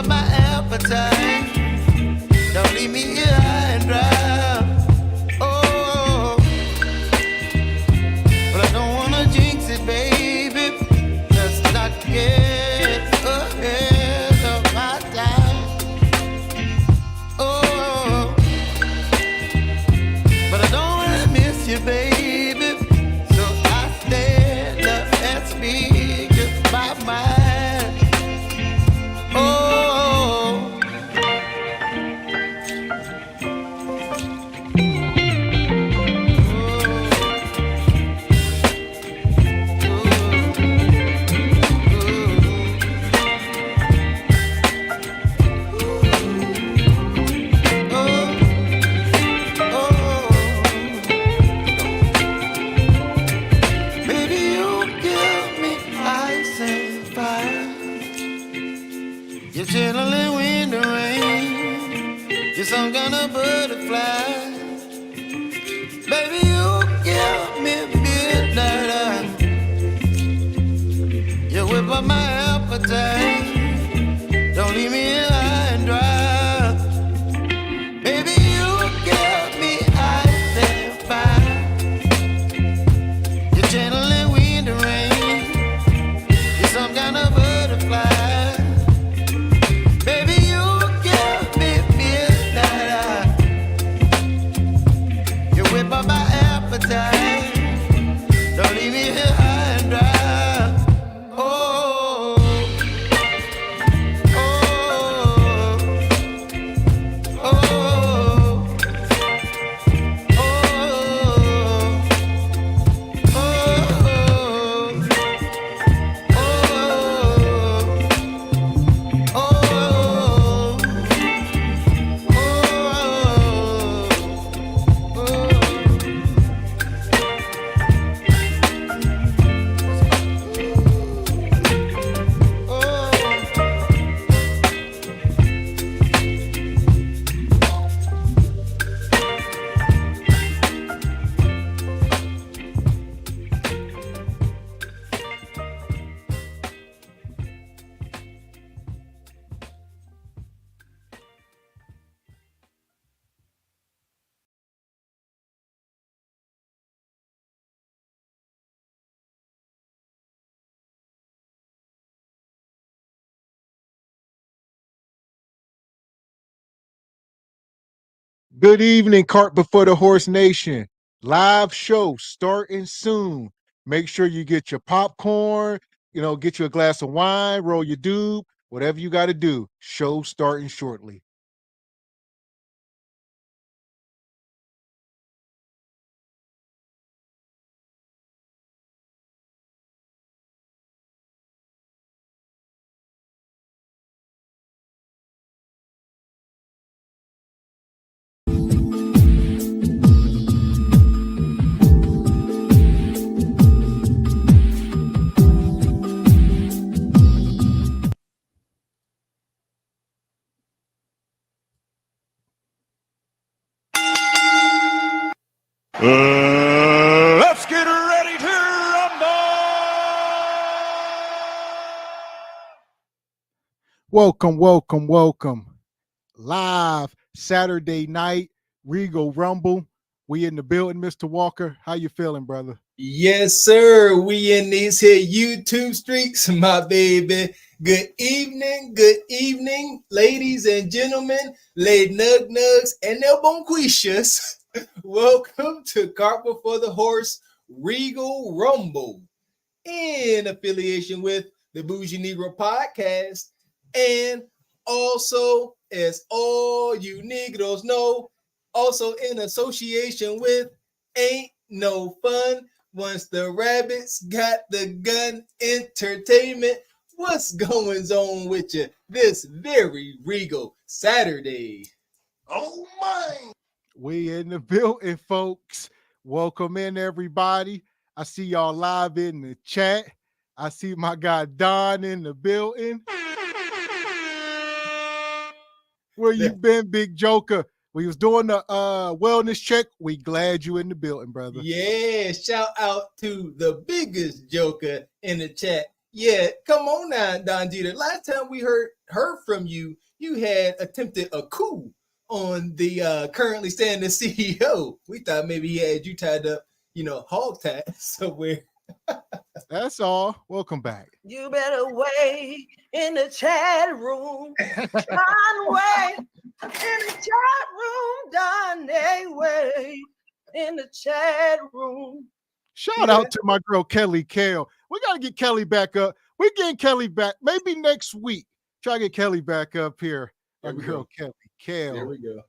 up my appetite. Don't leave me here high and dry. Oh, but I don't wanna jinx it, baby. Let's not get ahead of my time. Oh, but I don't wanna miss you, baby. So I stand up and speak just my mind. Oh. You're chilling wind and rain. You're some kind of butterfly. Baby, you give me midnight. You whip up my appetite. Don't leave me here high and dry. Baby, you give me ice and fire. You're channeling wind and rain. You're some kind of butterfly. My appetite. Don't leave me here high and dry. Oh, oh, oh, oh, Good evening, Cart Before the Horse Nation. Live show starting soon. Make sure you get your popcorn, get you a glass of wine, roll your doob, whatever you got to do. Show starting shortly. Let's get ready to rumble! Welcome. Live Saturday night, Regal Rumble. We in the building, Mr. Walker. How you feeling, brother? Yes, sir. We in these here YouTube streets, my baby. Good evening, ladies and gentlemen, lady nugs, and their bonquishas. Welcome to Cart Before the Horse Regal Rumble, in affiliation with the Bougie Negro Podcast, and also, as all you Negroes know, also in association with Ain't No Fun Once the Rabbits Got the Gun Entertainment. What's going on with you this very regal Saturday? Oh my! We in the building, folks. Welcome in, everybody. I see y'all live in the chat. I see my guy Don in the building. Where you been, Big Joker? We was doing the wellness check. We glad you in the building, brother. Yeah, shout out to the biggest joker in the chat, Yeah, come on now, Don Jeter. Last time we heard from you, you had attempted a coup on the currently standing CEO. We thought maybe he had you tied up, hog tie somewhere. That's all. Welcome back. You better wait in the chat room. Don, wait in the chat room. Don, wait in the chat room. Shout out to my girl Kelly Kale. We got to get Kelly back up. We're getting Kelly back maybe next week. Try to get Kelly back up here. Our girl Kelly Kale. There we go.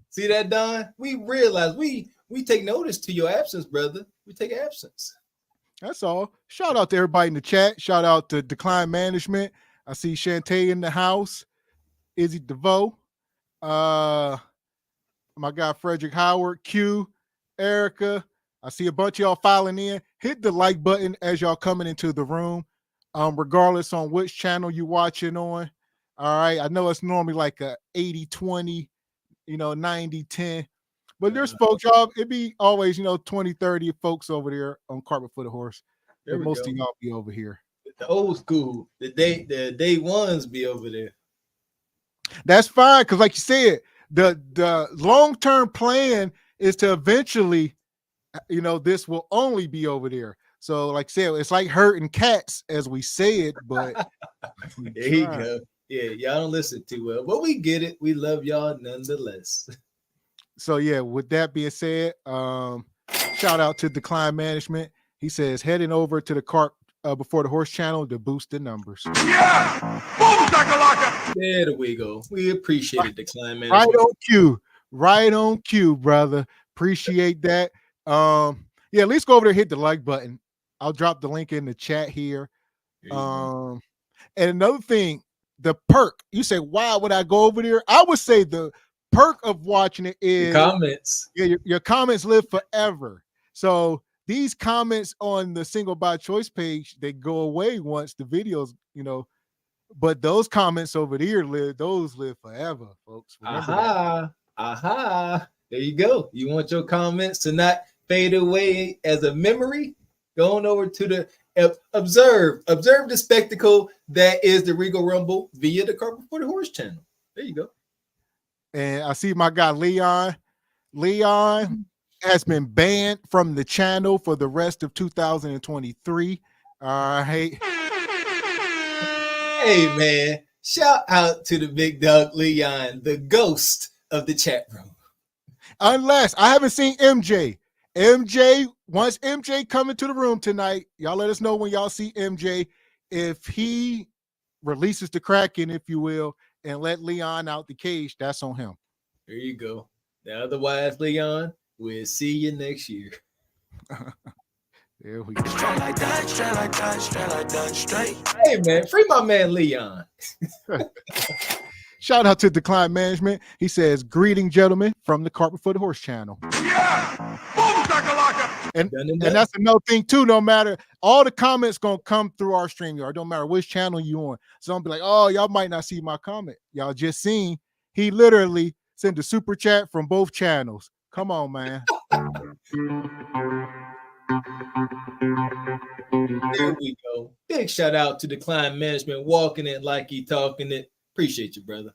See that, Don? We realize we take notice to your absence, brother. We take absence. That's all. Shout out to everybody in the chat. Shout out to Decline Management. I see Shantae in the house. Izzy DeVoe. My guy Frederick Howard. Q. Erica. I see a bunch of y'all filing in. Hit the like button as y'all coming into the room, regardless on which channel you watching on. All right. I know it's normally like a 80-20, 90-10. But there's folks, y'all, it be always, 20, 30 folks over there on Carpet for the Horse. But most of y'all be over here. The old school, the day ones be over there. That's fine, because like you said, the long-term plan is to eventually, this will only be over there. So like I said, it's like herding cats, as we said, but there you go. Yeah, y'all don't listen too well, but we get it. We love y'all nonetheless. So yeah, with that being said, shout out to Decline Management. He says heading over to the Cart Before the Horse channel to boost the numbers. Yeah! Boom, shakalaka! There we go. We appreciate it, Decline Management. Right on cue, brother. Appreciate that. Yeah, at least go over there, hit the like button. I'll drop the link in the chat here. And another thing, the perk. You say, why would I go over there? I would say the perk of watching it is comments. Yeah, your comments live forever. So these comments on the single by choice page, they go away once the videos, but those comments over there live forever, folks. Remember that. There you go. You want your comments to not fade away as a memory? Going over to the observe the spectacle that is the Regal Rumble via the Carpet for the Horse channel. There you go. And I see my guy Leon. Leon has been banned from the channel for the rest of 2023. All right. Hey, man. Shout out to the big dog Leon, the ghost of the chat room. Unless I haven't seen MJ. Once MJ come into the room tonight, y'all let us know when y'all see MJ. If he releases the Kraken, if you will, and let Leon out the cage, that's on him. There you go. Otherwise, Leon, we'll see you next year. There we go. Straight like that, straight. Hey, man, free my man Leon. Shout out to Decline Management. He says, greeting, gentlemen, from the Carpet for the Horse channel. Yeah! Boom, shakalaka! And that's another thing, too. No matter, all the comments going to come through our StreamYard. Don't matter which channel you on. So I'm be like, oh, y'all might not see my comment. Y'all just seen. He literally sent a super chat from both channels. Come on, man. There we go. Big shout out to Decline Management, walking it like he talking it. Appreciate you, brother.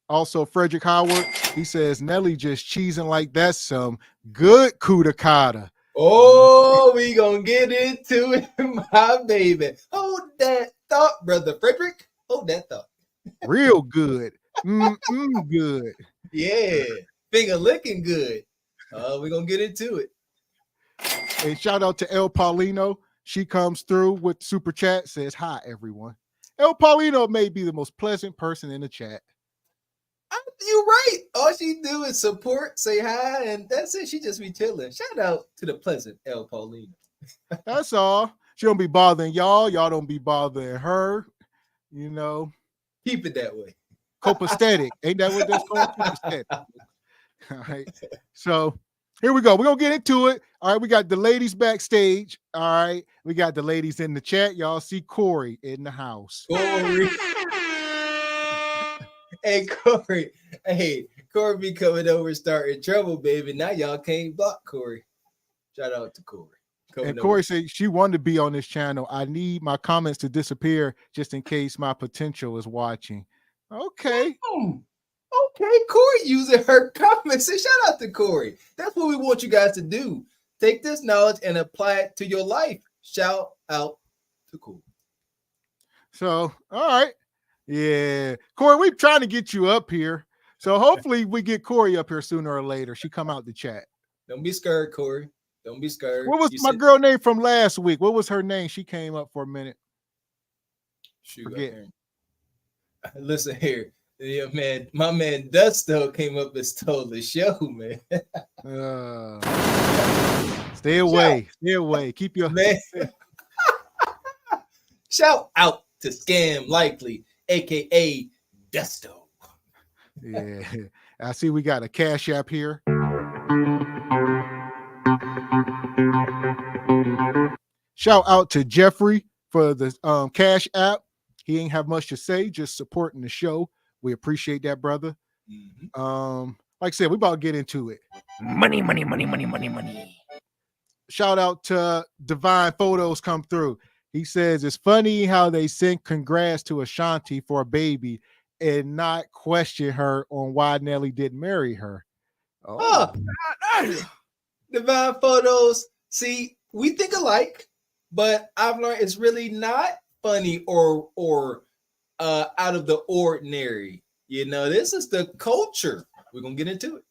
Also, Frederick Howard, he says, Nelly just cheesing like that's some good coup de cotta. Oh, we gonna get into it, my baby. Hold that thought, brother Frederick. Hold that thought. Real good. Good. Yeah. Finger licking good. We're gonna get into it. And shout out to El Paulino. She comes through with super chat, says, hi, everyone. El Paulino may be the most pleasant person in the chat. You're right. All she do is support, say hi, and that's it. She just be chilling. Shout out to the pleasant El Paulino. That's all. She don't be bothering y'all. Y'all don't be bothering her. Keep it that way. Copacetic. Ain't that what that's called? Copacetic. All right. So here we go. We're going to get into it. All right. We got the ladies backstage. All right. We got the ladies in the chat. Y'all see Corey in the house. Corey. Hey, Corey. Hey, Corey be coming over starting trouble, baby. Now y'all can't block Corey. Shout out to Corey. And Corey said she wanted to be on this channel. I need my comments to disappear just in case my potential is watching. Okay. Okay, Corey using her comments. Say shout out to Corey. That's what we want you guys to do. Take this knowledge and apply it to your life. Shout out to Corey. So, all right. Yeah. Corey, we're trying to get you up here. So hopefully we get Corey up here sooner or later. She come out the chat. Don't be scared, Corey. Don't be scared. What was my girl name from last week? What was her name? She came up for a minute. Forget. Listen here. Yeah, man. My man Dusto came up and stole the show, man. Stay away. Stay away. Keep your man. Shout out to Scam Likely, aka Dusto. Yeah. I see we got a Cash App here. Shout out to Jeffrey for the Cash App. He ain't have much to say, just supporting the show. We appreciate that, brother. Like I said, we about to get into it. Money, money, money, money, money, money. Shout out to Divine Photos come through. He says it's funny how they send congrats to Ashanti for a baby and not question her on why Nelly didn't marry her. Divine Photos. See, we think alike, but I've learned it's really not funny or out of the ordinary. You know, this is the culture. We're gonna get into it.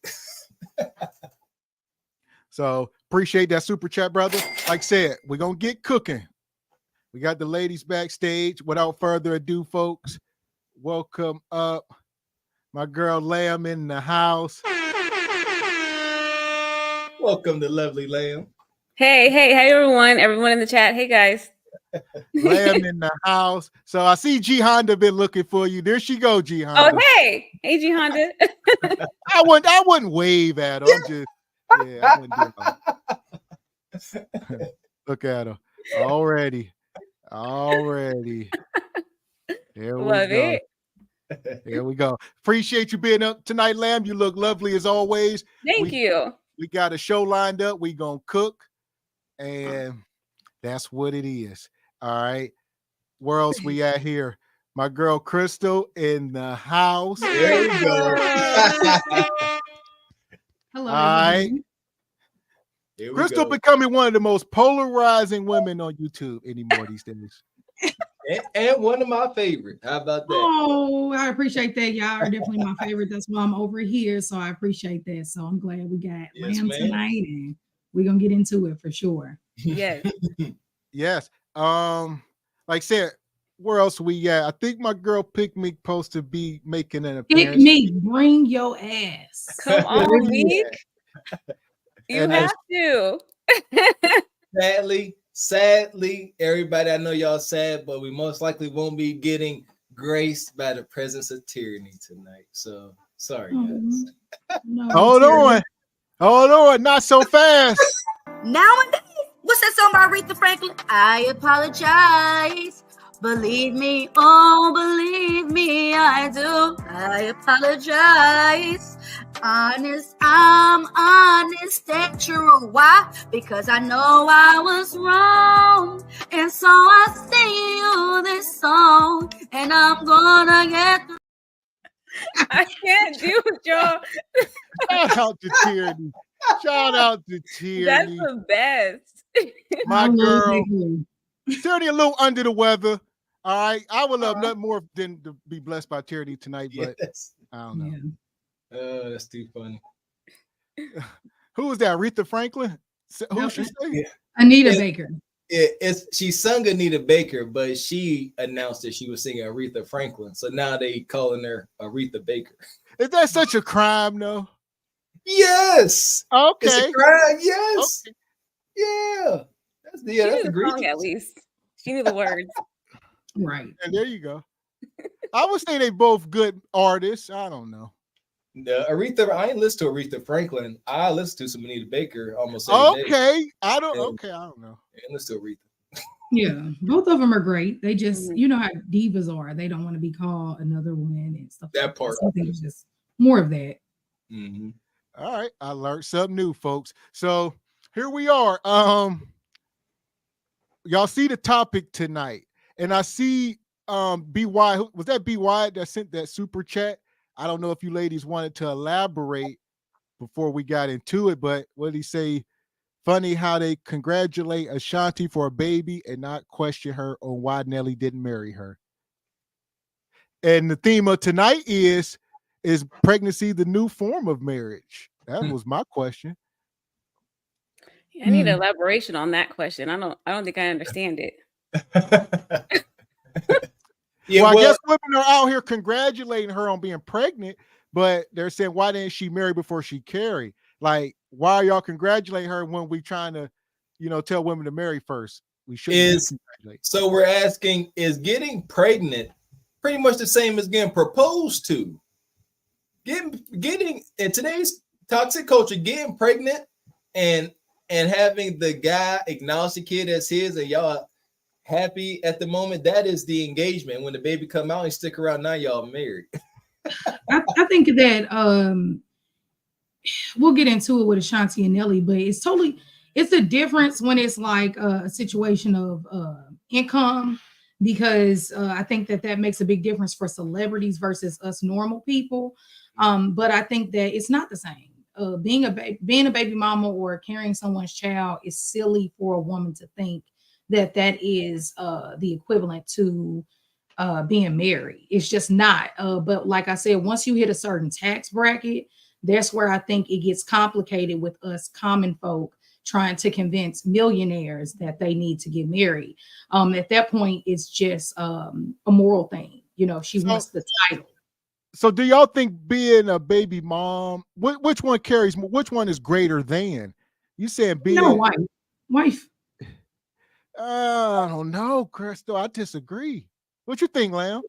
So appreciate that super chat, brother. Like I said, we're gonna get cooking. We got the ladies backstage. Without further ado, folks, welcome up my girl Lamb in the house. Welcome to Lovely Lamb. Hey, everyone in the chat. Hey, guys. Lamb in the house. So I see G Honda been looking for you. There she go, G Honda. Oh, hey, G Honda. I wouldn't wave at her. I wouldn't do that. Look at her already. Here we Love go. it. Here we go. Appreciate you being up tonight, Lamb. You look lovely as always. Thank you. We got a show lined up. We gonna cook, and that's what it is. All right. Where else we at here? My girl Crystal in the house. There we go. Hello. All right. Crystal becoming one of the most polarizing women on YouTube anymore these days. And one of my favorites. How about that? Oh, I appreciate that. Y'all are definitely my favorite. That's why I'm over here. So I appreciate that. So I'm glad we got Lamb tonight, and we're gonna get into it for sure. Yes. Yes. Like I said, where else we at? I think my girl Pick Me supposed to be making an appearance. Pick me, bring your ass. Come on, Meek. You And have to. Sadly, everybody, I know y'all sad, but we most likely won't be getting graced by the presence of tyranny tonight. So sorry, guys. No, Hold on, not so fast. Nowadays, what's that song by Aretha Franklin? I apologize. Believe me, oh, believe me, I do. I apologize. Honest, I'm honest, that true. Why? Because I know I was wrong. And so I sing you this song. And I'm gonna get I can't do it, y'all. Shout out to Tyranny. Shout out to Tyranny. That's the best. My girl. Tyranny a little under the weather. All right. I would love nothing more than to be blessed by Tyranny tonight, but I don't know. Oh, that's too funny. Who was that? Aretha Franklin? Who she say? Yeah. Anita Baker. She sung Anita Baker, but she announced that she was singing Aretha Franklin. So now they calling her Aretha Baker. Is that such a crime, though? Yes. Okay. It's a crime. Yes. Okay. Yeah. That's She knew the great. song at least. She knew the words. Right. And there you go. I would say they both good artists. I don't know. No, Aretha, I ain't listen to Aretha Franklin. I listen to some Anita Baker almost every day. Okay. I don't know. And listen to Aretha. Yeah, both of them are great. They just, you know how divas are. They don't want to be called another one and stuff. That like part. So I think it's just more of that. All right. I learned something new, folks. So here we are. y'all see the topic tonight, and I see BY. Was that BY that sent that super chat? I don't know if you ladies wanted to elaborate before we got into it, but what did he say? Funny how they congratulate Ashanti for a baby and not question her on why Nelly didn't marry her. And the theme of tonight is pregnancy the new form of marriage? That was my question. I need elaboration on that question. I don't think I understand it. Yeah, well, I guess women are out here congratulating her on being pregnant, but they're saying, why didn't she marry before she carried? Like, why are y'all congratulating her when we trying to, tell women to marry first? We shouldn't congratulate. So we're asking, is getting pregnant pretty much the same as getting proposed to? Getting in today's toxic culture, getting pregnant and having the guy acknowledge the kid as his and y'all happy at the moment, that is the engagement. When the baby come out and stick around, now y'all married. I think that we'll get into it with Ashanti and Nelly, but it's a difference when it's like a situation of income, because I think that makes a big difference for celebrities versus us normal people. But I think that it's not the same. Being a baby mama or carrying someone's child is silly for a woman to think that is the equivalent to being married. It's just not. But like I said, once you hit a certain tax bracket, that's where I think it gets complicated with us common folk trying to convince millionaires that they need to get married. At that point, it's just a moral thing. She wants the title. So do y'all think being a baby mom, which one carries more? Which one is greater than? You saying being wife? I don't know, Crystal. I disagree. What you think, Lamb?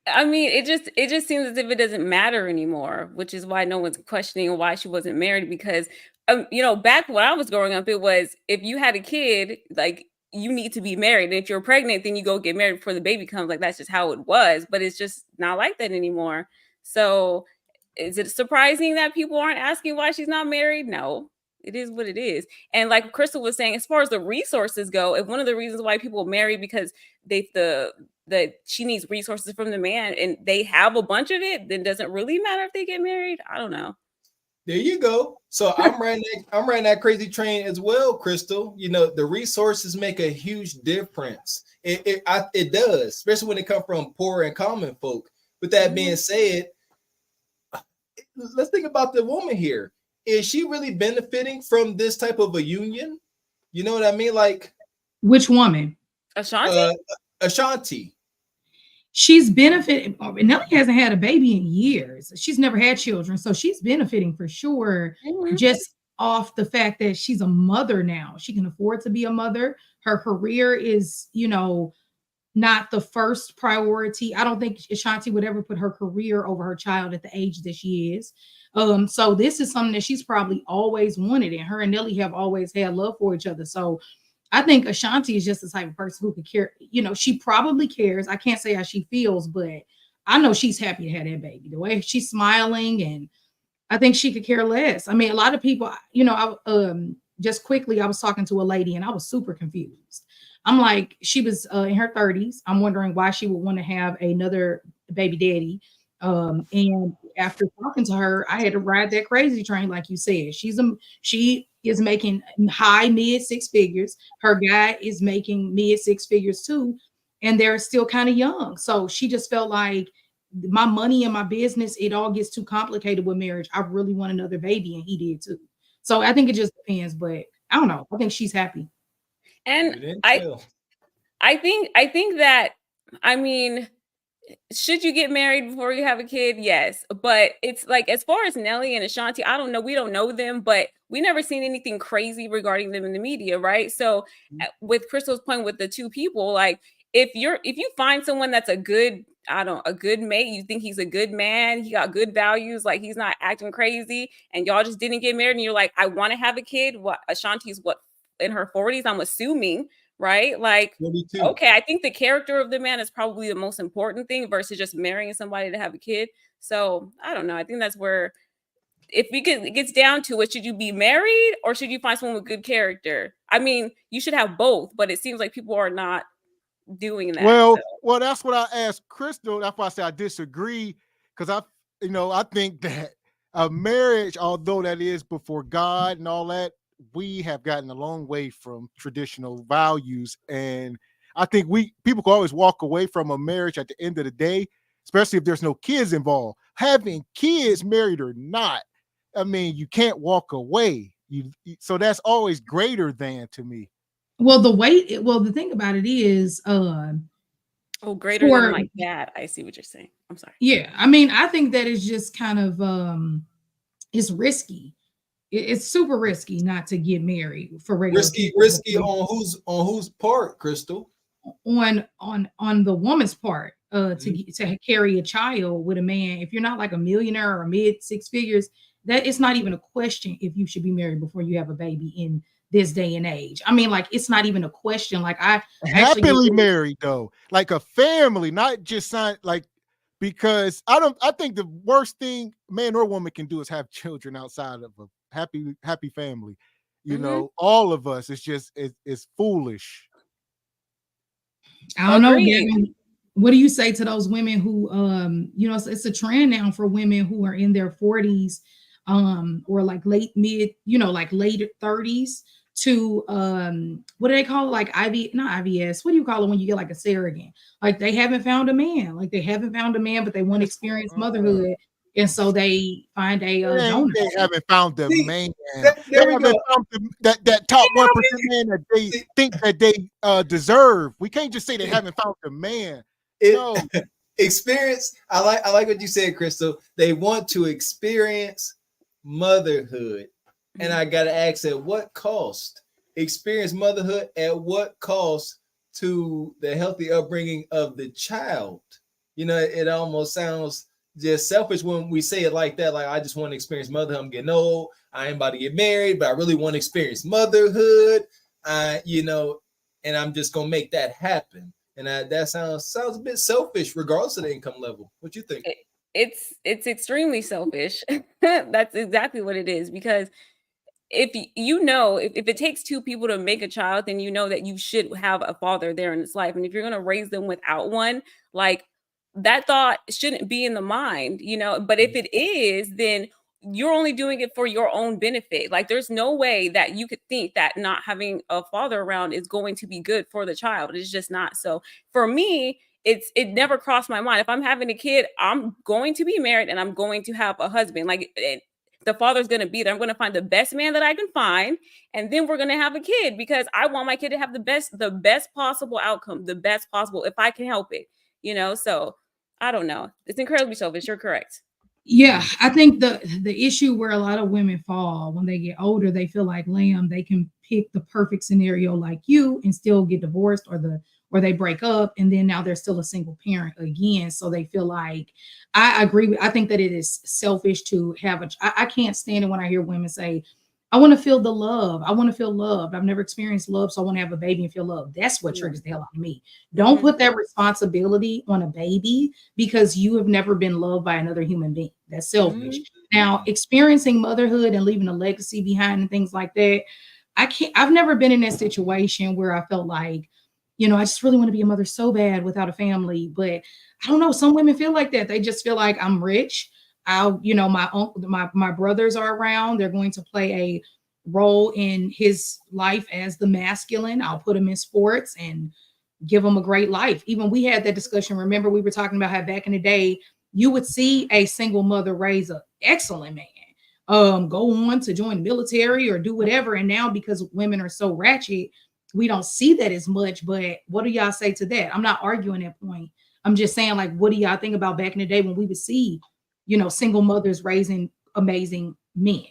I mean, it just seems as if it doesn't matter anymore, which is why no one's questioning why she wasn't married. Because back when I was growing up, it was if you had a kid, like you need to be married. And if you're pregnant, then you go get married before the baby comes. Like that's just how it was. But it's just not like that anymore. So is it surprising that people aren't asking why she's not married? No. It is what it is. And like Crystal was saying, as far as the resources go, if one of the reasons why people marry because that she needs resources from the man and they have a bunch of it, then does it really matter if they get married? I don't know. There you go. So I'm riding that crazy train as well, Crystal. The resources make a huge difference. It does, especially when it comes from poor and common folk. With that being said, let's think about the woman here. Is she really benefiting from this type of a union? You know what I mean? Like, which woman? Ashanti? Ashanti. She's benefiting. Nelly hasn't had a baby in years. She's never had children. So she's benefiting for sure. Mm-hmm. Just off the fact that she's a mother now. She can afford to be a mother. Her career is, not the first priority. I don't think Ashanti would ever put her career over her child at the age that she is. So this is something that she's probably always wanted, and her and Nelly have always had love for each other. So I think Ashanti is just the type of person who could care. She probably cares. I can't say how she feels, but I know she's happy to have that baby. The way she's smiling, and I think she could care less. I mean, a lot of people, just quickly, I was talking to a lady and I was super confused. I'm like, she was in her 30s. I'm wondering why she would want to have another baby daddy. And after talking to her, I had to ride that crazy train, like you said. She is making high mid six figures. Her guy is making mid six figures too, and they're still kind of young. So she just felt like my money and my business, it all gets too complicated with marriage. I really want another baby, and he did too. So I think it just depends, but I don't know. I think she's happy. And I think that, I mean, should you get married before you have a kid? Yes. But it's like, as far as Nelly and Ashanti, I don't know. We don't know them, but we never seen anything crazy regarding them in the media, right? So with Crystal's point with the two people, like if you find someone that's a good mate, you think he's a good man, he got good values, like he's not acting crazy, and y'all just didn't get married and you're like, I want to have a kid. What, Ashanti's in her 40s, I'm assuming, right? Like, 42. Okay, I think the character of the man is probably the most important thing versus just marrying somebody to have a kid. So I don't know. I think that's where, if it gets down to it, should you be married or should you find someone with good character? I mean, you should have both, but it seems like people are not doing that. Well, that's what I asked Crystal. That's why I said I disagree, because I think that a marriage, although that is before God and all that, we have gotten a long way from traditional values, and I think people can always walk away from a marriage at the end of the day, especially if there's no kids involved. Having kids, married or not, I mean, you can't walk away. So that's always greater than to me. Well, the thing about it is, greater than like that. I see what you're saying. I'm sorry. Yeah, I mean, I think that is just kind of it's risky. It's super risky not to get married for regular. Risky on whose part, Crystal? On the woman's part, to carry a child with a man. If you're not like a millionaire or mid six figures, that it's not even a question if you should be married before you have a baby in this day and age. I mean, like, it's not even a question. Like, I happily married though, like a family, not just sign like, because I think the worst thing man or woman can do is have children outside of a happy family. You know, all of us, it's foolish. I don't know, Gavin. What do you say to those women who it's a trend now for women who are in their 40s or like late 30s to what do they call it? Like not IVS. What do you call it when you get like a surrogate? Like they haven't found a man. But they want to experience motherhood. And so they find a donor. They haven't found the man. They haven't found that top 1% man that they think that they deserve. We can't just say they haven't found the man. Experience. I like what you said, Crystal. They want to experience motherhood. And I gotta ask, at what cost? Experience motherhood at what cost to the healthy upbringing of the child? It almost sounds just selfish when we say it like that. Like, I just want to experience motherhood. I'm getting old. I ain't about to get married, but I really want to experience motherhood. And I'm just gonna make that happen. And that sounds a bit selfish, regardless of the income level. What you think? It's extremely selfish. That's exactly what it is, because if it takes two people to make a child, then you know that you should have a father there in his life. And if you're going to raise them without one, like, that thought shouldn't be in the mind, but if it is, then you're only doing it for your own benefit. Like, there's no way that you could think that not having a father around is going to be good for the child. It's just not. So for me, it never crossed my mind. If I'm having a kid, I'm going to be married and I'm going to have a husband. Like, the father's going to be there. I'm going to find the best man that I can find, and then we're going to have a kid, because I want my kid to have the best possible outcome, the best possible, if I can help it, So I don't know. It's incredibly selfish. You're correct. Yeah, I think the issue where a lot of women fall when they get older, they feel like, lamb, they can pick the perfect scenario like you and still get divorced, or they break up, and then now they're still a single parent again. So they feel like, I agree. I think that it is selfish to have I can't stand it when I hear women say, I want to feel the love. I want to feel loved. I've never experienced love, so I want to have a baby and feel love. That's what triggers the hell out of me. Don't put that responsibility on a baby because you have never been loved by another human being. That's selfish. Now, experiencing motherhood and leaving a legacy behind and things like that, I've never been in that situation where I felt like, I just really want to be a mother so bad without a family. But I don't know. Some women feel like that. They just feel like, I'm rich. My brothers are around. They're going to play a role in his life as the masculine. I'll put him in sports and give him a great life. Even we had that discussion. Remember, we were talking about how back in the day, you would see a single mother raise an excellent man, go on to join the military or do whatever. And now, because women are so ratchet, we don't see that as much. But what do y'all say to that? I'm not arguing that point. I'm just saying, like, what do y'all think about back in the day when we would see, single mothers raising amazing men?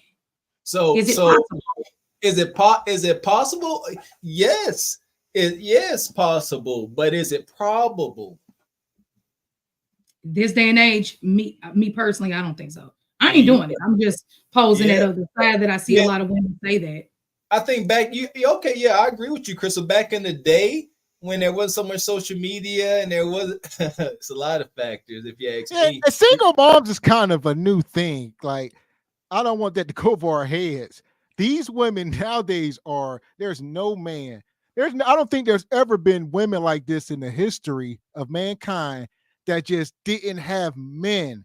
So is it possible? Yes. Yes, possible. But is it probable? This day and age, me personally, I don't think so. I ain't doing it. I'm just posing that other side that I see a lot of women say that. I think I agree with you, Crystal. Back in the day, when there wasn't so much social media and there was it's a lot of factors, if you ask me. Single moms is kind of a new thing. Like, I don't want that to go over our heads. these women nowadays there's no man. I don't think there's ever been women like this in the history of mankind that just didn't have men.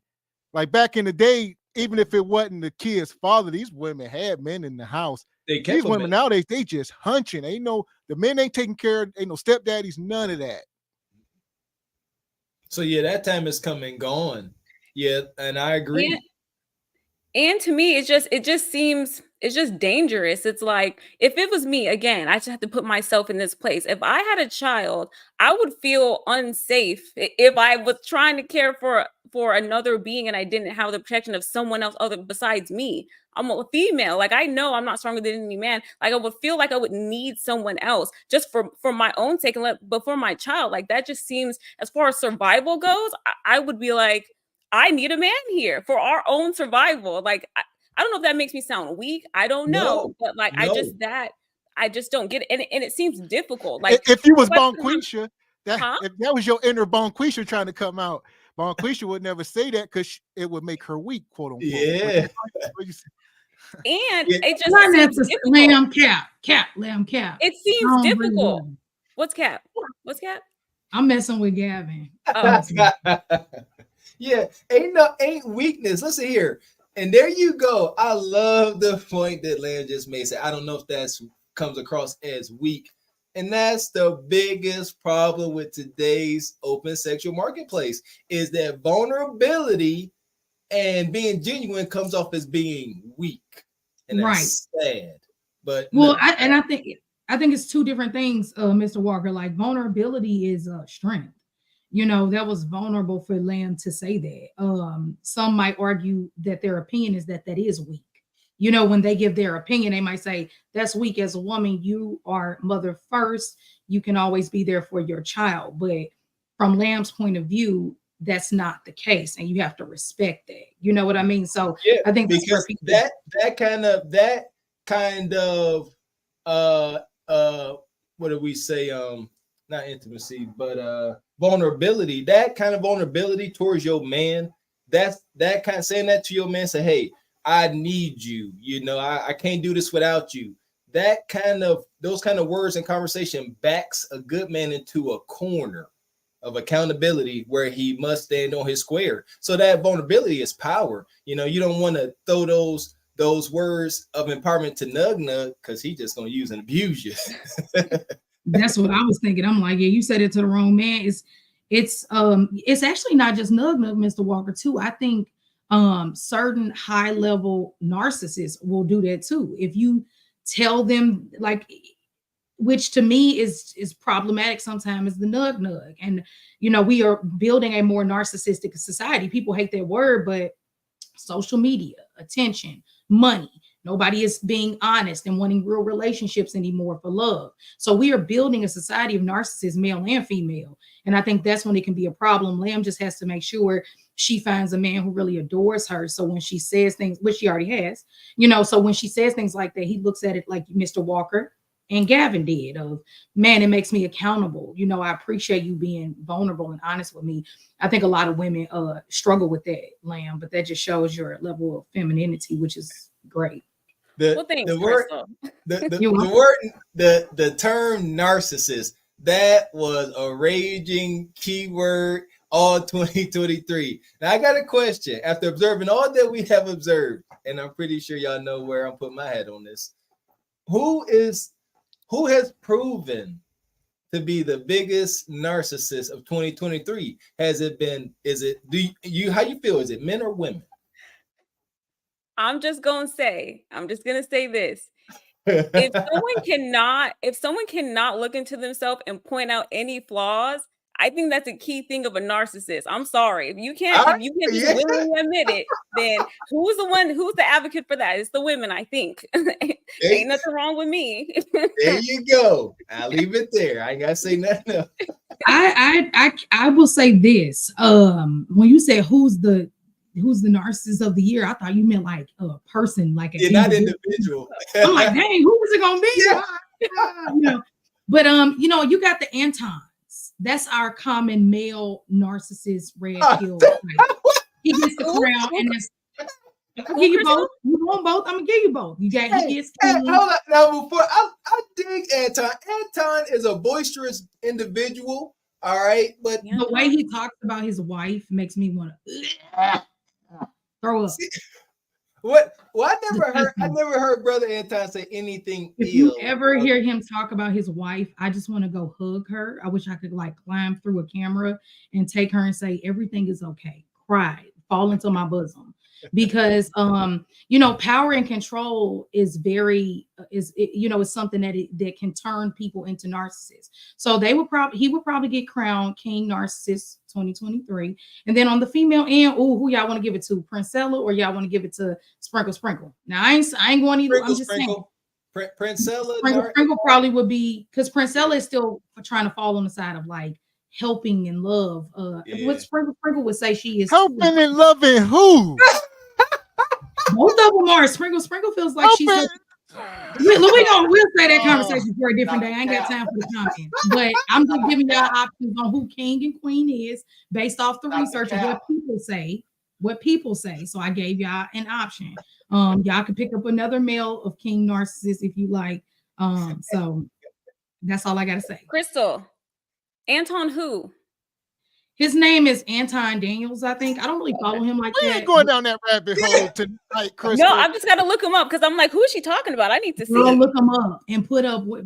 Like back in the day, even if it wasn't the kid's father, these women had men in the house. These women nowadays, they just hunching. The men ain't taking care of, ain't no stepdaddies, none of that. So yeah, that time is come and gone. Yeah, and I agree. And to me, it just seems it's just dangerous. It's like, if it was me, again, I just have to put myself in this place. If I had a child, I would feel unsafe if I was trying to care for another being and I didn't have the protection of someone else other besides me. I'm a female. Like, I know I'm not stronger than any man. Like, I would feel like I would need someone else just for my own sake, but for my child. Like, that just seems, as far as survival goes, I would be like, I need a man here for our own survival. Like, I don't know if that makes me sound weak. I don't know, but like, I just don't get it. And it seems difficult. Like, if you was Bonquisha, if that was your inner Bonquisha trying to come out, Bonquisha would never say that because it would make her weak, quote unquote. Yeah. And it just seems lamb cap. It seems difficult. What's cap? I'm messing with Gavin. Yeah, ain't weakness. Listen here. And there you go. I love the point that Lamb just made. I don't know if that comes across as weak. And that's the biggest problem with today's open sexual marketplace, is that vulnerability and being genuine comes off as being weak. And that's sad. But I think it's two different things, Mr. Walker. Like, vulnerability is strength. That was vulnerable for Lamb to say that. Some might argue that their opinion is that is weak. When they give their opinion, they might say that's weak. As a woman, you are mother first. You can always be there for your child. But from Lamb's point of view, that's not the case, and you have to respect that. You know what I mean? So yeah, I think because that kind of what do we say? Not intimacy, but vulnerability. That kind of vulnerability towards your man. That kind of saying that to your man. Say, hey, I need you. I can't do this without you. Those kind of words and conversation backs a good man into a corner of accountability where he must stand on his square. So that vulnerability is power. You don't want to throw those words of empowerment to Nug because he's just gonna use and abuse you. That's what I was thinking. I'm like, yeah, you said it to the wrong man. It's actually not just Nug, Mr. Walker, too. I think certain high level narcissists will do that too. If you tell them, like, which to me is problematic sometimes, is the nug. And we are building a more narcissistic society. People hate that word, but social media, attention, money. Nobody is being honest and wanting real relationships anymore for love. So we are building a society of narcissists, male and female. And I think that's when it can be a problem. Lamb just has to make sure she finds a man who really adores her. So when she says things, which she already has, so when she says things like that, he looks at it like Mr. Walker and Gavin did, of, man, it makes me accountable. I appreciate you being vulnerable and honest with me. I think a lot of women struggle with that, Lamb, but that just shows your level of femininity, which is great. The term narcissist, that was a raging keyword all 2023. Now I got a question. After observing all that we have observed, and I'm pretty sure y'all know where I'm putting my head on this, who has proven to be the biggest narcissist of 2023? How you feel? Is it men or women? I'm just gonna say this. If someone cannot look into themselves and point out any flaws, I think that's a key thing of a narcissist. I'm sorry. If you can't just willingly admit it, then who's the advocate for that? It's the women, I think. Ain't nothing wrong with me. There you go. I'll leave it there. I ain't gotta say nothing else. I will say this. When you said who's the narcissist of the year, I thought you meant like a person, like a not individual. I'm like, dang, who is it gonna be? Yeah. But you got the Antons. That's our common male narcissist red pill. He gets the crown, and that's you both. You want both, I'm gonna give you both. You got he gets hold on now. Before I dig Anton. Anton is a boisterous individual. All right, but the way he talks about his wife makes me want to throw up. See, well, I never heard Brother Anton say anything if ill. you ever hear him talk about his wife, I just want to go hug her. I wish I could like climb through a camera and take her and say everything is okay. Cry, fall into my bosom. Because power and control is very is something that can turn people into narcissists. So he would probably get crowned King Narcissist 2023. And then on the female end, who y'all want to give it to? Princella, or y'all want to give it to Sprinkle? Now I ain't going either. I'm just saying. Princella Sprinkle probably would be, because Princella is still trying to fall on the side of like helping and love. What Sprinkle would say she is helping and loving who? Both of them are. Sprinkle feels like she's. We'll say that conversation for a different day. I ain't got time for the comment, but I'm just giving y'all options on who King and Queen is based off the research of what people say. So I gave y'all an option. Y'all can pick up another male of King Narcissist if you like. So that's all I gotta say. Crystal, Anton who? His name is Anton Daniels, I think. I don't really follow him like that. We ain't going down that rabbit hole tonight, Crystal. No, I've just got to look him up because I'm like, who is she talking about? I need to see. Look him up and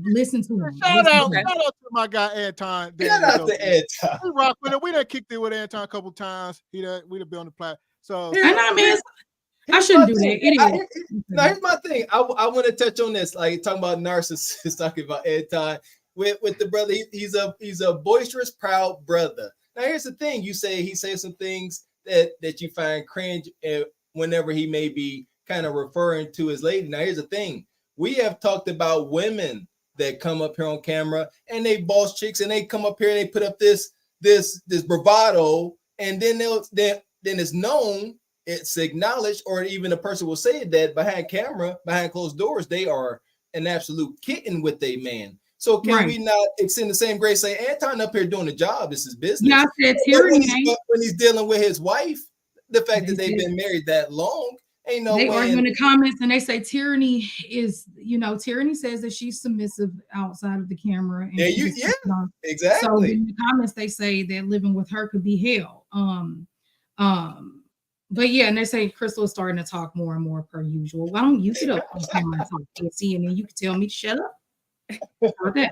listen to him. Shout out to my guy Anton. Shout out to Anton. We rock with it. We done kicked it with Anton a couple times. We'd have been on the platform. So I shouldn't do that. Anyway. Now here's my thing. I want to touch on this, like talking about narcissists, talking about Anton with the brother. He's a boisterous, proud brother. Now here's the thing: he says some things that you find cringe whenever he may be kind of referring to his lady. Now here's the thing: we have talked about women that come up here on camera and they boss chicks, and they come up here and they put up this bravado, and then it's known, it's acknowledged, or even a person will say that behind camera, behind closed doors, they are an absolute kitten with a man. So can we not extend the same grace? Say Anton up here doing the job. This is business. Yeah, I said tyranny. When he's dealing with his wife, the fact that they've been married that long, ain't no way. They argue in the comments and they say tyranny is, tyranny says that she's submissive outside of the camera. And exactly. So in the comments they say that living with her could be hell. But yeah, and they say Crystal is starting to talk more and more per usual. Why don't you get up on camera and talk to see, and then you can tell me to shut up. Okay.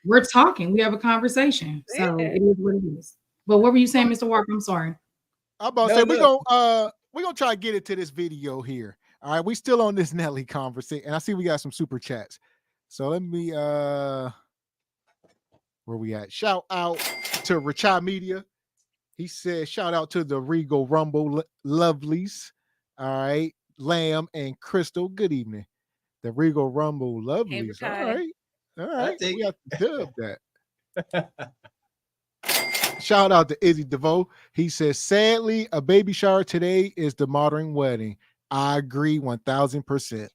We're talking. We have a conversation. So it is what it is. But what were you saying, Mr. Walker? I'm sorry. I'm about to say we're gonna try to get into this video here. All right, we still on this Nelly conversation, and I see we got some super chats. So let me where we at? Shout out to Richard Media. He said, shout out to the Regal Rumble lovelies. All right, Lamb and Crystal. Good evening. The Regal Rumble lovelies. Hey, all right. We have to dub that. Shout out to Izzy DeVoe. He says, sadly, a baby shower today is the modern wedding. I agree 1000%.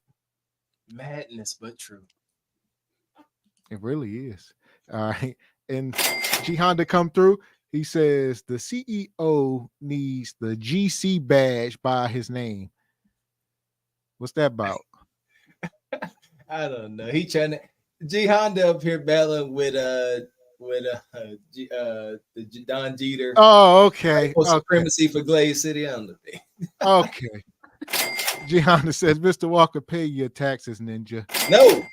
Madness, but true. It really is. All right. And G Honda come through. He says the CEO needs the GC badge by his name. What's that about? I don't know. He trying to G Honda up here battling with Don Jeter. Oh, okay. Supremacy for Glaze City. I don't know. Okay. G Honda says, Mr. Walker, pay your taxes, ninja. No.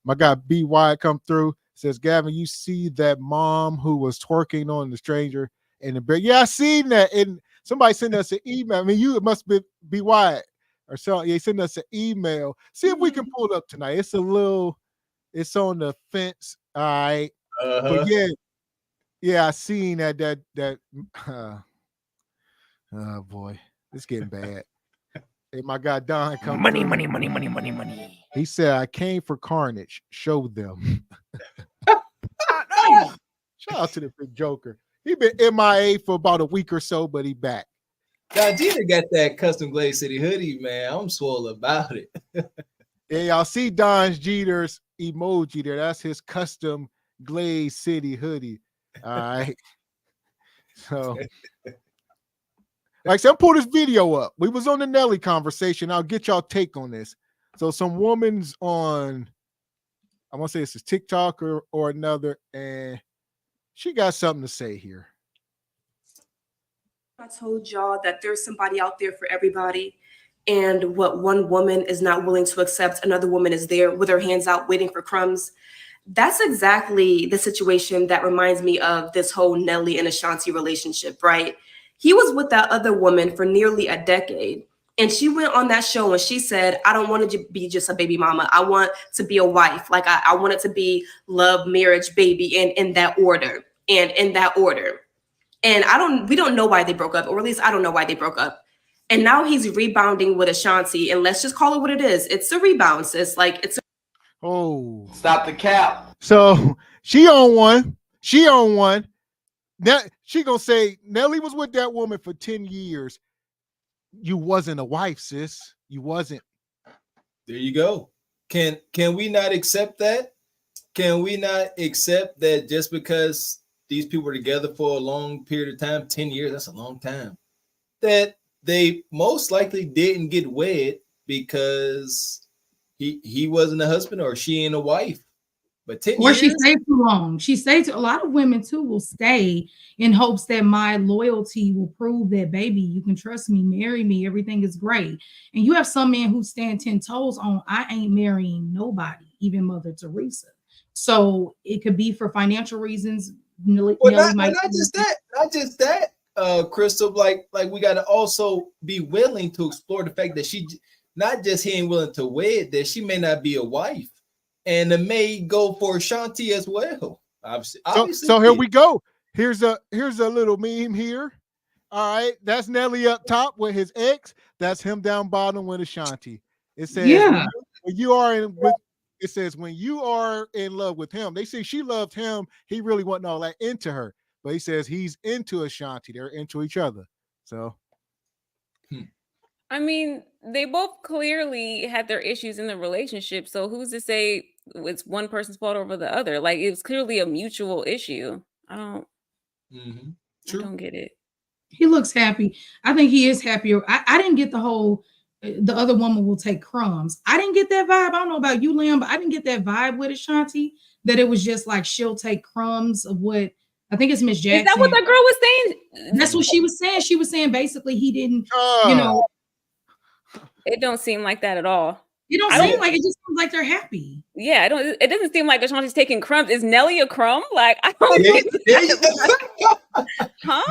My guy B Wyatt come through, says, Gavin, you see that mom who was twerking on the stranger in the bed? Yeah, I seen that. And somebody sent us an email. I mean, it must be Wyatt or so. Yeah, send us an email. See if we can pull it up tonight. It's on the fence. All right. But yeah, I seen that. Oh boy, it's getting bad. Hey, my guy Don come money. He said, I came for carnage. Show them. Shout out to the big joker. He been MIA for about a week or so, but he back. Don Jeter got that custom Glaze City hoodie, man. I'm swole about it. Yeah, y'all see Don Jeter's emoji there. That's his custom Glaze City hoodie. All right. So, like, so pull this video up. We was on the Nelly conversation. I'll get y'all take on this. So, some woman's on, I want to say it's a TikTok or another, and she got something to say here. I told y'all that there's somebody out there for everybody. And what one woman is not willing to accept, another woman is there with her hands out waiting for crumbs. That's exactly the situation that reminds me of this whole Nelly and Ashanti relationship, right? He was with that other woman for nearly a decade. And she went on that show and she said, I don't want to be just a baby mama. I want to be a wife. Like I want it to be love, marriage, baby, and in that order. And in that order. And we don't know why they broke up, or at least I don't know why they broke up. And now he's rebounding with Ashanti, and let's just call it what it is. It's a rebound, sis. Like it's Oh, Stop the cap. so she on one. She on one. Now she gonna say Nelly was with that woman for 10 years. You wasn't a wife, sis. You wasn't. There you go. Can we not accept that? Can we not accept that just because these people were together for a long period of time, 10 years, that's a long time, that they most likely didn't get wed because he wasn't a husband or she ain't a wife. But 10 or years. she stayed too long. She stayed a lot of women too will stay in hopes that my loyalty will prove that, baby, you can trust me, marry me, everything is great. And you have some men who stand 10 toes on, I ain't marrying nobody, even Mother Teresa. So it could be for financial reasons. Not just that, Crystal. Like we got to also be willing to explore the fact that she not just he ain't willing to wed, that she may not be a wife, and it may go for Ashanti as well. Obviously. So here we go. Here's a little meme here. All right, that's Nelly up top with his ex. That's him down bottom with Ashanti. It says, yeah. When you are in with. It says when you are in love with him, they say she loved him. He really wasn't all that into her, but he says he's into Ashanti. They're into each other. So, I mean, they both clearly had their issues in the relationship. So who's to say it's one person's fault over the other? Like it was clearly a mutual issue. I don't get it. He looks happy. I think he is happier. I didn't get the whole. The other woman will take crumbs. I didn't get that vibe. I don't know about you, Lim, but I didn't get that vibe with Ashanti, that it was just like she'll take crumbs of what I think it's Miss Jackson. Is that what the girl was saying? That's what she was saying. She was saying basically he didn't, you know. It don't seem like that at all. It don't seem like it. Just seems like they're happy. Yeah, it doesn't seem like Ashanti's taking crumbs. Is Nelly a crumb? Like I don't huh?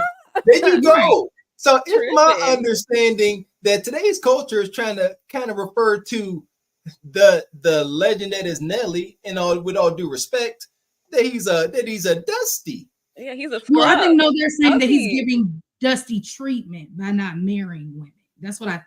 There you go. So it's my understanding that today's culture is trying to kind of refer to the legend that is Nelly, and with all due respect, that he's a Dusty. Yeah, he's a. Well, I think they're saying that he's giving Dusty treatment by not marrying women. That's what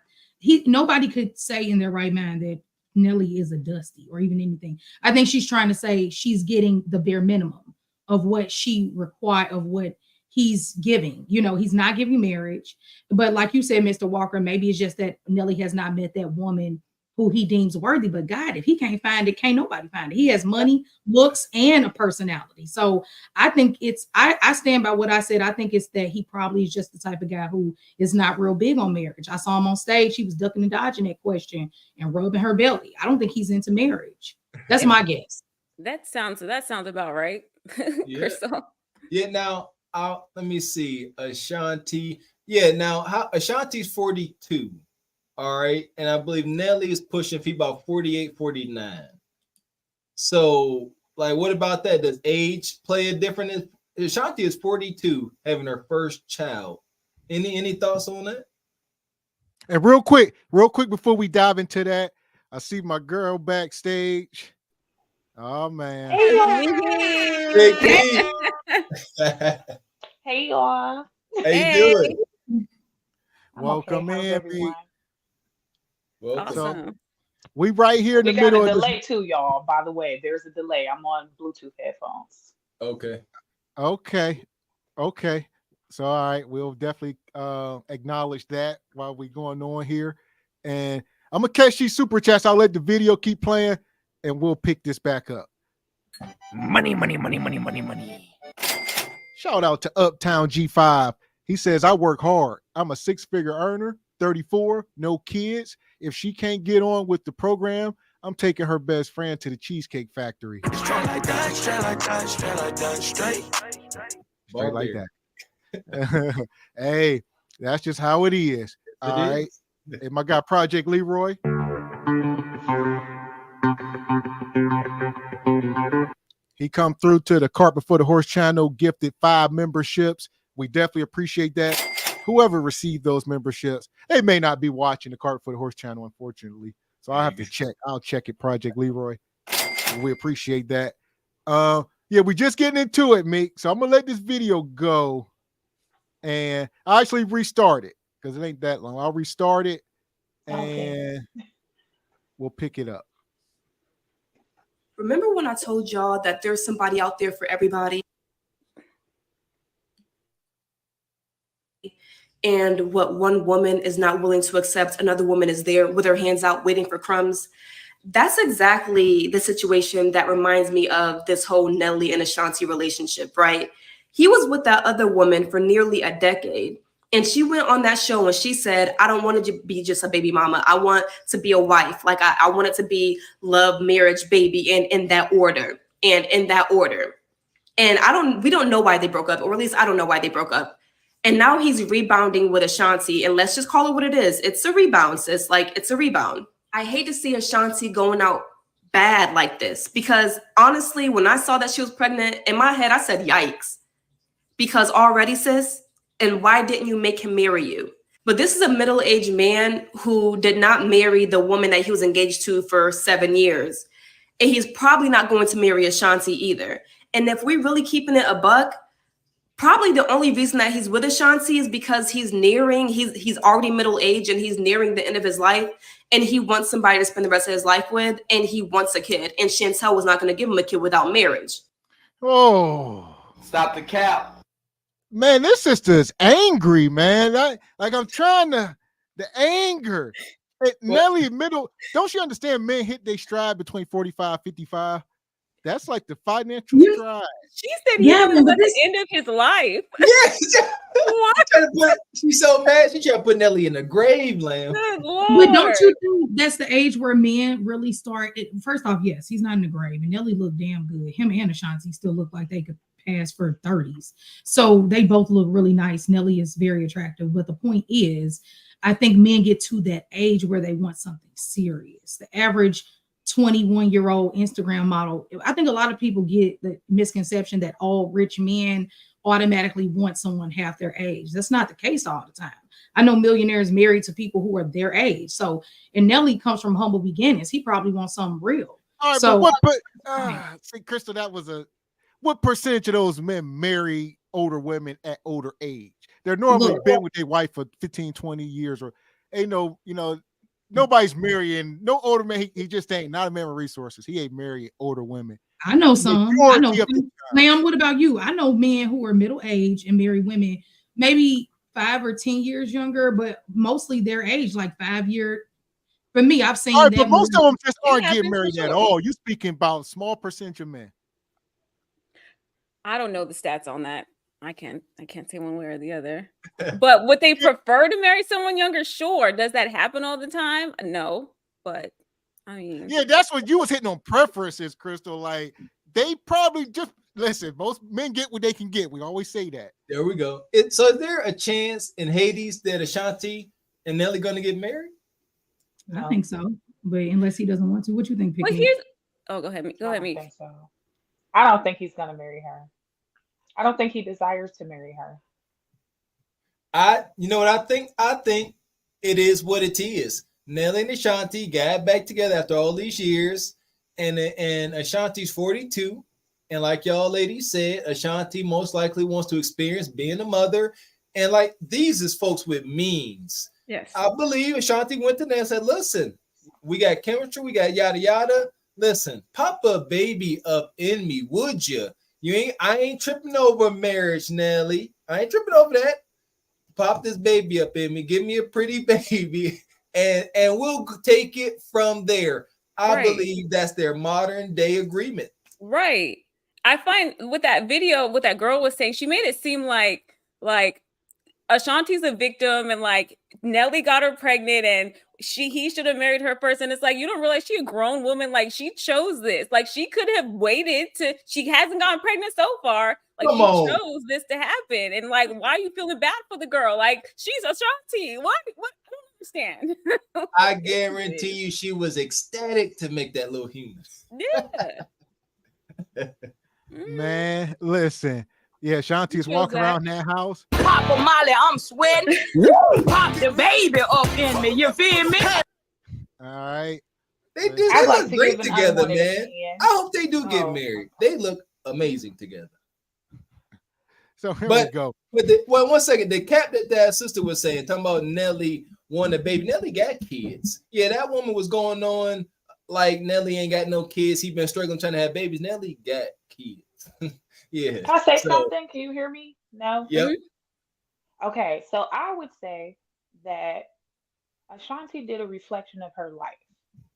nobody could say in their right mind that Nelly is a Dusty or even anything. I think she's trying to say she's getting the bare minimum of what she requires, of what he's giving. You know, he's not giving marriage, but like you said, Mr. Walker, maybe it's just that Nelly has not met that woman who he deems worthy. But God, if he can't find it, can't nobody find it. He has money, looks, and a personality. So I think I stand by what I said. I think it's that he probably is just the type of guy who is not real big on marriage. I saw him on stage. He was ducking and dodging that question and rubbing her belly. I don't think he's into marriage. That's my guess. That sounds about right. Yeah. Yeah. Now, let me see. Ashanti. Yeah. Now, Ashanti's 42. All right. And I believe Nelly is pushing about 48, 49. So, like, what about that? Does age play a difference? Ashanti is 42, having her first child. Any thoughts on that? And real quick before we dive into that, I see my girl backstage. Oh man. Hey, hey y'all. How you doing? Welcome in. Welcome. Awesome. We right here in the middle of a delay too, y'all. By the way, there's a delay. I'm on Bluetooth headphones. Okay. So all right, we'll definitely acknowledge that while we're going on here. And I'm gonna catch these super chats. I'll let the video keep playing and we'll pick this back up. Money. Shout out to Uptown G5. He says, I work hard. I'm a 6-figure earner, 34, no kids. If she can't get on with the program, I'm taking her best friend to the Cheesecake Factory. Straight like that, straight like that, straight like that, straight. Straight like that. Hey, that's just how it is. All right. Hey, my guy Project Leroy. He come through to the Cart Before the Horse channel, gifted 5 memberships. We definitely appreciate that. Whoever received those memberships, they may not be watching the Cart Before the Horse channel, unfortunately. So I'll have to check. I'll check it, Project Leroy. We appreciate that. Yeah, we're just getting into it, Meek. So I'm gonna let this video go. And I actually restart it because it ain't that long. I'll restart it and we'll pick it up. Remember when I told y'all that there's somebody out there for everybody? And what one woman is not willing to accept, another woman is there with her hands out waiting for crumbs. That's exactly the situation that reminds me of this whole Nelly and Ashanti relationship, right? He was with that other woman for nearly a decade. And she went on that show and she said, I don't want to be just a baby mama. I want to be a wife. Like I want it to be love, marriage, baby, and in that order. And we don't know why they broke up, or at least I don't know why they broke up. And now he's rebounding with Ashanti. And let's just call it what it is. It's a rebound, sis. Like, it's a rebound. I hate to see Ashanti going out bad like this, because honestly, when I saw that she was pregnant, in my head, I said, yikes. Because already, sis, and why didn't you make him marry you? But this is a middle-aged man who did not marry the woman that he was engaged to for 7 years. And he's probably not going to marry Ashanti either. And if we're really keeping it a buck, probably the only reason that he's with Ashanti is because he's already middle-aged and he's nearing the end of his life. And he wants somebody to spend the rest of his life with, and he wants a kid. And Chantel was not going to give him a kid without marriage. Oh. Stop the cap. Man, this sister is angry, man. I'm trying to, the anger. Nelly, don't you understand men hit their stride between 45, 55? That's like the financial stride. She said he was at the end of his life. Yeah. She's so mad. She tried to put Nelly in the grave, lamb. But don't you think that's the age where men really start? First off, yes, he's not in the grave. And Nelly looked damn good. Him and Ashanti still look like they could pass for 30s. So they both look really nice. Nelly is very attractive. But the point is, I think men get to that age where they want something serious. The average 21-year-old Instagram model. I think a lot of people get the misconception that all rich men automatically want someone half their age. That's not the case all the time. I know millionaires married to people who are their age. So, and Nelly comes from humble beginnings. He probably wants something real. All right, so, see, Crystal, what percentage of those men marry older women at older age? They're normally been with their wife for 15, 20 years, or ain't nobody's marrying no older man. He just ain't not a man with resources. He ain't marrying older women. I know some. I know. Ma'am, what about you? I know men who are middle aged and marry women maybe 5 or 10 years younger, but mostly their age, like 5 year. For me, I've seen that. But most of them just aren't getting married at all. You speaking about a small percentage of men. I don't know the stats on that. I can't say one way or the other. But would they prefer to marry someone younger? Sure. Does that happen all the time? No. But I mean, yeah, that's what you was hitting on preferences, Crystal. Like they probably just listen. Most men get what they can get. We always say that. There we go. So is there a chance in Hades that Ashanti and Nelly going to get married? I think so, but unless he doesn't want to, what you think? Well, go ahead. Go ahead, me. I don't think he's going to marry her. I don't think he desires to marry her. You know what I think? I think it is what it is. Nelly and Ashanti got back together after all these years, and Ashanti's 42. And like y'all ladies said, Ashanti most likely wants to experience being a mother. And like these is folks with means. Yes. I believe Ashanti went to them and said, listen, we got chemistry, we got yada yada. Listen, pop a baby up in me, would you? I ain't tripping over marriage, Nelly. I ain't tripping over that. Pop this baby up in me. Give me a pretty baby, and we'll take it from there. I believe that's their modern day agreement. Right. I find with that video, what that girl was saying, she made it seem like Ashanti's a victim and like Nelly got her pregnant and he should have married her first. And it's like, you don't realize she a grown woman. Like she chose this. Like she could have waited she hasn't gotten pregnant so far. Like chose this to happen. And like, why are you feeling bad for the girl? Like she's Ashanti. What? I don't understand. I guarantee you she was ecstatic to make that little human. Yeah. Man, listen. Yeah, Shanti's walking around that house. Pop a Molly, I'm sweating. Pop the baby up in me. You feel me? All right. They look great together, man. I hope they do get married. They look amazing together. So here we go. But one second, the cap that sister was saying, talking about Nelly wanting a baby. Nelly got kids. Yeah, that woman was going on like Nelly ain't got no kids. He been struggling trying to have babies. Nelly got kids. Yeah. Can I say something? Can you hear me? No? Yep. Okay, so I would say that Ashanti did a reflection of her life.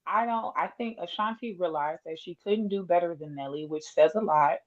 I think Ashanti realized that she couldn't do better than Nelly, which says a lot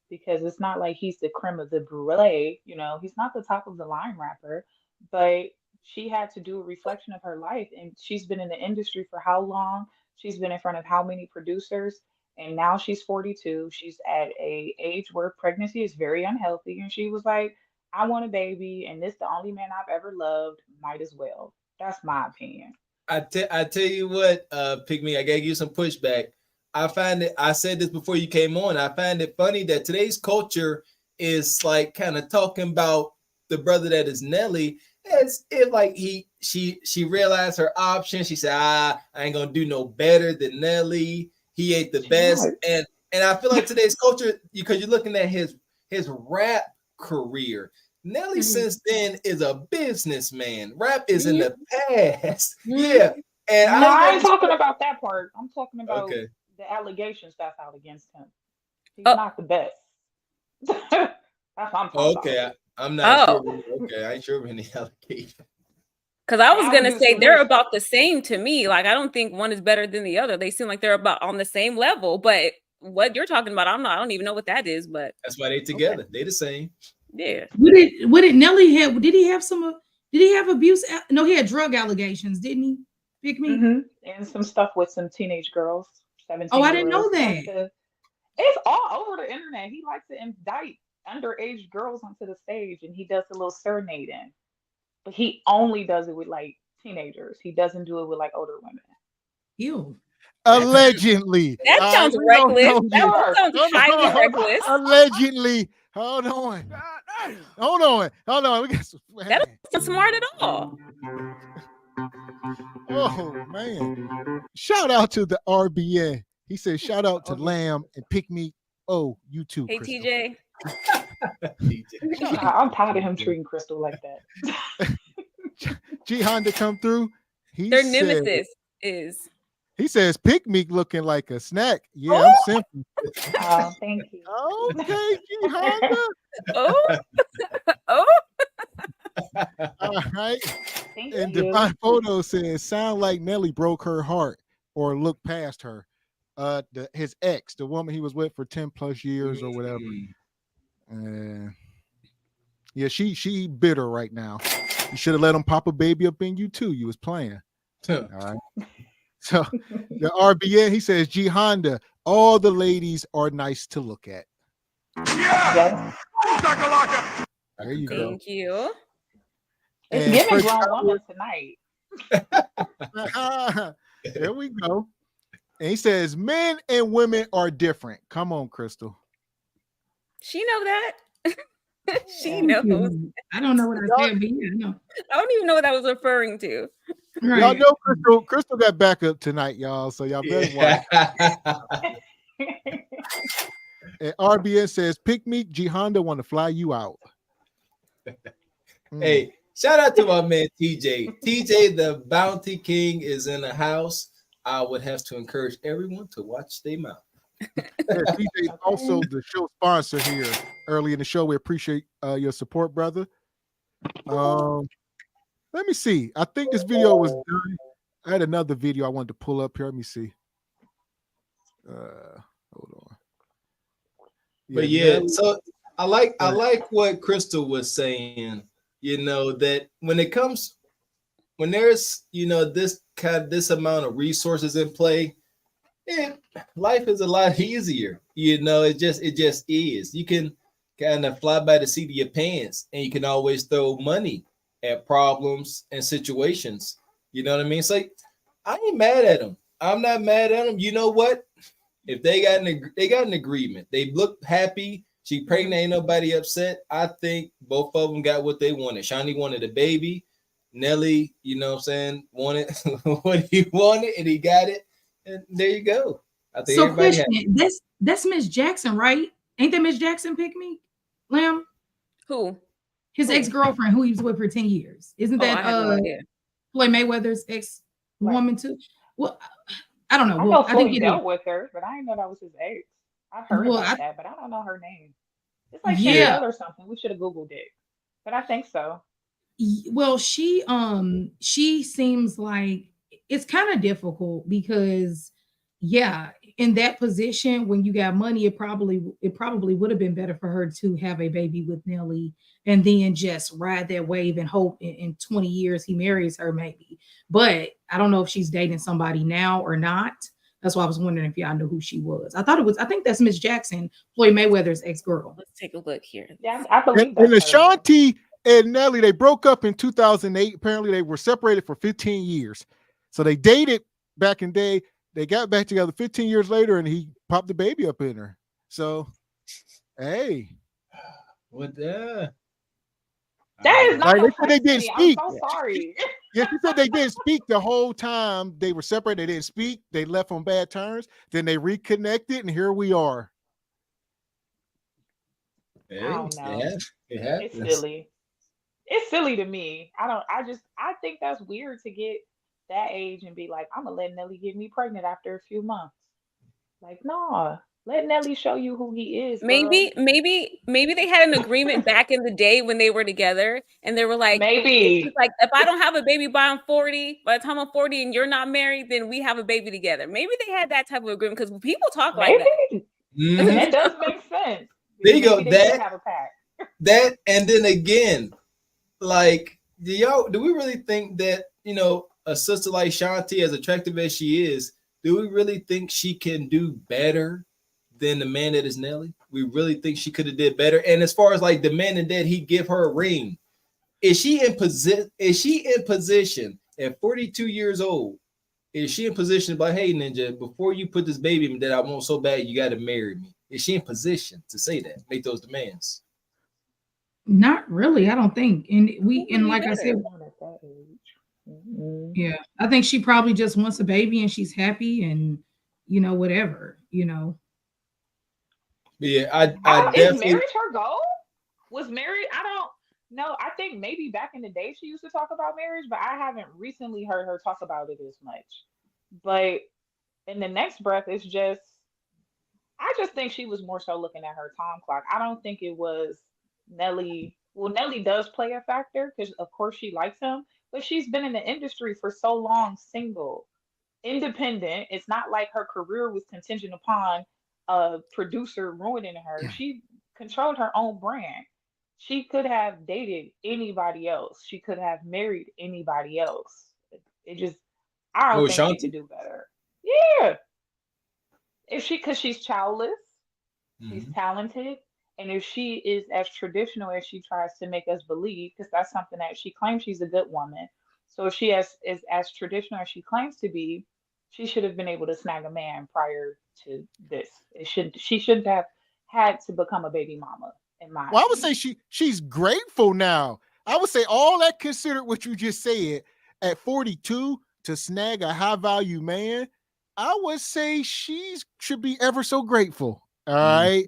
because it's not like he's the creme of the brulee, he's not the top of the line rapper, but she had to do a reflection of her life. And she's been in the industry for how long? She's been in front of how many producers? And now she's 42. She's at a age where pregnancy is very unhealthy. And she was like, I want a baby. And this is the only man I've ever loved. Might as well. That's my opinion. I tell you what, Pick Me, I gotta give you some pushback. I said this before you came on. I find it funny that today's culture is like kind of talking about the brother that is Nelly as if like she realized her option. She said, I ain't gonna do no better than Nelly. He ain't the best. And I feel like today's culture, because you're looking at his rap career. Nelly since then is a businessman. Rap is in the past. Yeah. And I ain't talking about that part. I'm talking about the allegations that's out against him. He's not the best. That's what I'm talking about. I'm not sure. Okay, I ain't sure of any allegations. Because I was gonna say they're about the same to me. Like I don't think one is better than the other. They seem like they're about on the same level. But what you're talking about, I don't even know what that is. But that's why they together. They the same. Yeah. What did Nelly have? Did he have some? Did he have abuse? No, he had drug allegations, didn't he? Pick Me. And some stuff with some teenage girls. 17. Oh, I didn't know that. It's all over the internet. He likes to indict underage girls onto the stage, and he does a little serenading. But he only does it with like teenagers. He doesn't do it with like older women. Ew. Allegedly. That sounds reckless. That sounds highly reckless. Allegedly. Hold on. We got some. That doesn't smart at all. Oh man. Shout out to the RBN. He said shout out to Lamb and Pick Me. Oh, you too. Hey, Crystal. TJ. I'm tired of him treating Crystal like that. G Honda come through. Their nemesis is. He says Pick Me looking like a snack. Yeah, I'm simple. Oh, thank you. Okay, G Honda. Oh. All right. And Divine Photo says sound like Nelly broke her heart or looked past her. His ex, the woman he was with for 10 plus years or whatever. Yeah, she bitter right now. You should have let him pop a baby up in you too. You was playing. All right. So the RBN, he says, G Honda, all the ladies are nice to look at. Yeah. There you go. Thank you. It's giving grown woman tonight. There we go. And he says, men and women are different. Come on, Crystal. She know that. She knows. I don't know what I said, but yeah, I know. I don't even know what I was referring to. Right. Y'all know Crystal got backup tonight, y'all. So y'all better watch. And RBN says, Pick Me, G Honda want to fly you out. Hey, shout out to my man TJ. TJ, the Bounty King, is in the house. I would have to encourage everyone to watch their mouth. TJ is also the show sponsor here early in the show. We appreciate your support, brother. Let me see. I think this video was done. I had another video I wanted to pull up here. Let me see. Hold on. But yeah, so I like what Crystal was saying, that when there's, this amount of resources in play, life is a lot easier. It just is. You can kind of fly by the seat of your pants, and you can always throw money at problems and situations. You know what I mean? It's like, I ain't mad at them. I'm not mad at them. You know what? If they got an agreement, they look happy. She pregnant, ain't nobody upset. I think both of them got what they wanted. Shawnee wanted a baby. Nelly, wanted what he wanted, and he got it. And there you go. I think so. Question: that's Miss Jackson, right? Ain't that Miss Jackson? Pick me, Lamb. Who? His ex-girlfriend, who he was with for 10 years. Isn't that Floyd Mayweather's ex-woman too? Well, I don't know. I think he dealt with her, but I didn't know that was his ex. I've heard about that, but I don't know her name. It's like Chanel or something. We should have Googled it, but I think so. Well, she seems like it's kind of difficult because, in that position when you got money, it probably would have been better for her to have a baby with Nelly and then just ride that wave and hope in 20 years he marries her, maybe. But I don't know if she's dating somebody now or not. That's why I was wondering if y'all knew who she was. I think that's Miss Jackson, Floyd Mayweather's ex-girl. Let's take a look here. Yeah, I believe that. And Ashanti and Nelly, they broke up in 2008. Apparently, they were separated for 15 years. So they dated back in the day. They got back together 15 years later, and he popped the baby up in her. So, hey. What the? That is not they didn't speak. I'm so sorry. Yeah, she said they didn't speak the whole time. They were separated. They didn't speak. They left on bad terms. Then they reconnected, and here we are. I don't know. It's silly. It's silly to me. I think that's weird to get that age and be like, I'm gonna let Nelly get me pregnant after a few months. Like, no. Let Nelly show you who he is. Maybe they had an agreement back in the day when they were together, and they were like, maybe like, if I don't have a baby by I'm 40, by the time I'm 40 and you're not married, then we have a baby together. Maybe they had that type of agreement because people talk like that. Mm-hmm. That does make sense. There you go. Have a pact. That, and then again, like, do we really think that, a sister like Shanti, as attractive as she is, do we really think she can do better than the man that is Nelly? We really think she could have did better. And as far as like demanding that he give her a ring, is she in position at 42 years old? Is she in position by, hey, Ninja, before you put this baby that I want so bad, you got to marry me? Is she in position to say that, make those demands? Not really, I don't think. And like I said, yeah, I think she probably just wants a baby and she's happy and whatever. Yeah, I definitely. Is marriage her goal? Was married? I don't know. I think maybe back in the day she used to talk about marriage, but I haven't recently heard her talk about it as much. But in the next breath, I just think she was more so looking at her time clock. I don't think it was Nelly. Well, Nelly does play a factor because of course she likes him, but she's been in the industry for so long, single, independent. It's not like her career was contingent upon a producer ruining her. She controlled her own brand. She could have dated anybody else. She could have married anybody else. I don't think she could do better. Yeah. Because she's childless, she's talented, and if she is as traditional as she tries to make us believe, because that's something that she claims she's a good woman. So if she is as traditional as she claims to be, she should have been able to snag a man prior to this. She shouldn't have had to become a baby mama, in my opinion. I would say she's grateful now. I would say all that considered what you just said, at 42 to snag a high value man, I would say she should be ever so grateful. All right.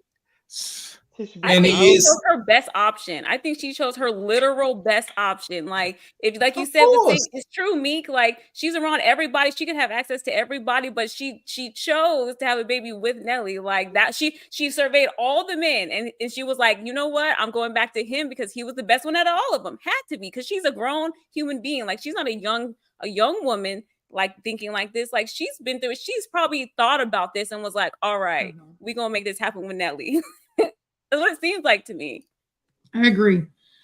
I think she chose her best option. I think she chose her literal best option. Like, if, like you said, it's true, Meek. Like, she's around everybody. She can have access to everybody, but she chose to have a baby with Nelly. Like that, she surveyed all the men, and she was like, you know what? I'm going back to him because he was the best one out of all of them. Had to be, because she's a grown human being. Like, she's not a young woman. Like, thinking like this. Like, she's been through it. She's probably thought about this and was like, all right, we're gonna make this happen with Nelly. That's what it seems like to me. I agree.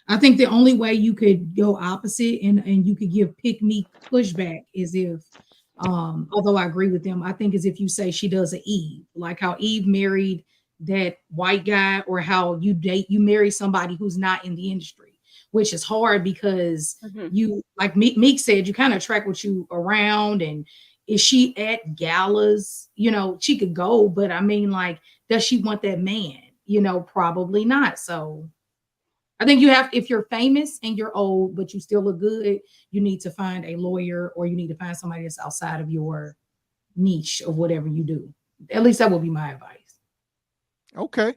I think the only way you could go opposite and you could give pick me pushback is if although I agree with them, I think is if you say she does a Eve, like how Eve married that white guy, or how you marry somebody who's not in the industry, which is hard because you, like Meek said, you kind of attract what you around. And is she at galas? You know, she could go, but I mean, like, does she want that man? You know, probably not. So I think you have, if you're famous and you're old, but you still look good, you need to find a lawyer, or you need to find somebody that's outside of your niche of whatever you do. At least that would be my advice. Okay.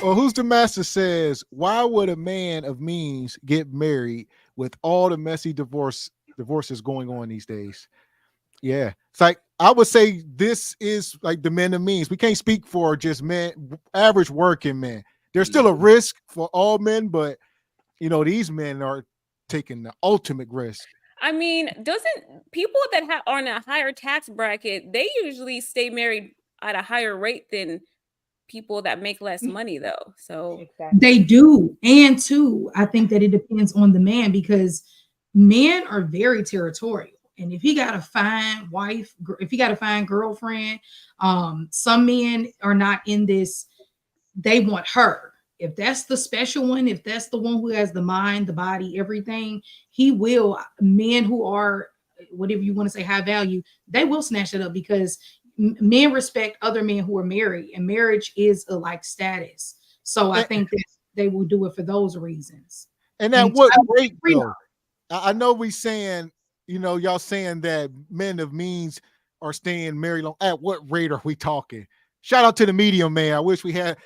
Well, Who's the Master says, why would a man of means get married with all the messy divorces going on these days? Yeah. It's like, I would say this is like the men of means. We can't speak for just men, average working men. There's still a risk for all men, but you know, these men are taking the ultimate risk. I mean, doesn't people that are in a higher tax bracket, they usually stay married at a higher rate than people that make less money, though. So they do. And two, I think that it depends on the man, because men are very territorial. And if he got a fine wife, if he got a fine girlfriend, some men are not in this. They want her. If that's the special one, if that's the one who has the mind, the body, everything, he will. Men who are, whatever you want to say, high value, they will snatch it up, because men respect other men who are married, and marriage is a like status. So I think that they will do it for those reasons. And at what rate, though? I know we saying, you know, y'all saying that men of means are staying married long. At what rate are we talking? Shout out to the medium man. I wish we had.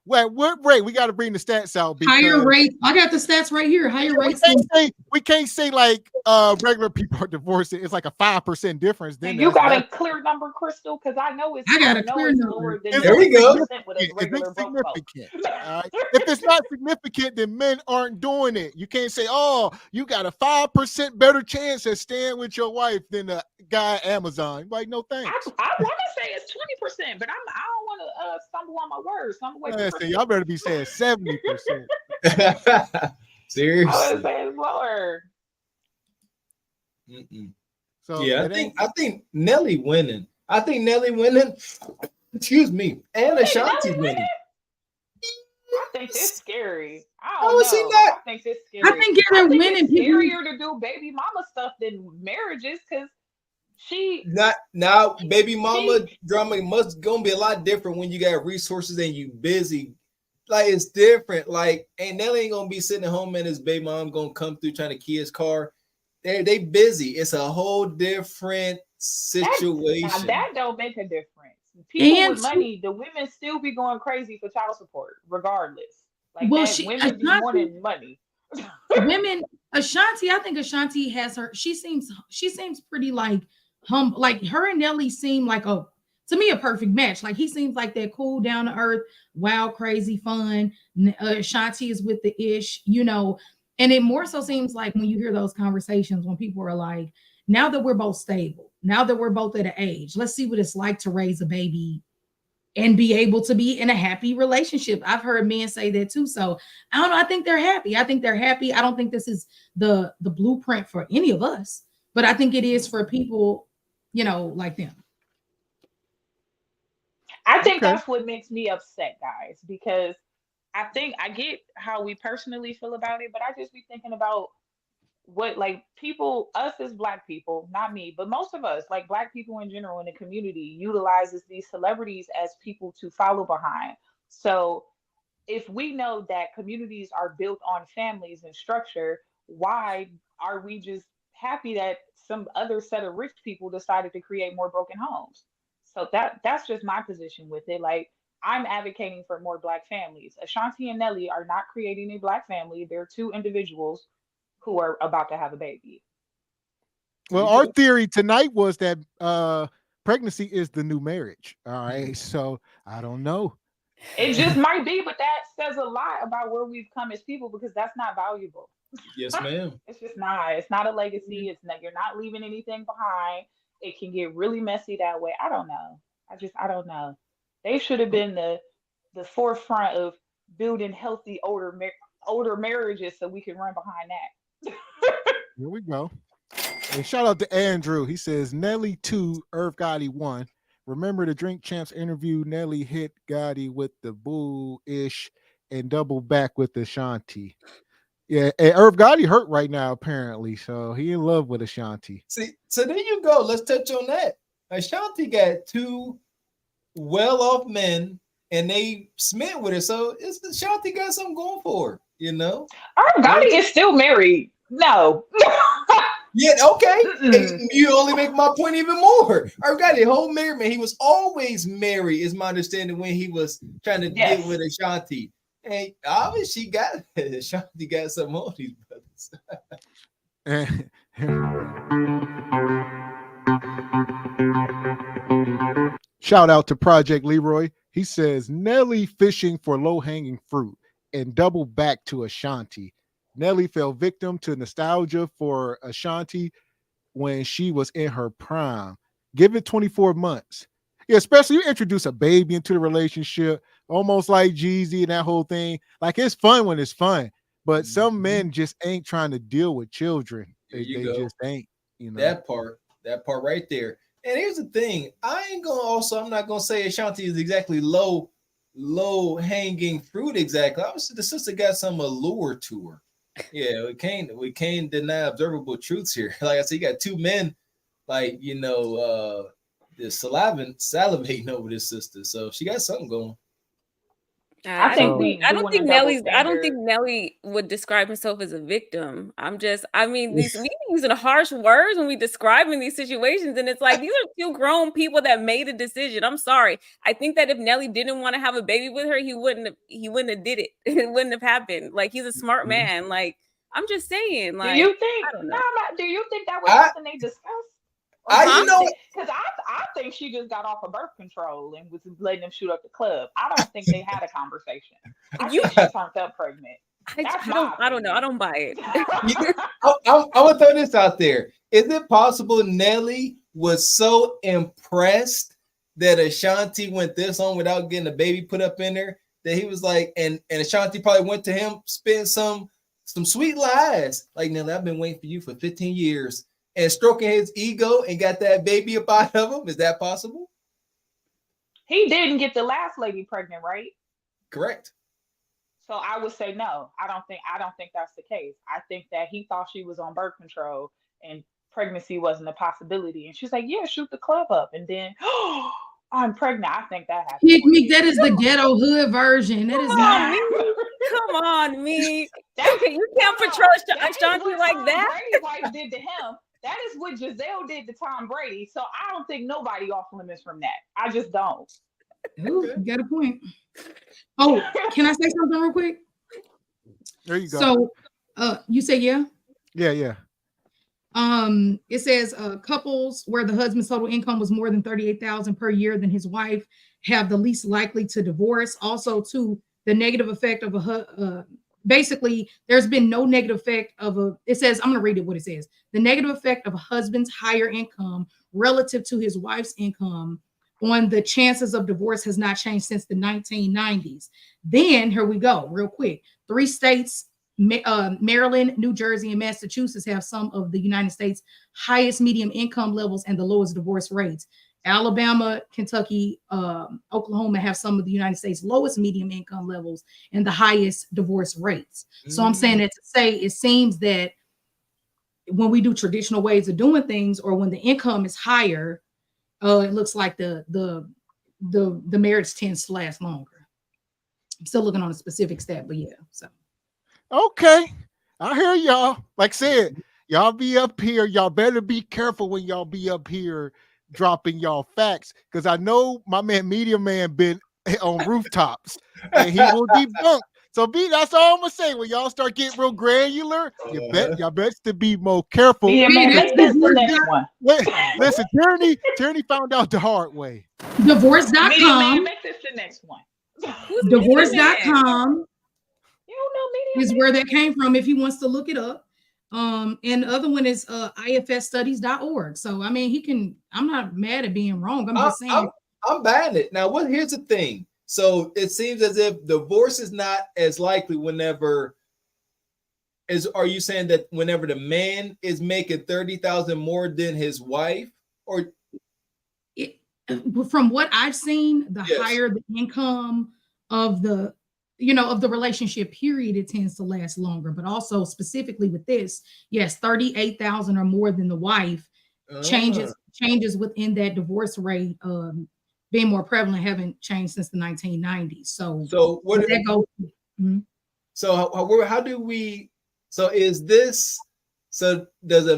Well, what rate? We got to bring the stats out. Higher rate. I got the stats right here. Higher rates. We can't say like regular people are divorcing. It's like a 5% difference. Then you got a clear number, Crystal, because I know it's. I got a clear number. There we go. If it's significant, all right? If it's not significant, then men aren't doing it. You can't say, "Oh, you got a 5% better chance at staying with your wife than the guy at Amazon." Like, no thanks. I want to say it's 20%, but I don't want to stumble on my words. Y'all better be saying 70%. Seriously. I was saying lower. So yeah, I think Nelly winning. Excuse me, and Ashanti winning. I think it's scary. I don't know. I think it's scary. I think getting winning, it's scarier to do baby mama stuff than marriages, because baby mama drama gonna be a lot different when you got resources and you busy. Like, it's different. Like, and Nelly ain't gonna be sitting at home and his baby mom gonna come through trying to key his car. They busy. It's a whole different situation. Now that don't make a difference. People with money, the women still be going crazy for child support, regardless. Like, women be wanting money. Women, Ashanti, I think Ashanti has her. She seems pretty like humble. Like, her and Nelly seem like to me a perfect match. Like, he seems like that cool, down to earth, wild, crazy, fun. Ashanti is with the ish, you know. And it more so seems like when you hear those conversations, when people are like, now that we're both stable, now that we're both at an age, let's see what it's like to raise a baby and be able to be in a happy relationship. I've heard men say that too. So I don't know. I think they're happy. I don't think this is the blueprint for any of us, but I think it is for people, you know, like them. I think that's what makes me upset, guys, because I think I get how we personally feel about it, but I just be thinking about what, like, people, us as Black people, not me, but most of us, like Black people in general in the community, utilizes these celebrities as people to follow behind. So if we know that communities are built on families and structure, why are we just happy that some other set of rich people decided to create more broken homes? So that's just my position with it. Like, I'm advocating for more Black families. Ashanti and Nelly are not creating a Black family. They're two individuals who are about to have a baby. Well, our theory tonight was that pregnancy is the new marriage. All right. So I don't know. It just might be, but that says a lot about where we've come as people, because that's not valuable. Yes, ma'am. It's just not. It's not a legacy. It's not. You're not leaving anything behind. It can get really messy that way. I don't know. I don't know. They should have been the forefront of building healthy older marriages so we can run behind that. Here we go. Hey, shout out to Andrew. He says Nelly 2, Irv Gotti 1. Remember the Drink Champs interview? Nelly hit Gotti with the boo-ish and double back with Ashanti. Yeah, and Irv Gotti hurt right now, apparently. So he in love with Ashanti. See, so there you go. Let's touch on that. Ashanti got 2 well-off men, and they smit with her. So Ashanti got something going for her, you know? Irv Gotti is still married. No. Yeah, okay. You only make my point even more. Irv Gotti, the whole married man, he was always married, is my understanding, when he was trying to deal with Ashanti. And obviously Ashanti got something on these brothers. Shout out to Project Leroy. He says Nelly fishing for low-hanging fruit and double back to Ashanti. Nelly fell victim to nostalgia for Ashanti when she was in her prime. Give it 24 months. Yeah, especially you introduce a baby into the relationship, almost like Jeezy and that whole thing. Like, it's fun when it's fun, but some men just ain't trying to deal with children. They just ain't, you know. That part right there. And here's the thing. I'm not gonna say Ashanti is exactly low hanging fruit exactly. Obviously, the sister got some allure to her. Yeah, we can't deny observable truths here. Like I said, you got 2 men, like, you know, just salivating over this sister. So she got something going. I don't think Nelly would describe himself as a victim. We using harsh words when we describing these situations, and it's like these are 2 grown people that made a decision. I'm sorry. I think that if Nelly didn't want to have a baby with her, he wouldn't have did it. It wouldn't have happened. Like, he's a smart man. Like, I'm just saying. Like, do you think that was something they discussed? Because I think she just got off of birth control and was letting them shoot up the club. I don't think they had a conversation. I think she turned up pregnant. I don't know. I don't buy it. I'm gonna throw this out there. Is it possible Nelly was so impressed that Ashanti went this on without getting a baby put up in her that he was like, and Ashanti probably went to him, spent some sweet lies. Like, Nelly, I've been waiting for you for 15 years. And stroking his ego and got that baby up out of him. Is that possible? He didn't get the last lady pregnant, right? Correct. So I would say no. I don't think that's the case. I think that he thought she was on birth control and pregnancy wasn't a possibility. And she's like, yeah, shoot the club up. And then, oh, I'm pregnant. I think that happened. That is the ghetto hood version. That is not me. Come on, me. You can't portray Ashanti like that. Brady's wife did to him. That is what Giselle did to Tom Brady. So I don't think nobody off limits from that. I just don't. Ooh, you got a point. Oh, can I say something real quick? There you go. So you say yeah? Yeah. It says couples where the husband's total income was more than $38,000 per year than his wife have the least likely to divorce. Also, too, the negative effect of basically, there's been no negative effect it says, I'm going to read it what it says. The negative effect of a husband's higher income relative to his wife's income on the chances of divorce has not changed since the 1990s. Then, here we go, real quick. 3 states, Maryland, New Jersey, and Massachusetts have some of the United States' highest median income levels and the lowest divorce rates. Alabama, Kentucky, Oklahoma have some of the United States' lowest median income levels and the highest divorce rates. So I'm saying that to say it seems that when we do traditional ways of doing things, or when the income is higher, it looks like the marriage tends to last longer. I'm still looking on a specific stat, but yeah. So okay, I hear y'all. Like I said, y'all be up here. Y'all better be careful when y'all be up here dropping y'all facts, because I know my man Media Man been on rooftops and he will debunk. So that's all I'm gonna say. When y'all start getting real granular, y'all best to be more careful. Yeah, man, that's the next one. Listen, Tyranny found out the hard way. Divorce.com. Make this the next one. Divorce.com is where that came from if he wants to look it up. And the other one is ifsstudies.org. So I mean, I'm not mad at being wrong. I'm just saying I'm buying it. Now, here's the thing. So it seems as if divorce is not as likely whenever. Are you saying that whenever the man is making 30,000 more than his wife, or from what I've seen, the Yes. higher the income of the of the relationship period, it tends to last longer. But also specifically with this, yes, 38,000 or more than the wife changes within that divorce rate being more prevalent haven't changed since the 1990s. So what that goes. So how do we? So is this? So does a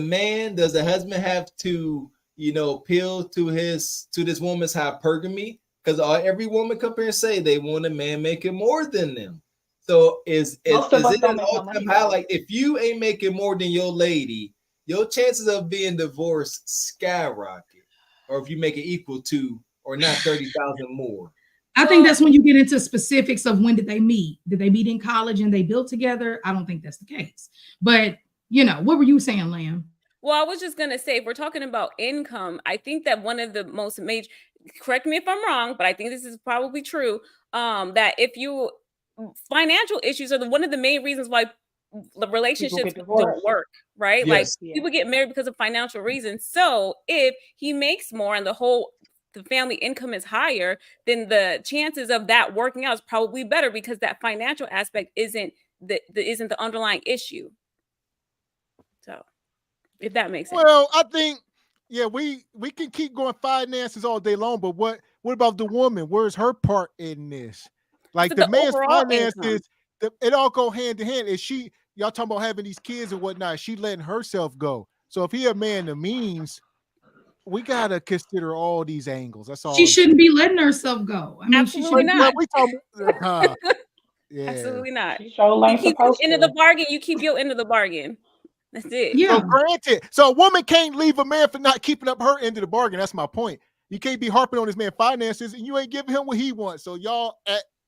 husband have to appeal to this woman's hypergamy? Because every woman come here and say they want a man making more than them. So is it an all-time high? Like if you ain't making more than your lady, your chances of being divorced skyrocket. Or if you make it equal to or not 30,000 more. I think that's when you get into specifics of when did they meet? Did they meet in college and they built together? I don't think that's the case. But what were you saying, Lamb? Well, I was just going to say, if we're talking about income, I think that one of the most major, correct me if I'm wrong, but I think this is probably true, that financial issues are one of the main reasons why the relationships don't work, right? Yes. Like people get married because of financial reasons. So if he makes more and the family income is higher, then the chances of that working out is probably better because that financial aspect isn't the underlying issue. So if that makes sense. Well, I think, we can keep going finances all day long, but what about the woman? Where's her part in this? Like the man's finances, it all go hand to hand. Is y'all talking about having these kids and whatnot? She letting herself go. So if he a man of means, we gotta consider all these angles. That's all. She shouldn't be letting herself go. I mean, absolutely not. Yeah. Absolutely not. You keep your end of the bargain. You keep your end of the bargain. That's it. Yeah. So granted, a woman can't leave a man for not keeping up her end of the bargain. That's my point. You can't be harping on this man's finances and you ain't giving him what he wants. So y'all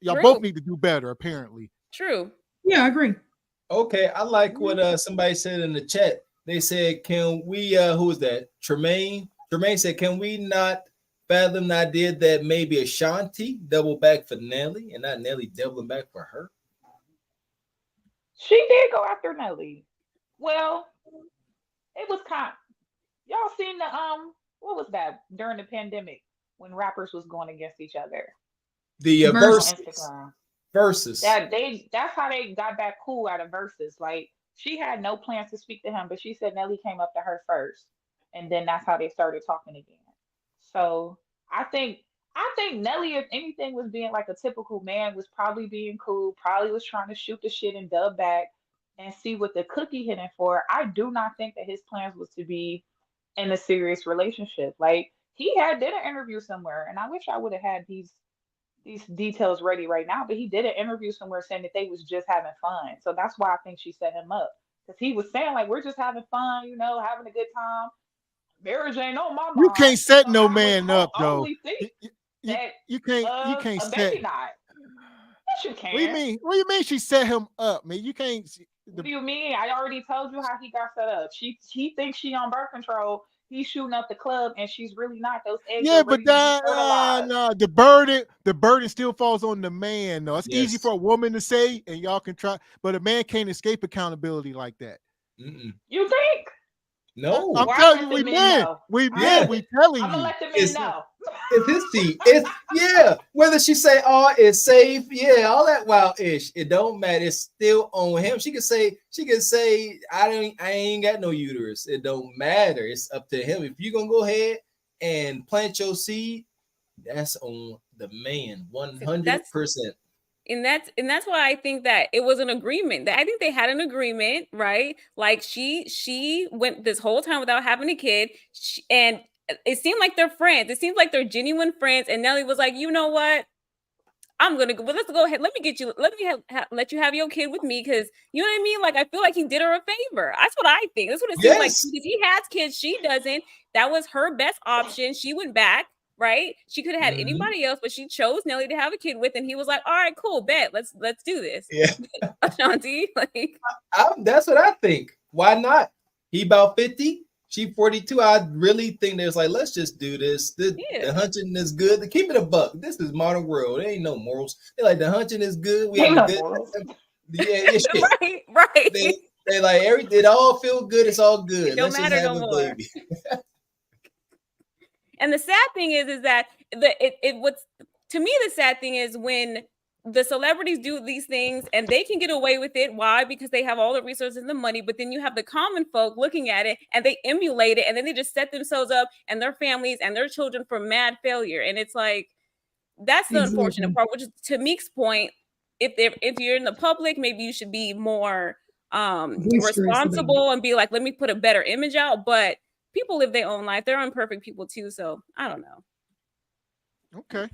both need to do better, apparently. True. Yeah, I agree. Okay, I like what somebody said in the chat. They said, can we who was that? Tremaine said, can we not fathom the idea that maybe Ashanti double back for Nelly and not Nelly doubling back for her? She did go after Nelly. Well, it was y'all seen the what was that during the pandemic when rappers was going against each other? The versus. That's how they got back cool out of versus. Like she had no plans to speak to him, but she said Nelly came up to her first, and then that's how they started talking again. So I think Nelly, if anything, was being like a typical man, was probably being cool, probably was trying to shoot the shit and dub back and see what the cookie hitting for. I do not think that his plans was to be in a serious relationship. Like he did an interview somewhere, and I wish I would have had these details ready right now, but he did an interview somewhere saying that they was just having fun. So that's why I think she set him up, because he was saying like, we're just having fun, having a good time. Marriage ain't on my mind. You can't set no man up though. You can't set. Not. Yes, you can. What do you mean she set him up, man? You can't. What do you mean? I already told you how he got set up. He thinks she on birth control. He's shooting up the club, and she's really not. Those eggs. Yeah, but the burden still falls on the man. Though it's easy for a woman to say, and y'all can try, but a man can't escape accountability like that. Mm-mm. You think? No, I'm telling you, we men. We telling you. I'm gonna let the men know. It's his seat. It's whether she say, "Oh, it's safe," all that wild ish. It don't matter. It's still on him. She can say, I ain't got no uterus. It don't matter. It's up to him. If you gonna go ahead and plant your seed, that's on the man, 100%. And that's why I think that it was an agreement. That I think they had an agreement, right? Like she went this whole time without having a kid, and it seemed like they're friends. It seems like they're genuine friends. And Nelly was like, you know what? I'm gonna go. Well, let's go ahead. Let me get you. Let me let you have your kid with me, because you know what I mean. Like I feel like he did her a favor. That's what I think. That's what it seems like. If he has kids, she doesn't. That was her best option. She went back. Right? She could have had anybody else, but she chose Nelly to have a kid with, and he was like, "All right, cool, bet. Let's do this." Yeah, Ashanti, like that's what I think. Why not? He about 50. She 42. I really think there's like, let's just do this. The hunting is good. Keep it a buck. This is modern world. There ain't no morals. They're like, the hunting is good. We have a good. Yeah. right. They like it all feel good. It's all good. It don't matter no more. Baby. And the sad thing is that what's to me the sad thing is when the celebrities do these things and they can get away with it. Why? Because they have all the resources and the money, but then you have the common folk looking at it and they emulate it and then they just set themselves up and their families and their children for mad failure. And it's like, that's the unfortunate part, which is to Meek's point, if you're in the public, maybe you should be more responsible and be like, let me put a better image out. But people live their own life. They're imperfect people too. So I don't know. Okay.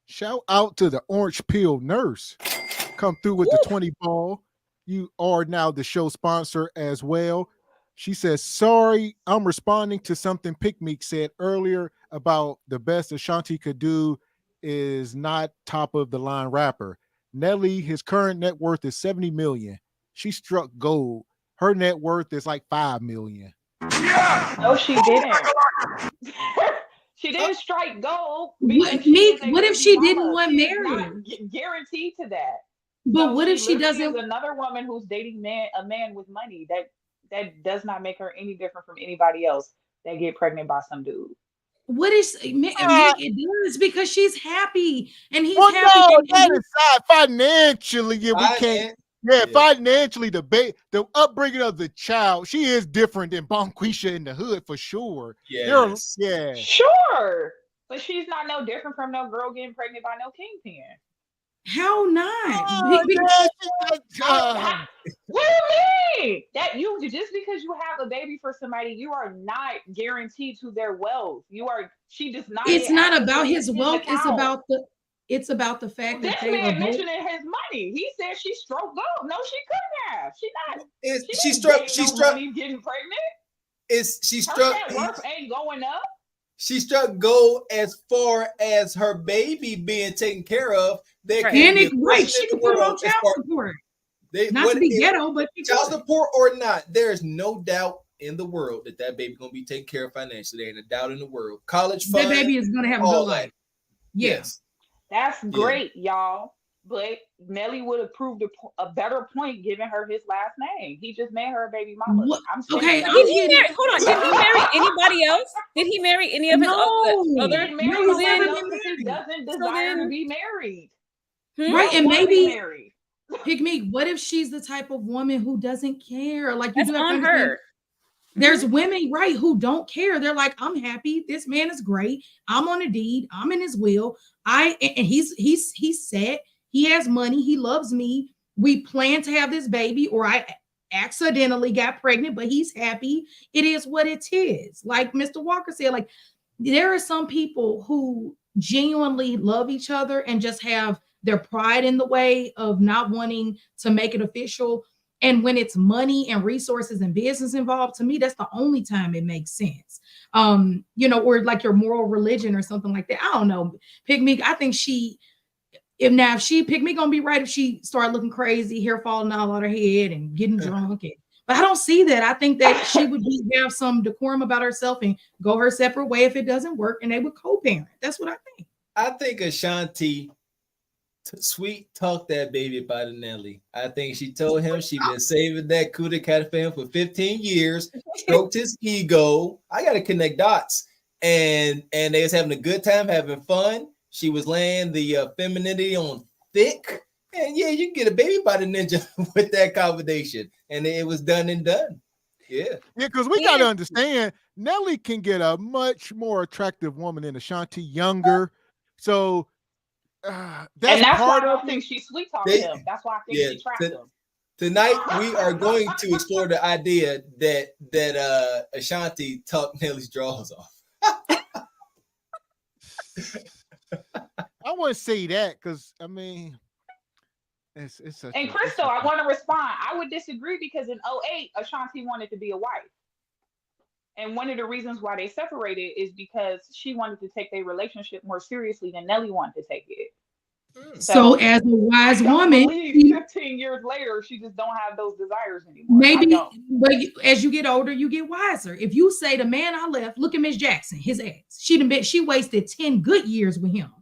Shout out to the orange peel nurse. Come through with the 20 ball. You are now the show sponsor as well. She says, sorry, I'm responding to something Pick Meek said earlier about the best Ashanti could do is not top of the line rapper. Nelly, his current net worth is 70 million. She struck gold. Her net worth is like 5 million. Yeah. No, she didn't. She didn't strike gold. What if she didn't want married? Guaranteed to that. But what if she doesn't? Another woman who's dating a man with money that does not make her any different from anybody else that get pregnant by some dude. What is it does because she's happy and he's happy. No, that is financially, we can't. Yeah, financially, the upbringing of the child, she is different than Bonquisha in the hood for sure. Yes. Sure. But she's not no different from no girl getting pregnant by no kingpin. How not? What do you mean? That you just because you have a baby for somebody, you are not guaranteed to their wealth. She does not. It's not about his wealth. It's about the fact that this man mentioning his money. He said she struck gold. No, she couldn't have. She struck getting pregnant. She struck. Her net worth ain't going up. She struck gold as far as her baby being taken care of. She can put on child support. Not to be ghetto, but child support or not, there's no doubt in the world that baby gonna be taken care of financially. There ain't a doubt in the world. College fund, that baby is gonna have a good life. Yes. That's great, y'all. But Nelly would have proved a better point given her his last name. He just made her a baby mama. Hold on. Did he marry anybody else? Did he marry any of his other? He doesn't desire to be married. Right, and maybe Pick me. What if she's the type of woman who doesn't care? Like you do on her. There's women, right, who don't care. They're like, I'm happy. This man is great. I'm on a deed. I'm in his will. And he's set. He has money. He loves me. We plan to have this baby, or I accidentally got pregnant, but he's happy. It is what it is. Like Mr. Walker said, like there are some people who genuinely love each other and just have their pride in the way of not wanting to make it official. And when it's money and resources and business involved, to me, that's the only time it makes sense. Or like your moral religion or something like that. I don't know. Pick me. I think if she Pick me gonna be right if she started looking crazy, hair falling out on her head and getting drunk. But I don't see that. I think that she would have some decorum about herself and go her separate way if it doesn't work, and they would co-parent. That's what I think. I think Ashanti sweet talk that baby by the Nelly. I think she told him she been saving that Kuda cat for him for 15 years, stroked his ego. I gotta connect dots. And they was having a good time, having fun. She was laying the femininity on thick. And yeah, you can get a baby by the ninja with that combination. And it was done and done. Yeah. Yeah, because we gotta understand Nelly can get a much more attractive woman than Ashanti, younger. So that's why I don't think she sweet talked him. That's why I think she trapped him. Tonight we are going to explore the idea that Ashanti talked Nelly's drawers off. I wouldn't say that because I mean it's such and Crystal, I want to respond. I would disagree because in 2008, Ashanti wanted to be a wife. And one of the reasons why they separated is because she wanted to take their relationship more seriously than Nelly wanted to take it. So as a wise woman, 15 years later, she just don't have those desires anymore. Maybe, but as you get older, you get wiser. If you say the man I left, look at Miss Jackson, his ex. She wasted 10 good years with him.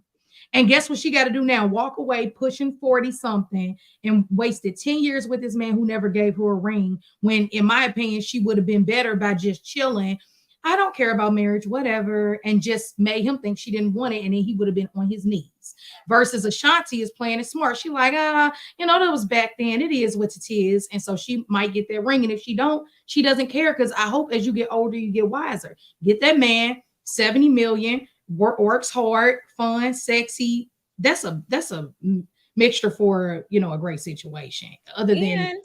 And guess what she got to do now? Walk away, pushing 40 something, and wasted 10 years with this man who never gave her a ring. When, in my opinion, she would have been better by just chilling. I don't care about marriage, whatever, and just made him think she didn't want it, and then he would have been on his knees. Versus Ashanti is playing it smart. She like, that was back then. It is what it is, and so she might get that ring. And if she don't, she doesn't care. Because I hope as you get older, you get wiser. Get that man, 70 million, works hard, fun, sexy. That's a mixture for a great situation. Other than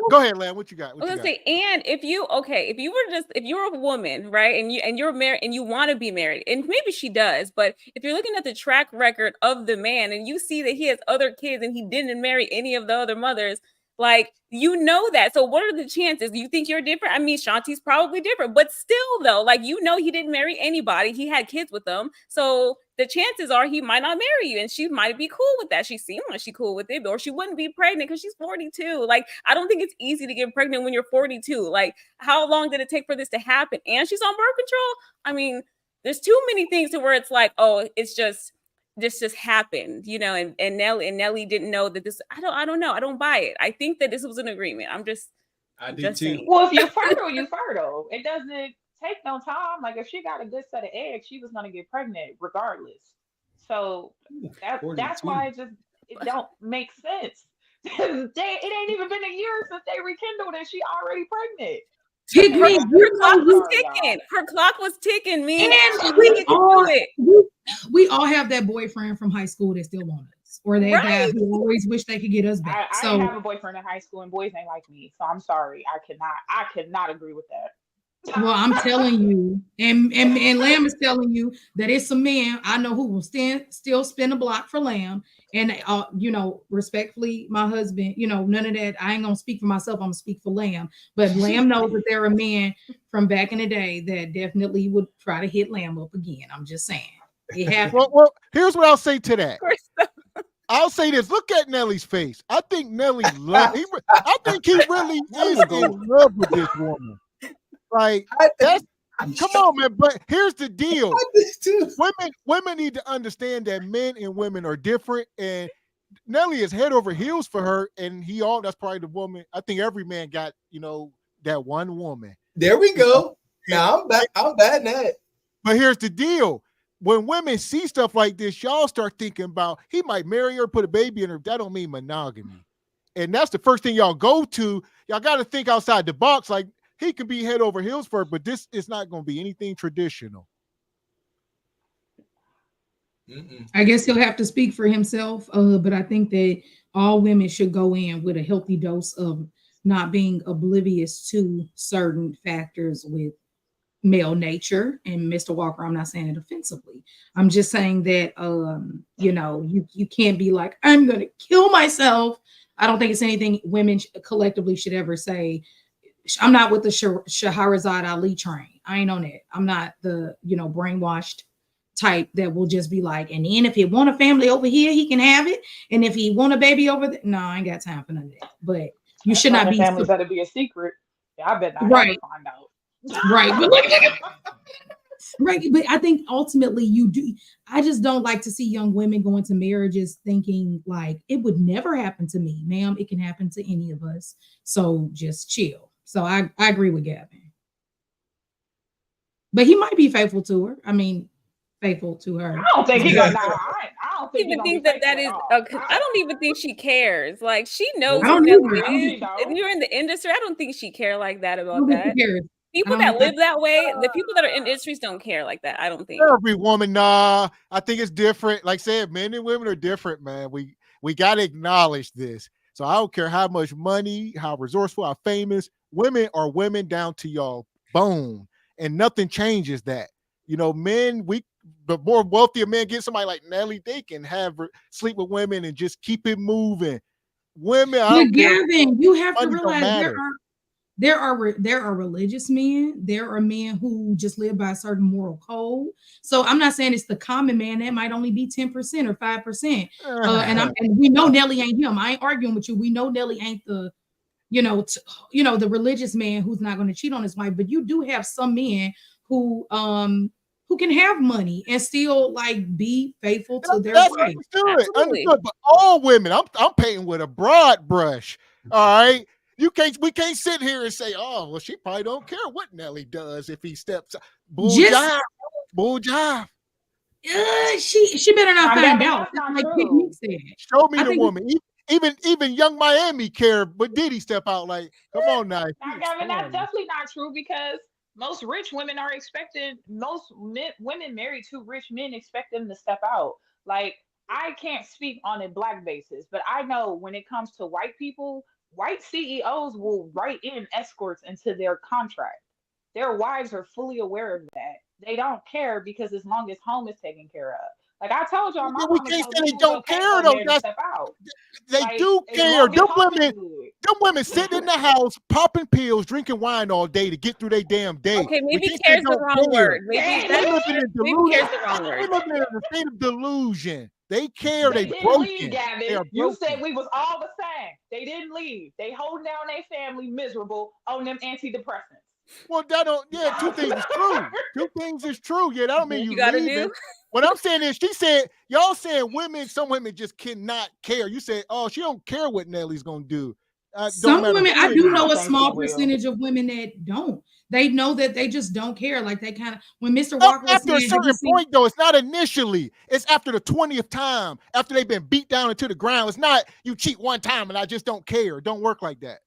go ahead, Lam. What you got? I was gonna say, and if you're a woman, right, and you're married and you want to be married, and maybe she does, but if you're looking at the track record of the man and you see that he has other kids and he didn't marry any of the other mothers, like, that. So what are the chances? Do you think you're different? I mean, Shanti's probably different, but still though, like, he didn't marry anybody. He had kids with them. So the chances are he might not marry you, and she might be cool with that. She seemed like she's cool with it, or she wouldn't be pregnant because she's 42. Like, I don't think it's easy to get pregnant when you're 42. Like, how long did it take for this to happen? And she's on birth control. I mean, there's too many things to where it's like, oh, it's just this just happened, and Nelly didn't know that this. I don't know. I don't buy it. I think that this was an agreement. I do too. Saying. Well, if you're fertile, you're fertile. It doesn't take no time. Like, if she got a good set of eggs, she was gonna get pregnant regardless. So that's why it don't make sense. It ain't even been a year since they rekindled and she already pregnant. Her clock was ticking, man. And we all have that boyfriend from high school that still wants us, or that guy who always wish they could get us back. I didn't have a boyfriend in high school, and boys ain't like me, so I'm sorry. I cannot agree with that. Well, I'm telling you, and Lamb is telling you that it's some men I know who will still spin a block for Lamb. And respectfully, my husband, none of that. I ain't gonna speak for myself. I'm gonna speak for Lamb. But Lamb knows that there are men from back in the day that definitely would try to hit Lamb up again. I'm just saying it happened. Well, here's what I'll say to that. I'll say this. Look at Nelly's face. I think Nelly I think he really is in love with this woman. Like, come on, man. But here's the deal. Women need to understand that men and women are different. And Nelly is head over heels for her. And that's probably the woman. I think every man got, that one woman. There we go. Now I'm bad at that. But here's the deal. When women see stuff like this, y'all start thinking about he might marry her, put a baby in her. That don't mean monogamy. And that's the first thing y'all go to. Y'all got to think outside the box. Like, he could be head over heels for her, but this is not going to be anything traditional. I guess he'll have to speak for himself, but I think that all women should go in with a healthy dose of not being oblivious to certain factors with male nature. And Mr. Walker, I'm not saying it offensively. I'm just saying that, you can't be like, I'm going to kill myself. I don't think it's anything women collectively should ever say. I'm not with the Shahrazad Ali train. I ain't on it. I'm not the, brainwashed type that will just be like, and then if he want a family over here, he can have it. And if he want a baby over there, no, I ain't got time for none of that. But you should not be. Family better be a secret. Yeah, I bet not ever find out. Right. Right. But I think ultimately you do. I just don't like to see young women go into marriages thinking like it would never happen to me. Ma'am, it can happen to any of us. So just chill. So I agree with Gavin. But he might be faithful to her. I mean, faithful to her. I don't think he gonna. I don't even think that is. I don't even think she cares. Like, she knows. If you're in the industry, I don't think she care like that about that. People that live that way, the people that are in industries don't care like that. I don't think. Every woman, I think it's different. Like I said, men and women are different, man. We got to acknowledge this. So I don't care how much money, how resourceful, how famous. Women are women down to y'all bone, and nothing changes that. Men, the more wealthier men get somebody like Nelly, they can sleep with women and just keep it moving. Women, Gavin, you have to realize There are religious men. There are men who just live by a certain moral code. So I'm not saying it's the common man. That might only be 10% or 5%. And we know Nelly ain't him. I ain't arguing with you. We know Nelly ain't the, the religious man who's not going to cheat on his wife. But you do have some men who can have money and still like be faithful to their wife. Understood. But all women, I'm painting with a broad brush. All right. We can't sit here and say, oh, well, she probably don't care what Nelly does if he steps up. Bull jive. She better not find out. Like Pigmeat said. Show me the woman. Even Young Miami cared, but did he step out? Like, come on now. Now, Gavin, that's definitely not true because most rich women are expected. Women married to rich men expect them to step out. Like, I can't speak on a black basis, but I know when it comes to white people, white CEOs will write in escorts into their contract. Their wives are fully aware of that. They don't care because as long as home is taken care of. Like I told y'all, my we can't say they don't care though. They do care. Them women sitting in the house, popping pills, drinking wine all day to get through their damn day. Okay, maybe cares the wrong word. Maybe cares the wrong word. They living in a state of delusion. They care. They didn't broken. leave, Gavin. You said we was all the same. They didn't leave. They holding down their family miserable on them antidepressants. Well, that don't. Yeah, two things is true. Two things is true. Yeah, that don't mean you gotta leaving. do. What I'm saying is, she said, y'all saying some women just cannot care. You said, oh, she don't care what Nelly's gonna do. Some women, I do know a small percentage of women that don't. They know that they just don't care. Like they kind of, when Mr. Walker after a certain point, though, it's not initially. It's after the 20th time, after they've been beat down into the ground. It's not you cheat one time and I just don't care. It don't work like that.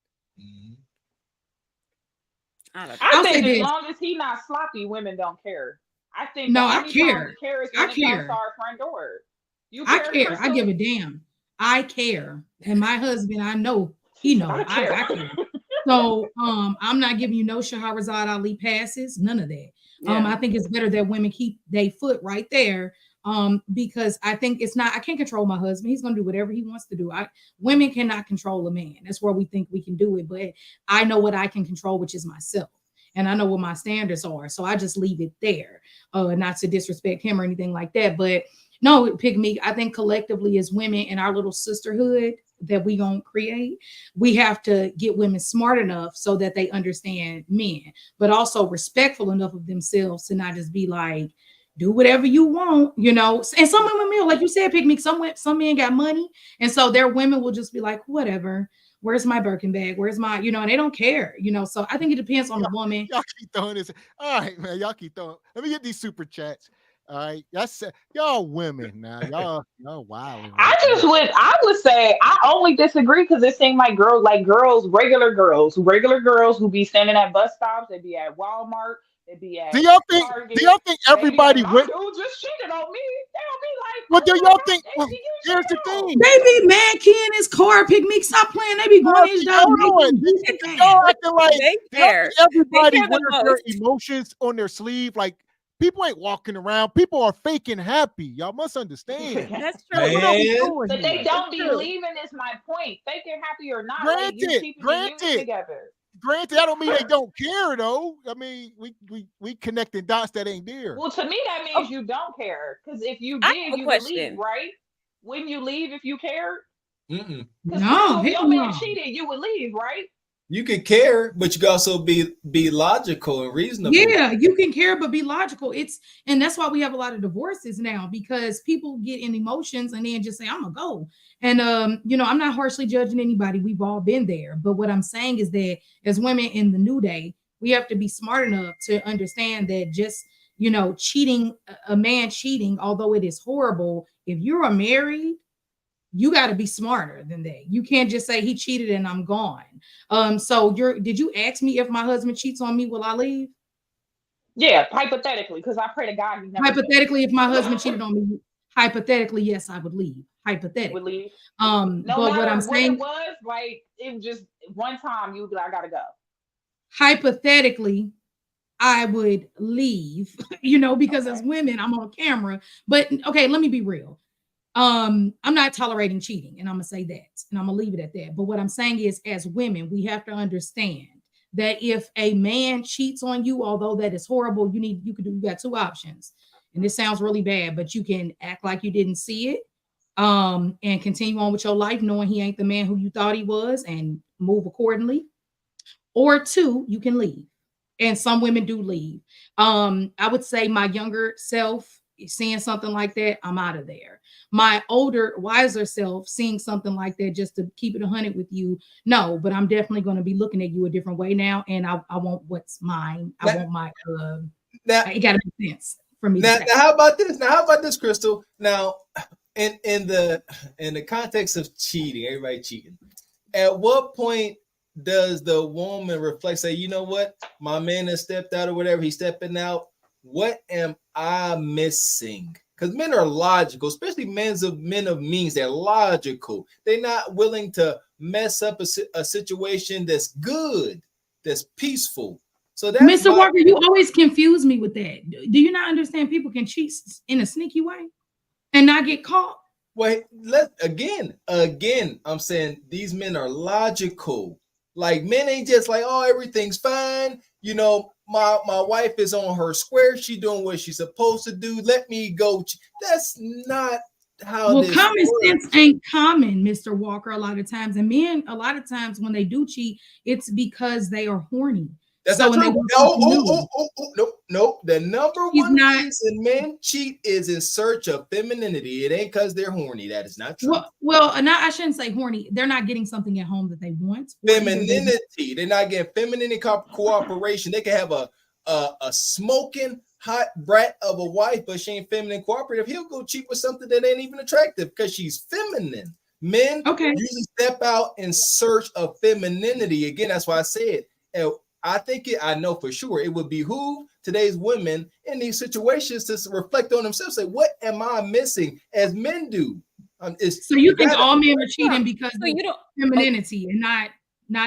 I think as long as he's not sloppy, women don't care. I think I care. I care. To our front door. I care. I give a damn. I care. And my husband, I know he knows. I care. So I'm not giving you no Shahrazad Ali passes, none of that. Yeah. I think it's better that women keep their foot right there. Because I think I can't control my husband. He's gonna do whatever he wants to do. Women cannot control a man. That's where we think we can do it, but I know what I can control, which is myself. And I know what my standards are. So I just leave it there. Not to disrespect him or anything like that. But no, Pigmeat, I think collectively as women in our little sisterhood that we gonna create, we have to get women smart enough so that they understand men, but also respectful enough of themselves to not just be like, do whatever you want, And some women, like you said, Pigmeat, some men got money. And so their women will just be like, whatever. Where's my Birkin bag? Where's my, and they don't care, So I think it depends on the woman. Y'all keep throwing this. All right, man. Y'all keep throwing. Let me get these super chats. All right. Y'all women now. Y'all wild. I would say I only disagree because it seemed like regular girls who be standing at bus stops, they be at Walmart. Do y'all think everybody dude just cheated on me? They'll be like, well, do y'all think? Well, here's the thing. They be mad key in his car. Pigmeat, stop playing. They be going his dog. Y'all acting like everybody wears their emotions on their sleeve. Like people ain't walking around. People are faking happy. Y'all must understand. That's true. But they don't be leaving. Is my point. Faking happy or not? Granted. Granted, I don't mean they don't care though. I mean, we connecting dots that ain't there. Well, to me, that means you don't care. Because if you did, you would leave, right? Wouldn't you leave if you cared? No, if your man cheated, you would leave, right? You could care, but you could also be logical and reasonable. Yeah, you can care, but be logical. And that's why we have a lot of divorces now, because people get in emotions and then just say, I'm gonna go. And I'm not harshly judging anybody. We've all been there. But what I'm saying is that as women in the new day, we have to be smart enough to understand that just, cheating, a man cheating, although it is horrible, if you're married, you got to be smarter than that. You can't just say he cheated and I'm gone. So did you ask me if my husband cheats on me, will I leave? Yeah, hypothetically, because I pray to God he never hypothetically, if my husband cheated on me, hypothetically, yes, I would leave. Hypothetically. Would leave. But what I'm saying, it was like it just one time you would be like, I gotta go. Hypothetically, I would leave, because as women, I'm on camera. But okay, let me be real. I'm not tolerating cheating, and I'm gonna say that, and I'm gonna leave it at that. But what I'm saying is, as women, we have to understand that if a man cheats on you, although that is horrible, you got two options. And this sounds really bad, but you can act like you didn't see it, and continue on with your life knowing he ain't the man who you thought he was and move accordingly. Or two, you can leave. And some women do leave. I would say my younger self seeing something like that, I'm out of there. My older, wiser self seeing something like that, just to keep it 100 with you, no, but I'm definitely going to be looking at you a different way now, and I want what's mine. I want my it got to make sense for me. Now, how about this? Now, how about this, Crystal? Now, in the context of cheating, everybody cheating. At what point does the woman reflect, say, you know what, my man has stepped out or whatever, he's stepping out? What am I missing? Because men are logical, especially men of means. They're logical. They're not willing to mess up a situation that's good, that's peaceful. So that's Mr. Walker, you always confuse me with that. Do you not understand people can cheat in a sneaky way and not get caught? Wait, again, I'm saying these men are logical. Like, men ain't just like, oh, everything's fine. You know, my wife is on her square. She doing what she's supposed to do. Let me go. That's not how this common works. sense ain't common, Mr. Walker, a lot of times. And men, a lot of times when they do cheat, it's because they are horny. That's not true. No. The number one reason men cheat is in search of femininity. It ain't because they're horny. That is not true. Well, I shouldn't say horny. They're not getting something at home that they want. Femininity. They're not getting femininity cooperation. They can have a smoking hot brat of a wife, but she ain't feminine cooperative. He'll go cheat with something that ain't even attractive because she's feminine. Men usually step out in search of femininity. Again, that's why I said, I know for sure it would behoove today's women in these situations to reflect on themselves. Say, what am I missing, as men do? So you think all men are cheating because of femininity and not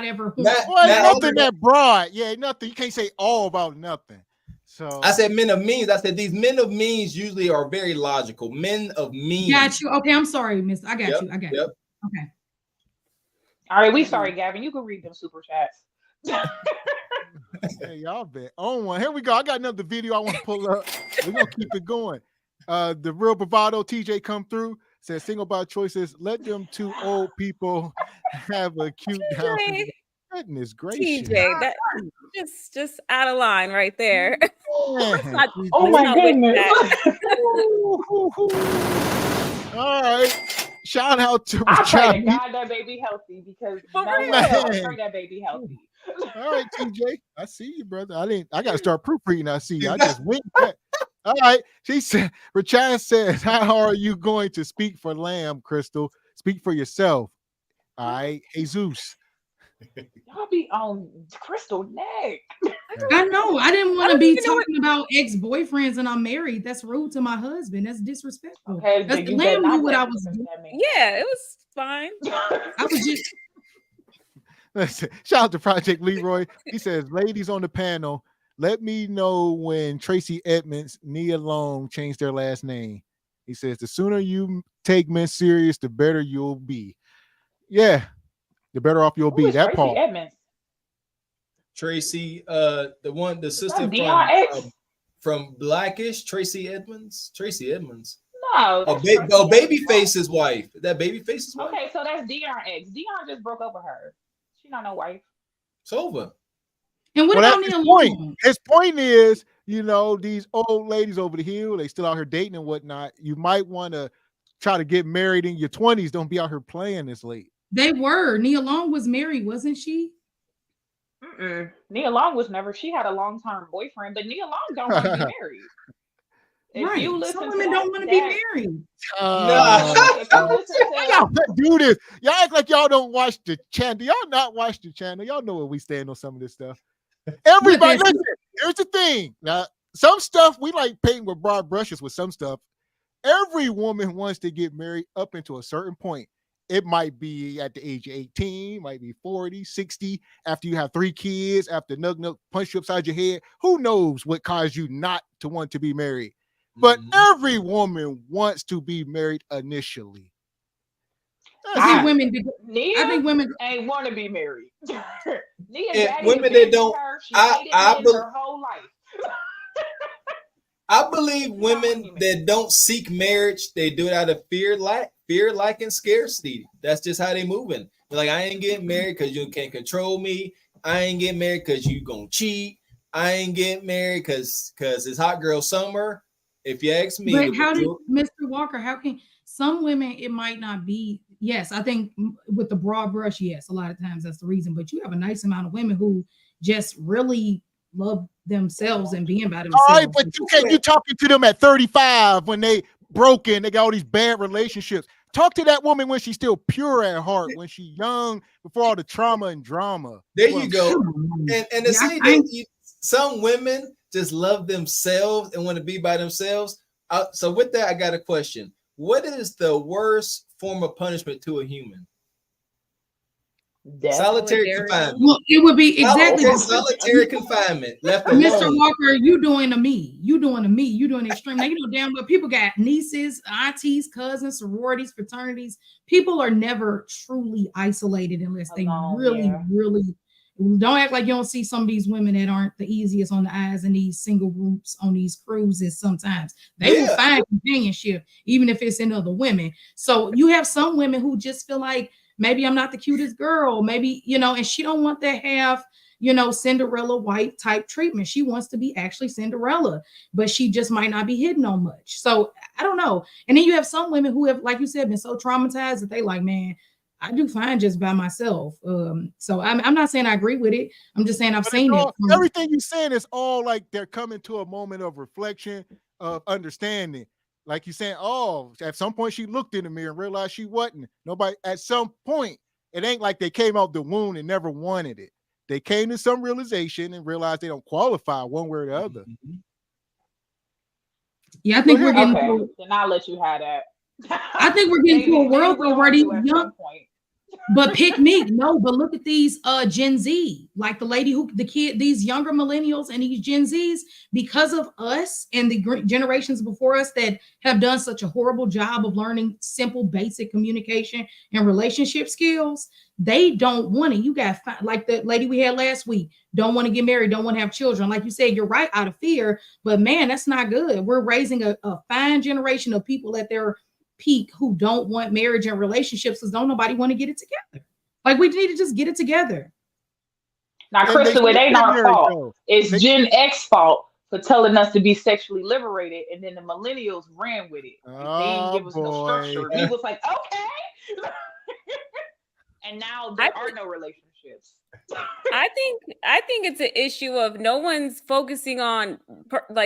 ever? Nothing that broad. Yeah, nothing. You can't say all about nothing. So I said men of means. I said these men of means usually are very logical. Men of means. Got you. Okay, I'm sorry, Miss. I got you. Okay. All right, we sorry, Gavin. You can read them super chats. Hey, y'all bet on one. Here we go. I got another video I want to pull up. We're gonna keep it going. The real bravado TJ come through, says single by choices. Let them two old people have a cute house. Goodness gracious, TJ, that just out of line right there. Oh my goodness. All right. Shout out to I pray to God that baby healthy, because I pray that baby healthy. All right, TJ. I see you, brother. I gotta start proofreading. I see you. I just went back. All right. She said, Rachad says, how are you going to speak for Lamb, Crystal? Speak for yourself. All right, Jesus. Y'all be on Crystal neck. I know. I didn't want to be talking about ex-boyfriends and I'm married. That's rude to my husband. That's disrespectful. Okay, that's the Lamb knew what I was doing. Yeah, it was fine. I was just Listen, shout out to Project Leroy. He says, ladies on the panel, let me know when Tracy Edmonds, Nia Long changed their last name. He says, the sooner you take men serious, the better you'll be. Yeah, the better off you'll be. That part. Tracy, the sister from Blackish, Tracy Edmonds. No, Babyface's wife. That Babyface's wife. Okay, so that's Dion X. Dion just broke up with her. She not no wife. It's over. And what about his point? His point is, these old ladies over the hill, they still out here dating and whatnot. You might want to try to get married in your 20s. Don't be out here playing this late. They were. Nia Long was married, wasn't she? Nia Long was never. She had a long-term boyfriend, but Nia Long don't want to be married. If you listen, some women don't want to be married. Y'all do this. Y'all act like y'all don't watch the channel. Y'all not watch the channel. Y'all know where we stand on some of this stuff. Everybody, listen. Here's the thing. Now, some stuff we like painting with broad brushes with some stuff. Every woman wants to get married up into a certain point. It might be at the age of 18, might be 40, 60, after you have 3 kids, after Nug punch you upside your head. Who knows what caused you not to want to be married? But every woman wants to be married initially. I think women. Nia I think women ain't want to be married. Nia And daddy women that abandoned don't, her. She hated men her whole life. I believe women that don't seek marriage, they do it out of fear, like and scarcity. That's just how they moving. They're like, I ain't getting married because you can't control me. I ain't getting married because you gonna cheat. I ain't getting married because it's hot girl summer. If you ask me, but how did Mr. Walker? How can some women? It might not be. Yes, I think with the broad brush, yes, a lot of times that's the reason. But you have a nice amount of women who just really love themselves and being by themselves. All right, but you talking to them at 35 when they broken, they got all these bad relationships. Talk to that woman when she's still pure at heart, when she's young, before all the trauma and drama. There you go. And to say that some women just love themselves and want to be by themselves. So with that, I got a question. What is the worst form of punishment to a human? Solitary confinement. Well, it would be exactly solitary confinement. Left alone. Mr. Walker, you doing to me. You doing to me. You doing extreme. Now, you know damn well people got nieces, aunties, cousins, sororities, fraternities. People are never truly isolated unless they really don't act like you don't see some of these women that aren't the easiest on the eyes in these single groups on these cruises. Sometimes they will find companionship, even if it's in other women. So you have some women who just feel like, maybe I'm not the cutest girl, maybe, and she don't want to have, Cinderella white type treatment. She wants to be actually Cinderella, but she just might not be hitting on much. So I don't know. And then you have some women who have, like you said, been so traumatized that they like, man, I do fine just by myself. So I'm not saying I agree with it. I'm just saying I've seen it. Everything you're saying is all like they're coming to a moment of reflection, of understanding. Like you're saying, at some point she looked in the mirror and realized she wasn't. Nobody, at some point, it ain't like they came out the womb and never wanted it. They came to some realization and realized they don't qualify one way or the other. Yeah, I think we're getting then I'll let you have that. I think we're getting to a world where these young, but pick me. No, but look at these Gen Z, like these younger millennials and these Gen Zs, because of us and the generations before us that have done such a horrible job of learning simple, basic communication and relationship skills. They don't want it. You got like the lady we had last week, don't want to get married, don't want to have children. Like you said, you're right, out of fear, but man, that's not good. We're raising a fine generation of people at their peak who don't want marriage and relationships because don't nobody want to get it together. Like we need to just get it together. Now, Crystal, it ain't our fault. It's Gen X fault for telling us to be sexually liberated, and then the millennials ran with it. They didn't give us no structure. We was like, okay. And now there are no relationships. I think it's an issue of no one's focusing on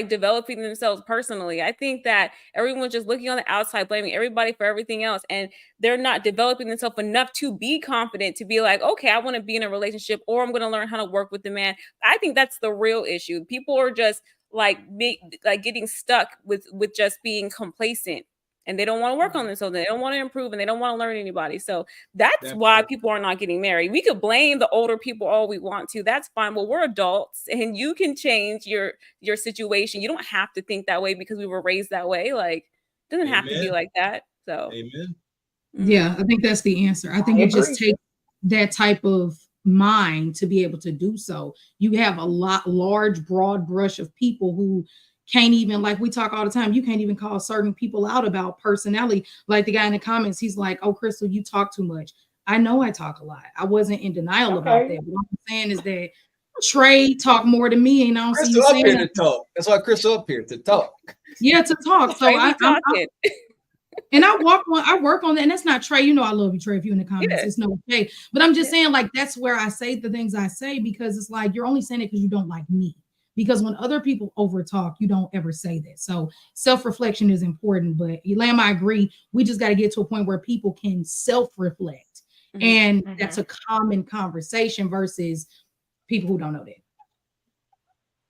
developing themselves personally. I think that everyone's just looking on the outside, blaming everybody for everything else, and they're not developing themselves enough to be confident to be like, okay, I want to be in a relationship, or I'm going to learn how to work with the man. I think that's the real issue. People are just getting stuck with just being complacent. And they don't want to work on themselves. They don't want to improve, and they don't want to learn anybody. So that's why people are not getting married. We could blame the older people all we want to. That's fine. Well, we're adults, and you can change your situation. You don't have to think that way because we were raised that way. Like, it doesn't have to be like that. So, amen. Yeah, I think that's the answer. I think it just takes that type of mind to be able to do so. You have a large, broad brush of people who can't even, like we talk all the time, you can't even call certain people out about personality. Like the guy in the comments, he's like, oh, Crystal, you talk too much. I know I talk a lot. I wasn't in denial about that. What I'm saying is that Trey talk more to me, and I don't see you up here saying to talk. That's why Crystal up here to talk. Yeah, to talk. So and I work on that, and that's not Trey. You know I love you, Trey. If you in the comments, it's no okay. But I'm just saying, like, that's where I say the things I say, because it's like you're only saying it because you don't like me. Because when other people over talk, you don't ever say that. So self-reflection is important. But Elam, I agree. We just got to get to a point where people can self-reflect. And that's a common conversation versus people who don't know that.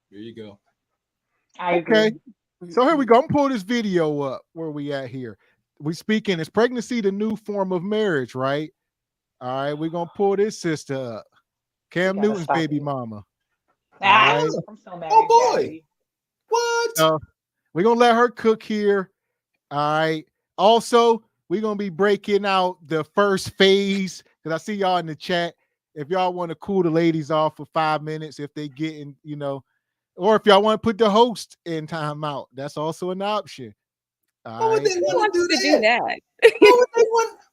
There you go. I agree. Okay. So here we go. I'm pulling this video up. Where we at here? We speaking, is pregnancy the new form of marriage, right? All right, we're going to pull this sister up. Cam Newton's baby mama. I'm so mad. Oh boy. What? We're gonna let her cook here. All right. Also, we're gonna be breaking out the first phase because I see y'all in the chat. If y'all want to cool the ladies off for 5 minutes, if they get in, or if y'all want to put the host in timeout, that's also an option. Why would they want to do that?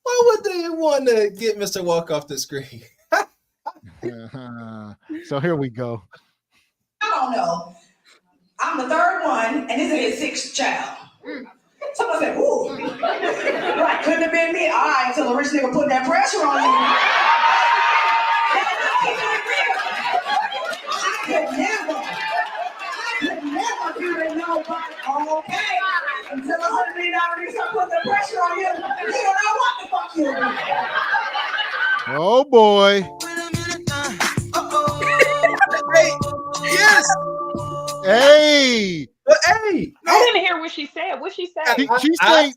Why would they want to get Mr. Walk off the screen? So here we go. I don't know. I'm the third one, and this is his sixth child. Someone said, ooh. Right, couldn't have been me. All right, until the rich nigga put that pressure on you. I could never do it nobody. Okay. Until $100 million start putting the pressure on you, you don't know what the fuck you're doing. Oh boy. Hey, yes. Hey. But hey, I didn't hear what she said. What she said? She said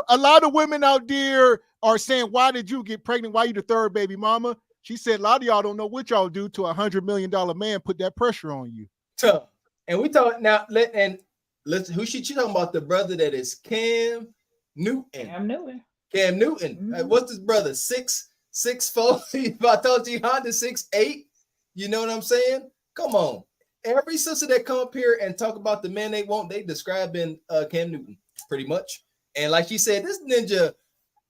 a lot of women out there are saying, "Why did you get pregnant? Why you the third baby mama?" She said, "A lot of y'all don't know what y'all do to $100 million man put that pressure on you." Tough. And we talk now. Listen, who she talking about? The brother that is Cam Newton. Cam Newton. Mm-hmm. What's his brother? 6'4". If I told you Honda 6'8", you know what I'm saying? Come on. Every sister that come up here and talk about the man they want, they describing Cam Newton pretty much. And like she said, this ninja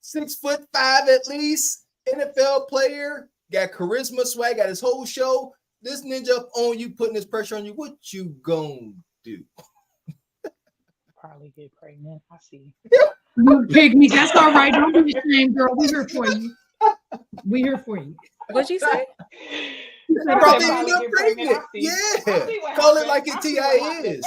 6'5" at least, NFL player, got charisma, swag, got his whole show. This ninja up on you, putting this pressure on you. What you gonna do? Probably get pregnant. I see. You pick me. That's all right. Don't be ashamed, girl. We're here for you. We're here for you. What'd you say? Probably end up pregnant. Yeah. Call it like it TI is.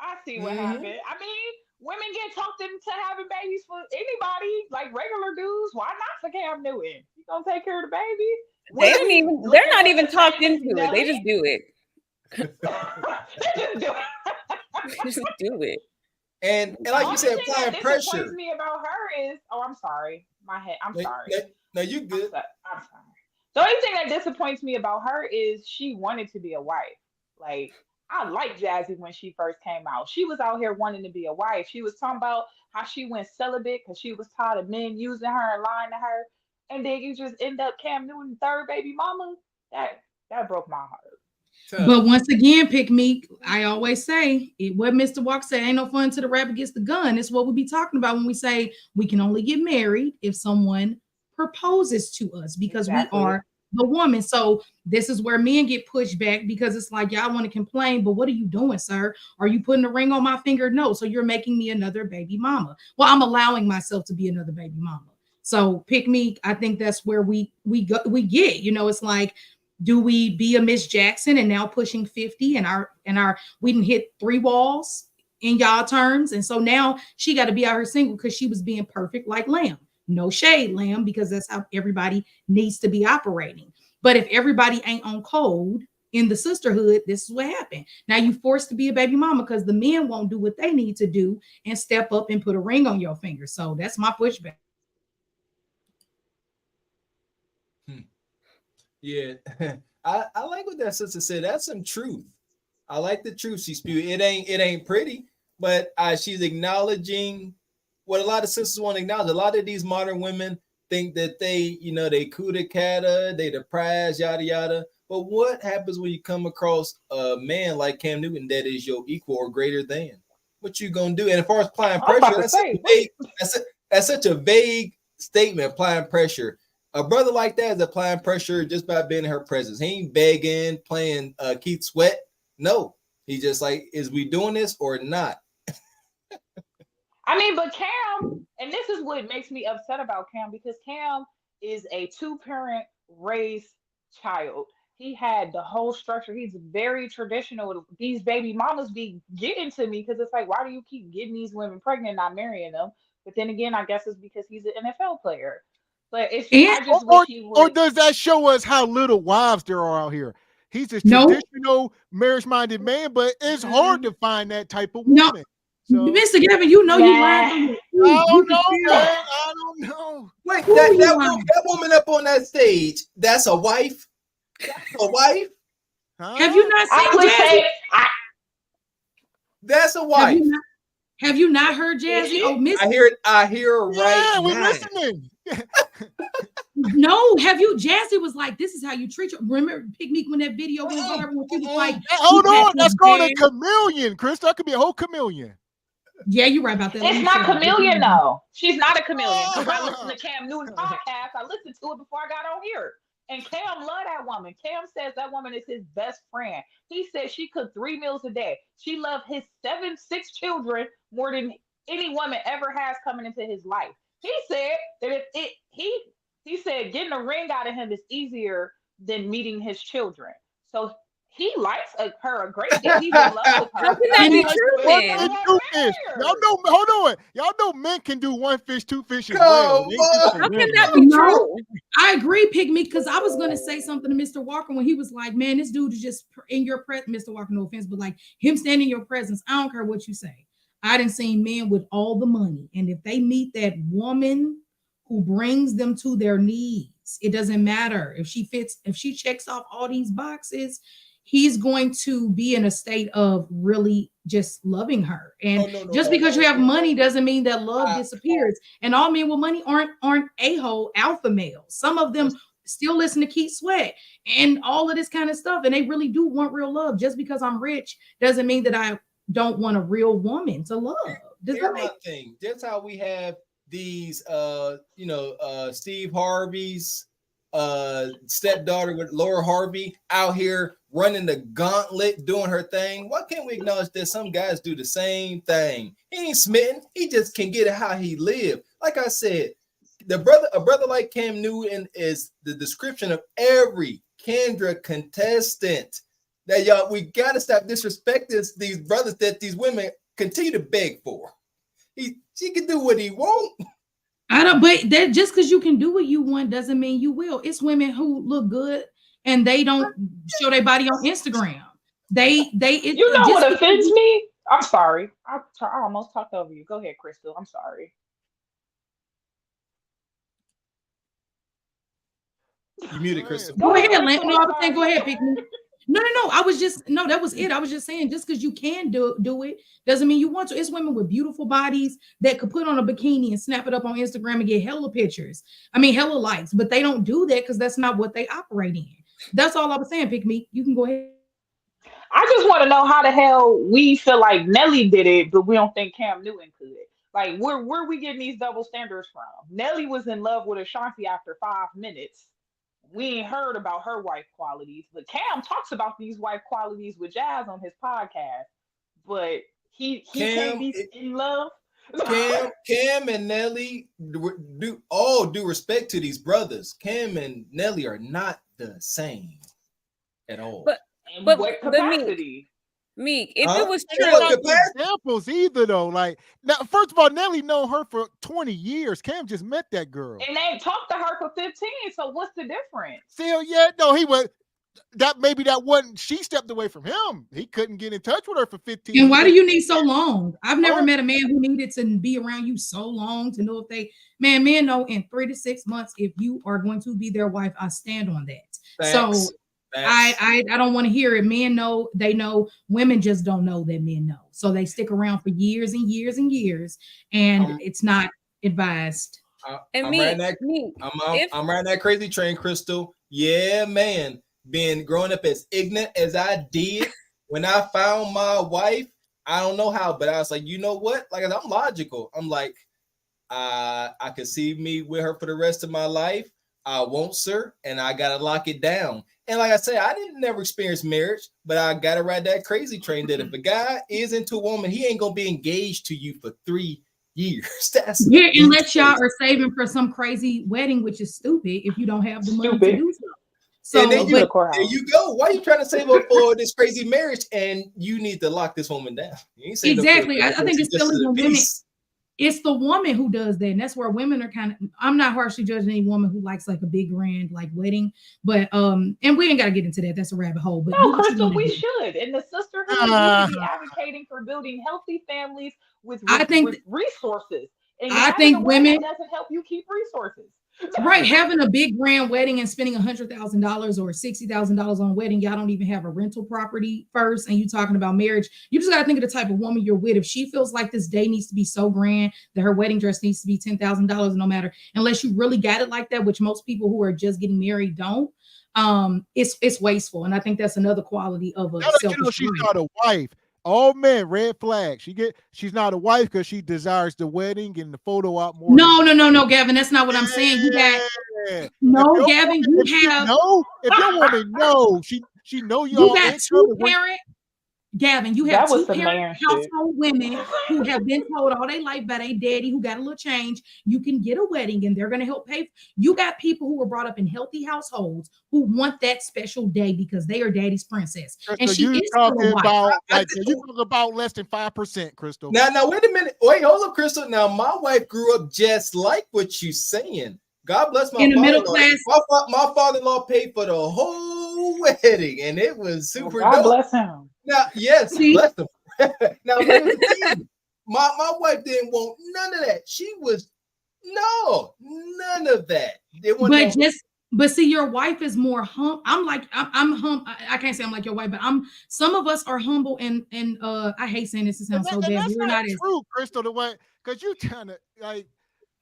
I see what happened. I mean, women get talked into having babies for anybody, like regular dudes. Why not for Cam Newton? You gonna take care of the baby? They're not even talked into it. They just do it. They just do it. And like you said, applying pressure. Me about her is, I'm sorry, my head. I'm sorry. No, you good. I'm sorry. The only thing that disappoints me about her is she wanted to be a wife. Like, I liked Jazzy when she first came out. She was out here wanting to be a wife. She was talking about how she went celibate because she was tired of men using her and lying to her. And then you just end up Cam Newton, third baby mama. That broke my heart. But once again, pick me. I always say what Mr. Walker said, ain't no fun till the rabbit gets the gun. It's what we be talking about when we say we can only get married if someone proposes to us because we are the woman. So this is where men get pushed back because it's like, y'all want to complain, but what are you doing, sir? Are you putting a ring on my finger? No. So you're making me another baby mama. Well, I'm allowing myself to be another baby mama. So pick me. I think that's where we get, it's like, do we be a Miss Jackson and now pushing 50 and we didn't hit 3 walls in y'all terms. And so now she got to be out here single because she was being perfect like Lamb. No shade, Lamb, because that's how everybody needs to be operating. But if everybody ain't on code in the sisterhood, this is what happened. Now you forced to be a baby mama because the men won't do what they need to do and step up and put a ring on your finger. So that's my pushback. Yeah, I like what that sister said. That's some truth. I like the truth she spewed. It ain't pretty, but she's acknowledging what a lot of sisters want to acknowledge. A lot of these modern women think that they kuda kata, they the prize, yada yada. But what happens when you come across a man like Cam Newton that is your equal or greater than? What you gonna do? And as far as applying pressure, that's such a vague statement. Applying pressure. A brother like that is applying pressure just by being in her presence. He ain't begging, playing Keith Sweat. No, he just like, is we doing this or not? I mean, but Cam, and this is what makes me upset about Cam, because Cam is a 2-parent raised child. He had the whole structure. He's very traditional. These baby mamas be getting to me because it's like, why do you keep getting these women pregnant and not marrying them? But then again, I guess it's because he's an NFL player. But it's or does that show us how little wives there are out here? He's a traditional marriage-minded man, but it's hard to find that type of woman. So, Mr. Gavin, you lied. I don't know, man. I don't know. Wait, that woman up on that stage, that's a wife? That's a wife? Huh? Have you not seen Jazzy? That's a wife. Have you not heard Jazzy? Oh, Miss. I hear her right we're now. listening. No, have you? Jazzy was like, "This is how you treat your." Remember, Pig Meek when that video went viral when she was like, "Hold on, that's called a chameleon, Chris. That could be a whole chameleon." Yeah, you're right about that. It's not chameleon though. She's not a chameleon. Because I listened to Cam Newton's podcast. I listened to it before I got on here. And Cam loved that woman. Cam says that woman is his best friend. He said she cooked 3 meals a day. She loved his 6 children more than any woman ever has coming into his life. He said that he said getting a ring out of him is easier than meeting his children. So he likes her a great deal. He's in love with her. How can that be true, then? Two fish. Y'all know, hold on. Y'all know men can do 1 fish, 2 fish as well. How can that be true? I agree, Pig Meek, because I was going to say something to Mr. Walker when he was like, man, this dude is just in your presence. Mr. Walker, no offense, but like him standing in your presence, I don't care what you say. I done seen men with all the money. And if they meet that woman who brings them to their knees, it doesn't matter if she checks off all these boxes, he's going to be in a state of really just loving her. And just because you have money doesn't mean that love disappears. And all men with money aren't a-hole alpha males. Some of them still listen to Keith Sweat and all of this kind of stuff. And they really do want real love. Just because I'm rich doesn't mean that I don't want a real woman to love. Does that make thing? That's how we have these Steve Harvey's stepdaughter with Laura Harvey out here running the gauntlet, doing her thing. Why can't we acknowledge that some guys do the same thing? He ain't smitten. He just can get it how he lived. Like I said, a brother like Cam Newton is the description of every Kendra contestant. That y'all, we gotta stop disrespecting these brothers that these women continue to beg for. She can do what he want. I don't, but that just because you can do what you want doesn't mean you will. It's women who look good and they don't show their body on Instagram. You know what offends me? I'm sorry. I almost talked over you. Go ahead, Crystal. I'm sorry. You muted, Crystal. Go ahead, Lance. No, I was saying go ahead, pick me. No. That was it. I was just saying, just because you can do it doesn't mean you want to. It's women with beautiful bodies that could put on a bikini and snap it up on Instagram and get hella pictures. I mean, hella likes, but they don't do that because that's not what they operate in. That's all I was saying, Pick Me. You can go ahead. I just want to know how the hell we feel like Nelly did it, but we don't think Cam Newton could. Like, where we getting these double standards from? Nelly was in love with Ashanti after 5 minutes. We ain't heard about her wife qualities, but Cam talks about these wife qualities with Jazz on his podcast, but he can't be in love. Cam and Nelly do respect to these brothers. Cam and Nelly are not the same at all. But what capacity? Meek, if it was true, examples either though. Like now, first of all, Nelly known her for 20 years. Cam just met that girl, and they ain't talked to her for 15. So what's the difference? Still, yeah, no, he was that. Maybe that wasn't. She stepped away from him. He couldn't get in touch with her for 15. And why do you need so long? I've never met a man who needed to be around you so long to know if they. Men know in 3 to 6 months if you are going to be their wife. I stand on that. Facts. So. I don't want to hear it. Men know, they know. Women just don't know that men know. So they stick around for years and years and years, and it's not advised. I'm riding that crazy train, Crystal. Yeah, man. Being growing up as ignorant as I did, when I found my wife, I don't know how, but I was like, you know what? Like, I'm logical. I'm like, I could see me with her for the rest of my life. I won't, sir, and I gotta lock it down. And like I said, I didn't never experience marriage, but I gotta ride that crazy train that if a guy is into a woman, he ain't gonna be engaged to you for 3 years. Unless y'all are saving for some crazy wedding, which is stupid if you don't have the money to do so. So there you go. Why are you trying to save up for this crazy marriage and you need to lock this woman down? Exactly. I think it's still the women. It's the woman who does that, and that's where women are kind of. I'm not harshly judging any woman who likes like a big grand like wedding, but and we ain't got to get into that. That's a rabbit hole. But no, Crystal, we should. And the sisterhood should be advocating for building healthy families with resources. And I think women doesn't help you keep resources. Right, having a big grand wedding and spending $100,000 or $60,000 on a wedding, y'all don't even have a rental property first, and you talking about marriage. You just got to think of the type of woman you're with. If she feels like this day needs to be so grand that her wedding dress needs to be $10,000, no matter, unless you really got it like that, which most people who are just getting married don't. It's wasteful, and I think that's another quality of a selfish she's wife. not a wife. Oh man, red flag. She's not a wife because she desires the wedding and the photo op more. No, Gavin, that's not what I'm saying. You got Gavin. If your woman knows, she know y'all. You got two parent. Gavin, you have two parent household women who have been told all their life by their daddy who got a little change. You can get a wedding and they're going to help pay. You got people who were brought up in healthy households who want that special day because they are daddy's princess. Crystal, and she is talking about you talking about less than 5%, Crystal. Now, wait a minute. Wait, hold up, Crystal. Now, my wife grew up just like what you're saying. God bless my father-in-law. My father-in-law paid for the whole wedding, and it was super dope. God bless him. Now, yes, bless him. Now, my wife didn't want none of that. She was none of that. But see, your wife is more I'm humble. I can't say I'm like your wife, but some of us are humble and I hate saying this. It sounds so bad. That's not true, Crystal. The way because you kind of like.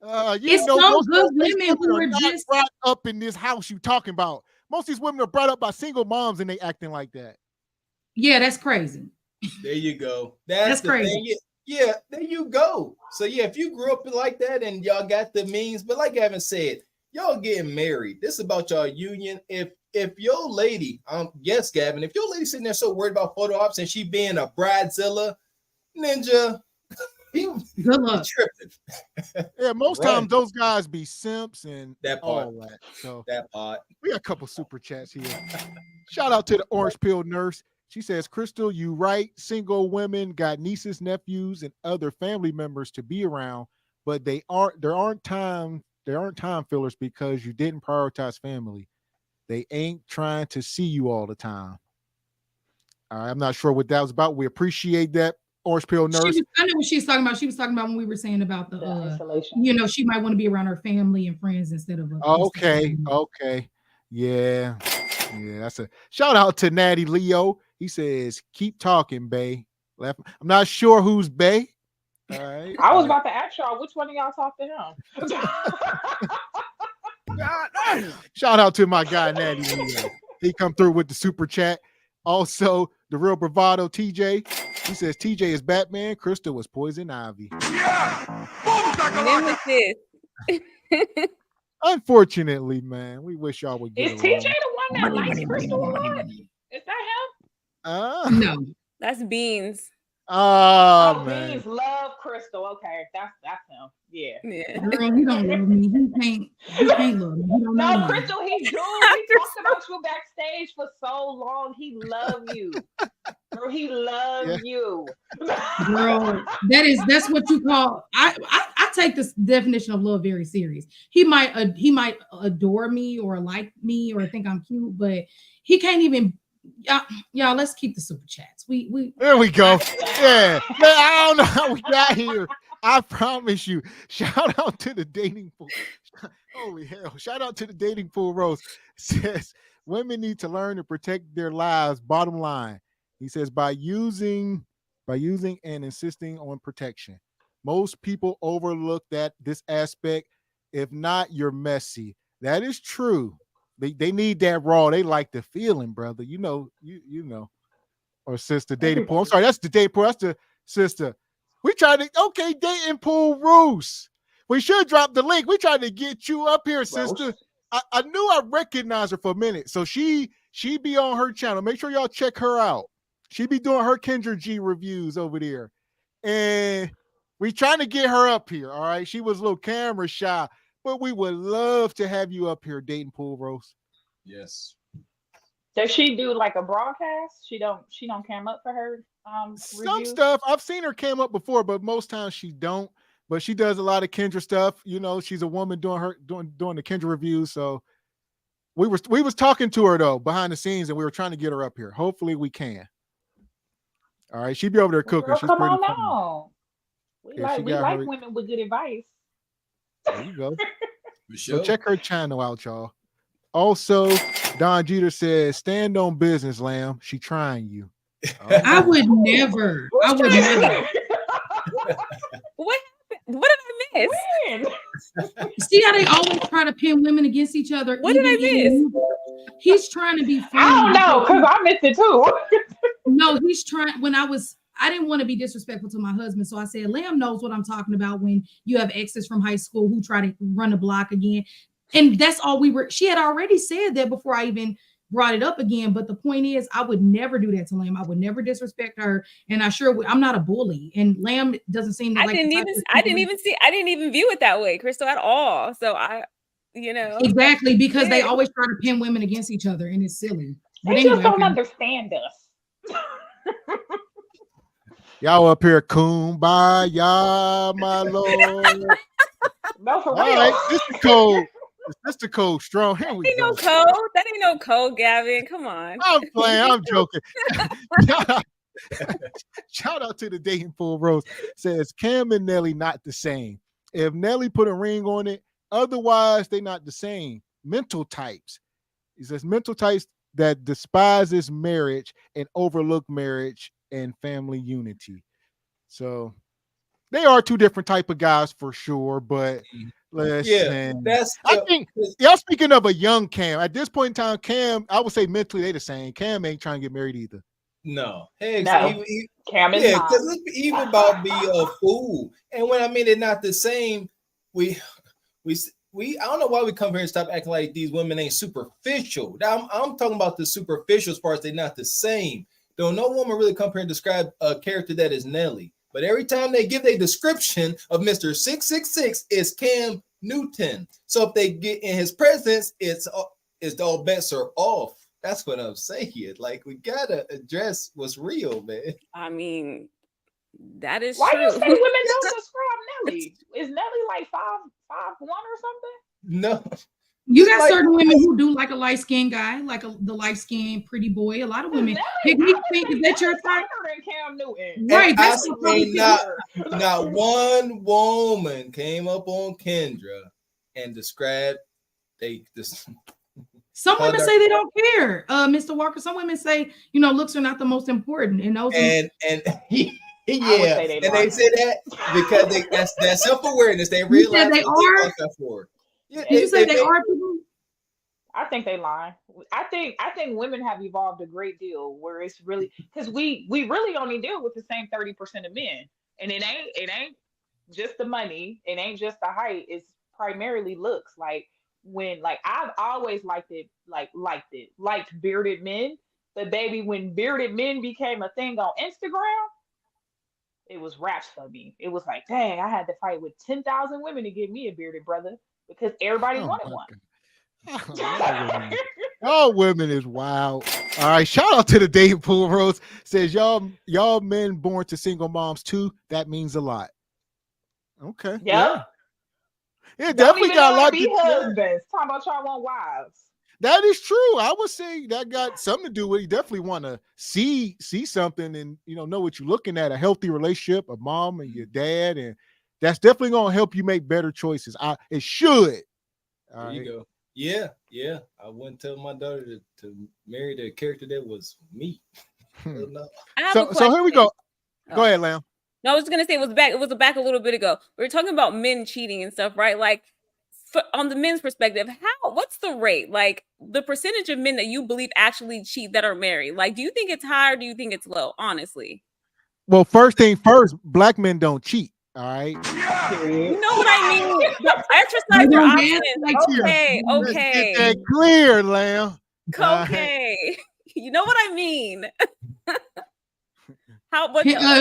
It's some good women who are just brought up in this house you talking about. Most of these women are brought up by single moms and they acting like that. Yeah, that's crazy. There you go. That's the crazy. Thing. Yeah, there you go. So yeah, if you grew up like that and y'all got the means, but like Gavin said, y'all getting married. This is about y'all union. If your lady, yes, Gavin, if your lady sitting there so worried about photo ops and she being a bridezilla, ninja. Good luck. Yeah, most times those guys be simps and that part. All that. So that part. We got a couple super chats here. Shout out to the Orange Pill Nurse. She says, Crystal, you right. Single women got nieces, nephews, and other family members to be around, but there aren't time fillers because you didn't prioritize family. They ain't trying to see you all the time. All right, I'm not sure what that was about. We appreciate that. Orange Pill Nurse. I know what she's talking about. She was talking about when we were saying about the isolation. She might want to be around her family and friends instead of. Okay. Yeah. That's a shout out to Natty Leo. He says, "Keep talking, Bay." I'm not sure who's Bay. All right. I was about to ask y'all which one of y'all talked to him. Shout out to my guy Natty Leo. He come through with the super chat. Also, the real bravado TJ. He says TJ is Batman. Crystal was Poison Ivy. Yeah. Unfortunately, man, we wish y'all would get Is TJ the one that likes Crystal a lot? Is that him? No, that's Beans. Oh, man. Beans love Crystal. Okay, that's him. Yeah. Girl, he don't love me. He can't love me. He don't know me. Crystal, he do. He talked about you backstage for so long. He loved you. Girl, he loves you. Girl, that's what you call. I take this definition of love very serious. He might adore me or like me or think I'm cute, but he can't even. Y'all, let's keep the super chats. We there we go. Yeah, I don't know how we got here. I promise you. Shout out to the dating pool. Holy hell! Shout out to the dating pool. Rose says women need to learn to protect their lives. Bottom line, he says by using and insisting on protection. Most people overlook this aspect. If not, you're messy. That is true. They need that raw. They like the feeling, brother. You know. Or sister, dating pool. I'm sorry, that's the dating pool. That's the sister. We tried to dating pool Roos. We should drop the link. We tried to get you up here, sister. I knew I recognized her for a minute. So she be on her channel. Make sure y'all check her out. She be doing her Kendra G reviews over there. And we trying to get her up here. All right. She was a little camera shy. But we would love to have you up here, dating pool Rose. Yes. Does she do like a broadcast? She don't cam up for her some review? stuff. I've seen her cam up before, but most times she don't. But she does a lot of Kendra stuff. She's a woman doing the Kendra reviews. So we was talking to her though behind the scenes, and we were trying to get her up here. Hopefully we can. All right, she'd be over there cooking. Girl, She's come pretty on funny. now. We like women with good advice. There you go. So check her channel out, y'all. Also, Don Jeter says, stand on business, Lamb. She trying you. I would never. I would never. What did I miss? See how they always try to pin women against each other? What did I miss? He's trying to be funny. I don't know, because I missed it too. No, he's trying. I didn't want to be disrespectful to my husband, so I said, Lamb knows what I'm talking about when you have exes from high school who try to run the block again. And that's all she had already said that before I even brought it up again. But the point is, I would never do that to Lamb. I would never disrespect her. And I'm not a bully. And Lamb doesn't seem to I didn't even view it that way, Crystal, at all. So Exactly, because they always try to pin women against each other, and it's silly. But They just don't understand us. Y'all up here, kumbaya, my lord. No, for All real. right, this is cold. This is cold, strong. Here we go. That ain't no code, Gavin. Come on. I'm playing. I'm joking. Shout out to the dating pool rose. Says Cam and Nelly not the same. If Nelly put a ring on it, otherwise they not the same. Mental types. He says mental types that despises marriage and overlook marriage and family unity. So they are two different type of guys for sure, but listen, I think y'all speaking of a young Cam. At this point in time, Cam, I would say mentally they the same. Cam ain't trying to get married either. No, hey, No. Cam is not. because it's even about be a fool. And when I mean they're not the same, we I don't know why we come here and stop acting like these women ain't superficial. Now, I'm talking about the superficial parts. They're not the same. Don't no woman really come here and describe a character that is Nelly. But every time they give a description of Mr. 666, it's Cam Newton. So if they get in his presence, it's all bets are off. That's what I'm saying. Like, we gotta address what's real, man. I mean, that is Why true. you say women don't describe Nelly? Is Nelly like 5'1" or something? No. You got certain women who do like a light-skinned guy, like the light-skinned pretty boy. A lot of women. Is that your type? Cam Newton. Right. I mean, not one woman came up on Kendra and described Some women say they don't care, Mr. Walker. Some women say, looks are not the most important. And those and yeah, and they say that because that's self-awareness. They realize they are. Yeah, Did you say they are people? I think they lie. I think women have evolved a great deal where it's really because we really only deal with the same 30% of men, and it ain't just the money, it ain't just the height. It's primarily looks. Like I've always liked bearded men, but baby, when bearded men became a thing on Instagram, it was raps for me. It was like, dang, I had to fight with 10,000 women to get me a bearded brother. Because everybody wanted one. All women is wild. All right, shout out to the dating pool rose. Says y'all men born to single moms too. That means a lot. Okay. Yeah. It definitely got a lot to be husbands. Talking about y'all want wives. That is true. I would say that got something to do with it. You definitely want to see something and know what you're looking at. A healthy relationship, a mom and your dad, and that's definitely gonna help you make better choices. It should. There you go. Yeah. I wouldn't tell my daughter to marry the character that was me. No. So here we go. Go ahead, Lam. No, I was gonna say it was back a little bit ago. We were talking about men cheating and stuff, right? Like on the men's perspective, what's the rate? Like the percentage of men that you believe actually cheat that are married? Like, do you think it's high or do you think it's low? Honestly. Well, first thing first, black men don't cheat. All right. You know what I mean? Exercise your options. Okay. Let's get that clear, Lamb. Okay. You know what I mean?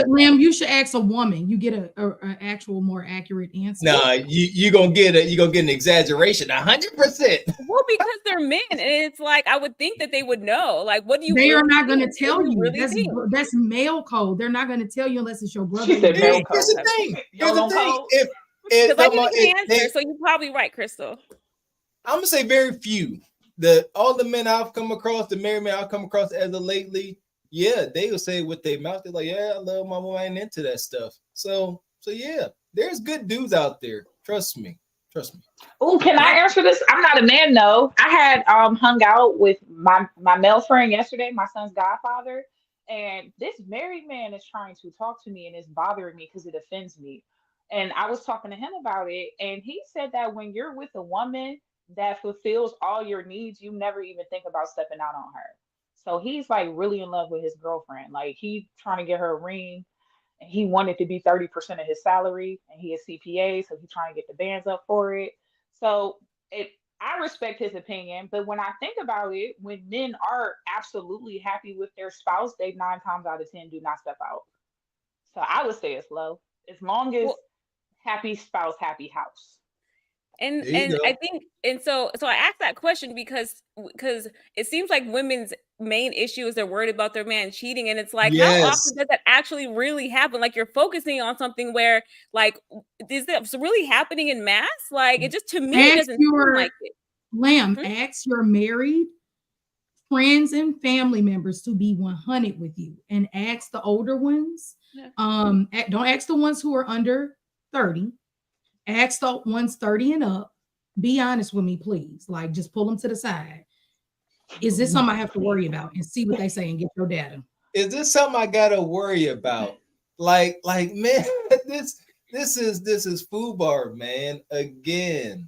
Lamb, you should ask a woman. You get a actual more accurate answer. Nah, you gonna get an exaggeration, 100%. Well, because they're men, and it's like I would think that they would know. Like, what do you? They are not going to tell you. That's male code. They're not going to tell you unless it's your brother. Here's the thing. Because I didn't get an answer, so you're probably right, Crystal. I'm gonna say very few. All the men I've come across, the married men I've come across as of lately. Yeah, they will say with their mouth, they're like, yeah, I love my woman, I ain't into that stuff. So yeah, there's good dudes out there. Trust me. Trust me. Oh, can I answer this? I'm not a man, though. I had hung out with my male friend yesterday, my son's godfather, and this married man is trying to talk to me, and it's bothering me because it offends me. And I was talking to him about it, and he said that when you're with a woman that fulfills all your needs, you never even think about stepping out on her. So he's like really in love with his girlfriend. Like he trying to get her a ring, and he wanted to be 30% of his salary, and he is CPA, so he's trying to get the bands up for it. So I respect his opinion, but when I think about it, when men are absolutely happy with their spouse, they 9 times out of 10 do not step out. So I would say it's low, as long as happy spouse, happy house. And I think, and so I asked that question because it seems like women's main issue is they're worried about their man cheating, and it's like, how often does that actually really happen? Like, you're focusing on something where, like, is this really happening in mass? Like, it just, to me, it doesn't seem like it. Lamb, ask your married friends and family members to be 100 with you, and ask the older ones. Don't ask the ones who are under 30. Ask the ones 30 and up. Be honest with me, please. Like, just pull them to the side. Is this something I have to worry about? And see what they say and get your data. Is this something I gotta worry about? Like, man, this is FUBAR, man. Again,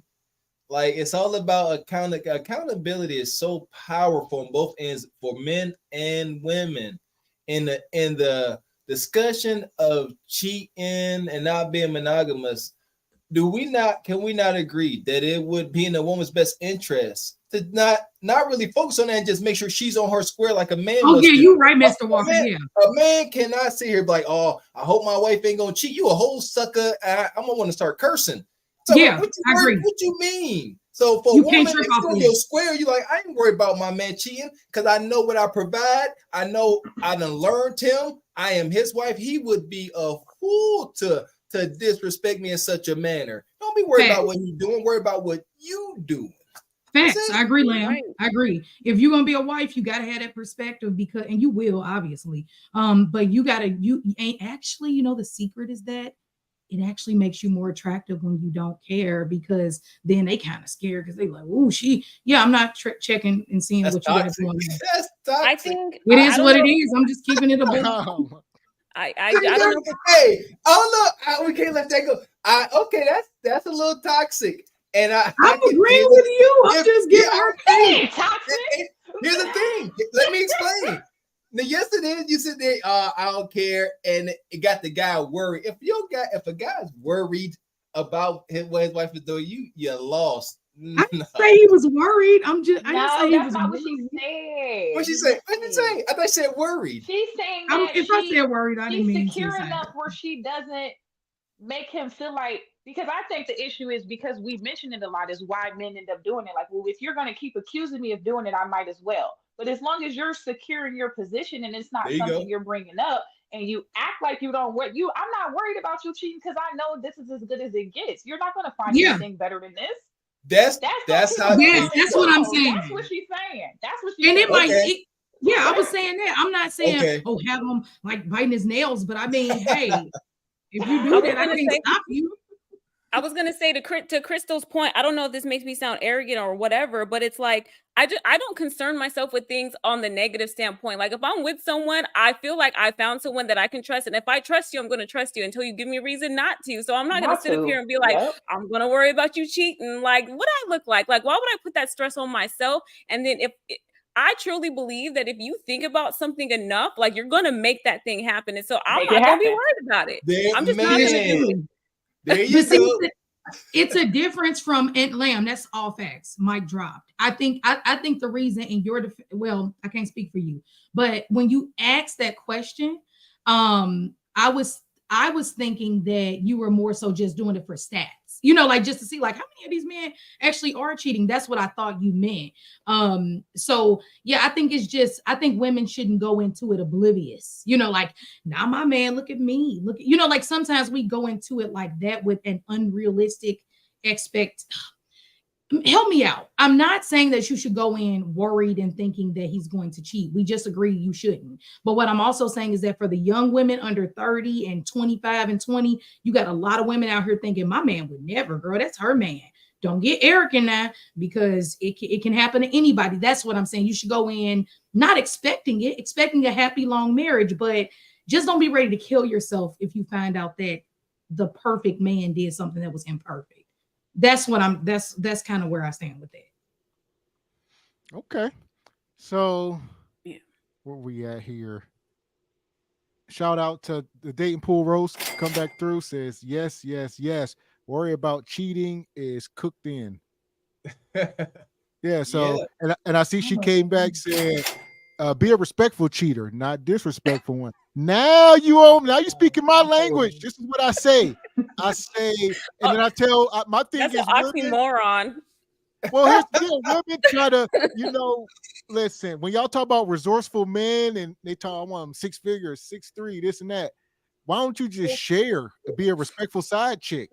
like, it's all about accountability is so powerful on both ends for men and women. In the discussion of cheating and not being monogamous, can we not agree that it would be in a woman's best interest to not really focus on that and just make sure she's on her square like a man? Oh, yeah, you're right, Mr. Walker. A man cannot sit here like, oh, I hope my wife ain't gonna cheat. You a whole sucker. I'm gonna want to start cursing. So yeah, I agree. What you mean? So for a woman, if you're on your square, you're like, I ain't worried about my man cheating because I know what I provide. I know I done learned him. I am his wife. He would be a fool to disrespect me in such a manner. Don't be worried about what he's doing. Worry about what you do. Facts. I agree, Lamb. Right. I agree. If you're gonna be a wife, you gotta have that perspective and you will, obviously. But you ain't actually, the secret is that it actually makes you more attractive when you don't care, because then they kind of scared because they like, oh, I'm not checking and seeing what you guys doing. I think it is what it is. I'm just keeping it a bit. I don't know. Hey, we can't let that go. Okay, that's a little toxic, and I'm agreeing with you. I'm just getting her thing. Here's the thing. Let me explain. Now, yesterday you said there, I don't care, and it got the guy worried. If a guy's worried about what his wife is doing, you lost. I didn't say he was worried. I didn't say he was not worried. what she said. What she say? What did she say? I thought she said worried. She's saying that if I said worried, I didn't mean secure enough where she doesn't make him feel like, because I think the issue is, because we mentioned it a lot, is why men end up doing it. Like, well, if you're going to keep accusing me of doing it, I might as well. But as long as you're secure in your position and it's not something you're bringing up, and you act like you don't I'm not worried about you cheating because I know this is as good as it gets. You're not going to find anything better than this. That's what I'm saying. That's what she's saying. That's what she's saying. And it might, I was saying that. I'm not saying, have him like biting his nails, but I mean, hey, if you do that, I can't stop you. I was gonna say to Crystal's point, I don't know if this makes me sound arrogant or whatever, but it's like I don't concern myself with things on the negative standpoint. Like, if I'm with someone, I feel like I found someone that I can trust, and if I trust you, I'm gonna trust you until you give me a reason not to. So I'm not gonna sit up here and be like, I'm gonna worry about you cheating. Like, what I look like? Like, why would I put that stress on myself? And then I truly believe that if you think about something enough, like, you're gonna make that thing happen. And so I'm not gonna be worried about it. I'm just not gonna do it. There you go. It's a difference from Lamb. That's all facts. Mic dropped. I think the reason in your I can't speak for you, but when you asked that question, I was thinking that you were more so just doing it for stats, like just to see like how many of these men actually are cheating. That's what I thought you meant. So yeah, I think women shouldn't go into it oblivious, like, now my man, look at me, like sometimes we go into it like that with an unrealistic help me out. I'm not saying that you should go in worried and thinking that he's going to cheat. We just agree you shouldn't. But what I'm also saying is that for the young women under 30 and 25 and 20, you got a lot of women out here thinking, my man would never, girl, that's her man. don't get arrogant now, because it can happen to anybody. That's what I'm saying. You should go in not expecting it, expecting a happy long marriage, but just don't be ready to kill yourself if you find out that the perfect man did something that was imperfect. That's what that's kind of where I stand with that. Okay. So where we at here? Shout out to the Dating Pool Roast. Come back through, says yes. Worry about cheating is cooked in. Yeah. So and I see she came back saying, be a respectful cheater, not disrespectful one. Now you speaking my language. This is what I say. And then I tell my thing That's is an oxymoron. Well, here's the deal. Women try to, listen, when y'all talk about resourceful men and they talk, I want them 6 figures, 6'3", this and that. Why don't you just share to be a respectful side chick?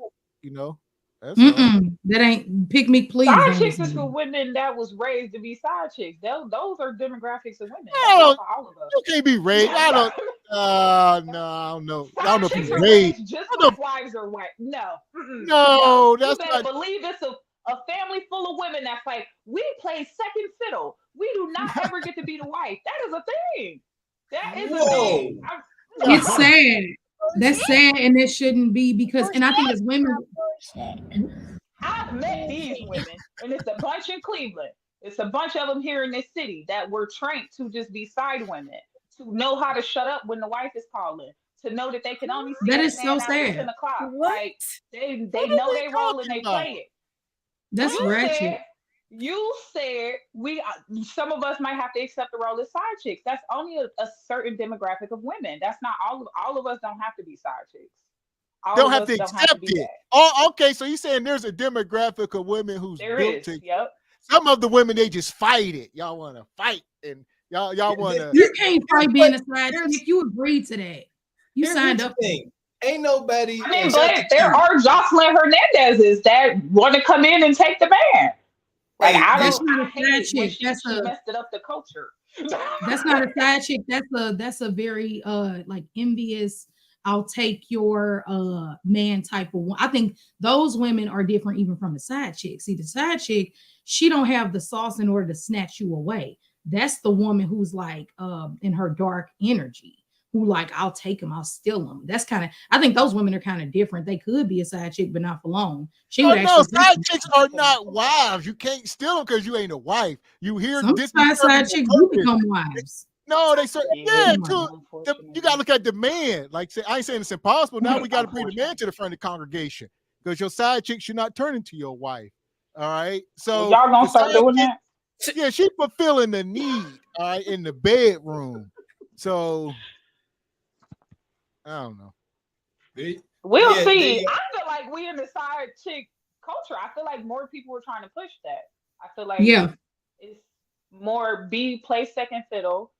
That's that ain't pick me, please. Side chicks is for women that was raised to be side chicks. Those are demographics of women. Oh, for all of us. You can't be raised. I don't know. I don't know if you're raised. Just like wives are white. No. No, that's you better not. believe it's a family full of women that's like, we play second fiddle. We do not ever get to be the wife. That is a thing. That is a thing. It's sad. That's sad, and it shouldn't be, because, and I think as women, I've met these women, and it's a bunch in Cleveland. It's a bunch of them here in this city that were trained to just be side women, to know how to shut up when the wife is calling, to know that they can only see that that is man so after sad. 10 o'clock. What? Like they know they role and they play it. That's ratchet. You said some of us might have to accept the role as side chicks. That's only a certain demographic of women. That's not all of us don't have to be side chicks. Don't have to accept it. Oh, okay. So you're saying there's a demographic of women who's built to. Yep. Some of the women, they just fight it. Y'all want to fight, and y'all want to. You can't fight being a side chick. You agreed to that. You signed up. Ain't nobody. I mean, but there are Jocelyn Hernandez's that want to come in and take the man. Like I hate it when she messed it up the culture. That's not a side chick. That's a very like envious, I'll take your man type of one. I think those women are different even from the side chick. See, the side chick, she don't have the sauce in order to snatch you away. That's the woman who's like in her dark energy, who like, I'll take him, I'll steal him. That's kind of, I think those women are kind of different. They could be a side chick, but not for long. She would no, side chicks are not wives. You can't steal them because you ain't a wife. You hear this side chicks do become wives. No, they say, too. You gotta look at the man. Like, I ain't saying it's impossible. Now we got to bring the man to the front of the congregation, because your side chick should not turn into your wife. All right. So y'all gonna start doing that? Yeah, she's fulfilling the need. All right, in the bedroom. So I don't know. We'll see. I feel like we in the side chick culture. I feel like more people are trying to push that. I feel like it's more play second fiddle,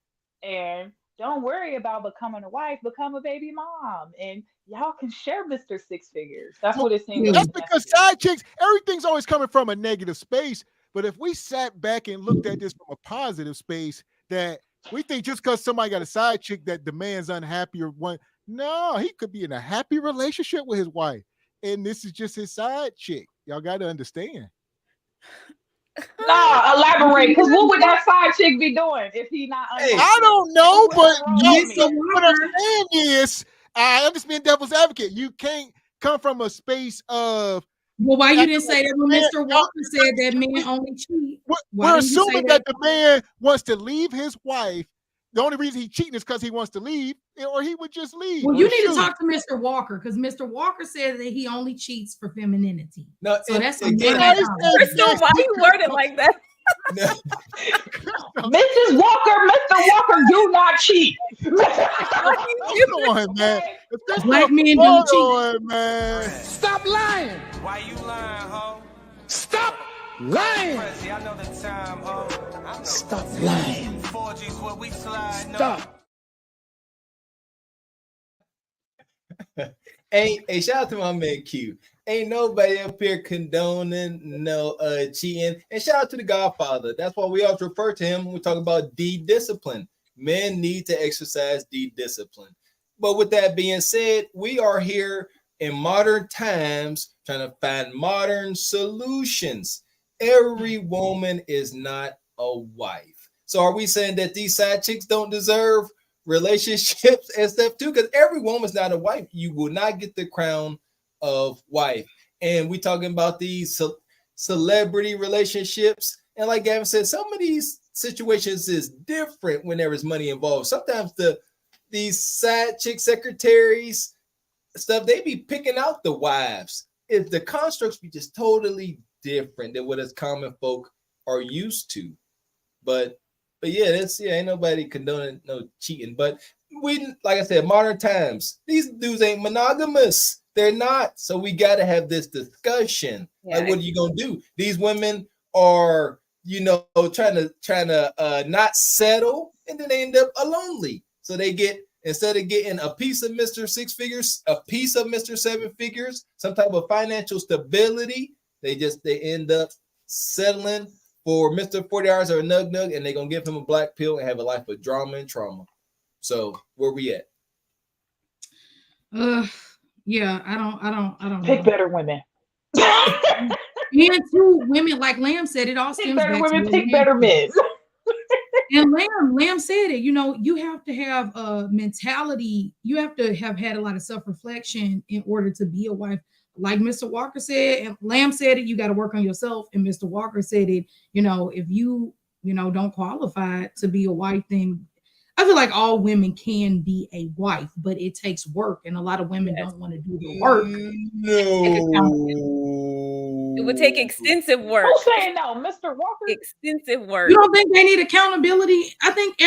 and don't worry about becoming a wife, become a baby mom, and y'all can share Mr. Six Figures. That's what it seems. That's because side chicks, everything's always coming from a negative space. But if we sat back and looked at this from a positive space, that we think just because somebody got a side chick that the man's unhappy or one, no, he could be in a happy relationship with his wife, and this is just his side chick. Y'all got to understand. No, elaborate, because what would that side chick be doing if he not? I don't know, but what I'm saying is, I'm just being devil's advocate. You can't come from a space of. Well, why you didn't say that when Mr. Walker said that men only cheat? We're assuming that the man wants to leave his wife. The only reason he's cheating is because he wants to leave, or he would just leave. Well, you need to talk to Mr. Walker, because Mr. Walker said that he only cheats for femininity. No, so that's why you word it like that? Mrs. Walker, Mr. Walker, do not cheat. Come on, man. Black men don't cheat. Man. Stop lying. Why you lying, ho? Stop lying. I know the time, ho. Stop lying. 4G's where we slide. Stop. Hey, shout out to my man Q. Ain't nobody up here condoning no cheating. And shout out to the Godfather. That's why we always refer to him when we talk about D-discipline. Men need to exercise D-discipline. But with that being said, we are here in modern times, trying to find modern solutions. Every woman is not a wife. So are we saying that these side chicks don't deserve relationships and stuff too? Because every woman's not a wife. You will not get the crown of wife. And we talking about these celebrity relationships. And like Gavin said, some of these situations is different when there is money involved. Sometimes these side chick secretaries stuff, they be picking out the wives. If the constructs be just totally different than what us common folk are used to. But yeah, ain't nobody condoning no cheating. But we, like I said, modern times, these dudes ain't monogamous. They're not. So we got to have this discussion. Yeah. Like, what are you gonna do? These women are, trying to not settle, and then they end up lonely. So they get, instead of getting a piece of Mr. Six Figures, a piece of Mr. Seven Figures, some type of financial stability, they end up settling for Mr. 40 Hours or a nug, and they're gonna give him a black pill and have a life of drama and trauma. So where we at? Yeah, I don't pick better women. And two women, like Lamb said, it all stems back women, to pick better men. And Lamb said it, you have to have a mentality, you have to have had a lot of self-reflection in order to be a wife. Like Mr. Walker said, and Lamb said it, you got to work on yourself. And Mr. Walker said it, if you don't qualify to be a wife, then I feel like all women can be a wife, but it takes work, and a lot of women don't want to do the work. No, it would take extensive work. Who's saying no, Mr. Walker? Extensive work. You don't think they need accountability? I think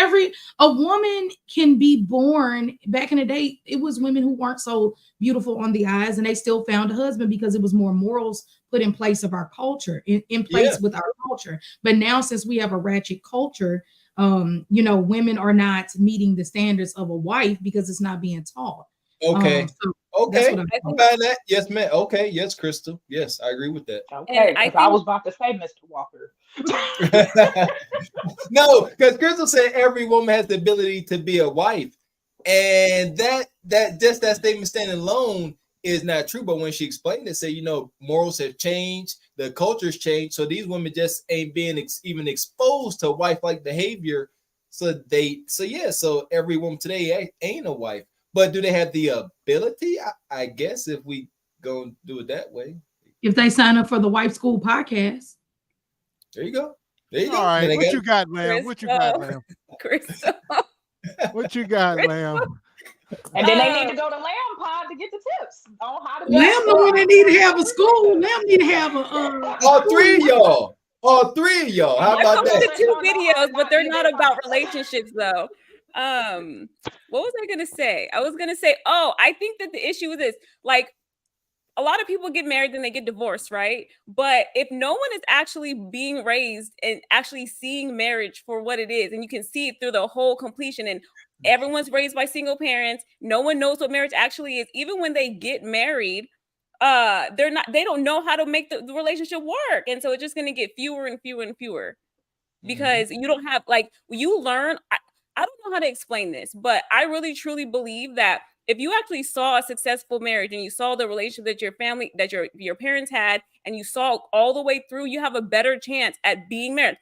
a woman can be born. Back in the day, it was women who weren't so beautiful on the eyes, and they still found a husband because it was more morals put in place of our culture, in place with our culture. But now, since we have a ratchet culture, women are not meeting the standards of a wife because it's not being taught. Okay. Okay. I'm about that. Yes, ma'am. Okay. Yes, Crystal. Yes, I agree with that. Okay. I was about to say, Mr. Walker. No, because Crystal said every woman has the ability to be a wife. And that statement standing alone is not true. But when she explained it, say, morals have changed, the culture's changed. So these women just ain't being even exposed to wife-like behavior. So every woman today ain't a wife. But do they have the ability? I guess if we go and do it that way. If they sign up for the Wife School podcast. There you go. All right. What you got, Lamb? What you got, Lamb? Crystal. What you got, Lamb? And then they need to go to Lamb Pod to get the tips on how to be Lamb the one that need to have a school. Lamb need to have a all three of y'all. How about that? The 2 videos, but they're not about relationships though. What was I gonna say? I was gonna say, I think that the issue with this, like, a lot of people get married, then they get divorced, right? But if no one is actually being raised and actually seeing marriage for what it is, and you can see it through the whole completion, and everyone's raised by single parents, no one knows what marriage actually is. Even when they get married, they don't know how to make the relationship work. And so it's just going to get fewer and fewer and fewer because you don't have, like, you learn. I don't know how to explain this, but I really truly believe that if you actually saw a successful marriage and you saw the relationship that your family, that your parents had, and you saw all the way through, you have a better chance at being married.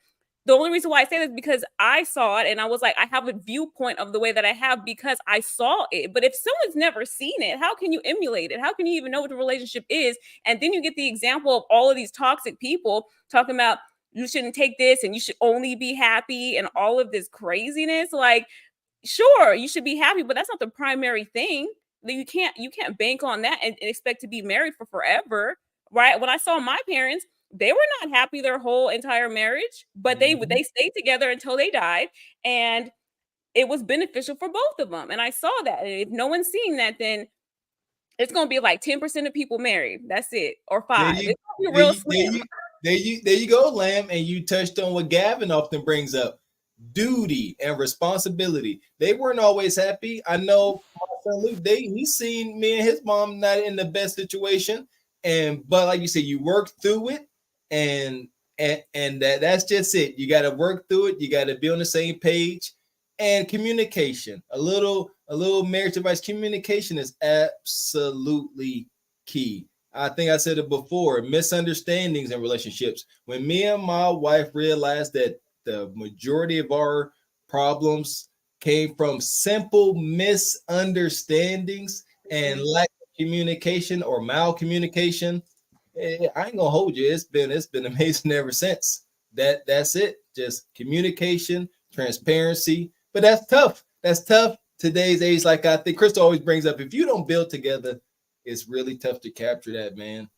The only reason why I say this is because I saw it and I was like, I have a viewpoint of the way that I have because I saw it. But if someone's never seen it, how can you emulate it? How can you even know what the relationship is? And then you get the example of all of these toxic people talking about you shouldn't take this and you should only be happy and all of this craziness. Like, sure, you should be happy, but that's not the primary thing. You can't bank on that and expect to be married for forever, right? When I saw my parents, they were not happy their whole entire marriage, but they stayed together until they died, and it was beneficial for both of them. And I saw that. And if no one's seeing that, then it's going to be like 10% of people married. That's it, or 5%. It's going to be real slim. There you go, Lamb. And you touched on what Gavin often brings up: duty and responsibility. They weren't always happy. I know my son Luke, he's seen me and his mom not in the best situation, but like you said, you work through it. And that's just it. You got to work through it. You got to be on the same page. And communication. A little marriage advice. Communication is absolutely key. I think I said it before, misunderstandings in relationships. When me and my wife realized that the majority of our problems came from simple misunderstandings and lack of communication or malcommunication, I ain't gonna hold you. It's been amazing ever since. That's it. Just communication, transparency. But that's tough. That's tough today's age. Like I think Crystal always brings up, if you don't build together, it's really tough to capture that, man.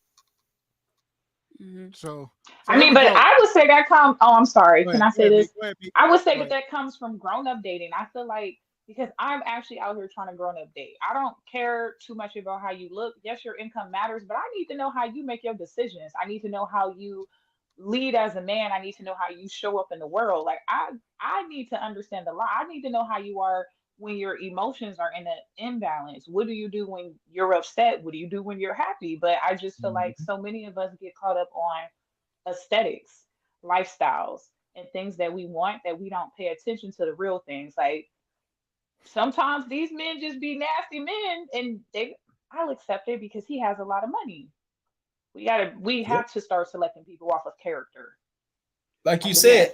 So I mean, but I would say that comes. Oh, I'm sorry. Can I say this? I would say that comes from grown-up dating. I feel like because I'm actually out here trying to grown-up date. I don't care too much about how you look. Yes, your income matters, but I need to know how you make your decisions. I need to know how you lead as a man. I need to know how you show up in the world. Like I need to understand the law. I need to know how you are when your emotions are in an imbalance. What do you do when you're upset? What do you do when you're happy? But I just feel like so many of us get caught up on aesthetics, lifestyles, and things that we want that we don't pay attention to the real things. Like sometimes these men just be nasty men, and I'll accept it because he has a lot of money. We have to start selecting people off of character. Like you said,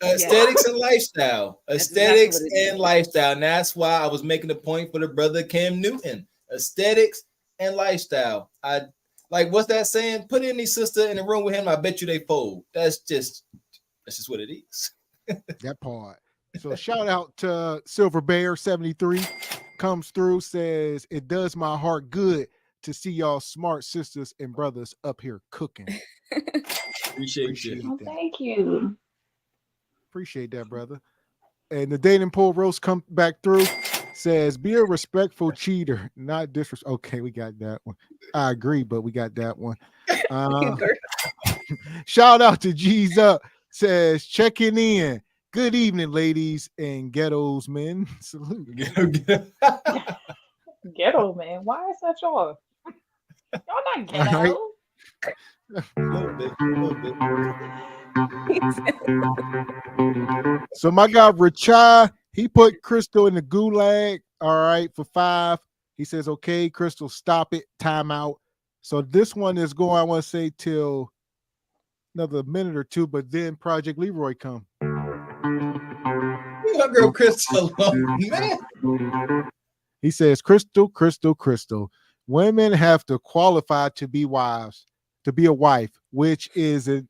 aesthetics and lifestyle. Aesthetics and lifestyle. And that's why I was making a point for the brother Cam Newton. Aesthetics and lifestyle. I like, what's that saying? Put any sister in the room with him, I bet you they fold. That's just what it is. That part. So shout out to Silver Bear 73 comes through, says it does my heart good to see y'all smart sisters and brothers up here cooking. Appreciate you. Oh, thank you. Appreciate that, brother. And the dating pool roast come back through, says be a respectful cheater, not disrespect. Okay, we got that one. I agree, but we got that one. Shout out to G's Up, says checking in. Good evening, ladies and ghettos men. Salute. Ghetto man. Why is that y'all? Y'all not ghetto. Right. A little bit. So my guy Richard, he put Crystal in the gulag. All right, for 5. He says, okay, Crystal, stop it. Time out. So this one is going, I want to say, till another minute or two, but then Project Leroy come. My girl Crystal, man. He says, Crystal. Women have to qualify to be wives, to be a wife, which is an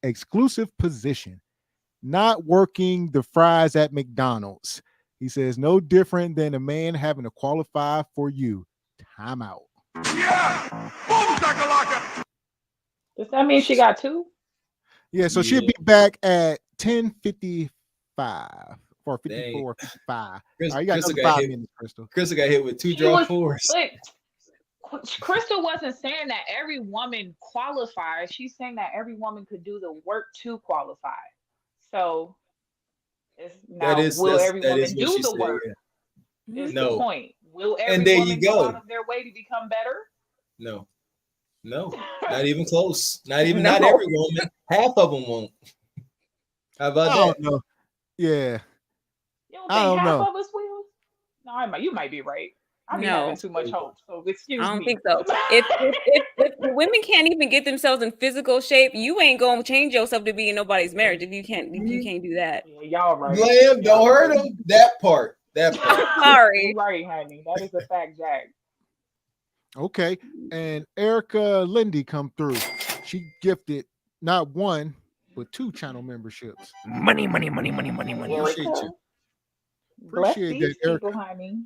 exclusive position. Not working the fries at McDonald's. He says, no different than a man having to qualify for you. Time out. Yeah. Does that mean she got 2? Yeah, so she'll be back at 10:55 or 54, 55. All right, you got another 5 minutes, Crystal. Crystal got hit with 2 draw 4s. Crystal wasn't saying that every woman qualifies. She's saying that every woman could do the work to qualify. So will every woman do the work? Yeah. Is the point. Will every woman go out of their way to become better? No, not even close. Not every woman. Half of them won't. How about that? I don't know. Yeah. You don't think half of us will? No, you might be right. I'm having too much hope. So excuse me. I don't think so. If women can't even get themselves in physical shape, you ain't gonna change yourself to be in nobody's marriage if you can't do that. Yeah, y'all right. Lamb, don't hurt him. That part. Sorry. You're right, honey. That is a fact, Jack. Okay. And Erica Lindy come through. She gifted not 1, but 2 channel memberships. Money. Appreciate you. Bless Appreciate these that, people, Erica. honey.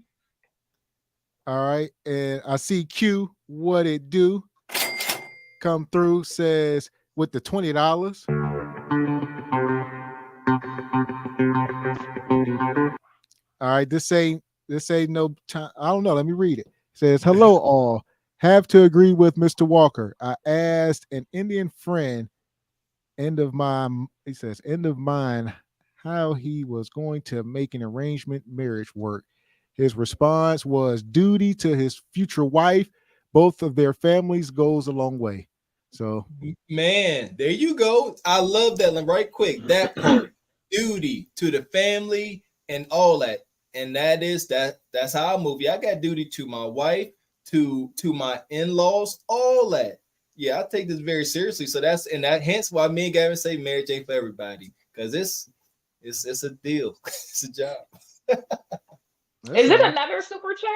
All right. And I see Q, what it do, come through, says with the $20. All right. This ain't no time. I don't know. Let me read it. It says, hello all. Have to agree with Mr. Walker. I asked an Indian friend, end of mine, how he was going to make an arrangement marriage work. His response was duty to his future wife. Both of their families goes a long way. So, man, there you go. I love that. Right quick, that part, duty to the family and all that. And that's how I move. I got duty to my wife, to my in-laws, all that. Yeah, I take this very seriously. So hence why me and Gavin say marriage ain't for everybody, because it's a deal. It's a job. Is it another super chat?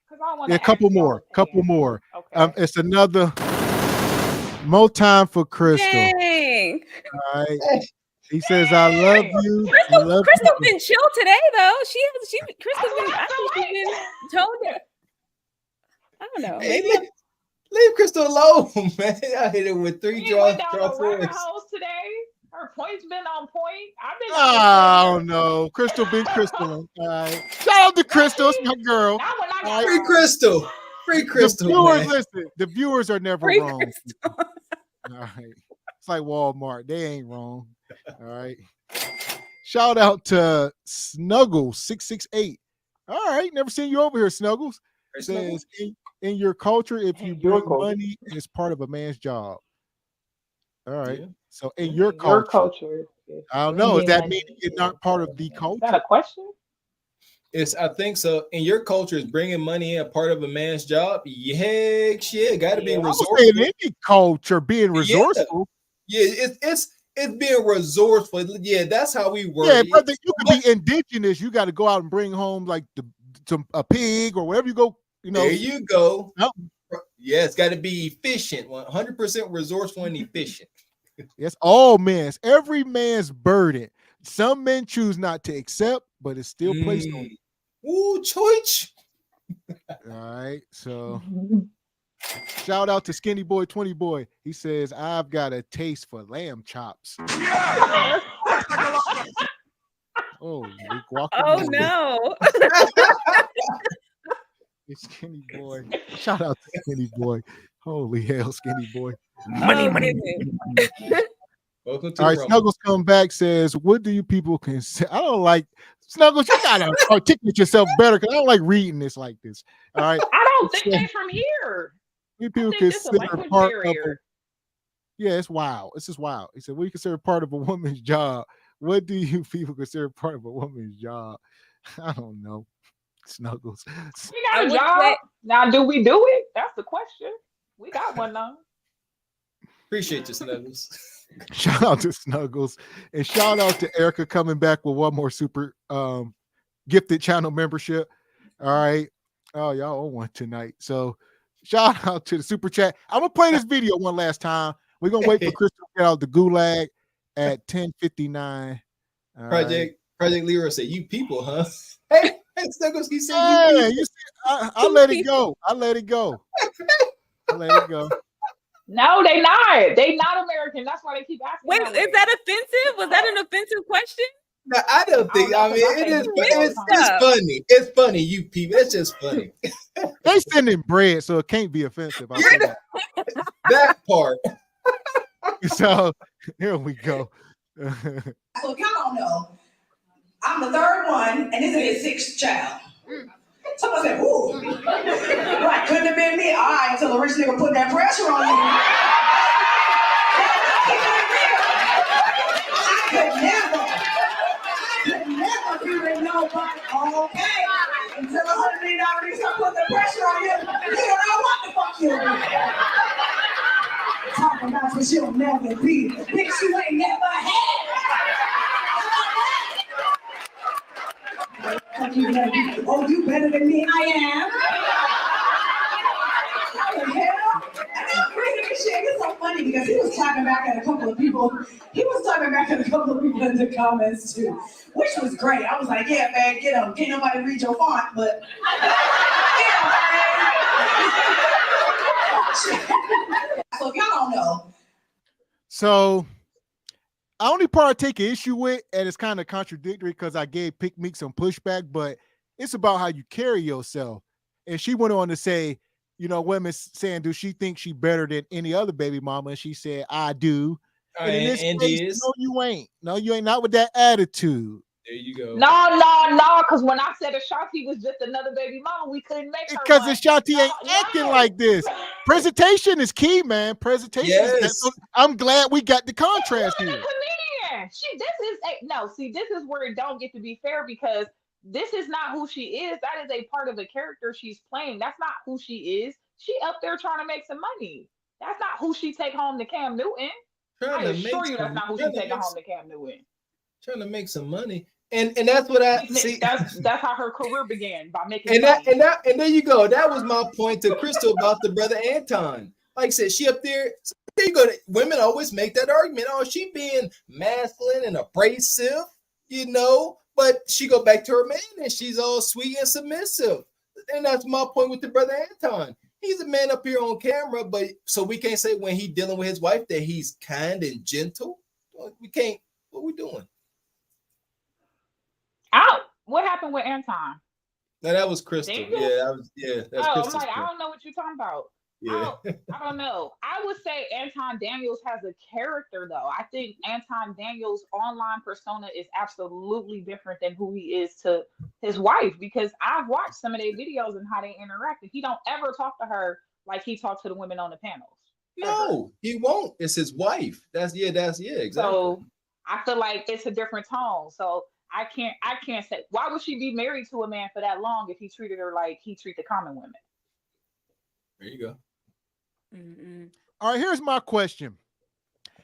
Because I want a couple more. Okay. It's another. More time for Crystal. Dang. All right. He says, "I love you." Crystal been chill today, though. Crystal's been told her. I don't know. Maybe leave Crystal alone, man. I hit it with 3 draws. Went down the rabbit holes today. Her point's been on point. I've been. Oh no, Crystal been Crystal. All right. Shout out to Crystal, it's my girl. Free Crystal. Free Crystal. The viewers, man. listen. The viewers are never Free wrong. All right. It's like Walmart. They ain't wrong. All right. Shout out to Snuggles668. All right. Never seen you over here, Snuggles. It says, in your culture, if you bring money, it's part of a man's job. All right. Yeah. So in your culture, I don't know. Does that mean you're not part of the culture? Is that a question? I think so. In your culture, is bringing money in a part of a man's job? Yeah, shit. Got to be resourceful. In any culture, being resourceful. Yeah, it's being resourceful. Yeah, that's how we work. Yeah, brother, you can be indigenous. You got to go out and bring home like a pig or whatever you go. You know. There you go. Oh. Yeah, it's got to be efficient. 100% resourceful and efficient. Yes, all men's, every man's burden. Some men choose not to accept, but it's still placed on you. Ooh, choice. All right, so shout out to Skinny Boy 20 Boy. He says, "I've got a taste for lamb chops." Yeah! Oh no! Skinny Boy. Shout out to Skinny Boy. Holy hell, Skinny Boy. Money. Welcome to all right, Snuggles come back, says, "What do you people consider?" I don't like Snuggles. You gotta articulate yourself better because I don't like reading this like this. All right. I don't think they're from here. You people consider part of it's wild. It's just wild. He said, "What do you consider part of a woman's job? What do you people consider part of a woman's job?" I don't know. Snuggles. We got a job. Now, do we do it? That's the question. We got one now. Appreciate you, Snuggles. Shout out to Snuggles. And shout out to Erica coming back with one more super gifted channel membership. All right. Oh, y'all own one tonight. So shout out to the super chat. I'm gonna play this video one last time. We're gonna wait for Crystal to get out the gulag at 10:59. Project Leroy said, "You people, huh?" Hey, Snuggles, he said, "You see, I let it go. I let it go. No, they not. They not American. That's why they keep asking. Wait, is that offensive? Was that an offensive question? No, I don't think. I mean, it's funny. It's funny, you people. It's just funny. They sending bread, so it can't be offensive. That part. So here we go. So if y'all don't know, I'm the third one, and this is his 6th child. Someone said, "Ooh, right, couldn't have been me." All right, until the rich nigga put that pressure on you. I could never be with nobody. Okay, until $100 million start putting the pressure on you, you don't know what the fuck you'll do. Talking about what you'll never be, bitch, you ain't never had. Oh, you better than me? I am. How the hell? And I'm reading this shit. It's so funny because he was talking back at a couple of people. He was talking back at a couple of people in the comments too, which was great. I was like, yeah, man, get him. Can't nobody read your font, but yeah, man. So if y'all don't know. So only part I take an issue with, and it's kind of contradictory because I gave Pick Meek some pushback, but it's about how you carry yourself. And she went on to say, you know, women saying, do she think she better than any other baby mama? And she said, I do. And in this case, no, you ain't. No, you ain't. Not with that attitude. There you go. No, because when I said Ashanti was just another baby mama, we couldn't make her. Because Ashanti ain't acting like this. Presentation is key, man. Presentation. Yes. I'm glad we got the contrast here. This is where it don't get to be fair because this is not who she is. That is a part of the character she's playing. That's not who she is. She up there trying to make some money. That's not who she take home to Cam Newton. I assure you that's not who she taking home to Cam Newton. Trying to make some money. And that's what I see. That's how her career began, by making and money. And there you go. That was my point to Crystal about the brother Anton. Like I said, she up there. There you go. Women always make that argument. Oh, she being masculine and abrasive, but she go back to her man and she's all sweet and submissive. And that's my point with the brother Anton. He's a man up here on camera, but so we can't say when he's dealing with his wife that he's kind and gentle. We can't. What we doing? What happened with Anton? No, that was Crystal. Daniels? That's Crystal's I'm like, point. I don't know what you're talking about. Yeah. I don't know. I would say Anton Daniels has a character, though. I think Anton Daniels' online persona is absolutely different than who he is to his wife, because I've watched some of their videos and how they interact. And he don't ever talk to her like he talked to the women on the panels. No, he won't. It's his wife. That's exactly. So I feel like it's a different tone. So I can't say, why would she be married to a man for that long if he treated her like he treat the common women? There you go. All right, here's my question.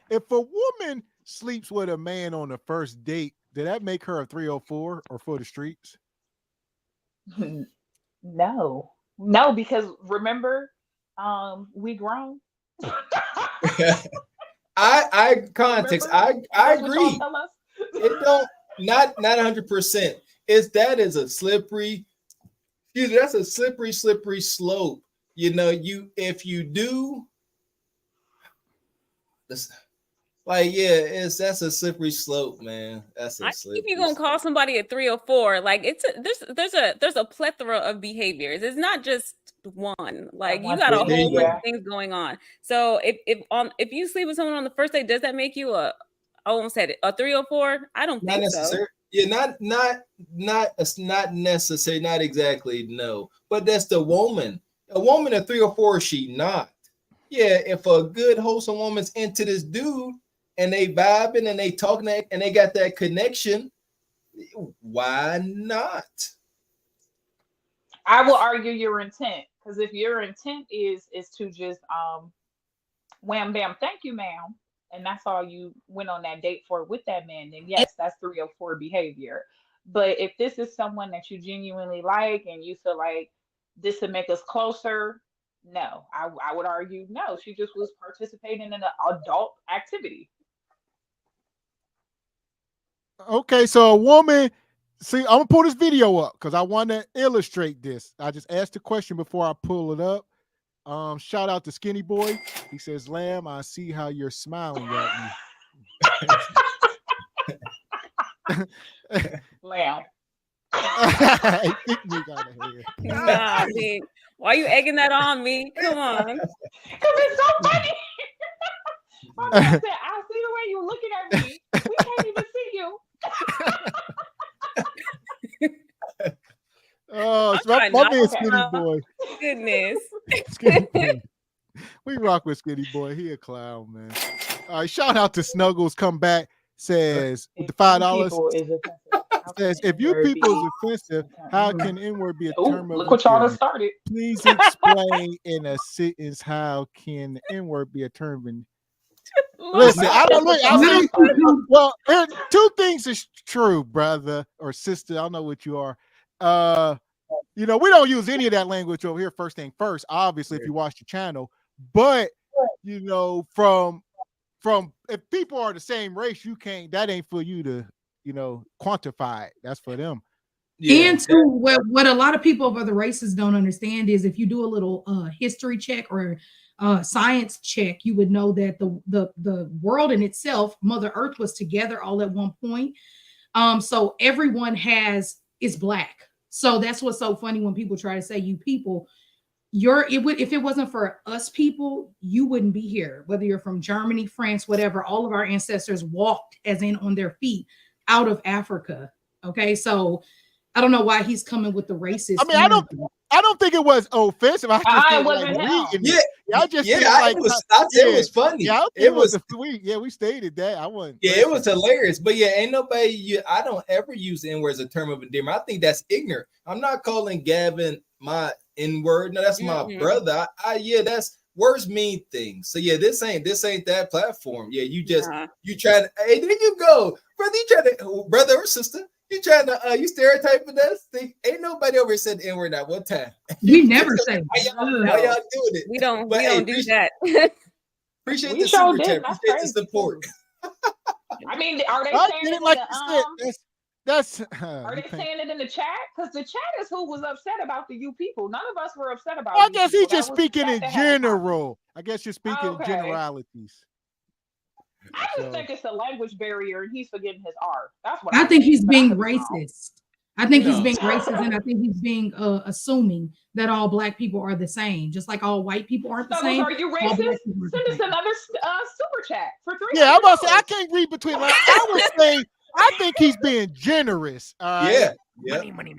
If a woman sleeps with a man on the first date, did that make her a 304 or for the streets? No, because remember, we grown. I context. Remember? I agree. It don't not 100%. That's a slippery slope. If you do, that's a slippery slope, man. That's a slippery. If you're gonna call somebody a 304, like there's a plethora of behaviors. It's not just one. Like you got a whole bunch of things going on. So if you sleep with someone on the first date, does that make you I almost said it, a 304? I don't think so. Yeah, not necessary, not exactly, no. But that's the woman. A woman a 304, she not. Yeah, if a good wholesome woman's into this dude and they vibing and they talking and they got that connection, why not? I will argue your intent, because if your intent is to just wham bam, thank you, ma'am, and that's all you went on that date for with that man, then yes, that's 304 behavior. But if this is someone that you genuinely like and you feel like this would make us closer, no, I would argue no. She just was participating in an adult activity. Okay, so a woman, see, I'm gonna pull this video up because I want to illustrate this. I just asked the question before I pull it up. Shout out to Skinny Boy. He says, "Lamb, I see how you're smiling at me." Lamb. Nah, man. Why are you egging that on me? Come on. Because it's so funny. My man said, I see the way you're looking at me. We can't even see you. Oh, my man, Skinny Boy. Goodness. Skinny Boy. We rock with Skinny Boy. He a clown, man. All right, shout out to Snuggles. Come back. Says with the $5. Says if you people is offensive, how can N-word be a term of look what y'all have started. Please explain in a sentence how can N-word be a term of Listen, I don't look. Well, two things is true, brother or sister. I don't know what you are. We don't use any of that language over here. First thing first, obviously, if you watch the channel, but from if people are the same race, you can't. That ain't for you to quantify it. That's for them. Yeah. And too, what a lot of people of other races don't understand is if you do a little history check or science check, you would know that the world in itself, Mother Earth, was together all at one point. So everyone is black. So that's what's so funny when people try to say you people, if it wasn't for us people, you wouldn't be here. Whether you're from Germany, France, whatever, all of our ancestors walked as in on their feet out of Africa. Okay, so I don't know why he's coming with the racist. I mean, I don't think it was offensive. I wasn't. I just it was funny. Yeah, it was sweet. Yeah, we stated that. I wasn't. Yeah, it was hilarious. But yeah, ain't nobody. I don't ever use the N-word as a term of endearment. I think that's ignorant. I'm not calling Gavin my N-word. No, that's my brother. That's words mean things. So yeah, this ain't that platform. Yeah, you trying to, hey, there you go, brother. You trying to, brother or sister, you trying to you stereotyping us. Ain't nobody over here said the N-word not one time. We never say how y'all doing it. We don't do that. Appreciate the super chat. Appreciate the support. I mean, are they I saying get it it like in you said. That's are they saying it in the chat? Because the chat is who was upset about the you people. None of us were upset about. I guess he's just speaking in general. I guess you're speaking in generalities. I just think it's a language barrier, and he's forgetting his R. That's what I think he's being racist. Wrong. I think he's being racist, and I think he's being assuming that all black people are the same, just like all white people aren't the same. Are you racist? Send us another super chat for $3. Yeah, I'm about to say I can't read between lines. I would say I think he's being generous. All right? Yeah. Money.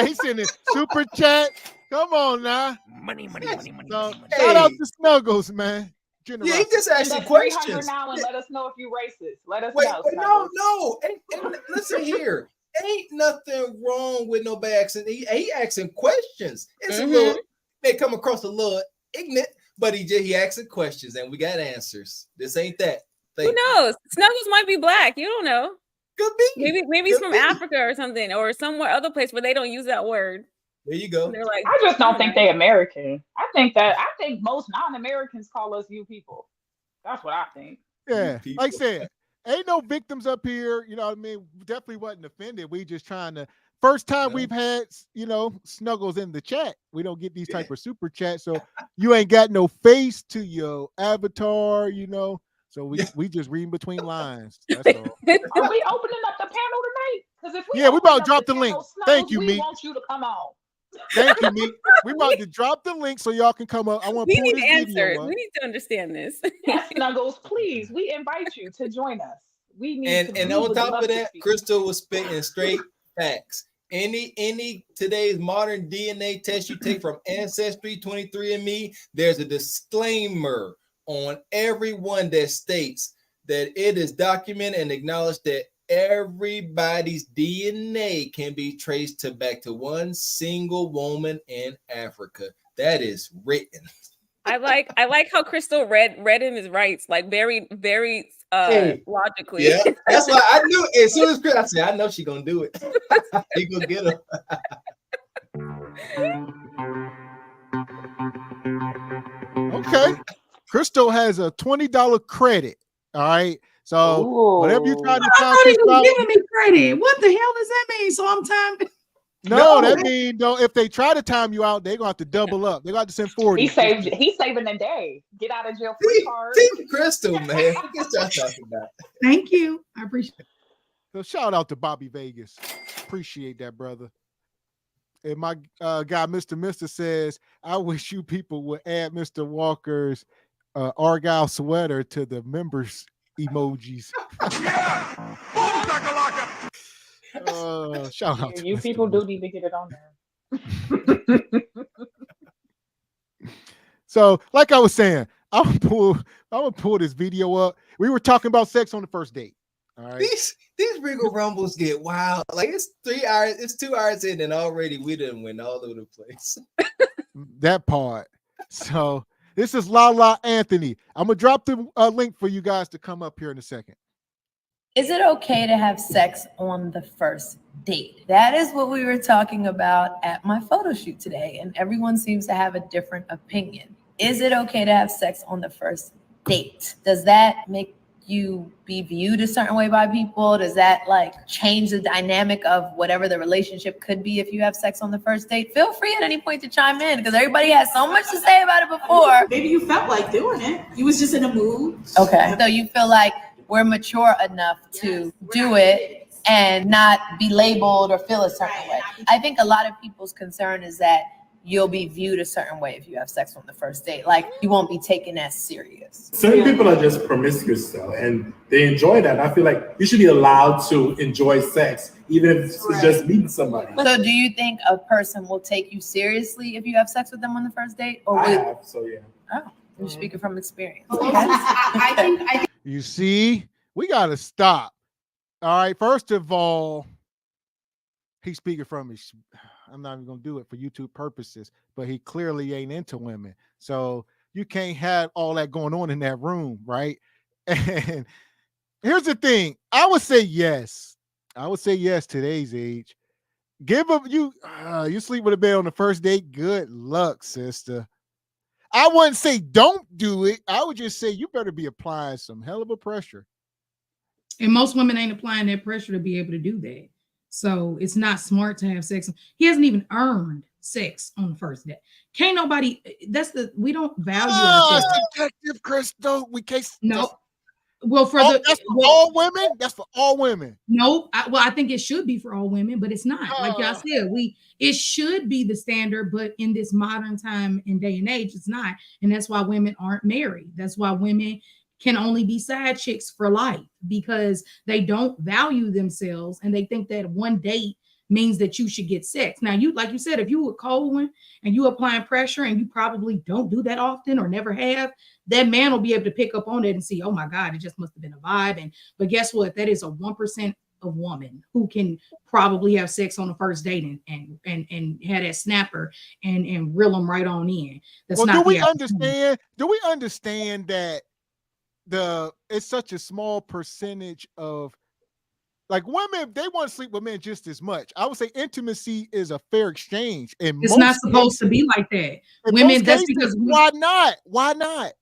He's sending super chat. Come on now. Money. Shout out to Snuggles, man. Yeah, he just asking questions. Now and let us know if you racist. Let us know. No. And listen here. Ain't nothing wrong with nobody asking. He asking questions. It's a little, they come across a little ignorant, but he asking questions, and we got answers. This ain't that. Who knows? Snuggles might be black. You don't know. Could be. Maybe he's from Africa or something, or somewhere other place where they don't use that word. There you go. They're like, I just don't think they American. I think most non-Americans call us you people. That's what I think. Yeah, like I said, ain't no victims up here. You know what I mean? Definitely wasn't offended. We just trying to. First time we've had, Snuggles in the chat. We don't get these type of super chats, so you ain't got no face to your avatar, So we just reading between lines. That's all. Are we opening up the panel tonight? Because if we about to drop the link. Thank you, we Meek. want you to come on. Thank you, Meek. We about to drop the link so y'all can come up. I want to pull this video up. We need to understand this. Yes, Snuggles, please. We invite you to join us. We need and on top of that, Crystal was spitting straight facts. Any today's modern DNA test you take from Ancestry, 23andMe, there's a disclaimer on every one that states that it is documented and acknowledged that everybody's DNA can be traced back to one single woman in Africa. That is written. I like how Crystal read him his rights, like very, very logically. Yeah, that's why I knew as soon as Chris, I said, I know she's gonna do it. He gonna get her. Okay. Crystal has a $20 credit. All right. So whatever you try to time Crystal, giving me credit. What the hell does that mean? So I'm timed. No, that means if they try to time you out, they're gonna have to double up. They're gonna have to send 40. He's saving a day. Get out of jail free card. Crystal, man. What y'all talking about? Thank you. I appreciate it. So shout out to Bobby Vegas. Appreciate that, brother. And my guy, Mr. says, I wish you people would add Mr. Walker's Argyle sweater to the members emojis. Shout out to you Mr. people do need to get it on there. So, like I was saying, I'm gonna pull this video up. We were talking about sex on the first date. All right. These Regal Rumbles get wild. Like it's 3 hours, it's 2 hours in, and already we done went all over the place. That part. So this is Lala Anthony. I'm gonna drop the link for you guys to come up here in a second. Is it okay to have sex on the first date? That is what we were talking about at my photo shoot today, and everyone seems to have a different opinion. Is it okay to have sex on the first date? Does that make you be viewed a certain way by people? Does that change the dynamic of whatever the relationship could be if you have sex on the first date? Feel free at any point to chime in because everybody has so much to say about it before. Maybe you felt like doing it. You was just in a mood. Okay. So you feel like we're mature enough to do it and not be labeled or feel a certain way. I think a lot of people's concern is that you'll be viewed a certain way if you have sex on the first date. Like you won't be taken as serious. Certain people are just promiscuous though, and they enjoy that. I feel like you should be allowed to enjoy sex, even if it's just meeting somebody. So do you think a person will take you seriously if you have sex with them on the first date? Or I have, so yeah. Oh, you're speaking from experience. I think You see, we gotta stop. All right. First of all, he's speaking from his. I'm not even gonna do it for YouTube purposes. But he clearly ain't into women, so you can't have all that going on in that room, right? And here's the thing: I would say yes. I would say yes. Today's age, give up. You sleep with a man on the first date. Good luck, sister. I wouldn't say don't do it. I would just say you better be applying some hell of a pressure. And most women ain't applying that pressure to be able to do that. So it's not smart to have sex. He hasn't even earned sex on the first day. Can't nobody. We don't value ourselves. Subjective, Crystal. We can't. No. Well, that's for all women. That's for all women. No, I think it should be for all women, but it's not. Like y'all said, it should be the standard, but in this modern time and day and age, it's not. And that's why women aren't married. That's why women can only be side chicks for life, because they don't value themselves and they think that one date means that you should get sex. Now, like you said, if you a cold one and you applying pressure and you probably don't do that often or never have, that man will be able to pick up on it and see, oh my God, it just must have been a vibe. But guess what? That is a 1% of woman who can probably have sex on the first date and have that snapper and reel them right on in. That's not. Do we understand? Do we understand that it's such a small percentage of, like, women, they want to sleep with men just as much. I would say intimacy is a fair exchange. It's not supposed to be like that. Women, that's because why not? Why not?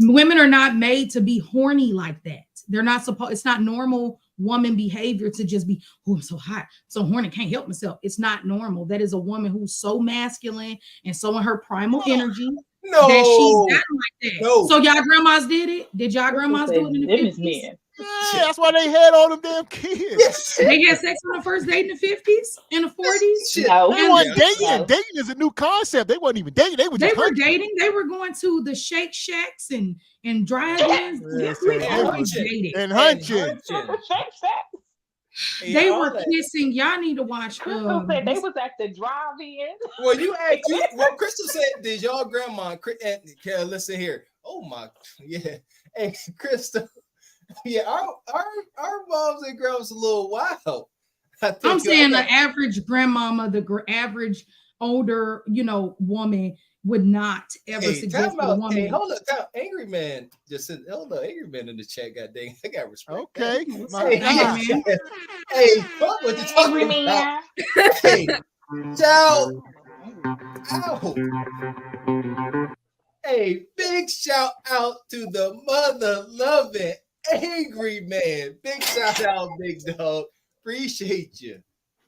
Women are not made to be horny like that. They're not supposed. It's not normal woman behavior to just be, oh, I'm so hot, so horny, can't help myself. It's not normal. That is a woman who's so masculine and so in her primal energy. No, that she's gotten like that. No. So y'all grandmas did it? Did y'all grandmas do it in the 50s? Yeah, that's why they had all them damn kids. Yes. They had sex on the first date in the 50s, in the 40s. No, they weren't dating. No. Dating is a new concept. They weren't even dating. They were dating. They were going to the Shake Shacks and drive-ins. And hunching. They were kissing. Y'all need to watch. Crystal said they was at the drive-in. Well, Crystal said, did y'all grandma? Listen here. Oh my, yeah. Hey, Crystal. Yeah, our moms and grandmas a little wild. I'm saying the average grandmama, the average older, woman would not ever suggest a woman. Hey, hold up, Angry Man just said, hold up, Angry Man in the chat. God dang, I got respect. Okay, hey, fuck what you talking about? Hey, shout out. Hey, big shout out to the mother loving Angry Man. Big shout out, big dog. Appreciate you.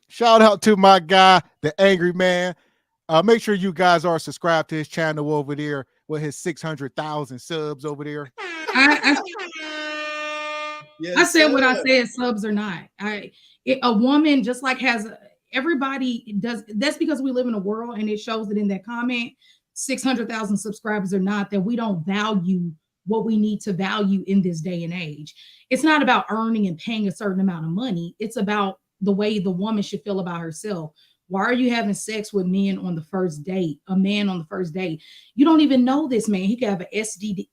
Shout out to my guy, the Angry Man. Make sure you guys are subscribed to his channel over there with his 600,000 subs over there. I said what I said, subs or not. A woman just like everybody does. That's because we live in a world, and it shows it in that comment, 600,000 subscribers or not, that we don't value what we need to value in this day and age. It's not about earning and paying a certain amount of money. It's about the way the woman should feel about herself. Why are you having sex with men on the first date? A man on the first date. You don't even know this man. He could have an STD,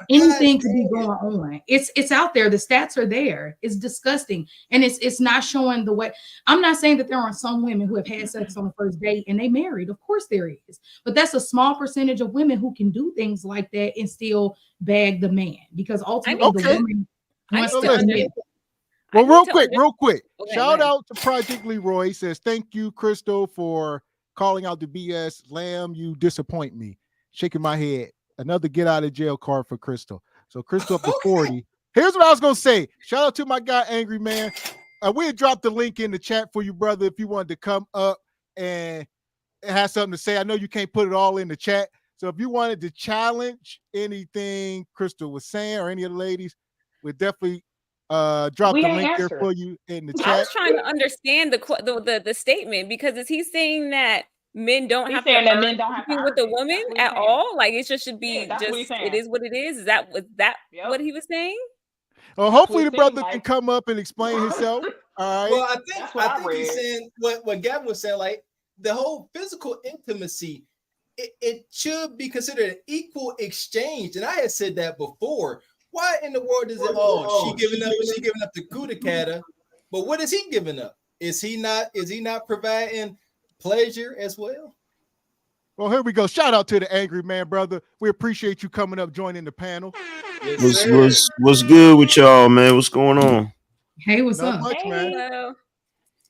anything could be going on. It's out there. The stats are there. It's disgusting. And it's not showing the way. I'm not saying that there aren't some women who have had sex on the first date and they married. Of course there is. But that's a small percentage of women who can do things like that and still bag the man. Because ultimately the woman wants to admit. Well, real quick. Okay, shout out to Project Leroy. He says, thank you, Crystal, for calling out the BS. Lamb, you disappoint me. Shaking my head. Another get out of jail card for Crystal. So Crystal up to 40. Here's what I was going to say. Shout out to my guy, Angry Man. We had dropped the link in the chat for you, brother, if you wanted to come up and have something to say. I know you can't put it all in the chat. So if you wanted to challenge anything Crystal was saying or any of the ladies, we'd definitely drop the link there for you in the chat. I was trying to understand the statement, because is he saying that men don't have to be with a woman at all? Like it just should be it is what it is. Is that what he was saying? Well, hopefully the brother can come up and explain himself. All right. Well, I think he's saying what Gavin was saying, like the whole physical intimacy, it should be considered an equal exchange. And I had said that before. Why in the world is it? She giving up the Gudakata, but what is he giving up? Is he not providing pleasure as well. Well, here we go. Shout out to the Angry Man, brother. We appreciate you coming up, joining the panel. What's good with y'all, man? What's going on? Hey, what's Not up? much, man. Hello.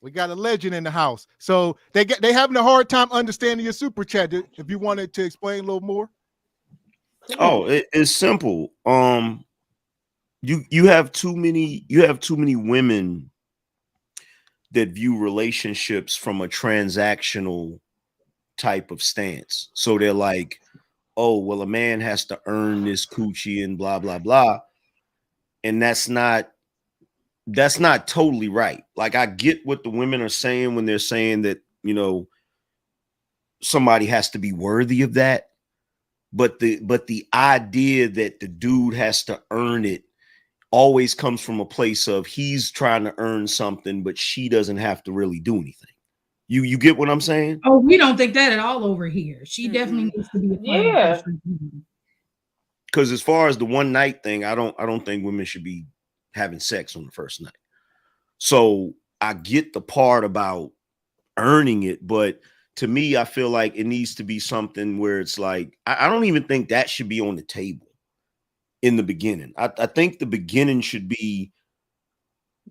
We got a legend in the house. So they having a hard time understanding your super chat. If you wanted to explain a little more. Oh, it's simple. You have too many women that view relationships from a transactional type of stance. So they're like, oh, well, a man has to earn this coochie and blah, blah, blah. And that's not totally right. Like, I get what the women are saying when they're saying that, you know, somebody has to be worthy of that. But the idea that the dude has to earn it always comes from a place of he's trying to earn something, but she doesn't have to really do anything. You get what I'm saying? Oh, we don't think that at all over here. She definitely needs to be a part of the Because as far as the one night thing, I don't think women should be having sex on the first night. So I get the part about earning it, but to me, I feel like it needs to be something where it's like, I don't even think that should be on the table in the beginning. I think the beginning should be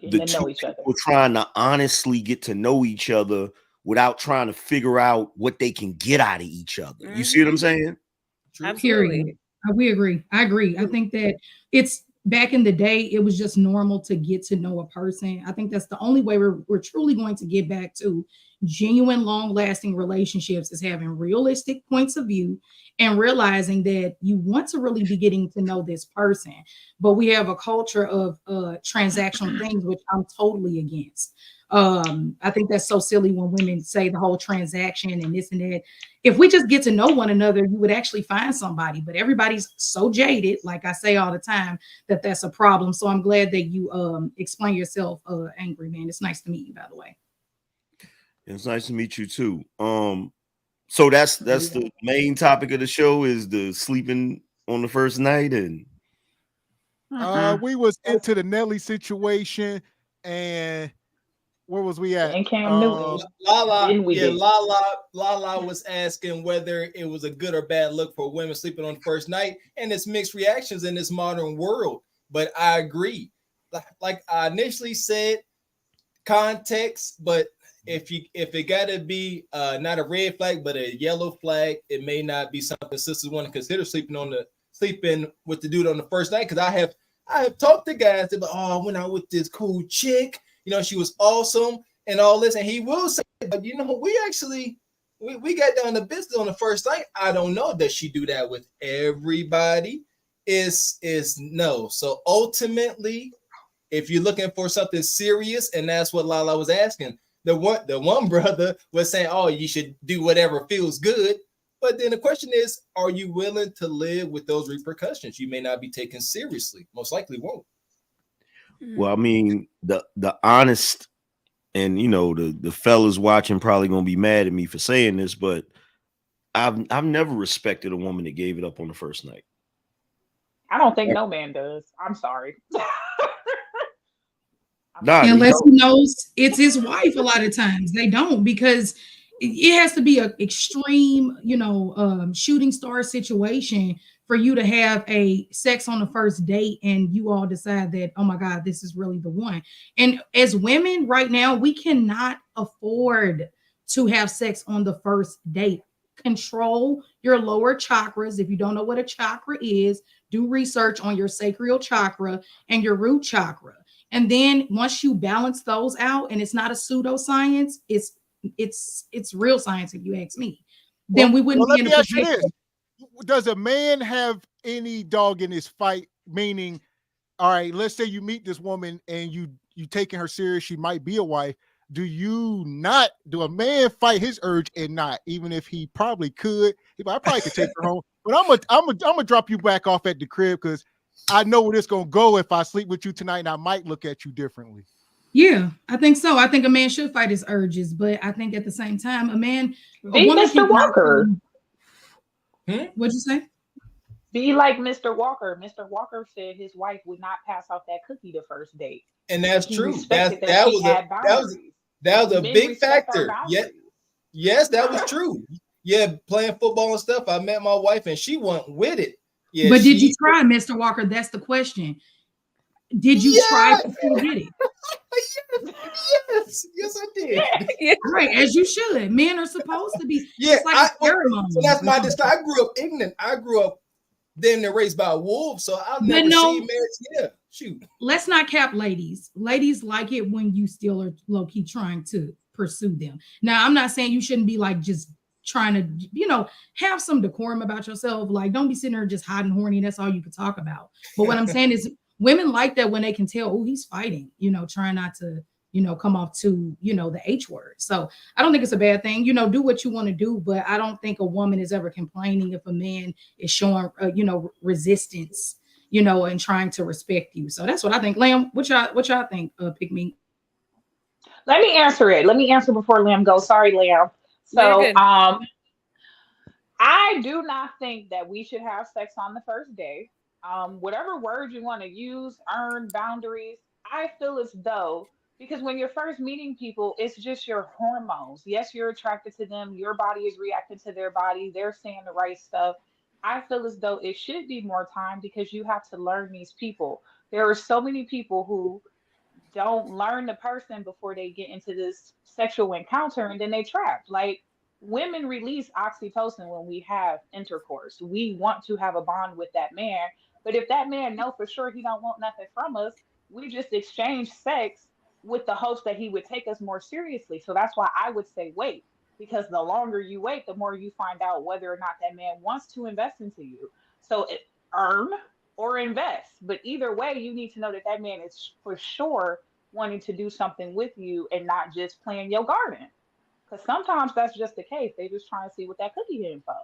the two people trying to honestly get to know each other without trying to figure out what they can get out of each other. You see what I'm saying? Period. We agree. I agree. I think that it's back in the day, it was just normal to get to know a person. I think that's the only way we're truly going to get back to genuine, long-lasting relationships, is having realistic points of view and realizing that you want to really be getting to know this person. But we have a culture of transactional things, which I'm totally against. I think that's so silly when women say the whole transaction and this and that. If we just get to know one another, you would actually find somebody. But everybody's so jaded, like I say all the time, that that's a problem. So I'm glad that you explain yourself, Angry Man. It's nice to meet you, by the way. It's nice to meet you too. So that's the main topic of the show, is the sleeping on the first night. And we was into the Nelly situation, and where was we at? And Cam Newton. Lala was asking whether it was a good or bad look for women sleeping on the first night, and it's mixed reactions in this modern world. But I agree. Like I initially said, context, but if it gotta be not a red flag but a yellow flag, it may not be something sisters want to consider sleeping with the dude on the first night. Because I have talked to guys that, I went out with this cool chick, you know, she was awesome and all this, and he will say, but you know, we got down to business on the first night. I don't know, does she do that with everybody? Is no. So ultimately, if you're looking for something serious, and that's what Lala was asking, the one brother was saying, oh, you should do whatever feels good. But then the question is, are you willing to live with those repercussions? You may not be taken seriously. Most likely won't. Well, I mean, the honest, and you know, the fellas watching probably gonna be mad at me for saying this, but I've never respected a woman that gave it up on the first night. I don't think no man does. I'm sorry. Unless he knows it's his wife, a lot of times they don't, because it has to be an extreme, shooting star situation for you to have a sex on the first date and you all decide that, oh my God, this is really the one. And as women right now, we cannot afford to have sex on the first date. Control your lower chakras. If you don't know what a chakra is, do research on your sacral chakra and your root chakra. And then once you balance those out, and it's not a pseudoscience, it's real science, if you ask me, then we wouldn't be in a position. Does a man have any dog in this fight? Meaning, all right, let's say you meet this woman and you taking her serious, she might be a wife. Do a man fight his urge and not, even if he probably could? I probably could take her home, but I'm gonna drop you back off at the crib because I know where this gonna go. If I sleep with you tonight, and I might look at you differently. Yeah, I think so. I think a man should fight his urges, but I think at the same time, a woman Mr. Walker. What'd you say? Be like Mr. Walker. Mr. Walker said his wife would not pass out that cookie the first date, and that's true. That was a big factor. Yes, that was true. Yeah, playing football and stuff. I met my wife and she went with it. Yeah, but did you try, Mr. Walker? That's the question. Did you try before you did it? Yes, I did. Right, as you should. Men are supposed to be. Yeah, it's like a ceremony. so that's my disclaimer. I grew up ignorant. I grew up then they're raised by wolves, so I've never seen marriage. Yeah, shoot. Let's not cap ladies. Ladies like it when you still are low key trying to pursue them. Now, I'm not saying you shouldn't be like just trying to, have some decorum about yourself. Like, don't be sitting there just hot and horny. That's all you can talk about. But what I'm saying is, women like that when they can tell, oh, he's fighting. Trying not to, come off to, the H word. So I don't think it's a bad thing. Do what you want to do, but I don't think a woman is ever complaining if a man is showing, resistance, and trying to respect you. So that's what I think. Lamb, what y'all think? Pick me. Let me answer it. Let me answer before Lamb goes. Sorry, Lamb. So, I do not think that we should have sex on the first day. Whatever word you want to use, earn boundaries. I feel as though, because when you're first meeting people, it's just your hormones. Yes, you're attracted to them. Your body is reacting to their body. They're saying the right stuff. I feel as though it should be more time because you have to learn these people. There are so many people who don't learn the person before they get into this sexual encounter, and then they trapped. Like, women release oxytocin when we have intercourse. We want to have a bond with that man, but if that man know for sure he don't want nothing from us, we just exchange sex with the hopes that he would take us more seriously. So that's why I would say wait, because the longer you wait, the more you find out whether or not that man wants to invest into you. So earn or invest, but either way, you need to know that that man is for sure wanting to do something with you and not just playing your garden. Because sometimes that's just the case. They just try and see what that cookie hitting for.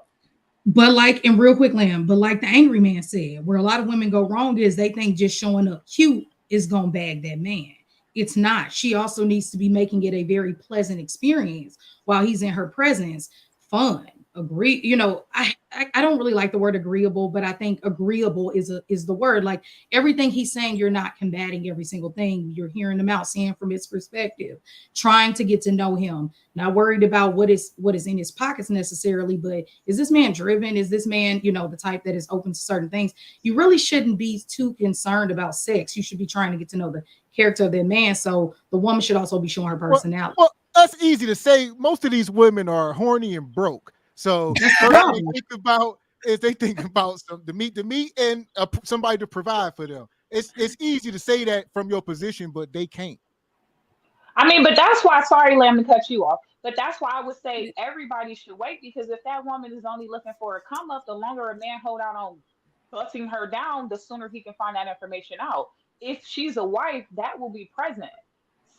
But like, and real quick, Lamb, but like the angry man said, where a lot of women go wrong is they think just showing up cute is gonna bag that man. It's not. She also needs to be making it a very pleasant experience while he's in her presence. Fun, agree. I don't really like the word agreeable, but I think agreeable is the word. Like, everything he's saying, you're not combating every single thing. You're hearing him out, seeing from his perspective, trying to get to know him, not worried about what is in his pockets necessarily, but is this man driven? Is this man, the type that is open to certain things? You really shouldn't be too concerned about sex. You should be trying to get to know the character of that man. So the woman should also be showing her personality. Well, that's easy to say. Most of these women are horny and broke. So they think about the meat and somebody to provide for them. It's easy to say that from your position, but they can't. I mean, but that's why, sorry, Lamb, to cut you off, but that's why I would say everybody should wait, because if that woman is only looking for a come up, the longer a man hold out on busting her down, the sooner he can find that information out. If she's a wife, that will be present.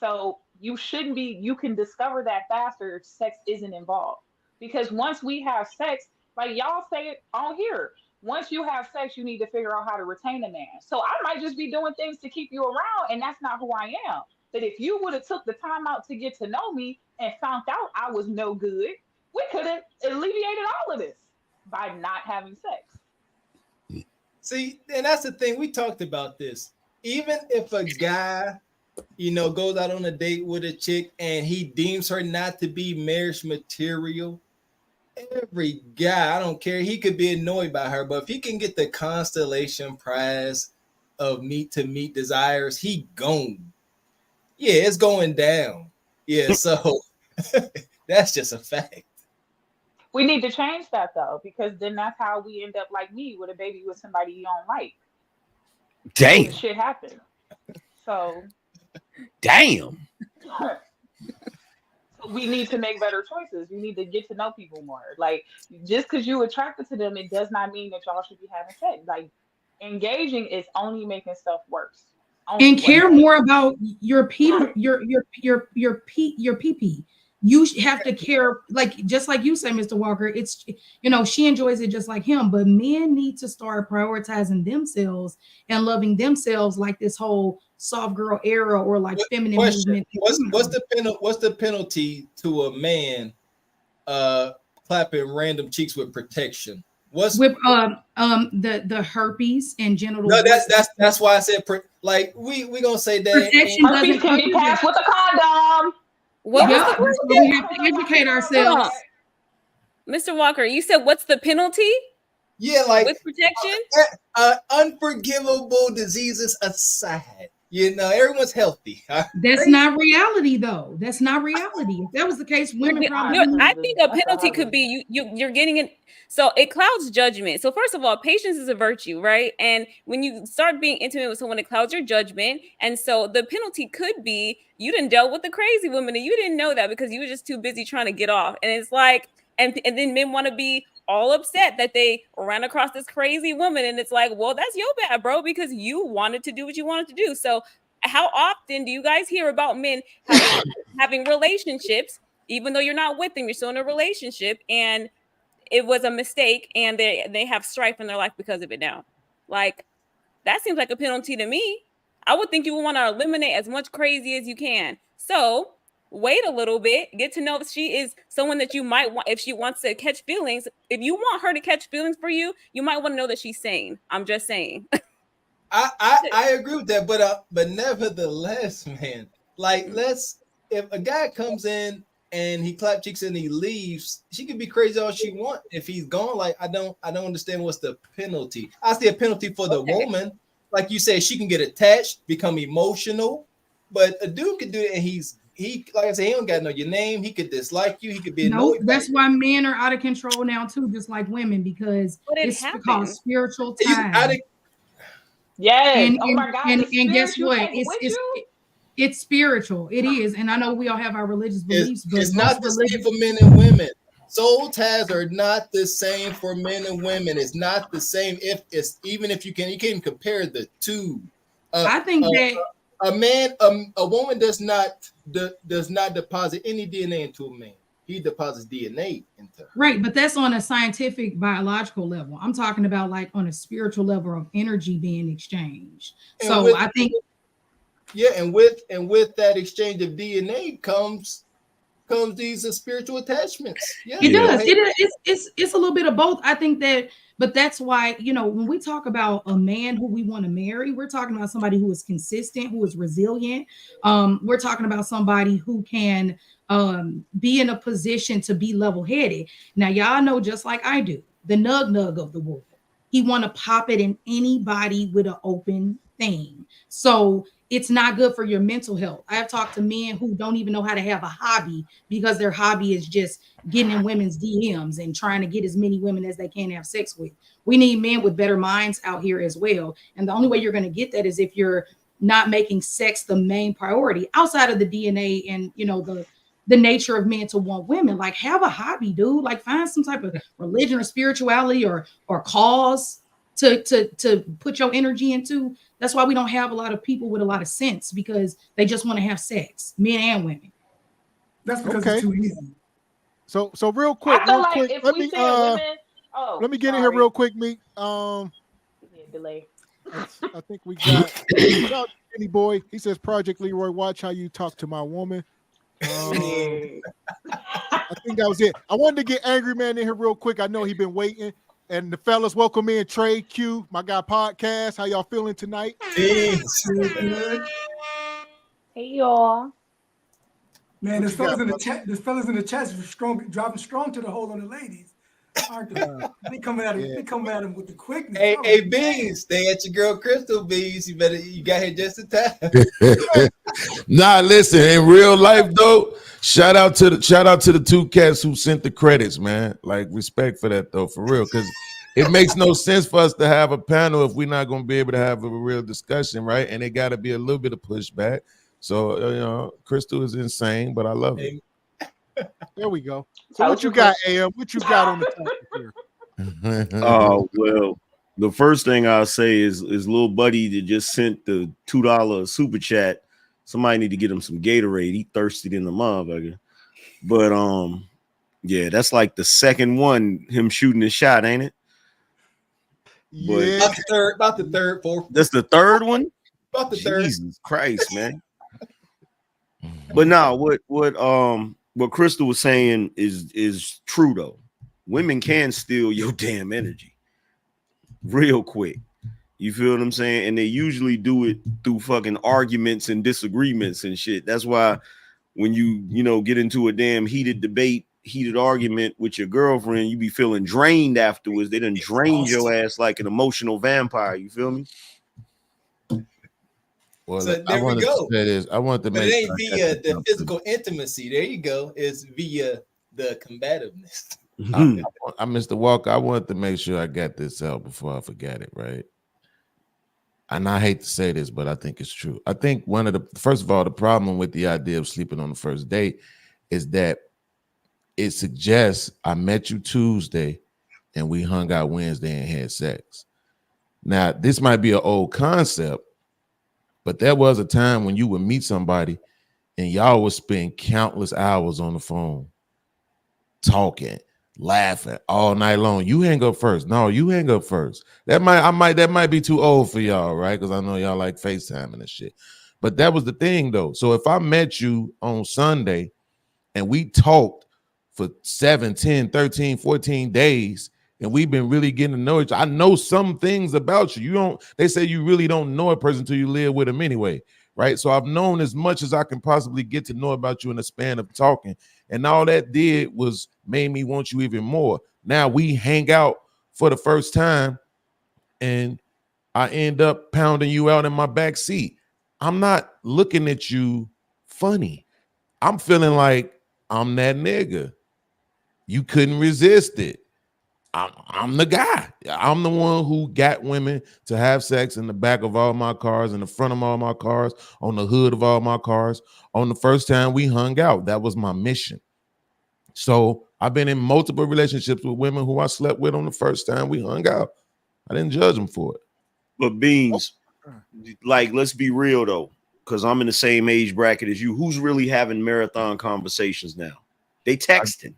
So you can discover that faster if sex isn't involved. Because once we have sex, like y'all say it on here, once you have sex, you need to figure out how to retain a man. So I might just be doing things to keep you around, and that's not who I am. But if you would have took the time out to get to know me and found out I was no good, we could have alleviated all of this by not having sex. See, and that's the thing. We talked about this. Even if a guy, goes out on a date with a chick and he deems her not to be marriage material, every guy, I don't care, he could be annoyed by her, but if he can get the constellation prize of meet to meet desires, he gone. Yeah, it's going down. Yeah, so that's just a fact. We need to change that though, because then that's how we end up like me with a baby with somebody you don't like. Damn. Shit happens. So damn. We need to make better choices. We need to get to know people more. Like, just because you're attracted to them, it does not mean that y'all should be having sex. Like, engaging is only making stuff worse. And care more about your pee. You have to care, like, just like you said, Mr. Walker, it's, she enjoys it just like him, but men need to start prioritizing themselves and loving themselves, like this whole soft girl era or like feminine movement. What's the penalty to a man clapping random cheeks with protection? What's with the herpes and genital? No, that's why I said we gonna say that protection doesn't can be passed with a condom. What was Yeah, the that's question? why we have to educate Hold ourselves. on. Mr. Walker, you said what's the penalty? Yeah, like with protection? Unforgivable diseases aside, you know, everyone's healthy. That's not reality, though. That's not reality. If that was the case, women probably. I think a penalty could be you're getting it. So it clouds judgment. So first of all, patience is a virtue, right? And when you start being intimate with someone, it clouds your judgment. And so the penalty could be you didn't dealt with the crazy woman and you didn't know that because you were just too busy trying to get off. And it's like, and then men want to be all upset that they ran across this crazy woman. And it's like, well, that's your bad, bro, because you wanted to do what you wanted to do. So how often do you guys hear about men having relationships, even though you're not with them, you're still in a relationship, and it was a mistake, and they have strife in their life because of it now? Like, that seems like a penalty to me. I would think you would want to eliminate as much crazy as you can. So wait a little bit, get to know if she is someone that you might want, if she wants to catch feelings. If you want her to catch feelings for you, you might want to know that she's sane. I'm just saying. I agree with that, but nevertheless, man, like if a guy comes in and he clap cheeks and he leaves, she can be crazy all she want. If he's gone, like I don't understand what's the penalty. I see a penalty for the woman, like you said, she can get attached, become emotional, but a dude can do it, and he like I said, he don't got to know your name. He could dislike you. He could be annoyed. That's why men are out of control now too, just like women, because it's called spiritual ties. Yes. And, oh my God. And guess what? It's spiritual. It is. And I know we all have our religious beliefs, but it's not the same for men and women. Soul ties are not the same for men and women. It's not the same. Even if you can compare the two. I think that a woman does not deposit any DNA into a man. He deposits DNA into her. Right, but that's on a scientific, biological level. I'm talking about like on a spiritual level of energy being exchanged. And so I think, and with that exchange of DNA comes these spiritual attachments. Yeah, it does. It's a little bit of both. I think that, but that's why, you know, when we talk about a man who we want to marry, we're talking about somebody who is consistent, who is resilient. We're talking about somebody who can be in a position to be level-headed. Now, y'all know, just like I do, the nug of the world. He want to pop it in anybody with an open thing. So it's not good for your mental health. I have talked to men who don't even know how to have a hobby because their hobby is just getting in women's DMs and trying to get as many women as they can have sex with. We need men with better minds out here as well. And the only way you're going to get that is if you're not making sex the main priority outside of the DNA and, you know, the nature of men to want women. Like, have a hobby, dude. Like, find some type of religion or spirituality or cause to put your energy into. That's why we don't have a lot of people with a lot of sense, because they just want to have sex, men and women. That's because it's too easy. So real quick, let me get in here real quick, Meek. Delay. I think we got Kenny Boy. He says, Project Leroy, watch how you talk to my woman. I think that was it. I wanted to get Angry Man in here real quick. I know he's been waiting. And the fellas, welcome in Trey Q, my guy Podcast. How y'all feeling tonight? Hey y'all. Man, the fellas in the chat are strong, dropping strong to the hole on the ladies. Aren't they? They come at him with the quickness. Hey, Bees, stay at your girl Crystal, Bees. You got here just in time. Nah, listen, in real life though, shout out to the two cats who sent the credits, man. Like, respect for that though, for real, because it makes no sense for us to have a panel if we're not going to be able to have a real discussion, right? And it got to be a little bit of pushback. So, you know, Crystal is insane, but I love it. There we go. So what you got, AM? What you got on the topic here? Oh, well, the first thing I'll say is little buddy that just sent the $2 super chat. Somebody need to get him some Gatorade. He thirsty in the motherfucker. But yeah, that's like the second one, him shooting his shot, ain't it? Yeah. About the third, fourth. That's the third one? About the third. Jesus Christ, man. But now what Crystal was saying is true though. Women can steal your damn energy real quick. You feel what I'm saying? And they usually do it through fucking arguments and disagreements and shit. That's why when you get into a damn heated debate, heated argument with your girlfriend, you be feeling drained afterwards. They done drained your ass like an emotional vampire. You feel me? Well, So I there we wanted to go. say this. I want to But make it sure ain't I via got the this physical intimacy. There you go. It's via the combativeness. I Mr. Walker, I wanted to make sure I got this out before I forget it, right? And I hate to say this, but I think it's true. I think first of all, the problem with the idea of sleeping on the first date is that it suggests I met you Tuesday and we hung out Wednesday and had sex. Now, this might be an old concept, but there was a time when you would meet somebody and y'all would spend countless hours on the phone talking, laughing all night long. You hang up first. No, you hang up first. That might be too old for y'all, right? Because I know y'all like FaceTime and shit. But that was the thing though. So if I met you on Sunday and we talked for 7, 10, 13, 14 days, and we've been really getting to know each other. I know some things about you. They say you really don't know a person until you live with them anyway, right? So I've known as much as I can possibly get to know about you in the span of talking. And all that did was made me want you even more. Now we hang out for the first time and I end up pounding you out in my back seat. I'm not looking at you funny. I'm feeling like I'm that nigga. You couldn't resist it. I'm the guy. I'm the one who got women to have sex in the back of all my cars, in the front of all my cars, on the hood of all my cars. On the first time we hung out, that was my mission. So I've been in multiple relationships with women who I slept with on the first time we hung out. I didn't judge them for it. But Beans, like, let's be real though, because I'm in the same age bracket as you. Who's really having marathon conversations now? They texting.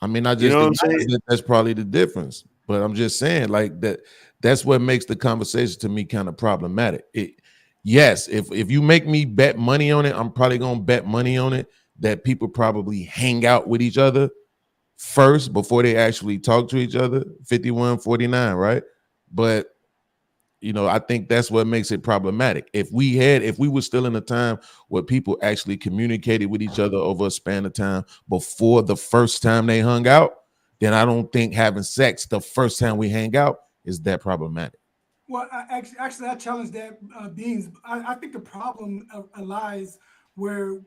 I mean, I just think that's probably the difference. But I'm just saying, like, that's what makes the conversation to me kind of problematic. Yes, if you make me bet money on it, I'm probably gonna bet money on it that people probably hang out with each other first before they actually talk to each other. 51-49, right? But I think that's what makes it problematic. If we were still in a time where people actually communicated with each other over a span of time before the first time they hung out, then I don't think having sex the first time we hang out is that problematic. Well, actually, I challenge that, Beans. I think the problem lies where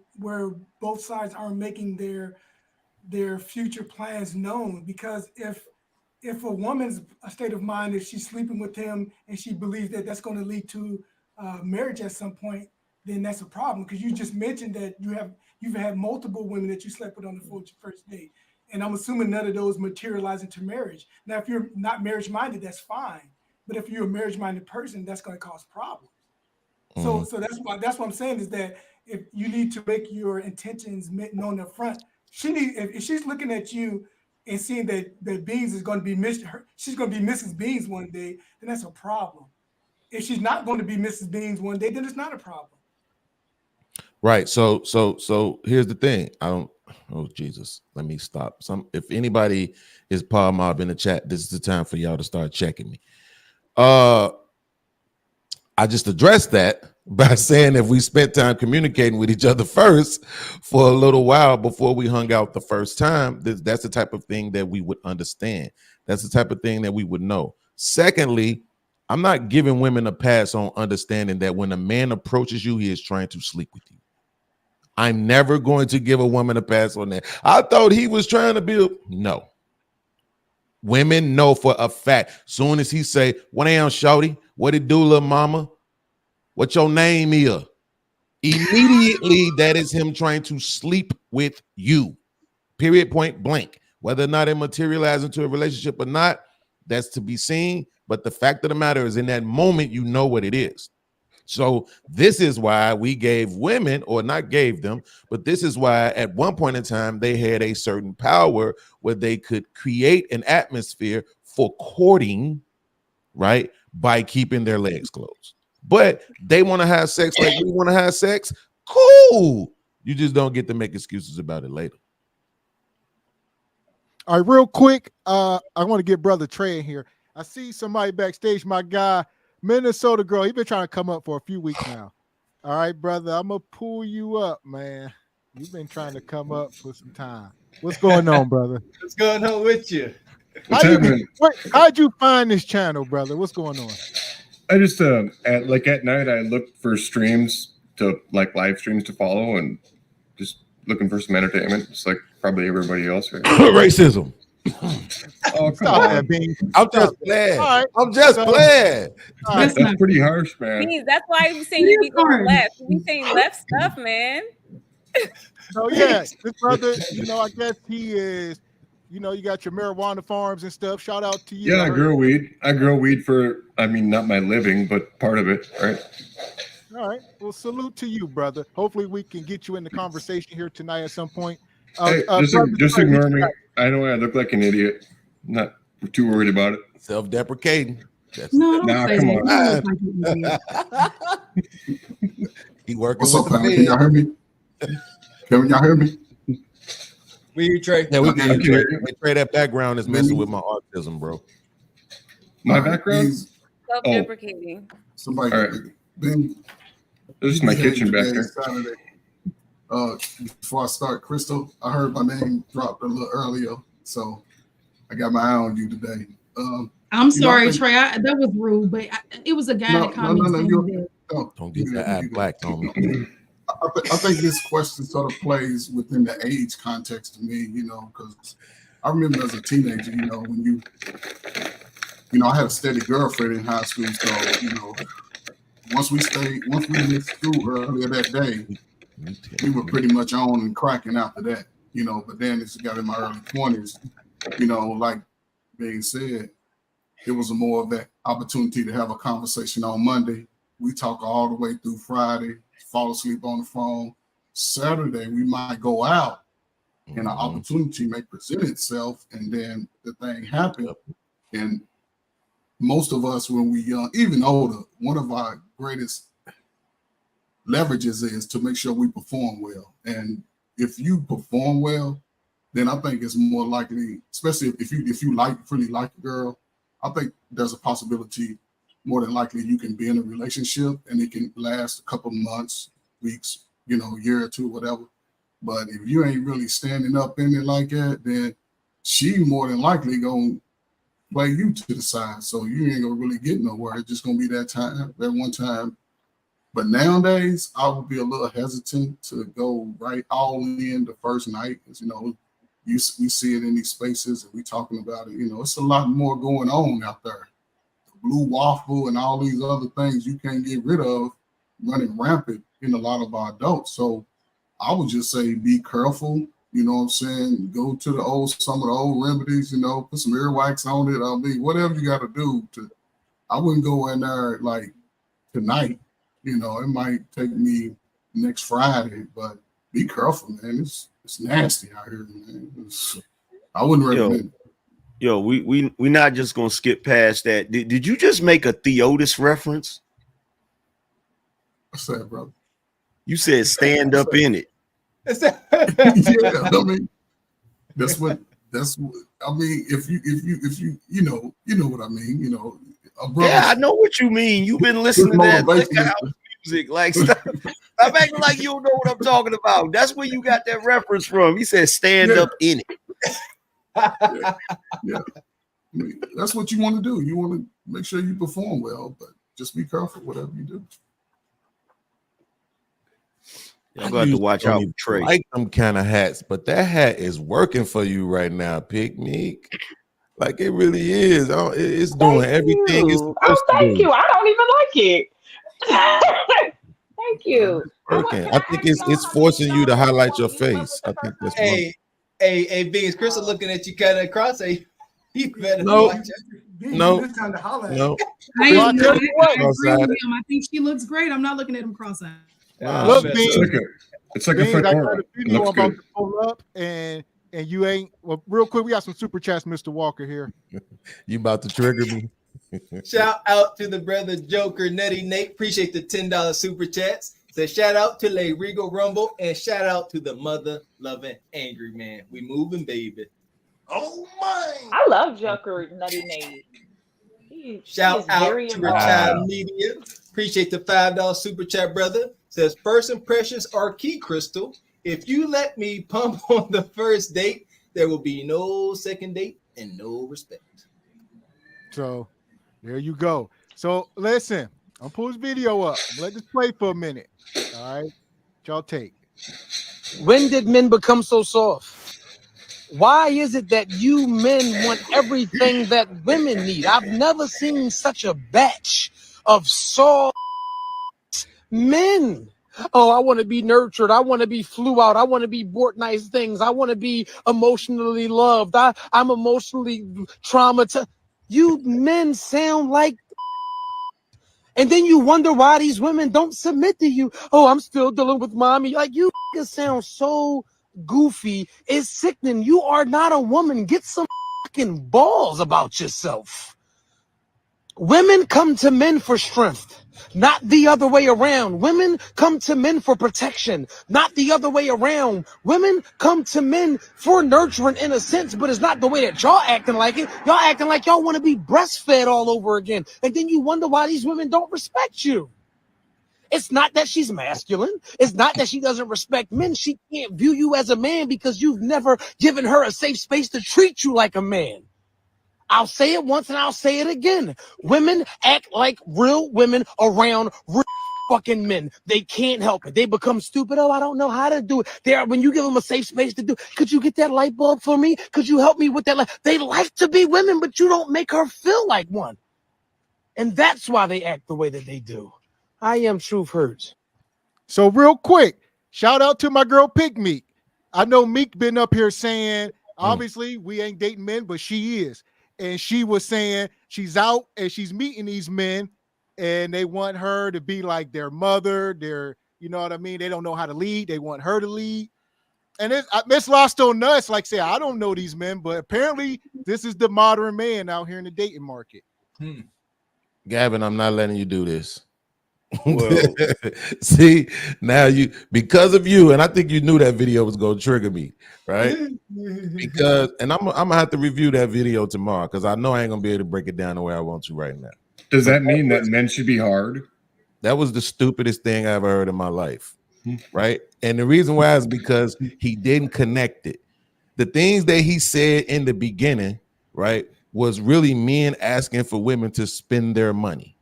both sides aren't making their future plans known. Because if a woman's state of mind is she's sleeping with him and she believes that that's going to lead to marriage at some point, then that's a problem. Because you just mentioned that you've had multiple women that you slept with on the first date, and I'm assuming none of those materialize into marriage. Now, if you're not marriage minded, that's fine. But if you're a marriage minded person, that's going to cause problems. So that's what I'm saying is that if you need to make your intentions known up front, if she's looking at you and seeing that Beans is going to be she's going to be Mrs. Beans one day, then that's a problem. If she's not going to be Mrs. Beans one day, then it's not a problem. Right. So here's the thing. Oh Jesus, let me stop. If anybody is Paul Mob in the chat, this is the time for y'all to start checking me. I just addressed that by saying if we spent time communicating with each other first for a little while before we hung out the first time, that's the type of thing that we would understand. That's the type of thing that we would know. Secondly, I'm not giving women a pass on understanding that when a man approaches you, he is trying to sleep with you. I'm never going to give a woman a pass on that. I thought he was trying to build. No. Women know for a fact. Soon as he say, "What am shorty? What it do, little mama? What your name is?" Immediately, that is him trying to sleep with you. Period, point blank. Whether or not it materializes into a relationship or not, that's to be seen. But the fact of the matter is, in that moment, you know what it is. So this is why we gave women, or not gave them, but this is why at one point in time they had a certain power where they could create an atmosphere for courting, right, by keeping their legs closed. But they want to have sex like we want to have sex. Cool. You just don't get to make excuses about it later. All right, real quick, I want to get Brother Trey in here. I see somebody backstage, my guy, Minnesota Girl. He's been trying to come up for a few weeks now. All right, brother, I'm going to pull you up, man. You've been trying to come up for some time. What's going on, brother? What's going on with you? How'd you find this channel, brother? What's going on? I just at night I look for streams to live streams to follow and just looking for some entertainment, just like probably everybody else. Right? Racism. Oh, come on. I'm just playing. Right. I'm just playing. That's pretty harsh, man. Beans, that's why I'm saying you be going left. You be saying left stuff, man. So yeah, this brother, I guess he is. You got your marijuana farms and stuff. Shout out to you. Yeah, I grow weed. I grow weed for, not my living, but part of it, right? All right. Well, salute to you, brother. Hopefully we can get you in the conversation here tonight at some point. Hey, just ignore me. I know I look like an idiot. Not too worried about it. Self-deprecating. Nah, come on. He working. What's up, man? Can y'all hear me? Can y'all hear me? We hear Trey. Yeah, we can hear you. Trey, that background is messing with my autism, bro. My background? Self-deprecating. Somebody. All right. Ben, this is my kitchen back there. Saturday. Before I start, Crystal, I heard my name dropped a little earlier, so I got my eye on you today. I'm sorry, Trey. That was rude, but it was a guy that commented. Don't get that eye black on me. I think this question sort of plays within the age context to me, because I remember as a teenager, when I had a steady girlfriend in high school, so once we missed school earlier that day, we were pretty much on and cracking after that, but then as I got in my early 20s, like being said, it was more of that opportunity to have a conversation on Monday. We talk all the way through Friday, fall asleep on the phone. Saturday, we might go out and an opportunity may present itself, and then the thing happened. And most of us, when we young, even older, one of our greatest leverages is to make sure we perform well. And if you perform well, then I think it's more likely, especially if you really like a girl, I think there's a possibility more than likely you can be in a relationship and it can last a couple of months, weeks, a year or two, whatever. But if you ain't really standing up in it like that, then she more than likely gonna play you to the side. So you ain't gonna really get nowhere. It's just gonna be that one time. But nowadays, I would be a little hesitant to go right all in the first night. Because, we see it in these spaces and we talking about it. It's a lot more going on out there. The blue waffle and all these other things you can't get rid of running rampant in a lot of our adults. So I would just say be careful. You know what I'm saying? Go to some of the old remedies, put some earwax on it. Whatever you got to do I wouldn't go in there like tonight. It might take me next Friday, but be careful, man. It's nasty out here, man. I wouldn't recommend it. Yo, we not just gonna skip past that. Did you just make a Theotis reference? What's that, brother? You said stand up in it. Yeah, that's what I mean. If you know what I mean, yeah, I know what you mean. You've been listening to that music, stop acting like you don't know what I'm talking about. That's where you got that reference from. He said stand up in it. Yeah. That's what you want to do. You want to make sure you perform well, but just be careful whatever you do. I'm going to watch out for Trey. I like them kind of hats, but that hat is working for you right now, Picnic. Like it really is. It's doing everything it's supposed to do. Thank you. I don't even like it. Thank you. Working. I think it's forcing you to highlight your face. I think that's Hey, Beans, Chris is looking at you kind of cross. You better No. watch it. No. I agree with him. I think she looks great. I'm not looking at him cross-eyed. Look, Beans, it's like a Beans, I got fedora. a video I'm about to pull up, and you ain't. Well, real quick, we got some super chats, Mr. Walker here. You about to trigger me? Shout out to the brother Joker Nutty Nate. Appreciate the $10 super chats. So shout out to Le Regal Rumble and shout out to the mother loving angry man. We moving, baby. Oh my! I love Joker Nutty Nate. Shout out to Retired Media. Appreciate the $5 super chat, brother. Says first impressions are key, Crystal. If you let me pump on the first date, there will be no second date and no respect. So there you go. So listen, I'm pull this video up. Let this play for a minute. All right. Y'all take. When did men become so soft? Why is it that you men want everything that women need? I've never seen such a batch of soft men. Oh, I want to be nurtured. I want to be flew out. I want to be bought nice things. I want to be emotionally loved. I'm emotionally traumatized. You men sound like, and then you wonder why these women don't submit to you. Oh, I'm still dealing with mommy. Like, you sound so goofy. It's sickening. You are not a woman. Get some fucking balls about yourself. Women come to men for strength, not the other way around. Women come to men for protection, not the other way around. Women come to men for nurturing in a sense, but it's not the way that y'all acting like it. Y'all acting like y'all want to be breastfed all over again. And then you wonder why these women don't respect you. It's not that she's masculine. It's not that she doesn't respect men. She can't view you as a man because you've never given her a safe space to treat you like a man. I'll say it once and I'll say it again. Women act like real women around real fucking men. They can't help it. They become stupid. Oh, I don't know how to do it. When you give them a safe space to do, could you get that light bulb for me? Could you help me with that light? They like to be women, but you don't make her feel like one. And that's why they act the way that they do. I am Truth Hurts. So real quick, shout out to my girl Pig Meek. I know Meek been up here saying, obviously we ain't dating men, but she is. And she was saying she's out and she's meeting these men and they want her to be like their mother, you know what I mean? They don't know how to lead. They want her to lead. And it's lost on us. Like say, I don't know these men, but apparently this is the modern man out here in the dating market. Gavin, I'm not letting you do this. Well, see, now because of you, and I think you knew that video was going to trigger me, right? Because, and I'm gonna have to review that video tomorrow because I know I ain't gonna be able to break it down the way I want to right now. Does that mean that men should be hard? That was the stupidest thing I ever heard in my life, right? And the reason why is because he didn't connect it. The things that he said in the beginning, right, was really men asking for women to spend their money.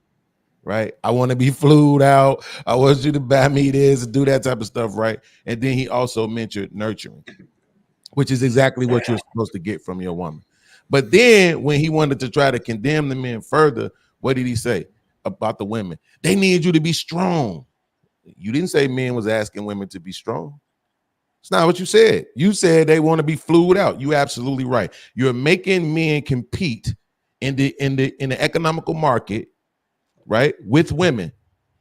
Right, I want to be flued out. I want you to buy me this, do that type of stuff, right? And then he also mentioned nurturing, which is exactly what you're supposed to get from your woman. But then when he wanted to try to condemn the men further, what did he say about the women? They need you to be strong. You didn't say men was asking women to be strong. It's not what you said. You said they want to be flued out. You're absolutely right. You're making men compete in the economical market, right, with women.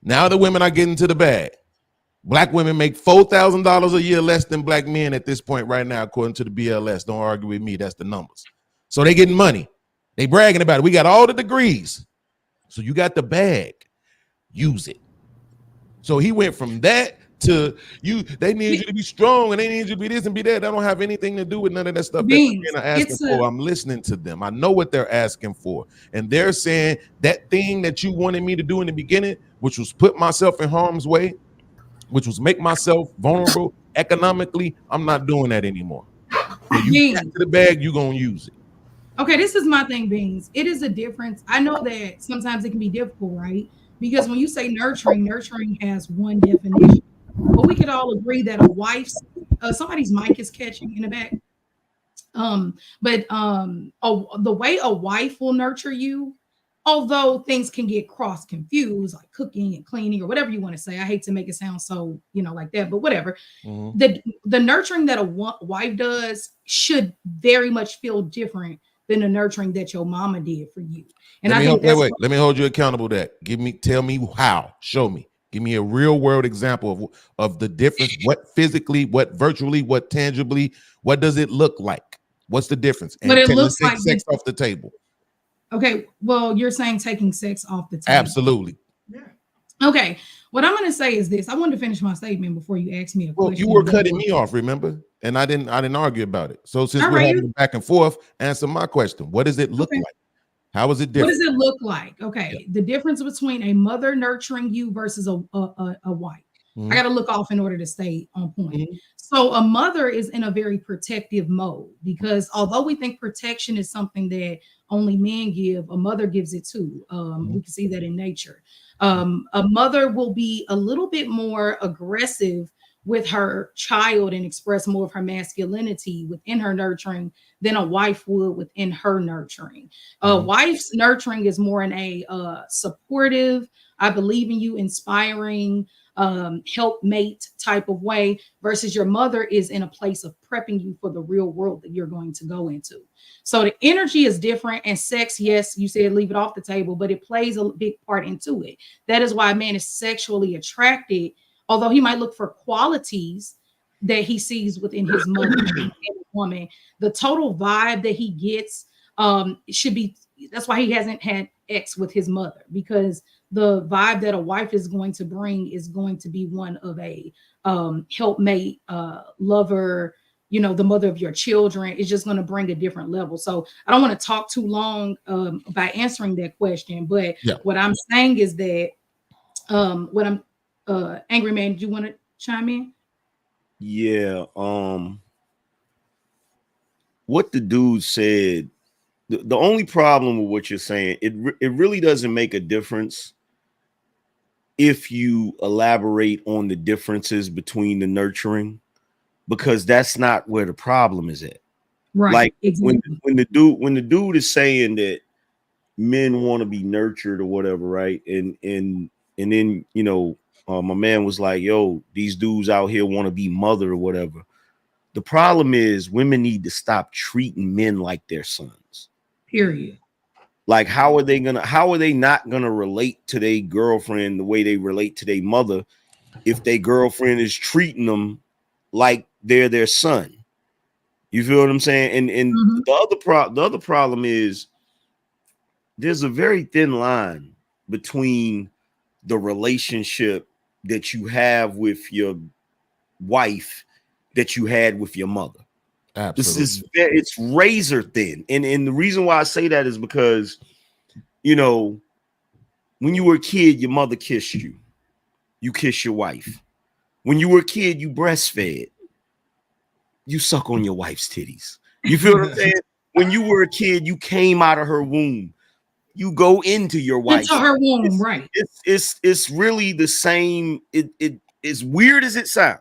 Now the women are getting to the bag. Black women make $4,000 a year less than black men at this point right now, according to the BLS. Don't argue with me. That's the numbers. So they getting money. They bragging about it. We got all the degrees. So you got the bag. Use it. So he went from that to they need you to be strong and they need you to be this and be that. That don't have anything to do with none of that stuff that men are asking for. I'm listening to them. I know what they're asking for. And they're saying that thing that you wanted me to do in the beginning, which was put myself in harm's way, which was make myself vulnerable economically, I'm not doing that anymore. When you get to the bag, you're going to use it. Okay, this is my thing, Beans. It is a difference. I know that sometimes it can be difficult, right? Because when you say nurturing has one definition. But we could all agree that a wife's somebody's mic is catching in the back. The way a wife will nurture you, although things can get cross confused, like cooking and cleaning or whatever you want to say. I hate to make it sound so, like that, but whatever. Mm-hmm. The nurturing that a wife does should very much feel different than the nurturing that your mama did for you. And let me hold you accountable to that. Tell me how. Show me. Give me a real world example of the difference. What physically, what virtually, what tangibly, what does it look like? What's the difference? And but it looks like sex off the table. Okay, well, you're saying taking sex off the table. Absolutely. Yeah. Okay, what I'm going to say is this. I wanted to finish my statement before you asked me a question. You were cutting me off, remember? And I didn't argue about it. So since we're having back and forth, answer my question. What does it look like? How is it different? What does it look like? Okay, the difference between a mother nurturing you versus a wife. I got to look off in order to stay on point. So a mother is in a very protective mode because although we think protection is something that only men give, a mother gives it too. We can see that in nature. A mother will be a little bit more aggressive with her child and express more of her masculinity within her nurturing than a wife would within her nurturing. A wife's nurturing is more in a supportive, I believe in you, inspiring, helpmate type of way, versus your mother is in a place of prepping you for the real world that you're going to go into. So the energy is different, and sex, yes, you said leave it off the table, but it plays a big part into it. That is why a man is sexually attracted, although he might look for qualities that he sees within his mother and woman. The total vibe that he gets should be, that's why he hasn't had X with his mother, because the vibe that a wife is going to bring is going to be one of a helpmate, lover, you know, the mother of your children. Is just going to bring a different level. So I don't want to talk too long by answering that question, but what I'm saying is that what I'm Angry Man, do you want to chime in? Yeah. What the dude said, the only problem with what you're saying, it really doesn't make a difference if you elaborate on the differences between the nurturing, because that's not where the problem is at. Right. Like exactly. when the dude is saying that men want to be nurtured or whatever, right? And then, you know, my man was like, yo, these dudes out here want to be mother or whatever. The problem is women need to stop treating men like their sons. Period. Like, how are they not gonna relate to their girlfriend the way they relate to their mother if their girlfriend is treating them like they're their son? You feel what I'm saying? And the other problem is there's a very thin line between the relationship that you have with your wife that you had with your mother. Absolutely. It's razor thin. And the reason why I say that is because, you know, when you were a kid, your mother kissed you. You kiss your wife. When you were a kid, you breastfed. You suck on your wife's titties. You feel what I'm saying? When you were a kid, you came out of her womb. You go into your wife. Into her womb, right? It's really the same. It as weird as it sounds.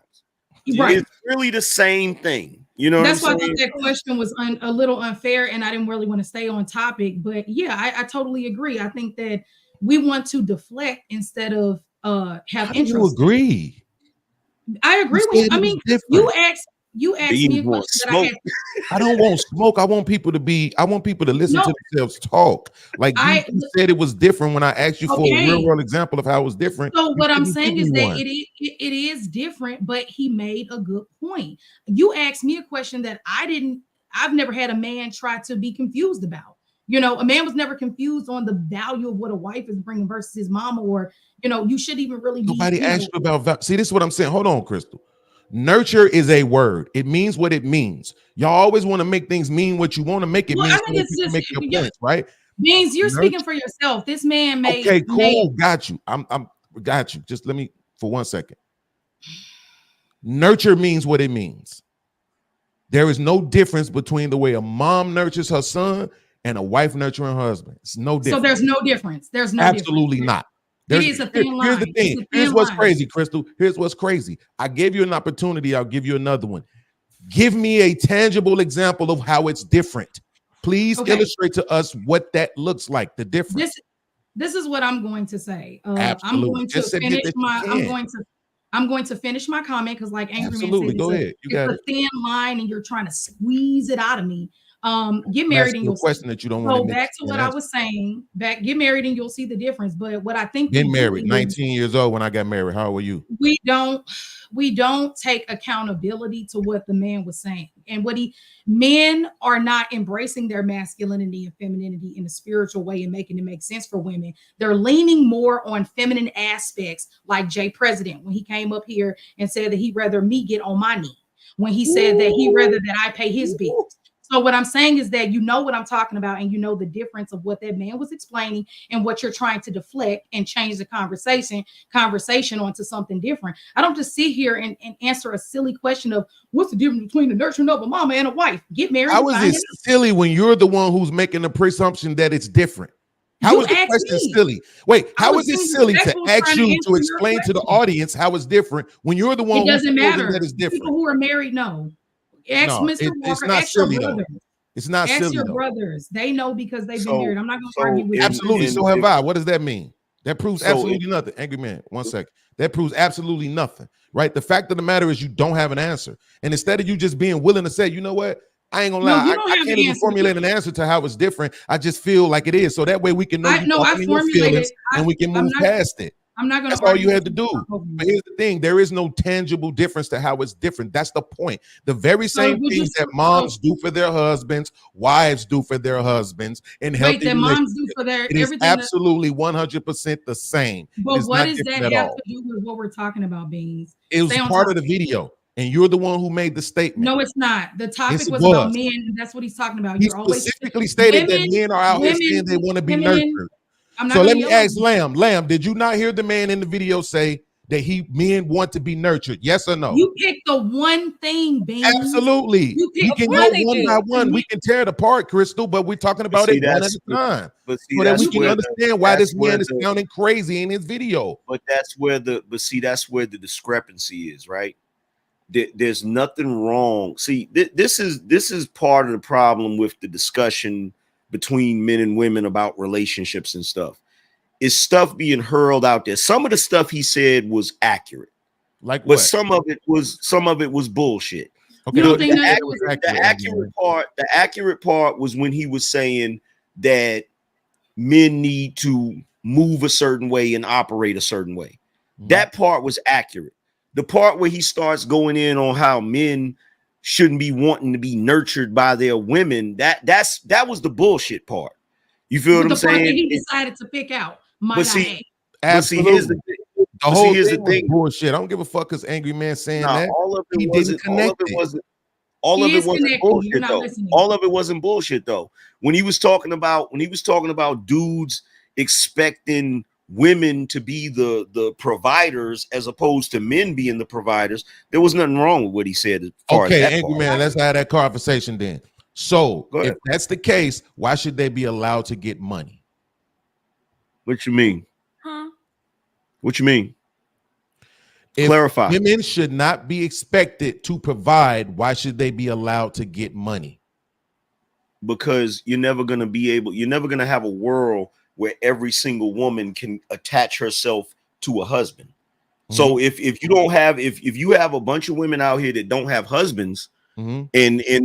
Right. It's really the same thing. You know, that's why what I'm saying? I think that question was a little unfair, and I didn't really want to stay on topic. But yeah, I totally agree. I think that we want to deflect instead of have interest. You agree? I agree with you. I mean, you asked me a question that I had. I don't want smoke. I want people to listen to themselves talk. Like you said, it was different when I asked you for a real world example of how it was different. So what I'm saying is that it is different, but he made a good point. You asked me a question that I've never had a man try to be confused about. You know, a man was never confused on the value of what a wife is bringing versus his mama, or, you know, you shouldn't even really be. Nobody asked you about. See, this is what I'm saying. Hold on, Crystal. Nurture is a word. It means what it means. Y'all always want to make things mean what you want to make it mean. I mean, it's just make your points, right? Means you're speaking for yourself. This man made. Okay, cool. Got you. I'm got you. Just let me for 1 second. Nurture means what it means. There is no difference between the way a mom nurtures her son and a wife nurturing her husband. It's no difference. So there's no difference. There's no absolutely difference. not. It is a thin line. Here's the thing. Here's what's crazy, Crystal. Here's what's crazy. I gave you an opportunity. I'll give you another one. Give me a tangible example of how it's different. Please illustrate to us what that looks like, the difference. This is what I'm going to say. Absolutely. I'm going to finish my comment because, like Angry Man said, go ahead. You got it's a thin line and you're trying to squeeze it out of me. Get married and you'll question that you don't want to go back to what I was saying. Get married and you'll see the difference. But what I think been married, 19 years old when I got married. How old were you? We don't take accountability to what the man was saying. And men are not embracing their masculinity and femininity in a spiritual way and making it make sense for women. They're leaning more on feminine aspects, like Jay President when he came up here and said that he'd rather me get on my knee, when he said that he'd rather that I pay his bills. So what I'm saying is that you know what I'm talking about, and you know the difference of what that man was explaining and what you're trying to deflect and change the conversation onto something different. I don't just sit here and answer a silly question of what's the difference between the nurturing of a mama and a wife. Get married. How is it silly when you're the one who's making the presumption that it's different? How is the question silly? Wait, how is it silly to ask you to explain to the audience how it's different when you're the one It doesn't matter. that it's different? People who are married know. Ask Mr. Walker. It's not silly though. It's not silly. Ask your brothers. They know because they've been married. I'm not going to argue with you. Absolutely. So have I. What does that mean? That proves absolutely nothing. Angry man, 1 second. That proves absolutely nothing, right? The fact of the matter is you don't have an answer. And instead of you just being willing to say, you know what? I ain't gonna lie. I can't even formulate an answer to how it's different. I just feel like it is. So that way we can know your feelings and we can move past it. I'm not gonna. That's all you had to do. But here's the thing: there is no tangible difference to how it's different. That's the point. The very same things that moms do for their husbands, wives do for their husbands, and healthy relationships. Moms do for their everything. It is absolutely 100% the same. But what does that have to do with what we're talking about, Beans? It was part of the video. And you're the one who made the statement. No, it's not. The topic was about men, and that's what he's talking about. He specifically stated that men are out here saying they want to be nurtured. So let me ask Lamb. Lamb, did you not hear the man in the video say that men want to be nurtured? Yes or no? You picked the one thing, Beans. Absolutely. We can go one by one. We can tear it apart, Crystal, but we're talking about it one at a time. So that we can understand why this man is sounding crazy in his video. But that's where the discrepancy is, right? There's nothing wrong. See, this is part of the problem with the discussion between men and women about relationships and stuff. Is stuff being hurled out there. Some of the stuff he said was accurate, but what? some of it was bullshit. Okay, the accurate part was when he was saying that men need to move a certain way and operate a certain way. That part was accurate. The part where he starts going in on how men shouldn't be wanting to be nurtured by their women, that was the bullshit part. You feel what I'm saying? The part that he decided to pick out. Absolutely. Here's the thing. Bullshit. I don't give a fuck because Angry Man saying that. All of it wasn't bullshit though. All of it wasn't bullshit though. When he was talking about dudes expecting women to be the providers as opposed to men being the providers, there was nothing wrong with what he said. Okay, Angry Man, let's have that conversation then. So if that's the case, why should they be allowed to get money? What you mean? What you mean? If clarify. Women should not be expected to provide, why should they be allowed to get money? Because you're never going to have a world where every single woman can attach herself to a husband. So if you have a bunch of women out here that don't have husbands and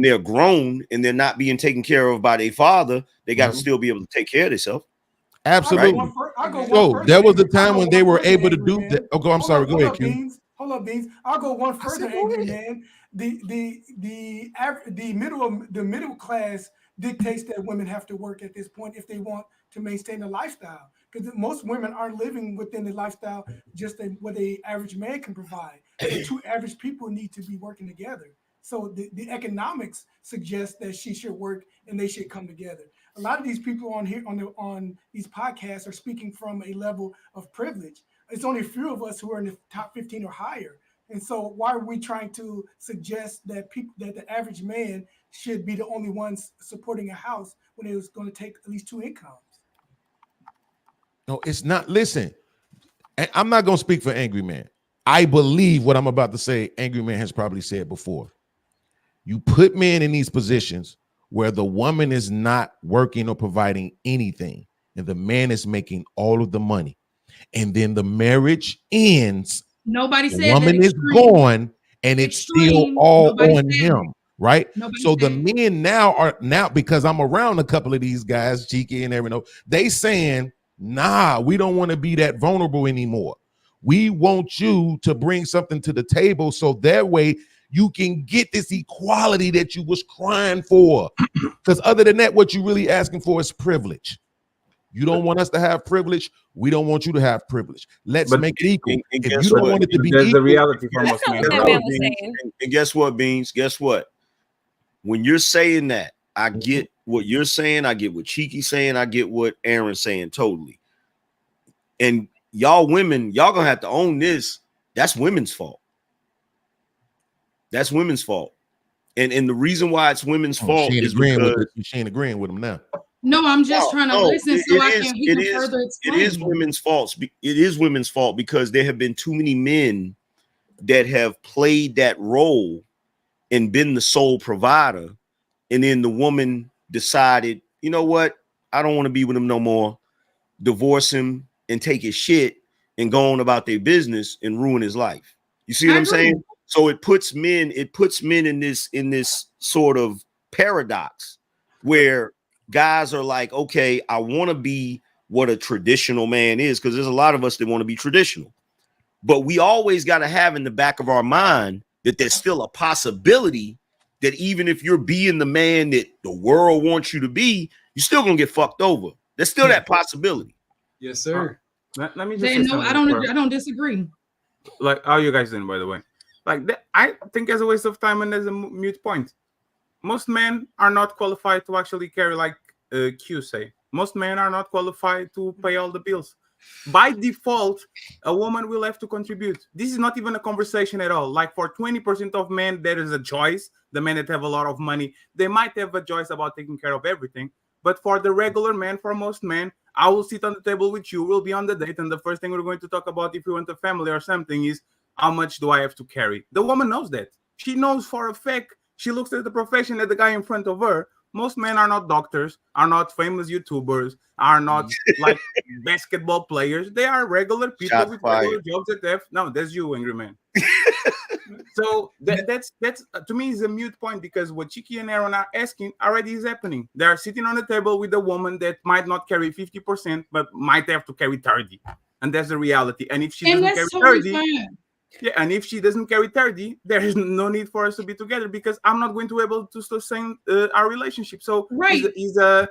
they're grown and they're not being taken care of by their father, they got to still be able to take care of themselves. Absolutely. So there was a time when they were able to do that. Oh, I'm sorry. Go ahead, Q. Hold up, Beans. I'll go one further, Angry Man. The middle class dictates that women have to work at this point if they want to maintain a lifestyle, because most women aren't living within the lifestyle just what the average man can provide. The two average people need to be working together. So the economics suggest that she should work and they should come together. A lot of these people on here on these podcasts are speaking from a level of privilege. It's only a few of us who are in the top 15 or higher. And so why are we trying to suggest that the average man should be the only ones supporting a house when it was going to take at least two incomes? No, it's not. Listen, I'm not going to speak for Angry Man. I believe what I'm about to say, Angry Man has probably said before. You put men in these positions where the woman is not working or providing anything, and the man is making all of the money. And then the marriage ends. Nobody said the woman is gone, and it's still all on him, right? So the men now, because I'm around a couple of these guys, Cheeky and everyone, they saying, nah, we don't want to be that vulnerable anymore. We want you to bring something to the table so that way you can get this equality that you was crying for. Because other than that, what you really asking for is privilege. You don't want us to have privilege. We don't want you to have privilege. Let's make it equal. If you don't want it to be equal, the reality for most men. And guess what, Beans? Guess what? When you're saying that, I get what you're saying. I get what Cheeky's saying. I get what Aaron's saying totally. And y'all women, y'all gonna have to own this. That's women's fault. That's women's fault. And the reason why it's women's fault is because she ain't agreeing with him now. No, I'm just trying to listen so I can further explain. It is women's fault. It is women's fault because there have been too many men that have played that role and been the sole provider, and then the woman decided, you know what, I don't want to be with him no more, divorce him and take his shit and go on about their business and ruin his life. You see what I'm saying? So it puts men in this sort of paradox where guys are like, okay, I want to be what a traditional man is, because there's a lot of us that want to be traditional. But we always got to have in the back of our mind that there's still a possibility that even if you're being the man that the world wants you to be, you're still gonna get fucked over. There's still that possibility. Yes, sir. Let me just They say know, I don't disagree. Like, how are you guys doing, by the way? Like, I think it's a waste of time and there's a mute point. Most men are not qualified to actually carry, like Q say. Most men are not qualified to pay all the bills. By default, a woman will have to contribute. This is not even a conversation at all. Like, for 20% of men, there is a choice. The men that have a lot of money, they might have a choice about taking care of everything. But for the regular man, for most men, I will sit on the table with you, we'll be on the date, and the first thing we're going to talk about, if you want a family or something, is how much do I have to carry? The woman knows that. She knows for a fact. She looks at the profession at the guy in front of her. Most men are not doctors, are not famous YouTubers, are not like basketball players. They are regular people with regular jobs that have. No, that's you, angry man. So that's to me is a mute point, because what Chiki and Aaron are asking already is happening. They are sitting on the table with a woman that might not carry 50%, but might have to carry 30%, and that's the reality. And if she doesn't carry 30%. Yeah, and if she doesn't carry 30, there is no need for us to be together, because I'm not going to be able to sustain our relationship. So is a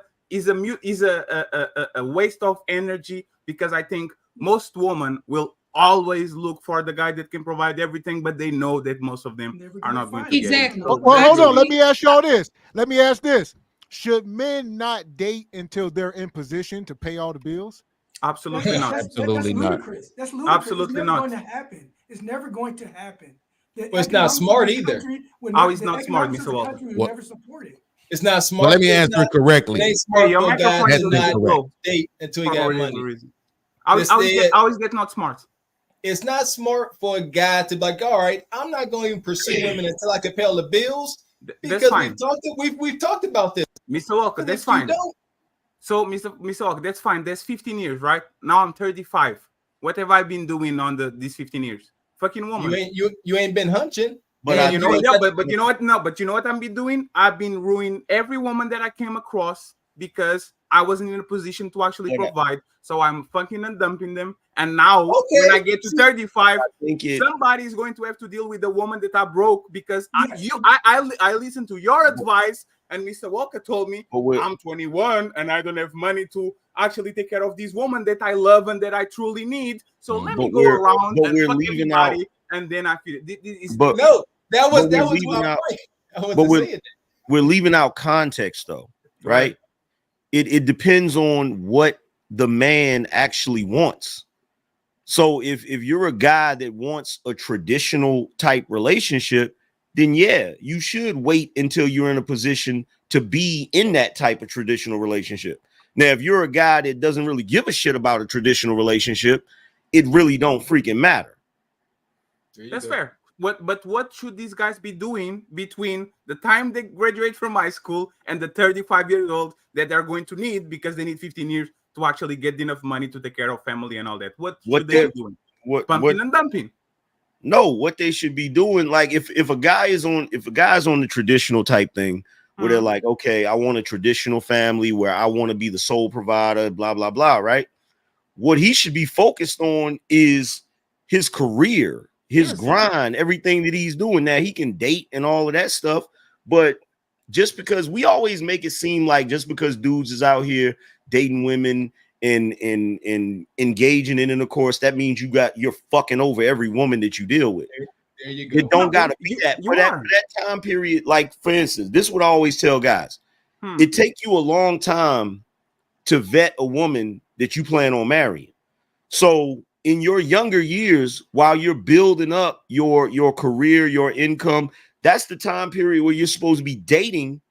waste of energy, because I think most women will always look for the guy that can provide everything, but they know that most of them are not going to get it. Well, hold on. Let me ask y'all this. Let me ask this. Should men not date until they're in position to pay all the bills? Absolutely not. Absolutely not. That's ludicrous. Absolutely it's never not. going to happen. It's never going to happen. Well, it's not smart either. How is not smart, Mr. Walker? Never support it. It's not smart. Well, let me answer it correctly. It ain't smart for a guy to not date until he got money. How is that not smart? It's not smart for a guy to be like, all right, I'm not going to even pursue women until I can pay all the bills, because we've talked about this. Mr. Walker, that's fine. So, Mr. Walker, that's fine. That's 15 years, right? Now I'm 35. What have I been doing on these 15 years? Fucking woman. You ain't been hunching. But you know what? No, but you know what I've been doing? I've been ruining every woman that I came across because I wasn't in a position to actually provide. So I'm fucking and dumping them. And now when I get to 35, somebody is going to have to deal with the woman that I broke, because I listened to your advice, and Mr. Walker told me I'm 21 and I don't have money to actually take care of this woman that I love and that I truly need. So let me go around and fuck everybody, and then I feel it. That was my point. We're leaving out context, though, right? It depends on what the man actually wants. So if you're a guy that wants a traditional type relationship, then yeah, you should wait until you're in a position to be in that type of traditional relationship. Now, if you're a guy that doesn't really give a shit about a traditional relationship, it really don't freaking matter. That's fair. But what should these guys be doing between the time they graduate from high school and the 35-year-old that they're going to need, because they need 15 years to actually get enough money to take care of family and all that? What should they be doing? Pumping and dumping. No, what they should be doing, like if a guy is on the traditional type thing where they're like, okay, I want a traditional family where I want to be the sole provider, blah, blah, blah, right? What he should be focused on is his career, his grind, everything that he's doing. Now he can date and all of that stuff, but just because we always make it seem like just because dudes is out here dating women and engaging in intercourse, that means you're fucking over every woman that you deal with. There you go. It don't gotta be that. For that time period, like for instance, this is what I always tell guys. It takes you a long time to vet a woman that you plan on marrying. So in your younger years, while you're building up your career, your income, that's the time period where you're supposed to be dating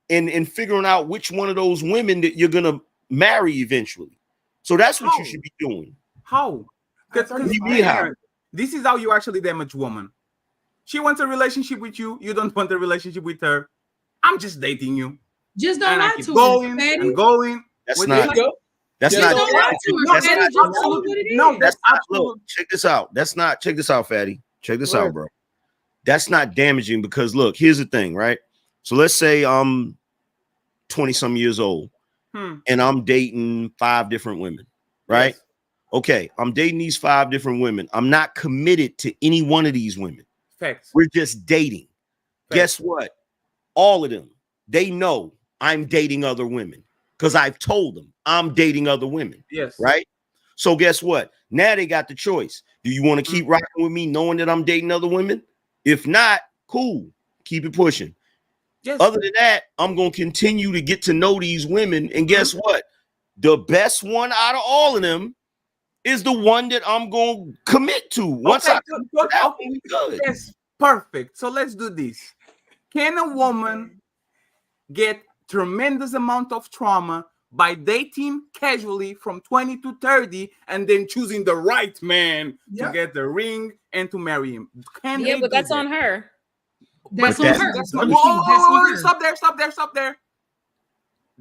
and figuring out which one of those women that you're gonna marry eventually. So that's what you should be doing. How? This is how you actually damage woman. She wants a relationship with you. You don't want a relationship with her. I'm just dating you. Just don't lie to going her, and going. That's not. That's not. No, that's not. Look, check this out. That's not. Check this out, Fatty. Check this out, bro. That's not damaging because look, here's the thing, right? So let's say I'm 20-some years old and I'm dating 5 different women, right? Yes. Okay, I'm dating these 5 different women. I'm not committed to any one of these women. Facts. We're just dating. Facts. Guess what? All of them, they know I'm dating other women because I've told them I'm dating other women. Yes. Right? So guess what? Now they got the choice. Do you want to keep rocking with me knowing that I'm dating other women? If not, cool. Keep it pushing. Yes. Other than that, I'm going to continue to get to know these women. And guess what? The best one out of all of them is the one that I'm going to commit to. Once I commit to that one, we good. Yes, perfect. So let's do this. Can a woman get tremendous amount of trauma by dating casually from 20 to 30 and then choosing the right man to get the ring and to marry him? But that's on her. That's on her. Stop there.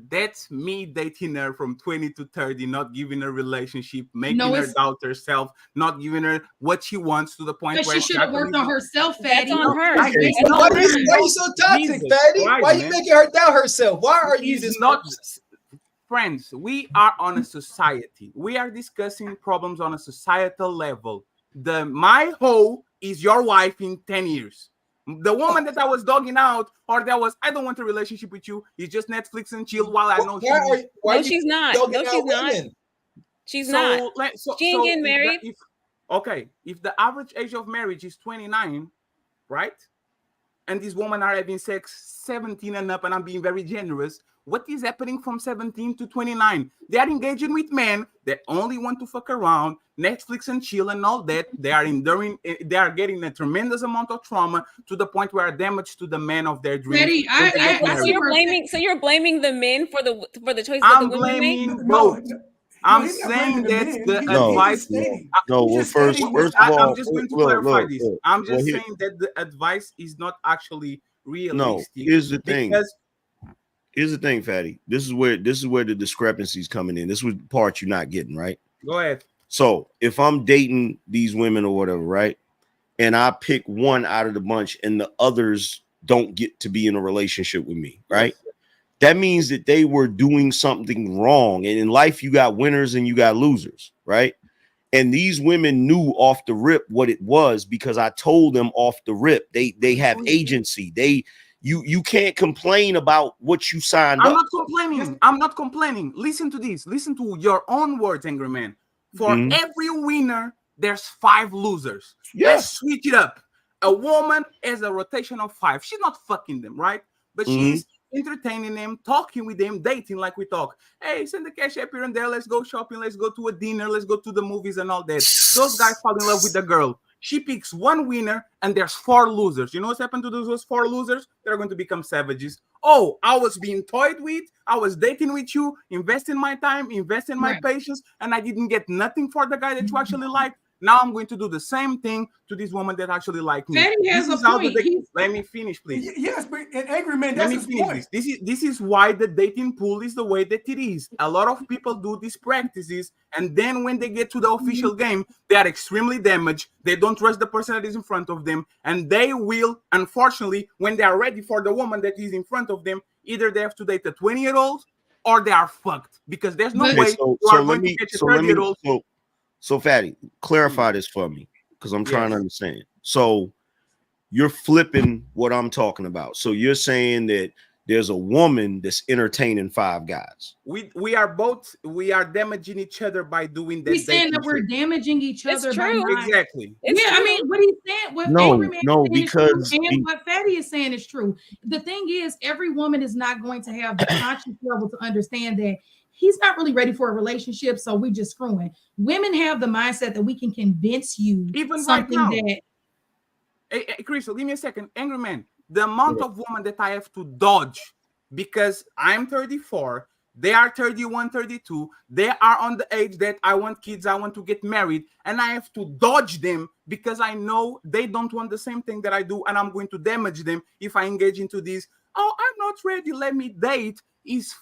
That's me dating her from 20 to 30, not giving her a relationship, making her doubt herself, not giving her what she wants to the point where she should have worked on herself, Fatty. Why are you so toxic, Fatty? Why are you making her doubt herself? Why are you this? Friends, we are on a society. We are discussing problems on a societal level. My hoe is your wife in 10 years. The woman that I was dogging out, or that was, I don't want a relationship with you, is just Netflix and chill while I know she's not. No, she's not. She's not. She ain't getting married. If the average age of marriage is 29, right? And these women are having sex 17 and up, and I'm being very generous. What is happening from 17 to 29? They are engaging with men that only want to fuck around, Netflix and chill and all that. They are getting a tremendous amount of trauma to the point where damage to the man of their dreams. So you're blaming the men for the choices I'm that the women make? blaming both. I'm saying that's the advice. First of all, I'm just going to clarify this. I'm just saying that the advice is not actually realistic. No, here's the thing. Here's the thing, Fatty. This is where the discrepancies coming in. This was the part you're not getting, right? Go ahead. So if I'm dating these women or whatever, right? And I pick one out of the bunch and the others don't get to be in a relationship with me, right? That means that they were doing something wrong. And in life, you got winners and you got losers, right? And these women knew off the rip what it was because I told them off the rip. They have agency. You can't complain about what you signed up. I'm not complaining. Listen to this. Listen to your own words, Angry Man. For every winner, there's 5 losers. Let's switch it up. A woman has a rotation of 5. She's not fucking them, right? But she's entertaining them, talking with them, dating like we talk. Hey, send the cash app here and there. Let's go shopping. Let's go to a dinner. Let's go to the movies and all that. Those guys fall in love with the girl. She picks one winner and there's 4 losers. You know what's happened to those 4 losers? They're going to become savages. Oh, I was being toyed with. I was dating with you, investing my time, investing my patience, and I didn't get nothing for the guy that you actually like. Now I'm going to do the same thing to this woman that actually like me. Fatty has a point. Let me finish, please. Yes, but an angry man, that's his point. This is why the dating pool is the way that it is. A lot of people do these practices, and then when they get to the official game, they are extremely damaged. They don't trust the person that is in front of them, and they will, unfortunately, when they are ready for the woman that is in front of them, either they have to date a 20-year-old or they are fucked because there's no way you are going to get a 30-year-old. So, Fatty, clarify this for me because I'm trying to understand. So, you're flipping what I'm talking about. So, you're saying that there's a woman that's entertaining 5 guys. We are damaging each other by doing that. He's saying that we're damaging each other by not. Exactly. I mean, what he's saying, what Angry Man is saying is true, and what Fatty is saying is true. The thing is, every woman is not going to have the conscious level to understand that he's not really ready for a relationship, so we just screwing. Women have the mindset that we can convince you even something right now. that. Hey, Crystal, give me a second. Angry Man, the amount of women that I have to dodge because I'm 34, they are 31, 32, they are on the age that I want kids, I want to get married, and I have to dodge them because I know they don't want the same thing that I do, and I'm going to damage them if I engage into this. Oh, I'm not ready, let me date. Is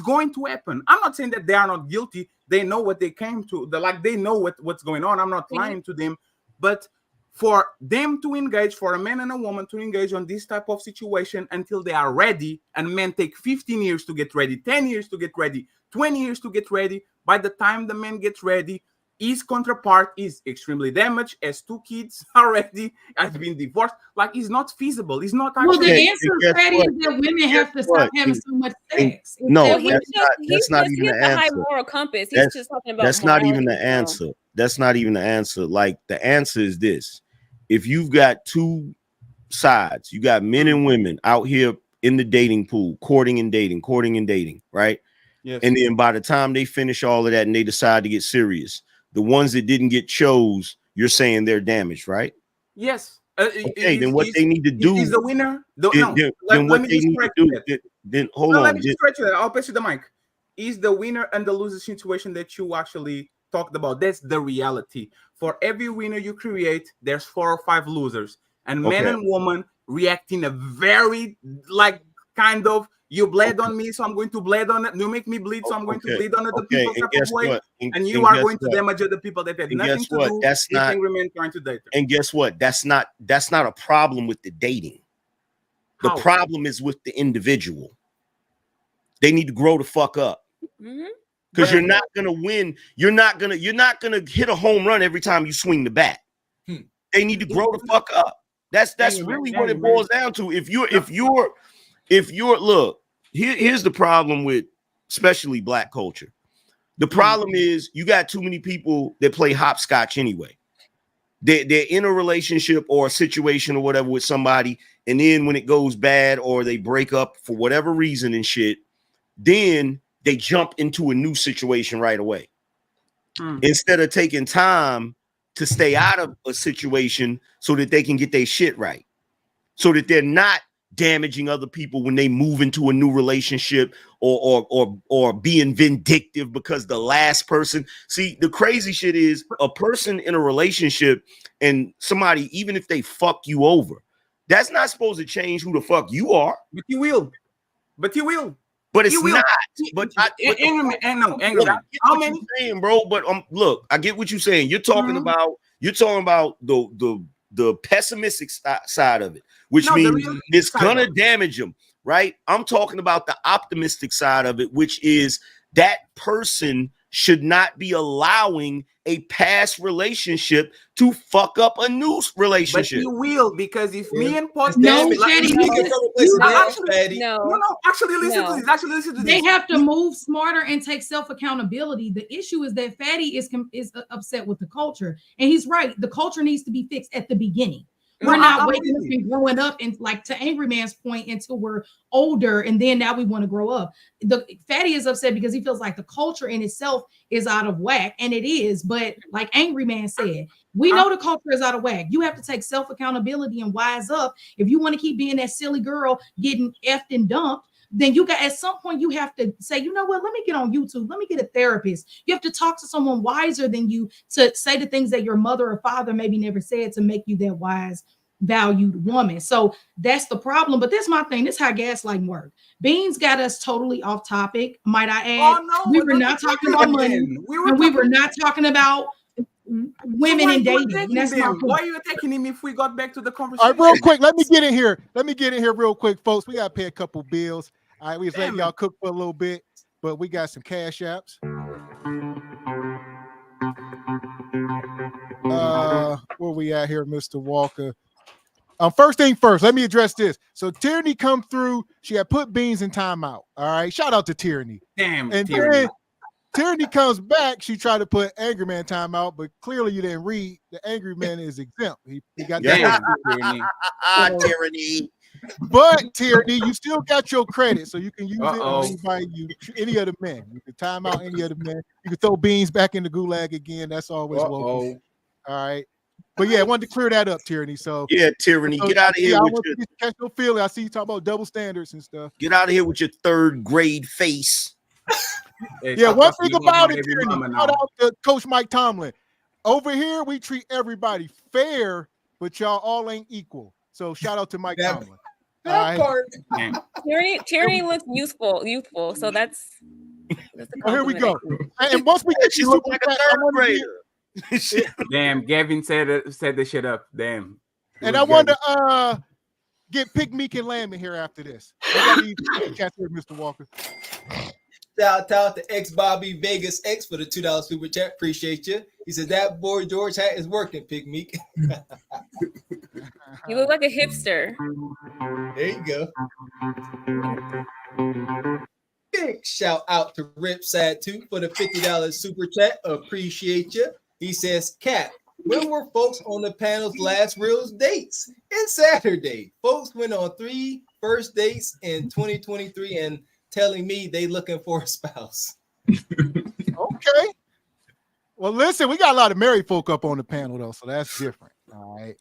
going to happen. I'm not saying that they are not guilty. They know what they came to. They know what's going on. I'm not lying to them. But for them to engage, for a man and a woman to engage on this type of situation until they are ready, and men take 15 years to get ready, 10 years to get ready, 20 years to get ready. By the time the man gets ready, his counterpart is extremely damaged, has 2 kids already, has been divorced. It's not feasible. It's not actually. Well, the answer, Fatty, is that women have to stop having so much sex. No, that's not even the answer. High moral compass. He's just talking about. That's not even the answer. That's not even the answer. The answer is this: if you've got 2 sides, you got men and women out here in the dating pool, courting and dating, right? Yes. And then by the time they finish all of that and they decide to get serious, the ones that didn't get chose, you're saying they're damaged, right? Yes. Okay, then what they need to do is the winner. Then what they need to do. Then hold on. Let me just correct you that. I'll pass you the mic. Is the winner and the loser situation that you actually talked about? That's the reality. For every winner you create, there's 4 or 5 losers, and men and women react in a very kind of. You bled on me, so I'm going to bleed on it. You make me bleed, so I'm going to bleed on other people type of way. And you are going to damage other people that had nothing to do with remain trying to date them. And guess what? That's not a problem with the dating. The problem is with the individual. They need to grow the fuck up. Because you're not gonna win. You're not gonna hit a home run every time you swing the bat. They need to grow the fuck up. That's really what it boils down to. If you're look, here's the problem with especially Black culture. The problem is you got too many people that play hopscotch anyway. They're in a relationship or a situation or whatever with somebody, and then when it goes bad or they break up for whatever reason and shit, then they jump into a new situation right away. Instead of taking time to stay out of a situation so that they can get their shit right, so that they're not damaging other people when they move into a new relationship or being vindictive because the last person. See, the crazy shit is a person in a relationship and somebody, even if they fuck you over, that's not supposed to change who the fuck you are. But you will. But it's not. But angry. How many saying, bro? But look, I get what you're saying. You're talking about the pessimistic side of it, which means it's gonna damage them, right? I'm talking about the optimistic side of it, which is that person should not be allowing a past relationship to fuck up a new relationship. But you will, because if me and Paul actually listen to this. They have to move smarter and take self-accountability. The issue is that Fatty is upset with the culture, and he's right. The culture needs to be fixed at the beginning. We're not waking up and growing up, and to Angry Man's point, until we're older, and then now we want to grow up. The Fatty is upset because he feels like the culture in itself is out of whack, and it is. But like Angry Man said, we know the culture is out of whack. You have to take self-accountability and wise up. If you want to keep being that silly girl getting effed and dumped, then you got, at some point you have to say, you know what, let me get on YouTube, let me get a therapist. You have to talk to someone wiser than you to say the things that your mother or father maybe never said to make you that wise, valued woman. So that's the problem. But that's my thing. This is how gaslighting work. Beans got us totally off topic, might I add. We were not talking about money, and we were not talking about women and dating. That's my point. Why are you attacking him if we got back to the conversation? All right, real quick, let me get in here real quick, folks. We got to pay a couple bills. All right, we was letting y'all cook for a little bit, but we got some cash apps. Where we at here, Mr. Walker? First thing first, let me address this. So Tyranny come through. She had put Beans in timeout. All right. Shout out to Tyranny. Damn, and Tyranny. then Tyranny comes back. She tried to put Angry Man timeout, but clearly you didn't read. The Angry Man is exempt. He got that. Tyranny. But Tyranny, you still got your credit, so you can use it on any of the men. You can time out any of the men. You can throw Beans back in the gulag again. That's always welcome. All right. But yeah, I wanted to clear that up, Tyranny. So yeah, Tyranny, get out of here with your catch no feeling. I see you talking about double standards and stuff. Get out of here with your third grade face. Yeah, one thing about it, Tyranny, shout out to Coach Mike Tomlin. Over here, we treat everybody fair, but y'all all ain't equal. So shout out to Mike Tomlin. Tyranny looks youthful. So that's here we go. And once we get she look like a third grader. Damn, Gavin set the shit up. Damn. And I want to get Pick Meek and Lamb in here after this. Catch here, Mr. Walker. Shout out to X Bobby Vegas X for the $2 super chat. Appreciate you. He said that boy George hat is working, Pick Meek. You look like a hipster. There you go. Big shout out to Rip Sad 2 for the $50 super chat. Appreciate you. He says, Cat, when were folks on the panel's last real dates? It's Saturday. Folks went on 3 first dates in 2023 and telling me they looking for a spouse. Okay. Well, listen, we got a lot of married folk up on the panel, though, so that's different. All right.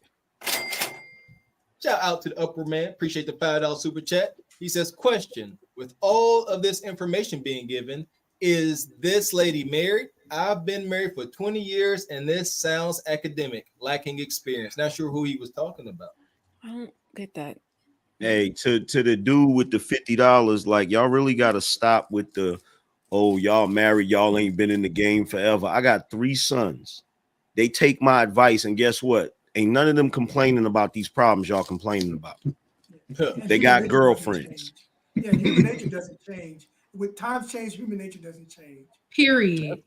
Shout out to the upper man. Appreciate the $5 super chat. He says, question, with all of this information being given, is this lady married? I've been married for 20 years, and this sounds academic, lacking experience. Not sure who he was talking about. I don't get that. Hey, to the dude with the $50, like y'all really got to stop with the, oh, y'all married, y'all ain't been in the game forever. I got 3 sons. They take my advice, and guess what? Ain't none of them complaining about these problems y'all complaining about. They got girlfriends. Yeah, human nature doesn't change. With times change, human nature doesn't change. Period.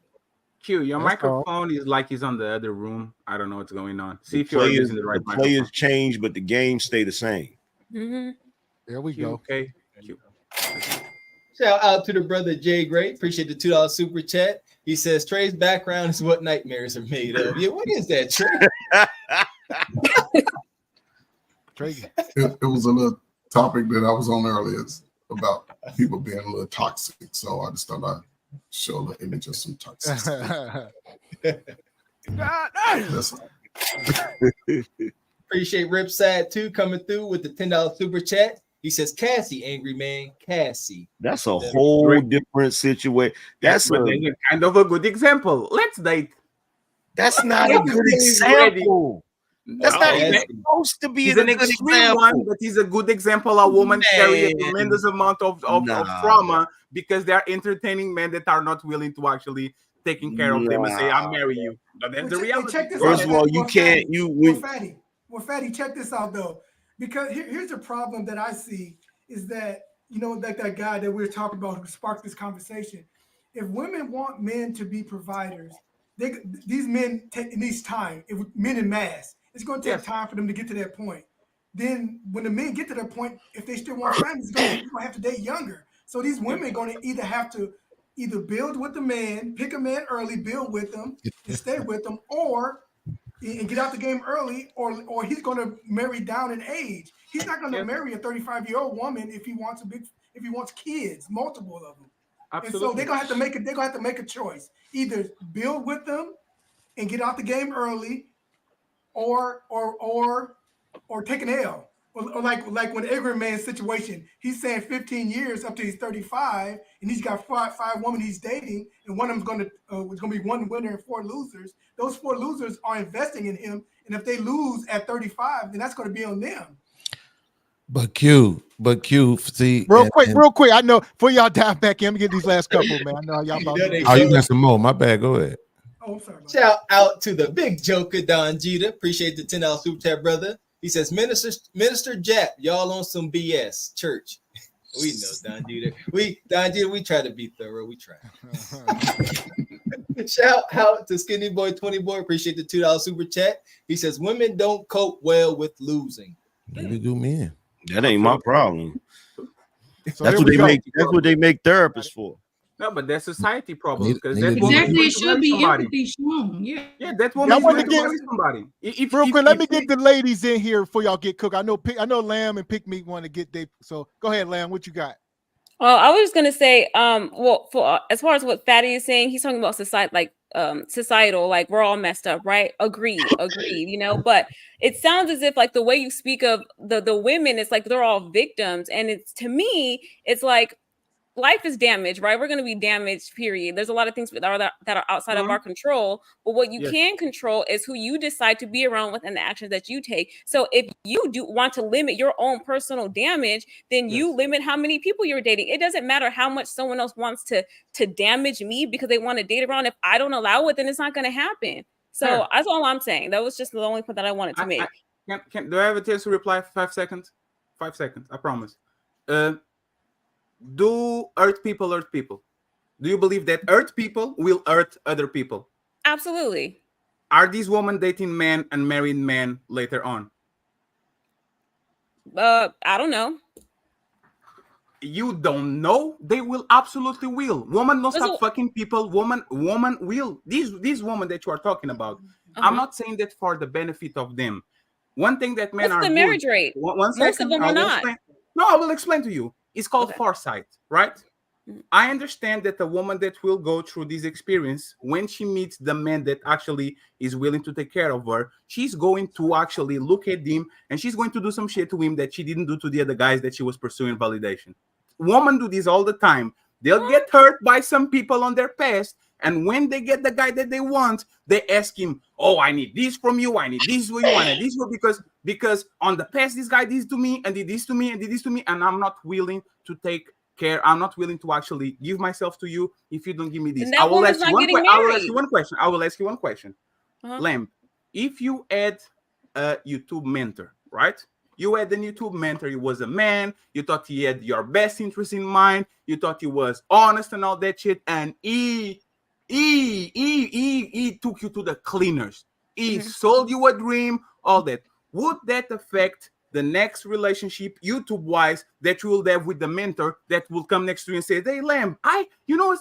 Q, your microphone is like he's on the other room. I don't know what's going on. See if you're using the right microphone. Players change, but the games stay the same. Mm-hmm. There we go. Okay. Shout out to the brother Jay Gray. Appreciate the $2 super chat. He says Trey's background is what nightmares are made of. Yeah, what is that, Trey? It was a little topic that I was on earlier about people being a little toxic. So I just thought I'd show the image of some toxicity. Appreciate Rip Sad 2 coming through with the $10 super chat. He says, Cassie, angry man, Cassie. That's a whole different situation. That's kind of a good example. Let's date. That's not a good example. That's not even supposed to be an extreme one, but he's a good example. A woman carry a tremendous amount of trauma because they are entertaining men that are not willing to actually taking care of them and say, I'll marry you. But that's the reality. First of all, you can't. Well, Fatty, check this out, though. Because here's the problem that I see is that, like that guy that we were talking about who sparked this conversation. If women want men to be providers, these men needs time. Men in mass, it's going to take time for them to get to that point. Then when the men get to that point, if they still want families, they're going to have to date younger. So these women are going to either have to build with the man, pick a man early, build with them, and stay with them, and get out the game early, or he's going to marry down in age. He's not going to marry a 35-year-old woman if he wants kids, multiple of them. Absolutely. And so they're going to have to make a choice: either build with them and get out the game early, or take an L. Or like when Angry Man's situation, he's saying 15 years up to he's 35, and he's got five women he's dating, and one of them's going to be one winner and 4 losers. Those 4 losers are investing in him, and if they lose at 35, then that's going to be on them. But Q, see, real quick. I know for y'all dive back in, I'm gonna get these last couple, man. I know y'all about to. Oh, you got some more. My bad. Go ahead. Oh, I'm sorry. Shout out to the big joker, Don Jeter. Appreciate the $10 super chat, brother. He says, Minister Jap, y'all on some BS. Church. We know, Don Jeter. We try to be thorough. We try. Shout out to Skinny Boy 20 Boy. Appreciate the $2 super chat. He says, women don't cope well with losing. Neither do men. That ain't my problem. So That's here what we they go. make. That's what they make therapists for. No, but that's society problem because Neither- that woman Exactly. It needs to should marry be somebody. empathy shown. Yeah. Yeah, that I woman want needs to to get marry somebody. real quick. Let me get the ladies in here before y'all get cooked. I know Lamb and Pick Meat want to get they. So go ahead, Lamb. What you got? Well, I was just gonna say, well, for as far as what Fatty is saying, he's talking about society, like societal, like we're all messed up, right? Agreed, you know. But it sounds as if like the way you speak of the women, it's like they're all victims, and it's to me, it's like life is damaged, right? We're going to be damaged, period. There's a lot of things that are outside of our control, but what you can control is who you decide to be around with and the actions that you take. So if you do want to limit your own personal damage, then you limit how many people you're dating. It doesn't matter how much someone else wants to damage me because they want to date around. If I don't allow it, then it's not going to happen. So that's all I'm saying. That was just the only point that I wanted to make. Do I have a chance to reply for 5 seconds? 5 seconds, I promise. Do Earth people? Do you believe that Earth people will hurt other people? Absolutely. Are these women dating men and marrying men later on? I don't know. You don't know? They will absolutely will. Woman don't stop fucking people. Woman will. These women that you are talking about. I'm not saying that for the benefit of them. One thing that men What's are the marriage rate? One Most second, of them are not. I will explain to you. It's called foresight, right? I understand that the woman that will go through this experience, when she meets the man that actually is willing to take care of her, she's going to actually look at him and she's going to do some shit to him that she didn't do to the other guys that she was pursuing validation. Women do this all the time. They'll get hurt by some people on their past, and when they get the guy that they want, they ask him, "Oh, I need this from you. I need this for you. I need this for because on the past this guy did this to me and did this to me and did this to me, and I'm not willing to take care. I'm not willing to actually give myself to you if you don't give me this." I will ask you one question. Lamb, if you had a YouTube mentor, right? You had a YouTube mentor. He was a man. You thought he had your best interest in mind. You thought he was honest and all that shit. And he took you to the cleaners. He sold you a dream, all that. Would that affect the next relationship, YouTube-wise, that you will have with the mentor that will come next to you and say, "Hey, Lamb, I know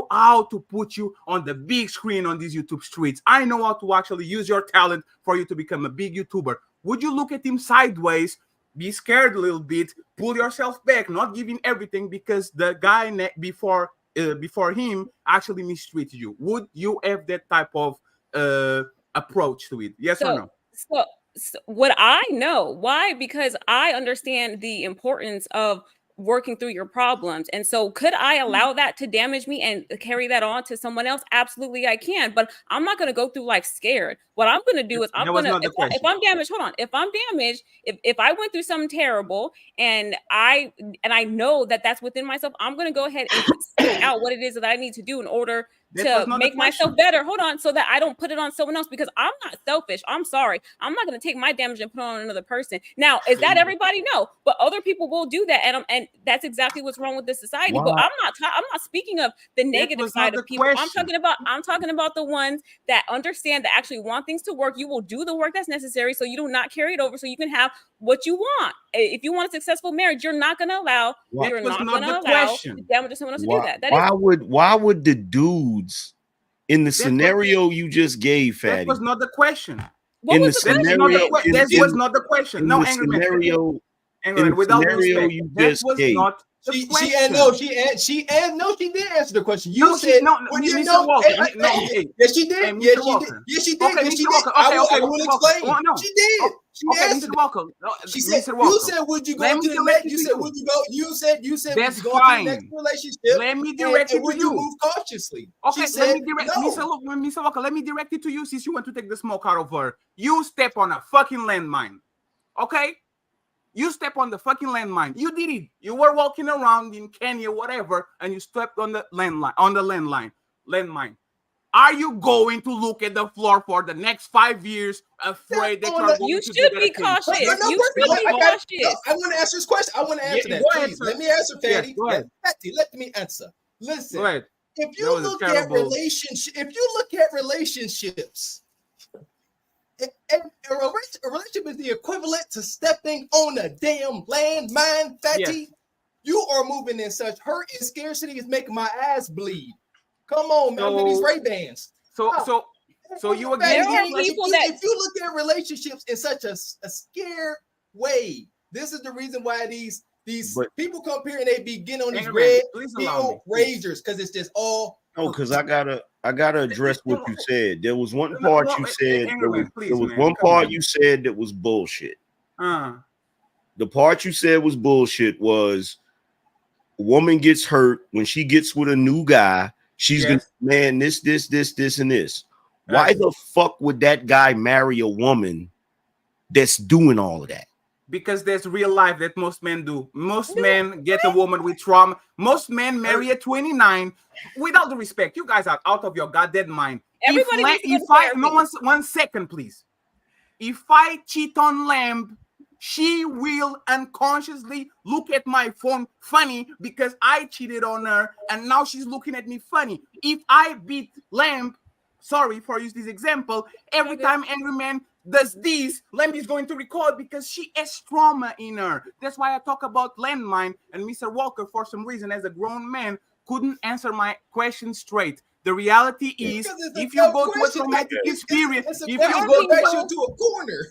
how to put you on the big screen on these YouTube streets. I know how to actually use your talent for you to become a big YouTuber." Would you look at him sideways, be scared a little bit, pull yourself back, not giving everything because the guy before him actually mistreated you? Would you have that type of approach to it? Yes or no? So what I know, why? Because I understand the importance of working through your problems. And so could I allow that to damage me and carry that on to someone else? Absolutely I can, but I'm not going to go through life scared. What I'm going to do is if I'm damaged, if I'm damaged, if I went through something terrible and I know that that's within myself, I'm going to go ahead and seek out what it is that I need to do in order to make myself better. Hold on, so that I don't put it on someone else, because I'm not selfish. I'm sorry. I'm not going to take my damage and put it on another person. Now, is that everybody? No, but other people will do that, and that's exactly what's wrong with this society. Wow. But I'm not speaking of the negative side of people. I'm talking about the ones that understand, that actually want things to work. You will do the work that's necessary so you do not carry it over, so you can have what you want. If you want a successful marriage, you're not going to allow the damage of someone else to do that. Why would the dudes in the scenario you just gave, Fatty? That was not the question. That was not the question. No, angry scenario. Without scenario you just gave. She did answer the question. Yes, she did. Yes, she did. I will explain. She did. She answered. She said, "You said, would you go to the next? You said, would you go? You said, that's would you go fine. to the next relationship? Let me direct it to would you. You move cautiously?" Okay, she said, Mr. Walker, let me direct it to you, since you want to take the smoke out of her. You step on a fucking landmine. Okay? You step on the fucking landmine. You did it. You were walking around in Kenya, whatever, and you stepped on the landmine. Are you going to look at the floor for the next 5 years, afraid that you're going to You should be cautious. I want to answer this question. I want to answer that. Please, let me answer, Fatty. Let me answer. Listen, if you look at relationships, A relationship is the equivalent to stepping on a damn landmine, fatty. Yes. You are moving in such hurt and scarcity is making my ass bleed. Come on, man. Look at these Ray-Bans. So you Fatty, again? if you look at relationships in such a scared way, this is the reason why these people come here and they begin on these red pill ragers because it's just all. No, because I gotta address what you said. There was one part you said. There was one part you said that was bullshit. The part you said was bullshit was a woman gets hurt when she gets with a new guy. She's gonna, man, this, and this. Why the fuck would that guy marry a woman that's doing all of that? Because there's real life that most men do. Most men get a woman with trauma. Most men marry at 29. Without the respect, you guys are out of your goddamn mind. One second, please. If I cheat on Lamb, she will unconsciously look at my phone funny because I cheated on her, and now she's looking at me funny. If I beat Lamb, sorry for use this example, every time angry man does this, Lamb is going to record because she has trauma in her. That's why I talk about landmine, and Mr. Walker, for some reason, as a grown man, couldn't answer my question straight. The reality is, if you go to a traumatic experience, if you go back to a corner,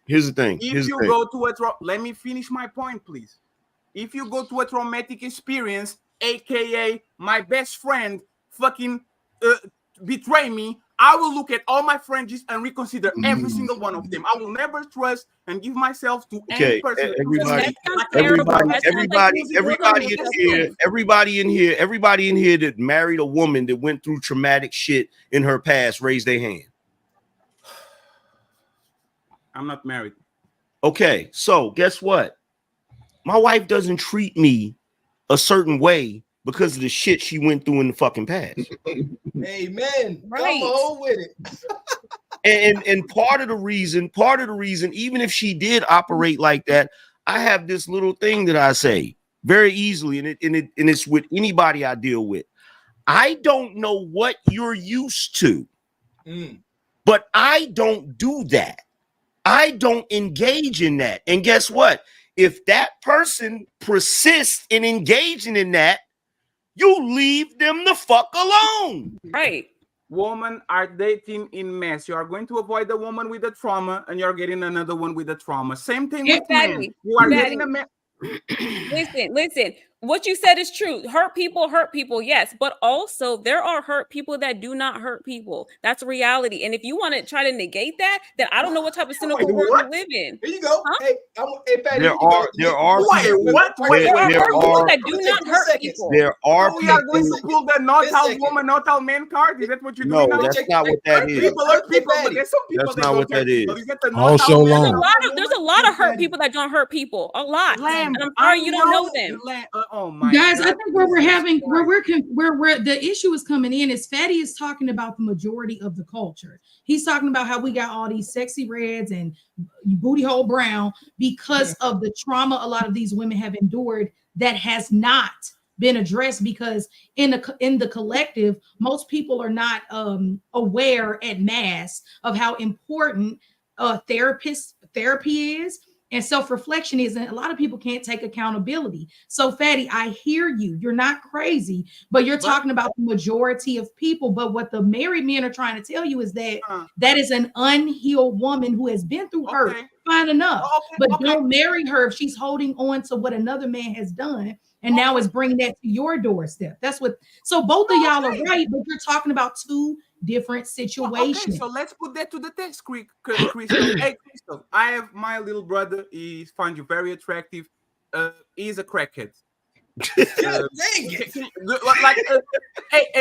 Here's the thing. Let me finish my point, please. If you go to a traumatic experience, aka my best friend fucking betray me, I will look at all my friends and reconsider every single one of them. I will never trust and give myself to any person. Everybody in here that married a woman that went through traumatic shit in her past, raise their hand. I'm not married. Okay, so guess what? My wife doesn't treat me a certain way because of the shit she went through in the fucking past. Amen. Right. Come on with it. and part of the reason, even if she did operate like that, I have this little thing that I say very easily, and it's with anybody I deal with. I don't know what you're used to, but I don't do that. I don't engage in that. And guess what? If that person persists in engaging in that, you leave them the fuck alone. Right. Women are dating in mess. You are going to avoid the woman with the trauma, and you're getting another one with the trauma. Same thing with men. You are getting a man. Listen. What you said is true. Hurt people, yes. But also, there are hurt people that do not hurt people. That's reality. And if you want to try to negate that, then I don't know what type of cynical world you live in. Here you go. Huh? Hey, Patty, there are people that do not hurt people. There are we are going to pull the not all woman, not all men card. Is that what you're doing? No, that's not what that is. People hurt people, but there's some people that's not what that is. All show long. There's a lot of hurt people that don't hurt people. A lot. And I'm sorry you don't know them. Oh my guys, God. I think where the issue is coming in is Fatty is talking about the majority of the culture. He's talking about how we got all these sexy reds and booty hole brown because of the trauma a lot of these women have endured that has not been addressed, because in the collective, most people are not aware at mass of how important therapy is. And self-reflection is, and a lot of people can't take accountability. So, Fatty, I hear you. You're not crazy, but you're talking about the majority of people. But what the married men are trying to tell you is that that is an unhealed woman who has been through hurt. Fine enough. But don't marry her if she's holding on to what another man has done and now is bringing that to your doorstep. That's what. So both of y'all are right, but you're talking about two different situations. Okay, so let's put that to the test, Crystal. Hey, Crystal, I have my little brother. He finds you very attractive. He's a crackhead. Hey,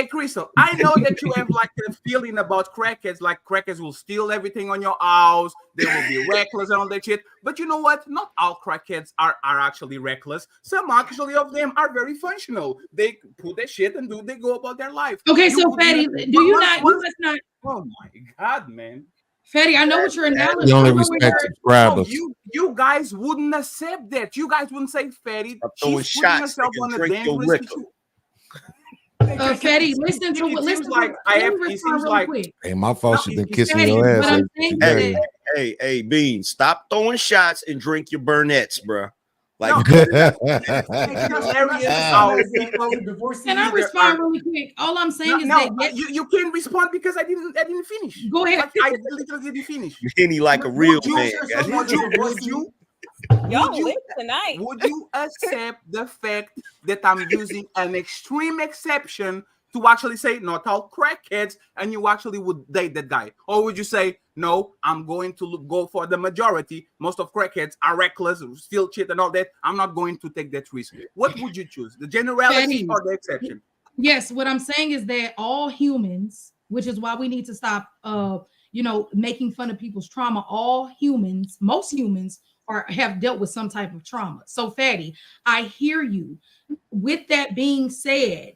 Crystal, I know that you have like a feeling about crackheads, like crackheads will steal everything on your house, they will be reckless and all that shit. But you know what? Not all crackheads are actually reckless. Some actually of them are very functional. They put their shit and they go about their life. Okay, so Fatty, you must not. Oh my God, man. Fatty, I know what your analogy. You only respect subscribers. You guys wouldn't accept that. You guys wouldn't say, Fatty, she's putting herself on a dangerous situation. Fatty, listen to what. Listen, like I have. It seems like quick. Hey, my fault. She been kissing Fatty, your ass. what I'm saying is that Hey, Bean, stop throwing shots and drink your Burnett's, bro. Like, Can I respond really quick? All I'm saying is that you can't respond because I didn't finish. Go ahead. Like, I literally didn't finish. Henny like a real man. Y'all lit tonight. Would you accept the fact that I'm using an extreme exception to actually say not all crackheads, and you actually would date that guy? Or would you say, no, I'm going to go for the majority. Most of crackheads are reckless, steal shit and all that. I'm not going to take that risk. What would you choose? The generality or the exception? Yes, what I'm saying is that all humans, which is why we need to stop making fun of people's trauma. All humans, most humans have dealt with some type of trauma. So Fatty, I hear you. With that being said,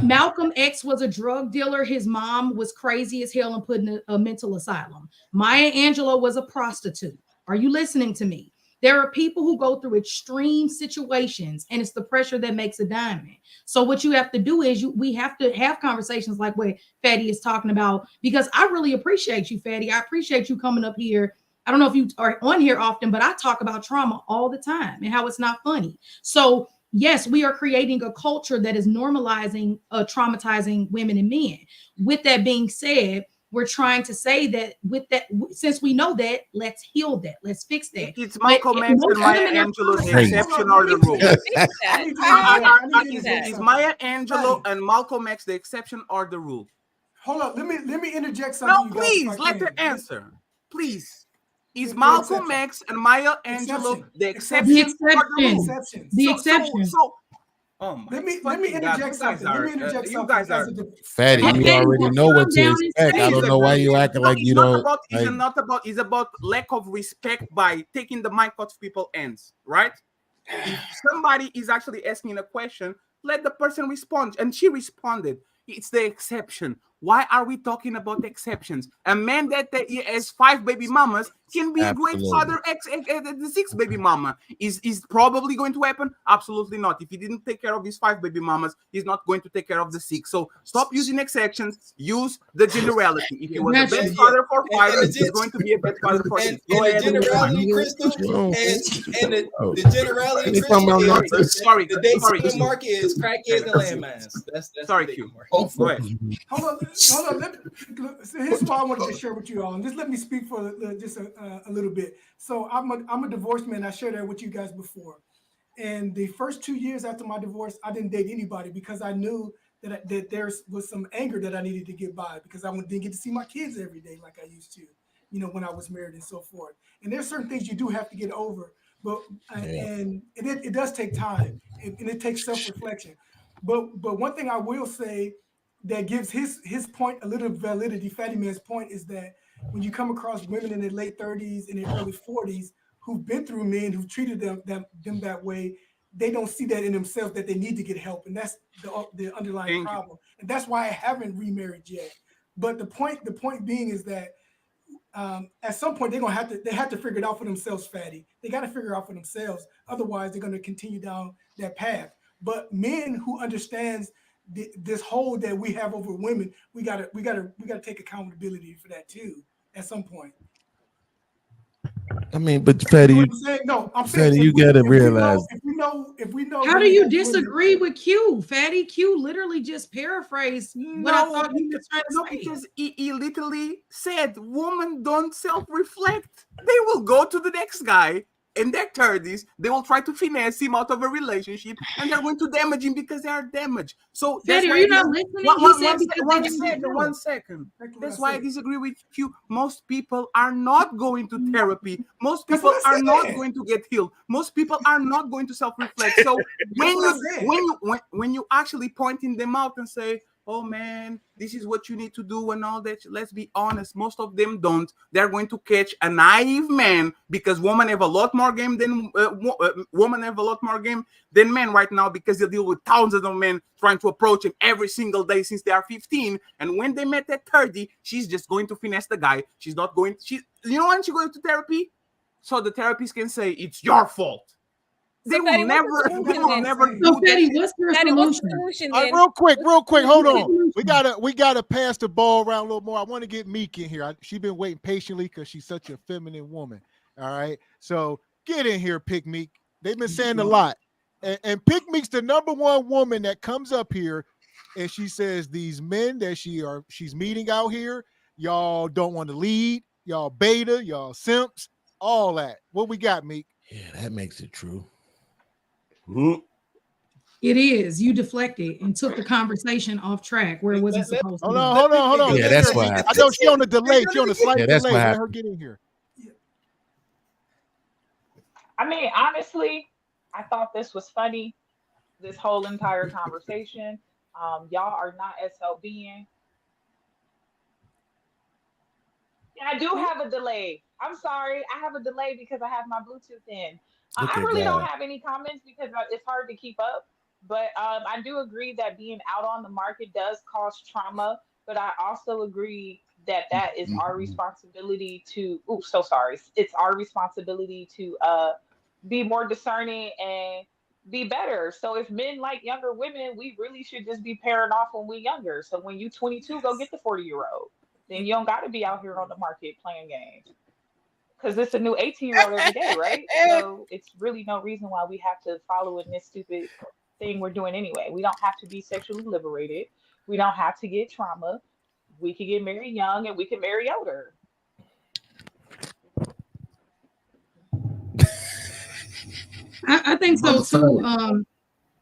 Malcolm X was a drug dealer. His mom was crazy as hell and put in a mental asylum. Maya Angelou was a prostitute. Are you listening to me? There are people who go through extreme situations, and it's the pressure that makes a diamond. So what you have to do is we have to have conversations like what Fatty is talking about, because I really appreciate you, Fatty. I appreciate you coming up here. I don't know if you are on here often, but I talk about trauma all the time and how it's not funny. So yes, we are creating a culture that is normalizing traumatizing women and men. With that being said, we're trying to say that since we know that, let's heal that. Let's fix that. It's Malcolm X and Maya Angelou the exception or the rule? Is Maya Angelou and Malcolm X the exception or the rule? Hold on, let me interject something. No, please let her answer. Please. Is Malcolm X and Maya Angelou the exception? The exception. The exception. Let me interject something. You guys are Fatty. You already know what to expect. I don't know why you acting like you don't. It's about lack of respect by taking the mic out of people's hands, right? If somebody is actually asking a question, let the person respond, and she responded. It's the exception. Why are we talking about exceptions? A man that has 5 baby mamas can be a great father. The 6th baby mama is probably going to happen. Absolutely not. If he didn't take care of his 5 baby mamas, he's not going to take care of the 6. So stop using exceptions. Use the generality. If he was a best father for 5, he's going to be a best father for 6. Go ahead. Generality, Crystal, and the generality, Crystal. Sorry. The dating market is crackheads and landmines. That's sorry, Q. Go ahead. Hold on. Here's what I wanted to share with you all. And just let me speak for just a little bit. So I'm a divorced man. I shared that with you guys before. And the first 2 years after my divorce, I didn't date anybody because I knew that there was some anger that I needed to get by because I didn't get to see my kids every day like I used to, when I was married and so forth. And there's certain things you do have to get over, and it does take time and it takes self-reflection. But one thing I will say that gives his point a little validity, Fatty Man's point, is that when you come across women in their late 30s and their early 40s who've been through men who've treated them that way, they don't see that in themselves that they need to get help, and that's the underlying problem. And that's why I haven't remarried yet. But the point being is that at some point they have to figure it out for themselves, Fatty. They got to figure it out for themselves. Otherwise, they're going to continue down that path. But men who understands this hold that we have over women, we gotta take accountability for that too at some point. I mean, but Fatty, Fatty, you gotta realize. If we know. How do you disagree with Q? Fatty, Q literally just paraphrased what I thought he was trying to say. Because he literally said, "Women don't self-reflect. They will go to the next guy." In their 30s, they will try to finesse him out of a relationship, and they're going to damage him because they are damaged. So Daddy, are you not listening? One second. That's why I disagree with you. Most people are not going to therapy. Most people are not going to get healed. Most people are not going to self-reflect. So when you actually pointing them out and say, "Oh man, this is what you need to do," and all that, let's be honest, most of them don't. They're going to catch a naive man because women have a lot more game than men right now because they deal with thousands of men trying to approach him every single day since they are 15. And when they met at 30, she's just going to finesse the guy. She's not going. When she goes to therapy, so the therapist can say it's your fault. They will Fatty, never. what's the They solution will then? never So, do Fatty, that. what's your Fatty, what's the solution? solution All right, then? real quick, hold What's the on. solution? We gotta pass the ball around a little more. I want to get Meek in here. She's been waiting patiently because she's such a feminine woman. All right, so get in here, Pick Meek. They've been saying a lot, and Pick Meek's the number one woman that comes up here, and she says these men that she's meeting out here, y'all don't want to lead, y'all beta, y'all simps, all that. What we got, Meek? Yeah, that makes it true. It is. You deflected and took the conversation off track where it wasn't supposed to. Hold on. Yeah, that's what happened. I know she on the delay. She on the slight Yeah, that's delay. what Let her happened. get in here. I mean, honestly, I thought this was funny, this whole entire conversation. Y'all are not SLBing. Yeah, I do have a delay. I'm sorry. I have a delay because I have my Bluetooth in. Look I at really don't God. have any comments because it's hard to keep up. But I do agree that being out on the market does cause trauma. But I also agree that is our responsibility to. Oops, so sorry. It's our responsibility to be more discerning and be better. So if men like younger women, we really should just be pairing off when we're younger. So when you 22, go get the 40-year-old. Then you don't got to be out here on the market playing games. Because it's a new 18-year-old every day, right? So it's really no reason why we have to follow in this stupid thing we're doing anyway. We don't have to be sexually liberated. We don't have to get trauma. We can get married young and we can marry older. I think so too.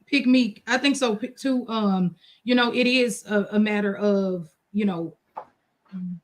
Pick Meek. I think so too. It is a matter of,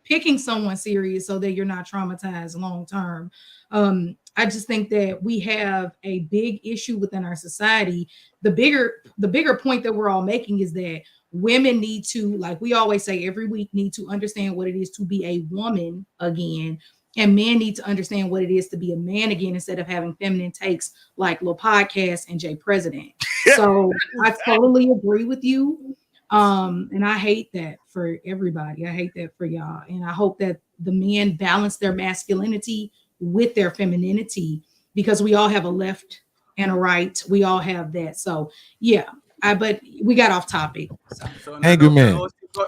picking someone serious so that you're not traumatized long term. I just think that we have a big issue within our society. The bigger point that we're all making is that women need to, like we always say every week, need to understand what it is to be a woman again. And men need to understand what it is to be a man again instead of having feminine takes like Lil Podcast and Jay President. So I totally agree with you. And I hate that for everybody. I hate that for y'all. And I hope that the men balance their masculinity with their femininity, because we all have a left and a right. We all have that. So yeah, but we got off topic. So. Angry Man,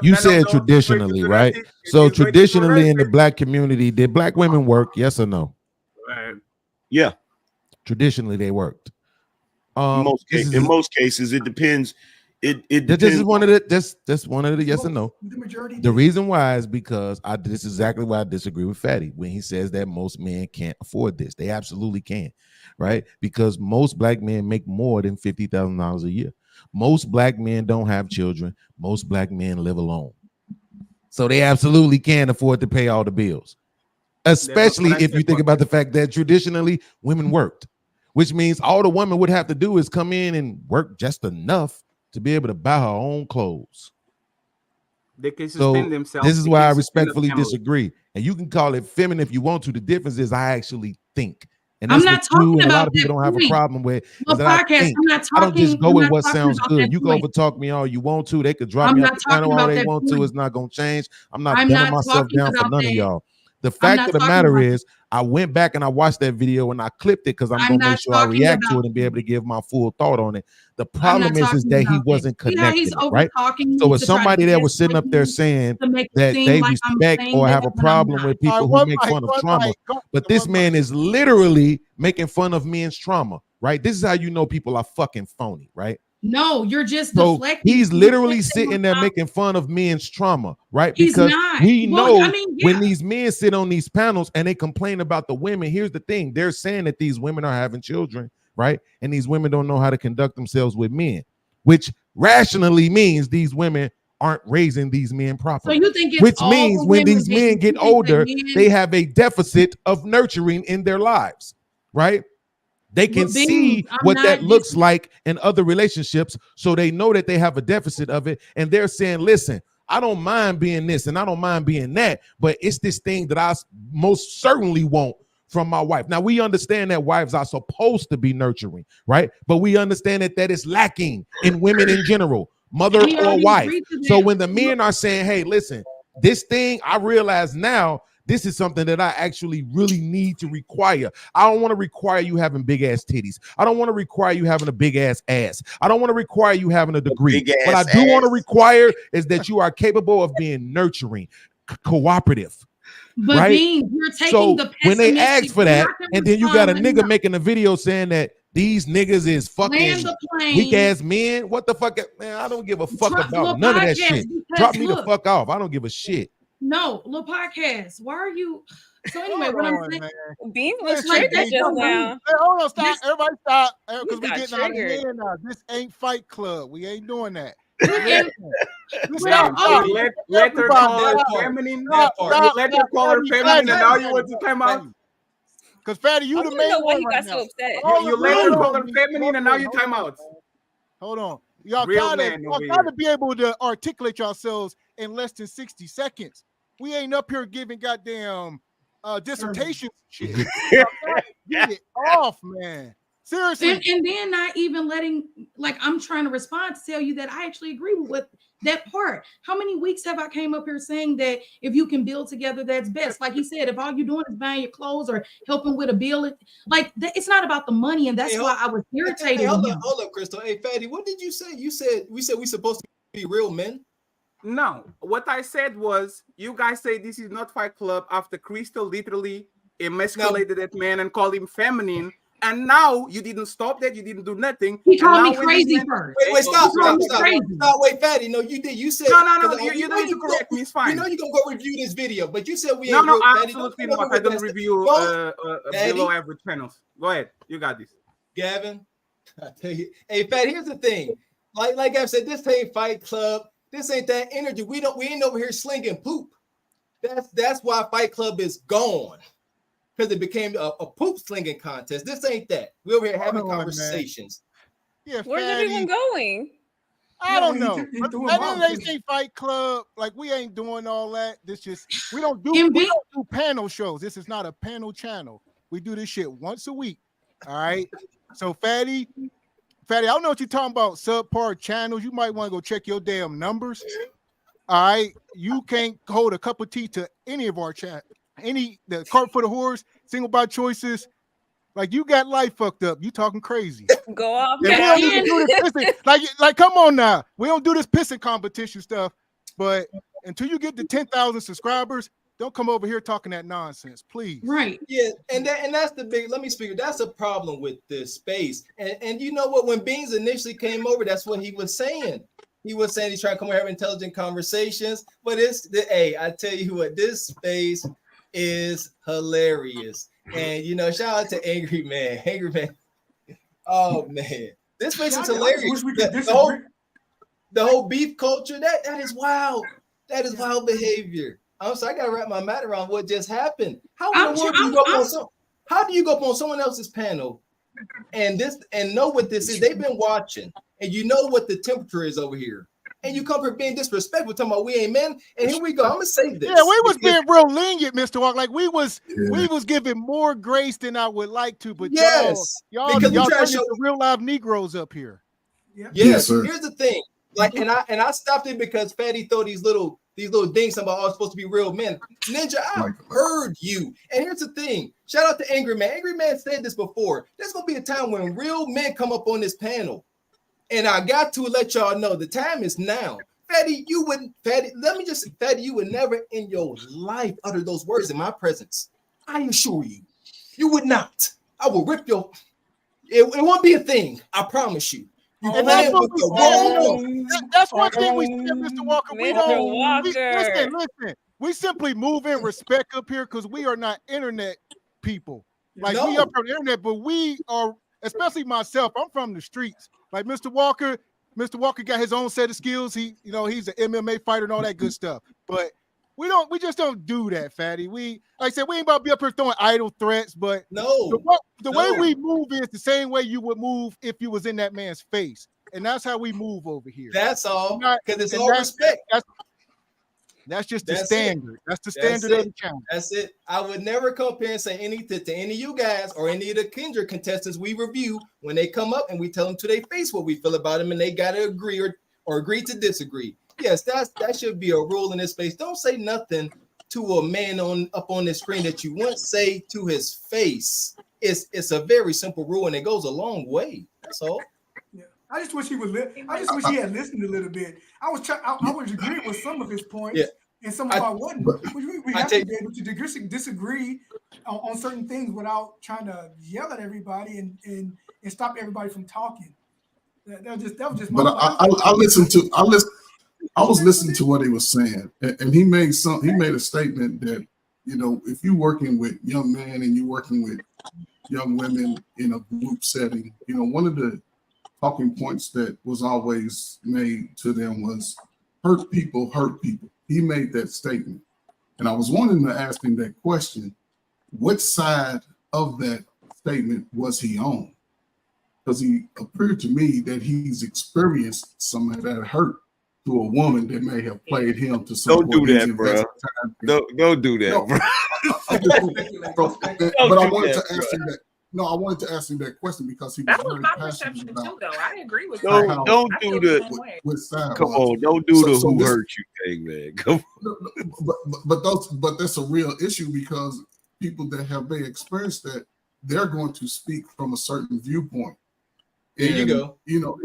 you said traditionally, right? So traditionally in the black community, did black women work? Yes or no? Yeah. Traditionally they worked. In most cases, it depends. It depends. This is one of the that's one of the yes and no. The reason why is because this is exactly why I disagree with Fatty when he says that most men can't afford this. They absolutely can, right? Because most black men make more than $50,000 a year. Most black men don't have children. Most black men live alone. So they absolutely can afford to pay all the bills. Especially if you think about the fact that traditionally women worked, which means all the woman would have to do is come in and work just enough to be able to buy her own clothes. They can sustain themselves. This is why I respectfully disagree. And you can call it feminine if you want to. The difference is I actually think. And that's I'm not talking about a lot of that people don't have a problem with. Well, podcast, I don't just go with what sounds good. You go over talk me all you want to. They could drop me off the channel all they want to. It's not going to change. I'm not dumbing myself down for none of y'all. The fact of the matter is, I went back and I watched that video and I clipped it because I'm going to make sure I react to it and be able to give my full thought on it. The problem is that he wasn't connected, right? So if somebody that was sitting up there saying that they respect or have a problem with people who make fun of trauma, but this man is literally making fun of men's trauma, right? This is how you know people are fucking phony, right? No, you're just deflecting. He's literally sitting there making fun of men's trauma, right? Because we know when these men sit on these panels and they complain about the women, here's the thing. They're saying that these women are having children, right? And these women don't know how to conduct themselves with men, which rationally means these women aren't raising these men properly. So you think it's which means when these men get older, they have a deficit of nurturing in their lives, right? They can see what that looks like in other relationships, so they know that they have a deficit of it, and they're saying, listen, I don't mind being this and I don't mind being that, but it's this thing that I most certainly want from my wife. Now, we understand that wives are supposed to be nurturing, right? But we understand that is lacking in women in general, mother or wife. So when the men are saying, hey, listen, this thing, I realize now this is something that I actually really need to require. I don't want to require you having big ass titties. I don't want to require you having a big ass ass. I don't want to require you having a degree. What I do want to require is that you are capable of being nurturing, cooperative. But right? Beans, you're taking the when they pessimistic- ask for that, you're not gonna and then you got a respond nigga making a video saying that these niggas is fucking Land the plane. weak ass men. What the fuck, man? I don't give a fuck Drop about the none of that podcast shit. because Drop me the look. fuck off. I don't give a shit. No, little podcast. Why are you? So anyway, what I'm saying, Beans was like triggered that just don't now. Hey, hold on, stop. Everybody stop. Because You we got getting out of triggered. hand now. This ain't Fight Club. We ain't doing that. Let her call her feminine. Let her call her feminine, and now you want to time out. Because Fatty, you I the wanna main know why one you right got now. so upset. You let her call her feminine, and now you time out. Hold on. Y'all Real gotta, man y'all over gotta here. be able to articulate yourselves in less than 60 seconds. We ain't up here giving goddamn dissertations and shit. Y'all gotta get it off, man. Seriously. and then not even letting, like, I'm trying to respond to tell you that I actually agree with that part. How many weeks have I came up here saying that if you can build together, that's best? Like he said, if all you're doing is buying your clothes or helping with a bill, it's not about the money, and that's why I was irritated. Hey, hold with up, him. hold up, Crystal. Hey, Fatty, what did you say? You said we supposed to be real men. No, what I said was, you guys say this is not Fight Club after Crystal literally emasculated that man and called him feminine. And now you didn't stop that. You didn't do nothing. He called And me now when crazy this man- first. Wait, stop, He called me stop. crazy. No, wait, Fatty. No, you did. You said No, you don't need to know correct me. It's fine. You know you're gonna go review this video, but you said we No, ain't no, real, Fatty. absolutely Don't not. I don't that's- review Go, Fatty. below average channels. Go ahead. You got this. Gavin, I tell you, hey, Fatty, here's the thing. Like Gavin said, this ain't Fight Club. This ain't that energy. We ain't over here slinging poop. That's why Fight Club is gone. Because it became a poop slinging contest. This ain't that. We're over here having conversations. Yeah, Where's Fatty. everyone going? I don't know. He threw him At the out. end of the day, say Fight Club. Like, we ain't doing all that. This just we don't do panel shows. This is not a panel channel. We do this shit once a week. All right. So Fatty, I don't know what you're talking about. Subpar channels. You might want to go check your damn numbers. All right. You can't hold a cup of tea to any of our chat. The cart for the horse, single by choices. Like, you got life fucked up. You talking crazy. Go off. And we don't even do this pissing. Like, come on now. We don't do this pissing competition stuff. But until you get to 10,000 subscribers, don't come over here talking that nonsense, please. Right. Yeah, and that's the big. Let me speak. That's a problem with this space. And you know what? When Beans initially came over, that's what he was saying. He was saying he's trying to come over and have intelligent conversations. But hey, I tell you what, this space is hilarious. And shout out to Angry Man. Angry Man. Oh man, this place is hilarious. The whole beef culture, that is wild. That is wild behavior. I'm sorry, I gotta wrap my mind around what just happened. How do you go up on someone else's panel and know what this is? They've been watching, and you know what the temperature is over here. And you come for being disrespectful, talking about we ain't men. And here we go. I'm gonna say this. Yeah, we was being real lenient, Mr. Walk. Like we was giving more grace than I would like to. But y'all turning into real live Negroes up here. Yes. Here's the thing. Like, and I stopped it because Fatty throw these little things about all supposed to be real men. Ninja, I heard you. And here's the thing. Shout out to Angry Man. Angry Man said this before. There's gonna be a time when real men come up on this panel. And I got to let y'all know the time is now. Fatty, you would never in your life utter those words in my presence. I assure you, you would not. I will rip it won't be a thing. I promise you. And that's what we said. That's one thing we said, Mr. Walker. Listen. We simply move in respect up here because we are not internet people. Like we up on the internet, but we are, especially myself, I'm from the streets. Like Mr. Walker got his own set of skills. He's an MMA fighter and all that good stuff. But we just don't do that, Fatty. Like I said, we ain't about to be up here throwing idle threats, but the way we move is the same way you would move if you was in that man's face. And that's how we move over here. That's all. Because it's all respect. That's just the standard. That's the standard of the channel. That's it. I would never come up here and say anything to any of you guys or any of the Kendra contestants we review when they come up and we tell them to their face what we feel about them and they got to agree or agree to disagree. Yes, that should be a rule in this space. Don't say nothing to a man up on the screen that you wouldn't say to his face. It's a very simple rule, and it goes a long way. That's all. Yeah. I just wish he would. I just wish he had listened a little bit. I would agree with some of his points, and some of I wouldn't. We have to be able to disagree on certain things without trying to yell at everybody and stop everybody from talking. That was just. But I listened to. I was listening to what he was saying, and he made a statement that, you know, if you're working with young men and you're working with young women in a group setting, you know, one of the talking points that was always made to them was hurt people hurt people. He made that statement, and I was wanting to ask him that question: what side of that statement was he on? Because he appeared to me that he's experienced some of that hurt to a woman that may have played him to some. Don't do that, bro. Don't do that, bro. But I wanted to ask him that. No, I wanted to ask him that question because he was very passionate about. Too, though. I agree with don't do the. Come on, don't do the who hurt you thing, man. Come on. But that's a real issue because people that have been experienced that, they're going to speak from a certain viewpoint. There you go. You know,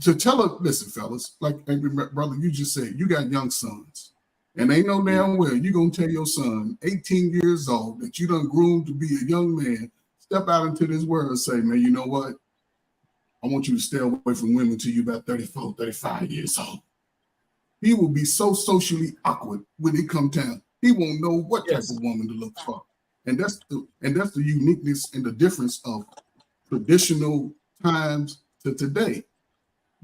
to tell her, listen, fellas, like brother, you just said, you got young sons, and ain't no damn well you're gonna tell your son, 18 years old, that you done groomed to be a young man, step out into this world and say, man, you know what? I want you to stay away from women until you're about 34, 35 years old. He will be so socially awkward when it comes down. He won't know what type of woman to look for. And that's the uniqueness and the difference of traditional times to today.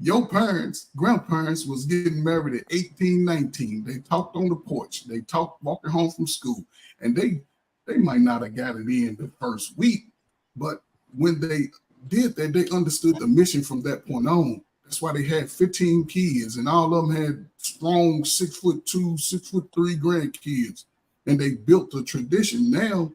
Your parents, grandparents was getting married at 18, 19. They talked on the porch. They talked walking home from school. And they might not have got it in the first week, but when they did that, they understood the mission from that point on. That's why they had 15 kids, and all of them had strong 6'2", 6'3" grandkids. And they built a tradition. Now,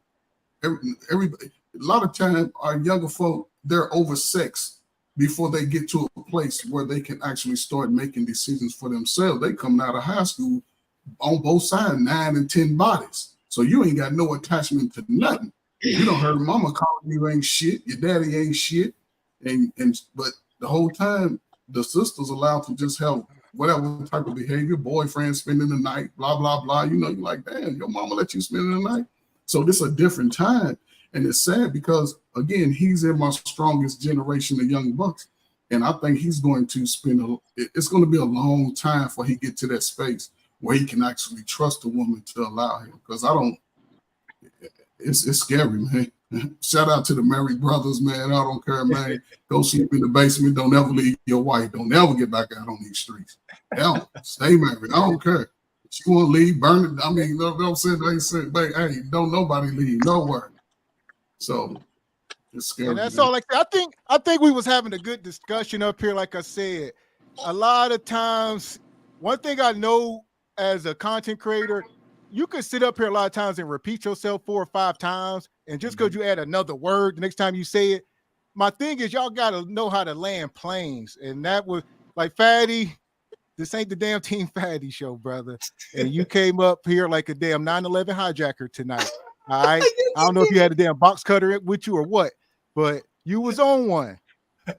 everybody, a lot of time, our younger folk, they're oversexed before they get to a place where they can actually start making decisions for themselves. They come out of high school on both sides, 9 and 10 bodies. So you ain't got no attachment to nothing. You don't heard mama calling you ain't shit, your daddy ain't shit, but the whole time the sister's allowed to just have whatever type of behavior, boyfriend spending the night, blah, blah, blah. You know, you're like, damn, your mama let you spend the night. So this is a different time. And it's sad because, again, he's in my strongest generation of young bucks. And I think he's going to it's going to be a long time before he get to that space where he can actually trust a woman to allow him. Because it's scary, man. Shout out to the married brothers, man. I don't care, man. Go sleep in the basement. Don't ever leave your wife. Don't ever get back out on these streets. Hell, stay married. I don't care. She want to leave, burn it. I mean, you know what I'm saying? They say, hey, don't nobody leave nowhere. So it's scary. And that's all. Like I think we was having a good discussion up here. Like I said, a lot of times, one thing I know as a content creator, you could sit up here a lot of times and repeat yourself 4 or 5 times, and just because you add another word the next time you say it, my thing is y'all got to know how to land planes. And that was like Fatty. This ain't the damn Team Fatty show, brother. And you came up here like a damn 9/11 hijacker tonight. All right. I don't know if you had a damn box cutter with you or what, but you was on one.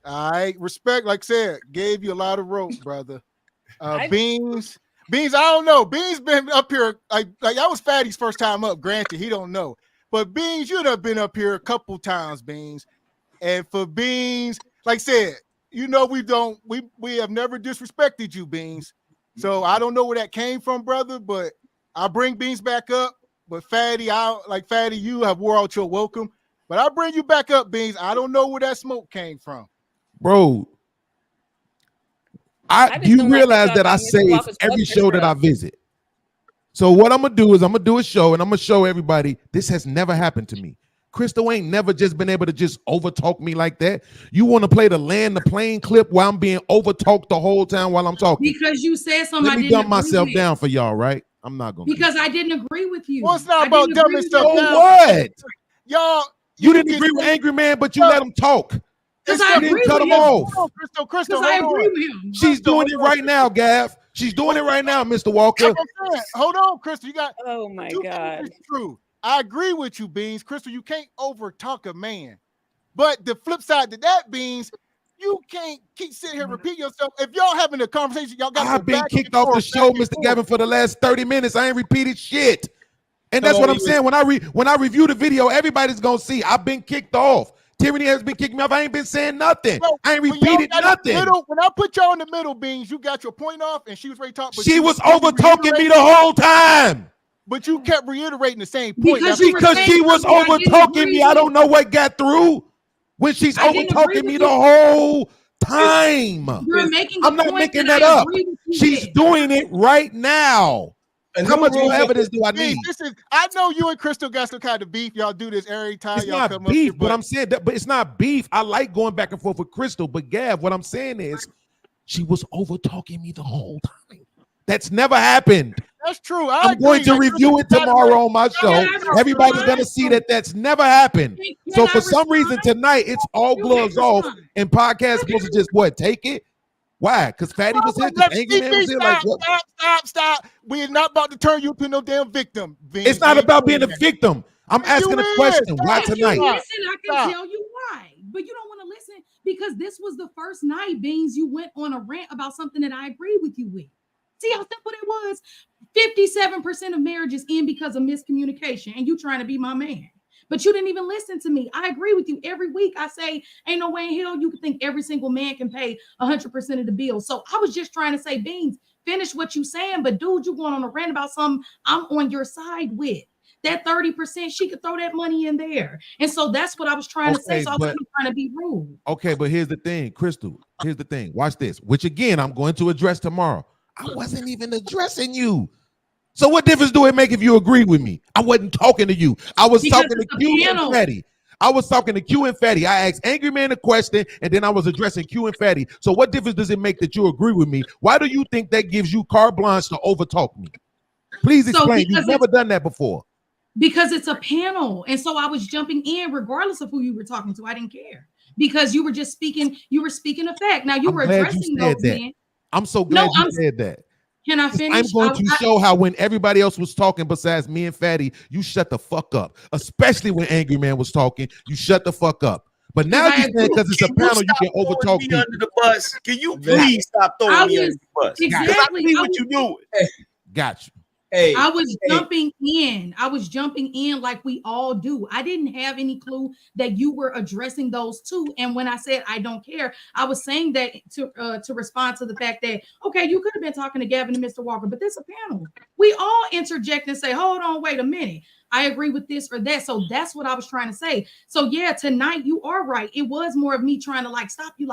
All right. Respect, like I said, gave you a lot of rope, brother. Beans, I don't know. Beans been up here like that was Fatty's first time up. Granted, he don't know. But Beans, you'd have been up here a couple times, Beans. And for Beans, like I said, you know, we have never disrespected you, Beans. So I don't know where that came from, brother, but I'll bring Beans back up. But Fatty, Fatty, you have wore out your welcome. But I'll bring you back up, Beans. I don't know where that smoke came from. Bro, do you realize that I save every show that I visit? So what I'm going to do is I'm going to do a show and I'm going to show everybody this has never happened to me. Crystal ain't never just been able to just overtalk me like that. You want to play the land the plane clip while I'm being overtalked the whole time while I'm talking? Because you said something. Let me dumb myself down for y'all, right? I'm not going to. Because I didn't agree with you. Well, it's not about dumbing stuff down. What? Y'all, you didn't agree with Angry Man, but you let him talk. Because I didn't cut him off. Crystal, I agree with him. She's doing it right now, Gav. She's doing it right now, Mr. Walker. Hold on, Crystal. You got. Oh my God. It's true. I agree with you, Beans. Crystal, you can't over talk a man. But the flip side to that, Beans, you can't keep sitting here repeating yourself. If y'all having a conversation, y'all got. I've been kicked off the show, Mr. Gavin, for the last 30 minutes. I ain't repeated shit. And that's what I'm saying. When I review the video, everybody's gonna see I've been kicked off. Tyranny has been kicking me off. I ain't been saying nothing. Bro, I ain't repeated nothing. When I put y'all in the middle, Beans, you got your point off, and she was ready to talk. She was over talking me the whole time. But you kept reiterating the same point. Because she was over talking me. I don't know what got through when she's over talking me the whole time. I'm not making that up. She's doing it right now. And how much more evidence do I need? I know you and Crystal got some kind of beef. Y'all do this every time. It's not beef, but I'm saying that, but it's not beef. I like going back and forth with Crystal, but Gav, what I'm saying is she was over talking me the whole time. That's never happened. That's true. I'm going to review it tomorrow on my show. Everybody's going to see that that's never happened. So for some reason tonight, it's all gloves off, and podcast supposed to just take it. Why? Because Fatty was here. Angry Man was here. Like, what? Stop. We're not about to turn you into no damn victim. It's not about being a victim. I'm asking a question. Why tonight? Listen, I can tell you why, but you don't want to listen because this was the first night, Beans, you went on a rant about something that I agree with you with. See how simple it was? 57% of marriages end because of miscommunication, and you trying to be my man. But you didn't even listen to me. I agree with you. Every week I say, ain't no way in hell you can think every single man can pay 100% of the bill. So I was just trying to say, Beans, finish what you saying. But dude, you going on a rant about something I'm on your side with. That 30%, she could throw that money in there. And so that's what I was trying to say. So I wasn't trying to be rude. Okay, but here's the thing, Crystal. Here's the thing. Watch this, which again, I'm going to address tomorrow. I wasn't even addressing you. So what difference do it make if you agree with me? I wasn't talking to you. I was talking to Q and Fatty. I was talking to Q and Fatty. I asked Angry Man a question, and then I was addressing Q and Fatty. So what difference does it make that you agree with me? Why do you think that gives you carte blanche to overtalk me? Please explain. You've never done that before. Because it's a panel. And so I was jumping in regardless of who you were talking to. I didn't care. Because you were just speaking, a fact. Now you were addressing those men. I'm so glad you said that. Can I finish? I'm going to show how when everybody else was talking besides me and Fatty, you shut the fuck up. Especially when Angry Man was talking, you shut the fuck up. But now you said because it's a panel, you can overtalk me under the bus. Can you please stop throwing me under the bus? Exactly. I see what you doing. Got you. Hey, I was jumping in. I was jumping in like we all do. I didn't have any clue that you were addressing those two. And when I said I don't care, I was saying that to respond to the fact that, okay, you could have been talking to Gavin and Mr. Walker, but this is a panel. We all interject and say, hold on, wait a minute. I agree with this or that. So that's what I was trying to say. So yeah, tonight you are right. It was more of me trying to stop you,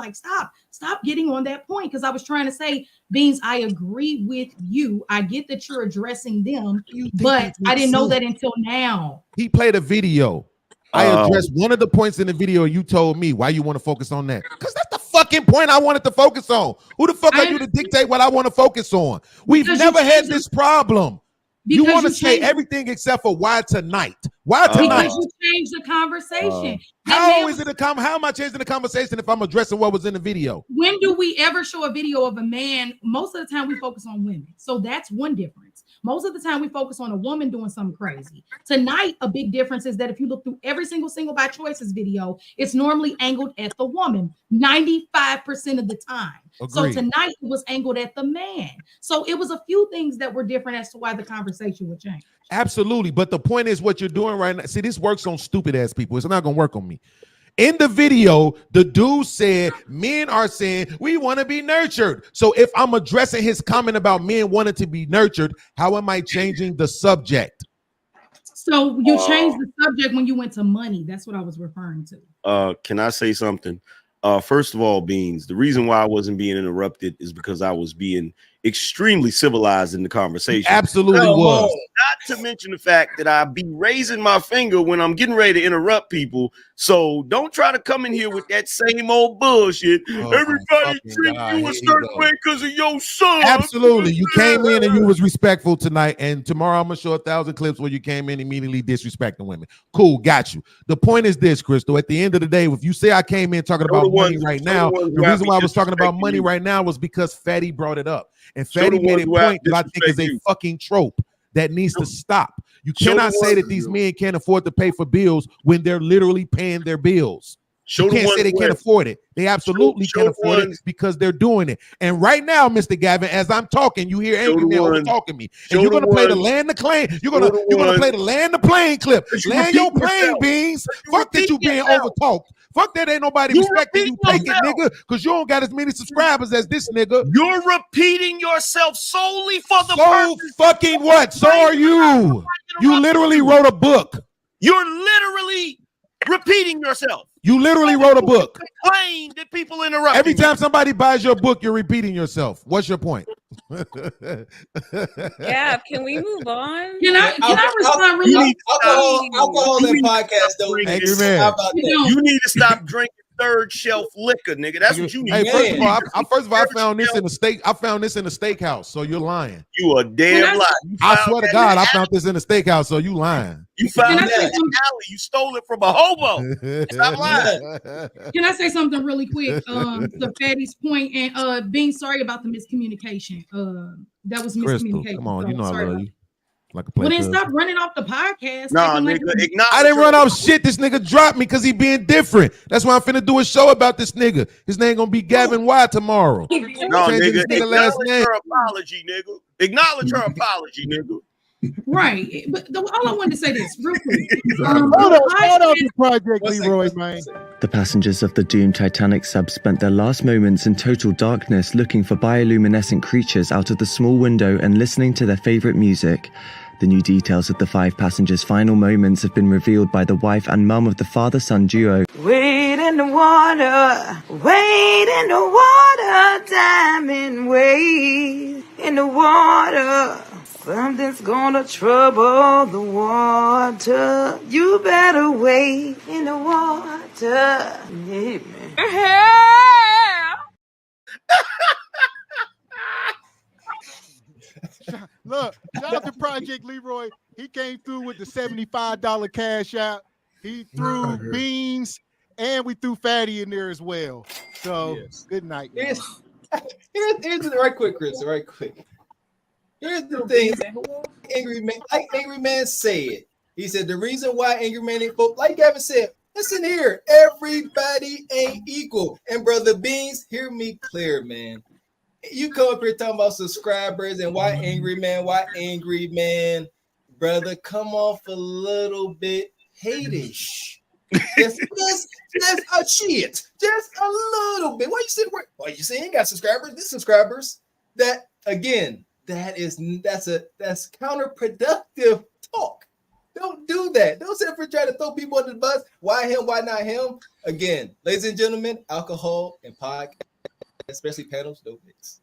stop getting on that point. Because I was trying to say, Beans, I agree with you. I get that you're addressing them, but I didn't know that until now. He played a video. I addressed one of the points in the video. You told me why you want to focus on that. Because that's the fucking point I wanted to focus on. Who the fuck are you to dictate what I want to focus on? We've never had this problem. You want to say everything except for why tonight? Why tonight? Because you changed the conversation. How am I changing the conversation if I'm addressing what was in the video? When do we ever show a video of a man? Most of the time we focus on women. So that's one difference. Most of the time we focus on a woman doing something crazy. Tonight, a big difference is that if you look through every single by choices video, it's normally angled at the woman 95% of the time. Agreed. So tonight it was angled at the man. So it was a few things that were different as to why the conversation would change. Absolutely. But the point is what you're doing right now. See, this works on stupid ass people. It's not going to work on me. In the video, the dude said men are saying we want to be nurtured. So if I'm addressing his comment about men wanting to be nurtured, how am I changing the subject? So you changed the subject when you went to money. That's what I was referring to. Can I say something? First of all, Beans, the reason why I wasn't being interrupted is because I was being extremely civilized in the conversation. Absolutely was. Not to mention the fact that I be raising my finger when I'm getting ready to interrupt people. So don't try to come in here with that same old bullshit. Everybody treat you a certain way because of your son. Absolutely. You came in and you was respectful tonight. And tomorrow I'm going to show 1,000 clips where you came in immediately disrespecting women. Cool. Got you. The point is this, Crystal. At the end of the day, if you say I came in talking about money right now, the reason why I was talking about money right now was because Fatty brought it up. And Show Fatty the made ones a who have point that I think is a disrespect you. fucking trope that needs to stop. You Show the cannot say ones- that these men can't afford to pay for bills when they're literally paying their bills. Show You the can't say ones they who can't have- afford it. They absolutely show can afford it ones- because they're doing it. And right now, Mr. Gavin, as I'm talking, you hear Show Angry the Man over ones- talking me. show And you're the gonna play the ones- land the plane. You're show gonna the play the ones- land the plane clip. But you Land your repeat plane, yourself. Beans. But you Fuck that you repeat being yourself. overtalked. Fuck that ain't nobody You respecting you. repeat Take it, yourself. nigga, because you don't got as many subscribers as this nigga. You're repeating yourself solely for the So purpose. fucking what? So are you. You literally wrote a book. You're literally repeating yourself. You literally wrote a book. Complain that people interrupt. Every time somebody buys your book, you're repeating yourself. What's your point? Yeah, can we move on? Can I respond really quick? Alcohol and podcast though. Angry Man. How about that? You need to stop drinking third shelf liquor, nigga. That's what you need. Hey, first of all, I found this in the steak. I found this in a steakhouse. So you're lying. You a damn liar. I swear to God, I found this in a steakhouse. So you lying. You found Can I that say in the alley. You stole it from a hobo. Stop lying. Can I say something really quick? To Fatty's point, and being sorry about the miscommunication. That was Crystal, miscommunication. come on, so you know I sorry love about you. Like a Well, then cousin. stop running off the podcast. Nah, acting like nigga, you- acknowledge I didn't run off shit. This nigga dropped me because he being different. That's why I'm finna do a show about this nigga. His name gonna be Gavin Y tomorrow. No, Changing nigga, this nigga last acknowledge name. her apology, nigga. Acknowledge her apology, nigga. Right. But all I wanted to say this real quick. Hold on, shout out to Project Leroy, man. The passengers of the doomed Titanic sub spent their last moments in total darkness looking for bioluminescent creatures out of the small window and listening to their favorite music. The new details of the 5 passengers' final moments have been revealed by the wife and mum of the father-son duo. Wade in the water, wade in the water, diamond wade in the water. Something's gonna trouble the water. You better wade in the water. Yeah, man. Look, shout out to Project Leroy. He came through with the $75 cash out. He threw beans, and we threw Fatty in there as well. So good night. Man. Here's the right quick, Chris. Right quick. Here's the thing. Angry Man said. He said the reason why Angry Man ain't folk, like Gavin said, listen here, everybody ain't equal. And brother Beans, hear me clear, man. You come up here talking about subscribers and why Angry Man, brother, come off a little bit hatish. Just a shit, just a little bit. Why you saying got subscribers? This subscribers. That again, that's counterproductive talk. Don't do that. Don't sit up and try to throw people under the bus. Why him? Why not him? Again, ladies and gentlemen, alcohol and podcast, especially panels, no mix.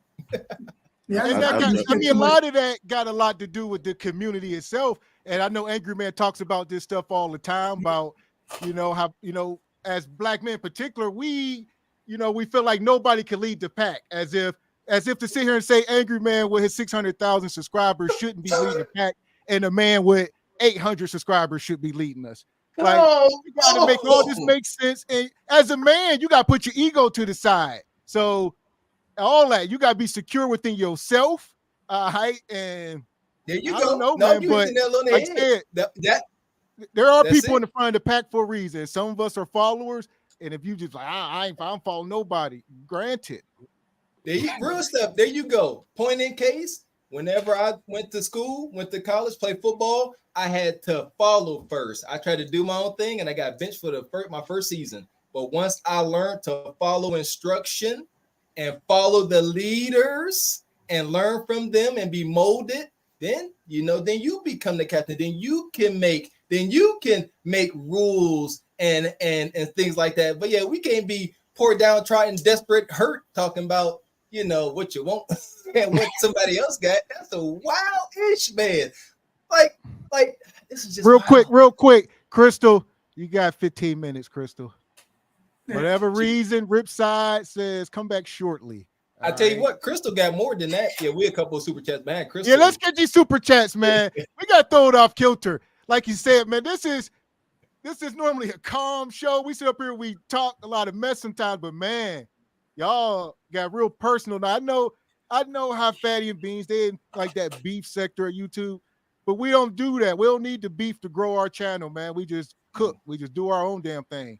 Yeah, and a lot of that got a lot to do with the community itself. And I know Angry Man talks about this stuff all the time about, how, as black men in particular, we feel like nobody can lead the pack, as if to sit here and say Angry Man with his 600,000 subscribers shouldn't be leading the pack, and a man with 800 subscribers should be leading us. Like, you got to make all this make sense. And as a man, you got to put your ego to the side. So all that, you got to be secure within yourself. Right. And there you I go. don't know, No, man, you but hit the nail on the like head. I said, there are that's people it. in the front of the pack for a reason. Some of us are followers. And if you just like, I don't follow nobody, granted. Real stuff. There you go. Point in case. Whenever I went to school, went to college, played football, I had to follow first. I tried to do my own thing, and I got benched for my first season. But once I learned to follow instruction and follow the leaders and learn from them and be molded, then you become the captain. Then you can make rules and things like that. But yeah, we can't be poor, downtrodden, desperate, hurt, talking about what you want and what somebody else got. That's a wild-ish, man. Like this is just real quick, Crystal, you got 15 minutes, Crystal. Whatever reason, Ripside says come back shortly. I tell you what, Crystal got more than that. Yeah, we a couple of super chats behind Crystal. Yeah, let's get these super chats, man. We got to throw it off kilter. Like you said, man, this is normally a calm show. We sit up here, we talk a lot of mess sometimes, but man, y'all got real personal. Now, I know how Fatty and Beans, they in like that beef sector at YouTube, but we don't do that. We don't need the beef to grow our channel, man. We just cook. We just do our own damn thing.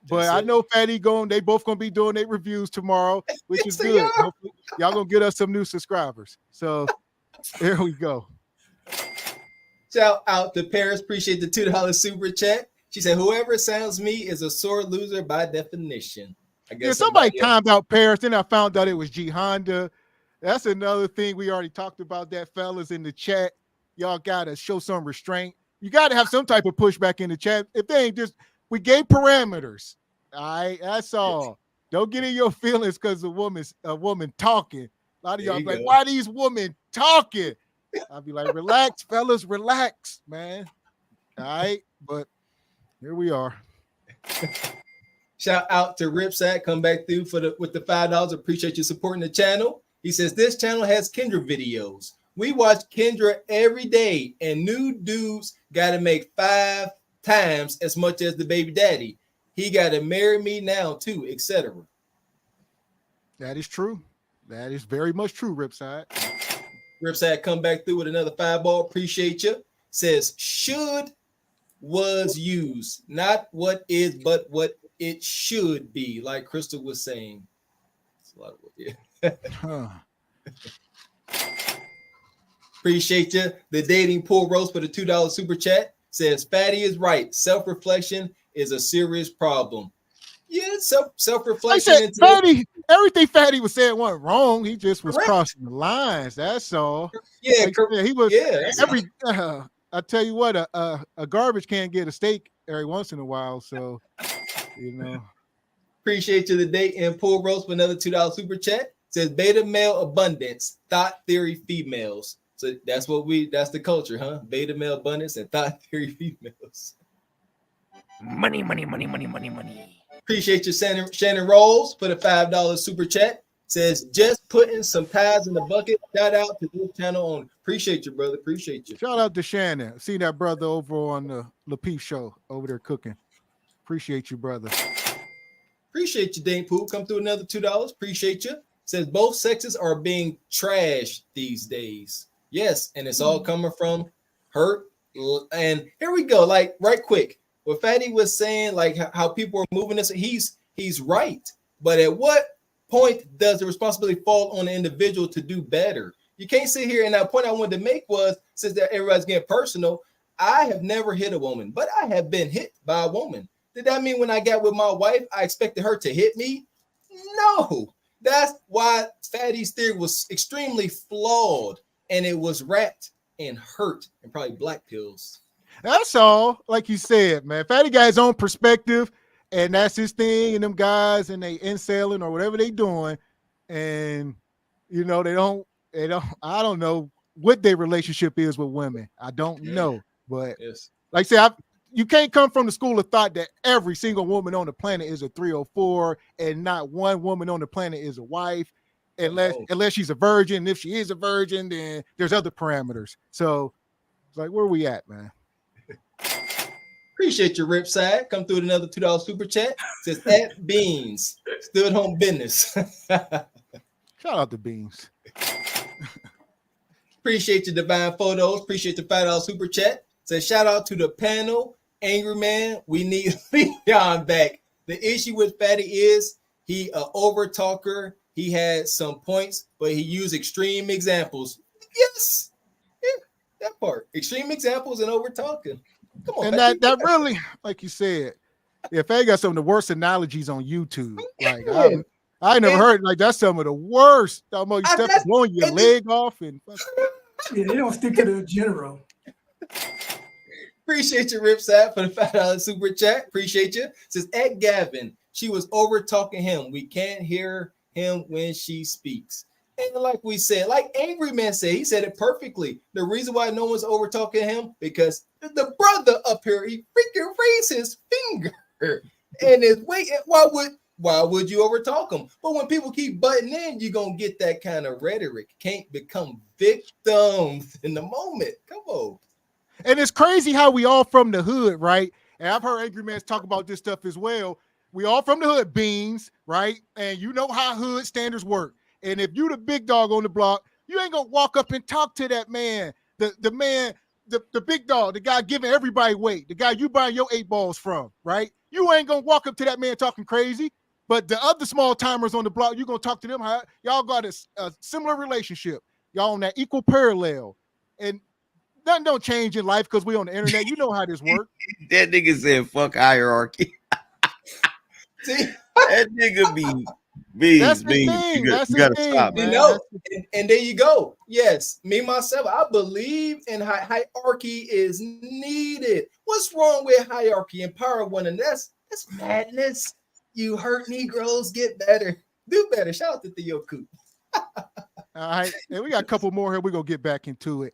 But I know Fatty they both gonna be doing their reviews tomorrow, which is good. Hopefully, y'all gonna get us some new subscribers. So there we go. Shout out to Paris. Appreciate the $2 super chat. She said, "Whoever sounds me is a sore loser by definition." I guess somebody timed out Paris. Then I found out it was G Honda. That's another thing we already talked about. That fellas in the chat, y'all gotta show some restraint. You gotta have some type of pushback in the chat. If they ain't just, we gave parameters. All right, that's all. Don't get in your feelings because a woman talking. A lot of y'all be like, why these women talking? I'll be like, relax, fellas, relax, man. All right, but here we are. Shout out to Ripsack, come back through with the $5. Appreciate you supporting the channel. He says this channel has Kendra videos. We watch Kendra every day, and new dudes got to make 5 times as much as the baby daddy. He got to marry me now too, etc. That is true. That is very much true, Ripside. Ripside come back through with another 5-ball. Appreciate you. Says should was used, not what is, but what it should be. Like Crystal was saying. That's a lot of Appreciate you. The dating pool roast for the $2 super chat says Fatty is right. Self-reflection is a serious problem. Yeah, self-reflection. Fatty, everything Fatty was saying wasn't wrong. He just was crossing the lines. That's all. Yeah, he was. Yeah, I tell you what, a garbage can get a steak every once in a while. So, Appreciate you. The dating pool roast for another $2 super chat says beta male abundance, thought theory females. So that's the culture, huh? Beta male abundance and thought theory females. Money, money, money, money, money, money. Appreciate you, Shannon Rolls, for the $5 super chat. Says just putting some pies in the bucket. Shout out to this channel on. Appreciate you, brother. Appreciate you. Shout out to Shannon. See that brother over on the LaPeep show over there cooking. Appreciate you, brother. Appreciate you, Dane Poop. Come through another $2. Appreciate you. Says both sexes are being trashed these days. Yes, and it's all coming from hurt. And here we go. Like right quick, what Fatty was saying, like how people are moving this, he's right. But at what point does the responsibility fall on the individual to do better? You can't sit here. And that point I wanted to make was, since that everybody's getting personal, I have never hit a woman, but I have been hit by a woman. Did that mean when I got with my wife, I expected her to hit me? No. That's why Fatty's theory was extremely flawed, and it was wrapped in hurt and probably black pills. That's all. Like you said, man, Fatty got his own perspective, and that's his thing. And them guys, and they inselling or whatever they doing, and they don't. I don't know what their relationship is with women. I don't know, but like I said, you can't come from the school of thought that every single woman on the planet is a 304, and not one woman on the planet is a wife, unless she's a virgin. And if she is a virgin, then there's other parameters. So, it's like, where are we at, man? Appreciate your Ripside. Come through with another $2 super chat. Says at Beans, still at home business. Shout out to Beans. Appreciate your divine photos. Appreciate the $5 super chat. Says shout out to the panel. Angry man, we need Leon back. The issue with Fatty is he an over talker. He had some points, but he used extreme examples. Yes, that part. Extreme examples and over talking. Come on, and that really, like you said, Fatty got some of the worst analogies on YouTube. Like I never heard like that's some of the worst. Almost you step blowing your leg off and they don't stick to the general. Appreciate you, Ripside, for the $5 super chat. Appreciate you. Says at Gavin, she was over talking him. We can't hear him when she speaks. And like we said, like Angry Man said, he said it perfectly. The reason why no one's over talking him because the brother up here, he freaking raised his finger and is waiting. Why would you over talk him? But when people keep butting in, you're gonna get that kind of rhetoric. Can't become victims in the moment. Come on. And it's crazy how we all from the hood, right? And I've heard Angry Mans talk about this stuff as well. We all from the hood, Beans, right? And you know how hood standards work. And if you the big dog on the block, you ain't gonna walk up and talk to that man. The man, the big dog, the guy giving everybody weight, the guy you buying your 8 balls from, right? You ain't gonna walk up to that man talking crazy. But the other small timers on the block, you're gonna talk to them. How y'all got a similar relationship. Y'all on that equal parallel. And nothing don't change in life because we on the internet. You know how this works. That nigga said fuck hierarchy. See? That nigga be That's the beans. thing. You That's the gotta thing, stop. You man. know, and there you go. Yes, me myself, I believe in hierarchy is needed. What's wrong with hierarchy? Empower one, and that's madness. You hurt Negroes, get better, do better. Shout out to Theo Coop. All right, and we got a couple more here. We're gonna get back into it.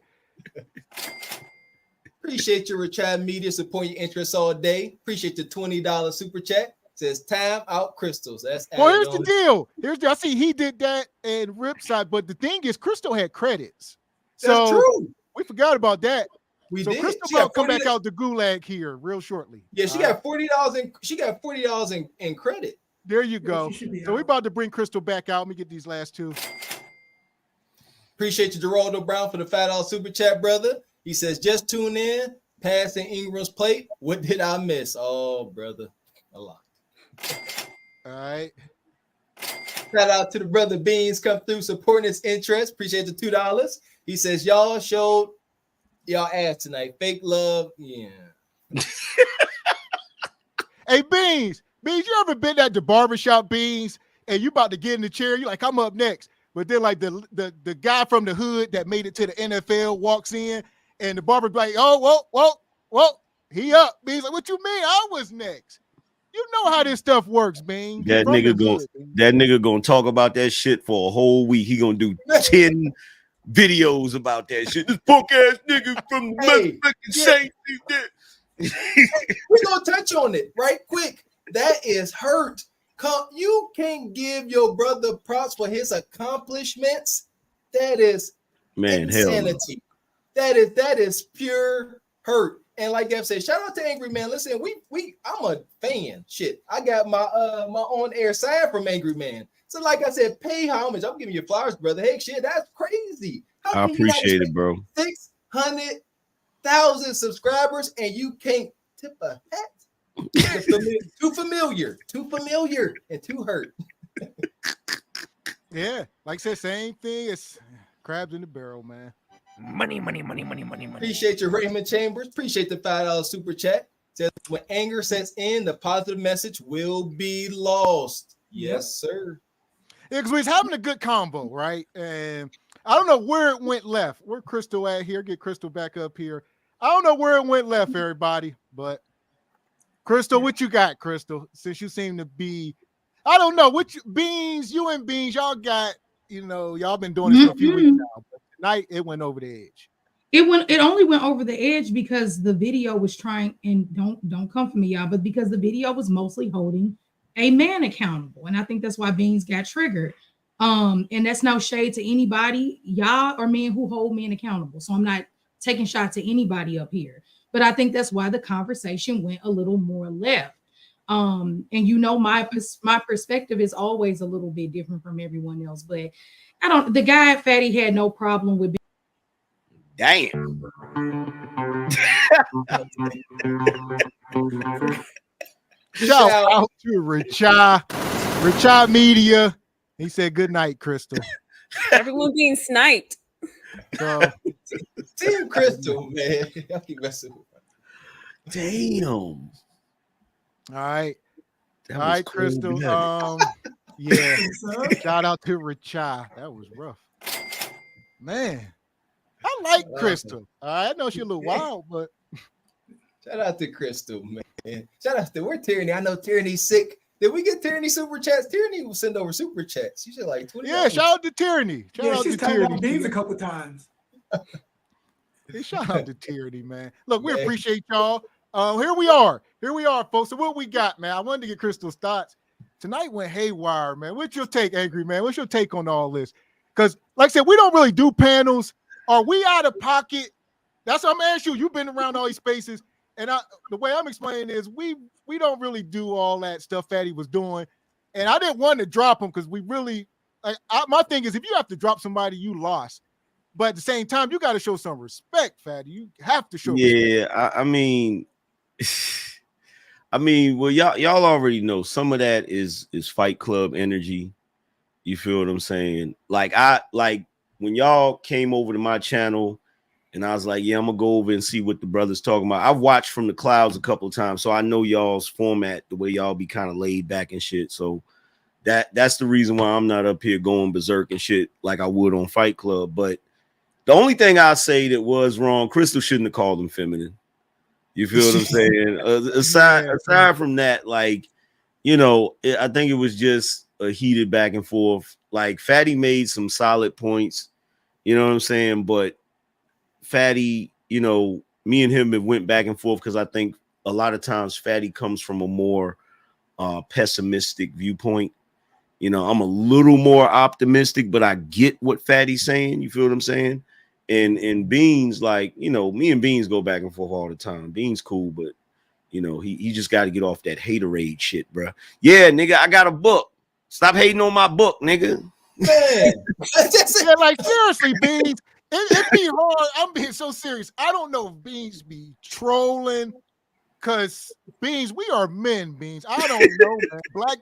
Appreciate your Retribe Media supporting your interests all day. Appreciate the $20 super chat. Says time out crystals. That's well, here's the deal. I see he did that and Ripside, but the thing is, Crystal had credits. That's true. We forgot about that. We so did. Crystal She got will come back $40 out the gulag here real shortly. Yeah, she got $40 in credit. There you go. So we're about to bring Crystal back out. Let me get these last two. Appreciate you, Geraldo Brown, for the $5 super chat, brother. He says, just tune in, passing Ingram's plate. What did I miss? Oh, brother, a lot. All right. Shout out to the brother Beans come through supporting his interest. Appreciate the $2. He says, y'all showed y'all ass tonight. Fake love. Yeah. Hey, Beans, you ever been at the barbershop, Beans, and you about to get in the chair? You like, I'm up next. But then like the guy from the hood that made it to the NFL walks in and the barber like, oh, whoa, he up. Beans like, what you mean? I was next. You know how this stuff works, Beans. That nigga gonna talk about that shit for a whole week. He gonna do 10 videos about that shit. This punk ass nigga from the motherfucking Saints. We're gonna touch on it right quick. That is hurt. You can't give your brother props for his accomplishments. That is insanity. Hell no. That is pure hurt. And like Gav said, shout out to Angry Man. Listen, I'm a fan. Shit, I got my my on air sign from Angry Man. So like I said, pay homage. I'm giving you flowers, brother. Hey, shit, that's crazy. I appreciate it, bro. 600,000 subscribers and you can't tip a hat. Too familiar, and too hurt. Yeah, like I said, same thing. It's crabs in the barrel, man. Money. Appreciate your Raymond Chambers. Appreciate the $5 super chat. Says when anger sets in, the positive message will be lost. Yes, sir. Yeah, because we was having a good combo, right? And I don't know where it went left. Where Crystal at here? Get Crystal back up here. I don't know where it went left, everybody, but Crystal, what you got, Crystal? Since you seem to be, I don't know, Beans, you and Beans, y'all got, y'all been doing this for a few weeks now, but tonight it went over the edge. It only went over the edge because the video was trying, and don't come for me, y'all, but because the video was mostly holding a man accountable. And I think that's why Beans got triggered. And that's no shade to anybody. Y'all are men who hold men accountable. So I'm not taking shots at anybody up here. But I think that's why the conversation went a little more left. And my perspective is always a little bit different from everyone else. But the guy at Fatty had no problem with damn. Shout out to Retribe Media. He said good night, Crystal. Everyone being sniped. So, Team Crystal, man. I keep messing with damn. All right. That All right, Crystal. Yeah. Shout out to Retribe. That was rough. Man. I like Crystal. I know she's a little wild, but shout out to Crystal, man. Shout out to Tyranny. I know Tyranny's sick. Did we get Tyranny super chats? Tyranny will send over super chats. She's like 20. Yeah, shout out to Tyranny. Shout out she's to Tyranny. Beans a couple times. Hey, shout out to Tyranny, man. Look, we appreciate y'all. Here we are, folks. So what we got, man? I wanted to get Crystal's thoughts. Tonight went haywire, man. What's your take, Angry Man? What's your take on all this? Because, like I said, we don't really do panels. Are we out of pocket? That's what I'm asking you. You've been around all these spaces, and the way I'm explaining is we don't really do all that stuff Fatty was doing, and I didn't want to drop him because we really my thing is, if you have to drop somebody, you lost. But at the same time, you got to show some respect, Fatty. You have to show respect. Yeah, I mean, well, y'all already know some of that is Fight Club energy. You feel what I'm saying? Like when y'all came over to my channel and I was like, yeah, I'm gonna go over and see what the brothers talking about. I've watched From the Clouds a couple of times, so I know y'all's format, the way y'all be kind of laid back and shit. So that's the reason why I'm not up here going berserk and shit like I would on Fight Club. But the only thing I say that was wrong, Crystal shouldn't have called him feminine. You feel what I'm saying? Aside from that, like, you know, I think it was just a heated back and forth. Like, Fatty made some solid points, you know what I'm saying? But Fatty, you know, me and him have went back and forth because I think a lot of times Fatty comes from a more pessimistic viewpoint. You know, I'm a little more optimistic, but I get what Fatty's saying. You feel what I'm saying? And Beans, like, you know, me and Beans go back and forth all the time. Beans cool, but you know, he just got to get off that haterade shit, bro. Yeah, nigga, I got a book. Stop hating on my book, nigga. Man, yeah, like seriously, Beans. It be hard. I'm being so serious. I don't know if Beans be trolling, cause Beans, we are men, Beans. I don't know, man.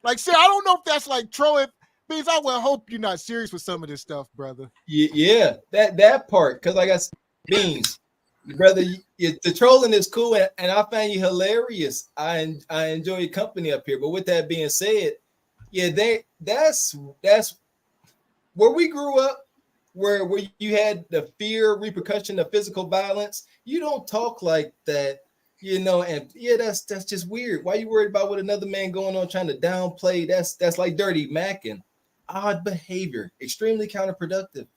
Like, see, I don't know if that's like trolling. Beans, I would hope you're not serious with some of this stuff, brother. Yeah, that part, because like I said, Beans, brother, the trolling is cool, and I find you hilarious. I enjoy your company up here. But with that being said, yeah, that's where we grew up, where you had the fear, repercussion of physical violence. You don't talk like that, you know. And yeah, that's just weird. Why you worried about what another man going on trying to downplay? That's like dirty macking. Odd behavior, extremely counterproductive.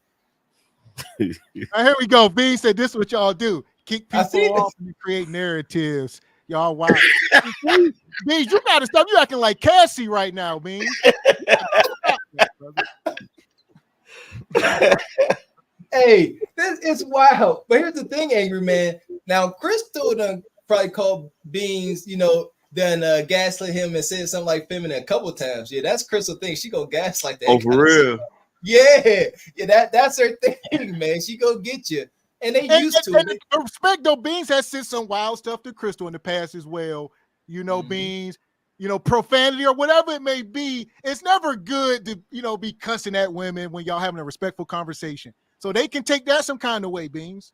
Here we go. Bean said this is what y'all do. Kick people off and create narratives. Y'all watch. Beans, you gotta stop. You acting like Cassie right now, Beans. Hey, this is wild. But here's the thing, Angry Man. Now, Crystal done probably called Beans, you know, then gaslit him and said something like feminine a couple of times. Yeah, that's Crystal thing. She go gaslight that. Oh, for real? Yeah, that's her thing, man. She go get you, and they used to it. Respect though, Beans has said some wild stuff to Crystal in the past as well. You know, Beans, you know, profanity or whatever it may be. It's never good to, you know, be cussing at women when y'all having a respectful conversation. So they can take that some kind of way, Beans.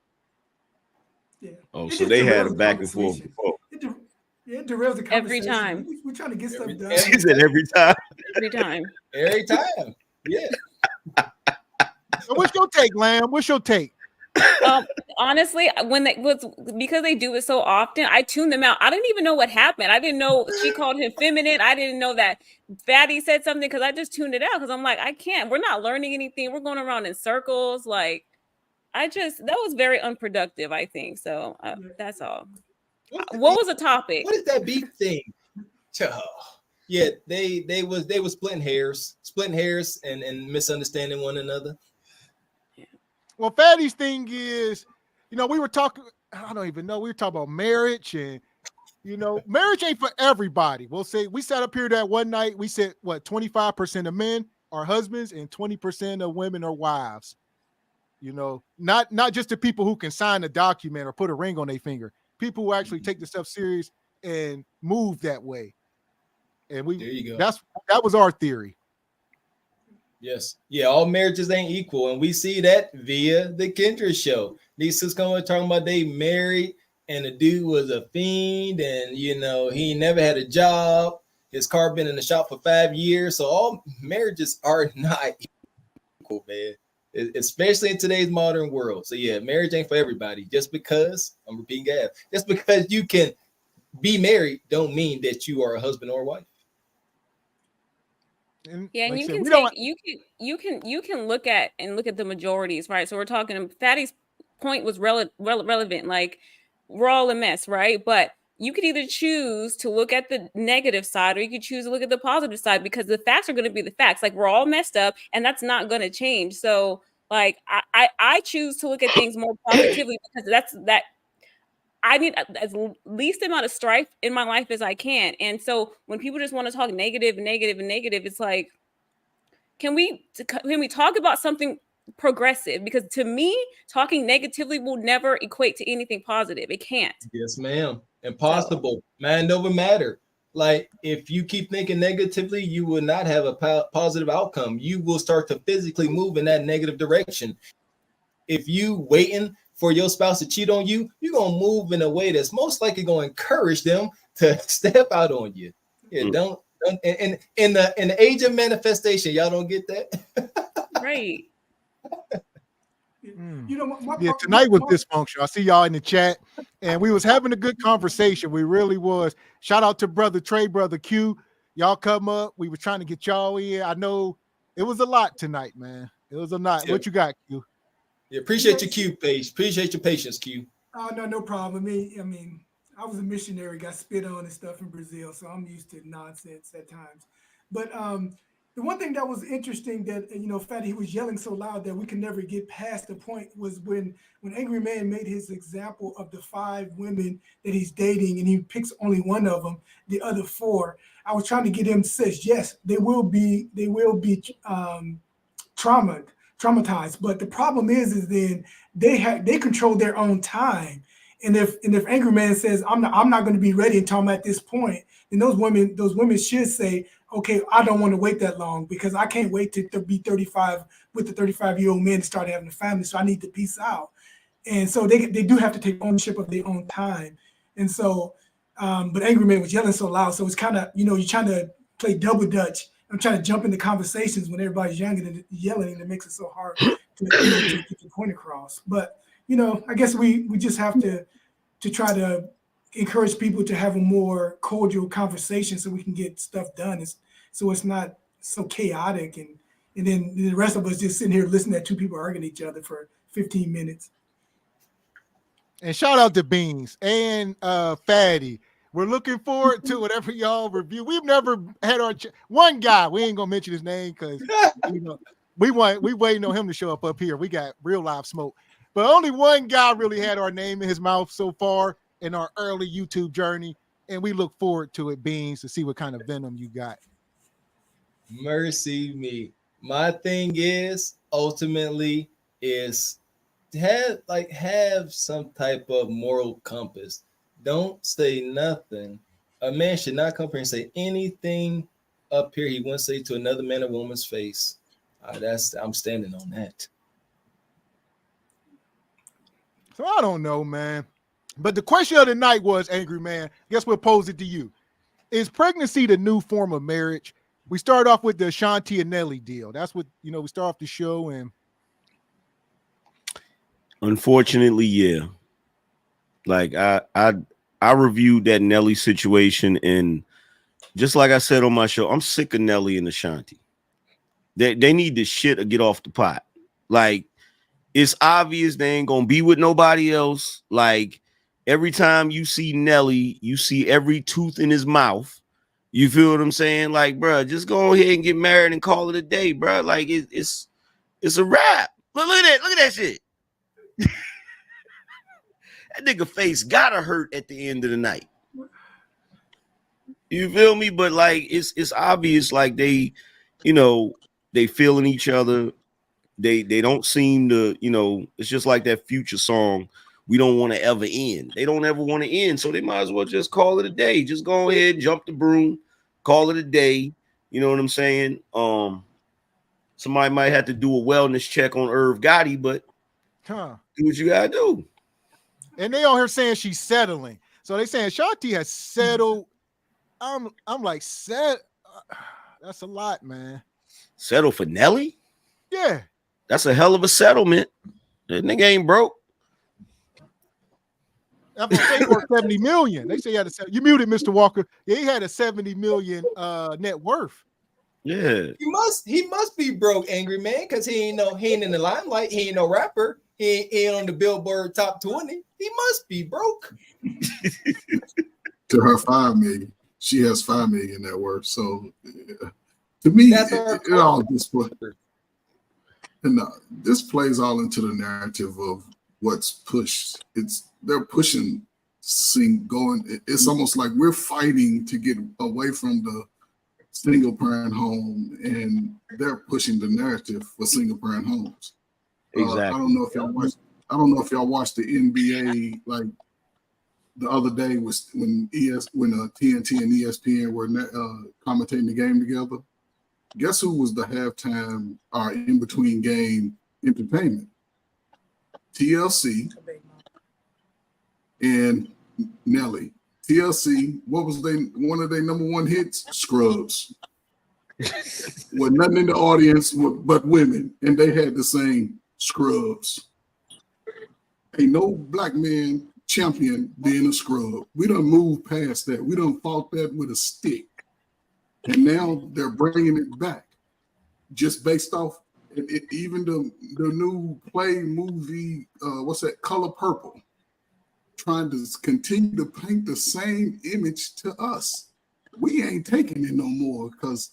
Yeah. Oh, so they had a back and forth before. Yeah, it derails the conversation. Every time. We're trying to get stuff done. She said every time. Every time. Every time. Yeah. So what's your take, Lamb? What's your take? Honestly, because they do it so often, I tuned them out. I didn't even know what happened. I didn't know she called him feminine. I didn't know that Fatty said something because I just tuned it out because I'm like, I can't. We're not learning anything. We're going around in circles. Like, that was very unproductive, I think. So that's all. What was the topic? What is that beef thing? Yeah, they was splitting hairs and misunderstanding one another. Well, Fatty's thing is, you know, we were talking, I don't even know, we were talking about marriage, and, you know, marriage ain't for everybody. We'll say, we sat up here that one night, we said, what, 25% of men are husbands and 20% of women are wives. You know, not just the people who can sign a document or put a ring on their finger, people who actually take the stuff serious and move that way. And there you go. That was our theory. Yes. Yeah, all marriages ain't equal. And we see that via the Kendra show. These sisters come talking about they married and the dude was a fiend and, you know, he never had a job. His car been in the shop for 5 years. So all marriages are not equal, man, especially in today's modern world. So, yeah, marriage ain't for everybody. Just because, I'm repeating Gav, just because you can be married don't mean that you are a husband or a wife. Yeah, and like you can look at the majorities, right? So we're talking. Fatty's point was relevant. Like, we're all a mess, right? But you could either choose to look at the negative side, or you could choose to look at the positive side, because the facts are going to be the facts. Like, we're all messed up, and that's not going to change. So, like, I choose to look at things more positively because that. I need as least amount of strife in my life as I can. And so when people just want to talk negative, it's like, can we talk about something progressive? Because to me, talking negatively will never equate to anything positive. It can't. Yes, ma'am. Impossible. Mind over matter. Like, if you keep thinking negatively, you will not have a positive outcome. You will start to physically move in that negative direction. If you waiting for your spouse to cheat on you, you're going to move in a way that's most likely going to encourage them to step out on you. Yeah, don't and in the age of manifestation, y'all don't get that? Right. You know, Tonight was dysfunctional. I see y'all in the chat, and we was having a good conversation. We really was. Shout out to brother Trey, brother Q. Y'all come up. We were trying to get y'all in. I know it was a lot tonight, man. It was a lot. Yeah. What you got, Q? Yeah, appreciate your Q, Paige. Appreciate your patience, Q. Oh, no problem. I mean, I was a missionary, got spit on and stuff in Brazil, so I'm used to nonsense at times. But the one thing that was interesting that, Fatty, he was yelling so loud that we could never get past the point was when Angry Man made his example of the 5 women that he's dating and he picks only one of them, the other 4. I was trying to get him to say, yes, they will be traumatized. But the problem is then they control their own time. And if Angry Man says, I'm not going to be ready until I'm at this point, then those women should say, okay, I don't want to wait that long because I can't wait to be 35 with the 35-year-old man to start having a family. So I need to peace out. And so they do have to take ownership of their own time. And so, but Angry Man was yelling so loud. So it's kind of, you're trying to play double dutch. I'm trying to jump into conversations when everybody's young and yelling, and it makes it so hard to get the point across. But, I guess we just have to try to encourage people to have a more cordial conversation so we can get stuff done. So it's not so chaotic and then the rest of us just sitting here listening to 2 people arguing each other for 15 minutes. And shout out to Beans and Fatty. We're looking forward to whatever y'all review. We've never had one guy. We ain't gonna mention his name because we waiting on him to show up here. We got real live smoke, but only one guy really had our name in his mouth so far in our early YouTube journey, and we look forward to it, Beans, to see what kind of venom you got. Mercy me. My thing is ultimately is have some type of moral compass. Don't say nothing. A man should not come here and say anything up here he wouldn't say to another man or woman's face. I'm standing on that. So I don't know, man. But the question of the night was, Angry Man, guess we'll pose it to you. Is pregnancy the new form of marriage? We start off with the Ashanti and Nelly deal. That's what, we start off the show. And unfortunately, yeah. Like I reviewed that Nelly situation, and just like I said on my show, I'm sick of Nelly and Ashanti. They need to shit or get off the pot. Like, it's obvious they ain't gonna be with nobody else. Like, every time you see Nelly, you see every tooth in his mouth. You feel what I'm saying? Like, bro, just go ahead and get married and call it a day, bro. Like, it's a wrap. Look at that shit. That nigga face gotta hurt at the end of the night. You feel me? But like, it's obvious. Like they feeling each other. They don't seem to, it's just like that Future song. We don't want to ever end. They don't ever want to end. So they might as well just call it a day. Just go ahead, jump the broom, call it a day. You know what I'm saying? Somebody might have to do a wellness check on Irv Gotti, but do what you gotta do. And they on her saying she's settling. So they saying Shanti has settled. I'm like, that's a lot, man. Settle for Nelly? Yeah. That's a hell of a settlement. That nigga ain't broke. I'm gonna say for 70 million. They say he had you muted, Mr. Walker. Yeah, he had a 70 million net worth. Yeah. He must be broke, Angry Man, because he ain't in the limelight. He ain't no rapper. He ain't on the Billboard top 20. He must be broke. To her 5 million. She has 5 million net worth. So to me, it all displays. And this plays all into the narrative of what's pushed. They're pushing going. It's almost like we're fighting to get away from the single parent home, and they're pushing the narrative for single parent homes. Exactly. I don't know if y'all watched the NBA like the other day was when TNT and ESPN were commentating the game together. Guess who was the halftime or in between game entertainment? TLC and Nelly. TLC, what was one of their number one hits? Scrubs. With nothing in the audience but women, and they had to sing Scrubs. Ain't no black man champion being a scrub. We done moved past that. We done fought that with a stick. And now they're bringing it back just based off even the new play movie, what's that, Color Purple, trying to continue to paint the same image to us. We ain't taking it no more because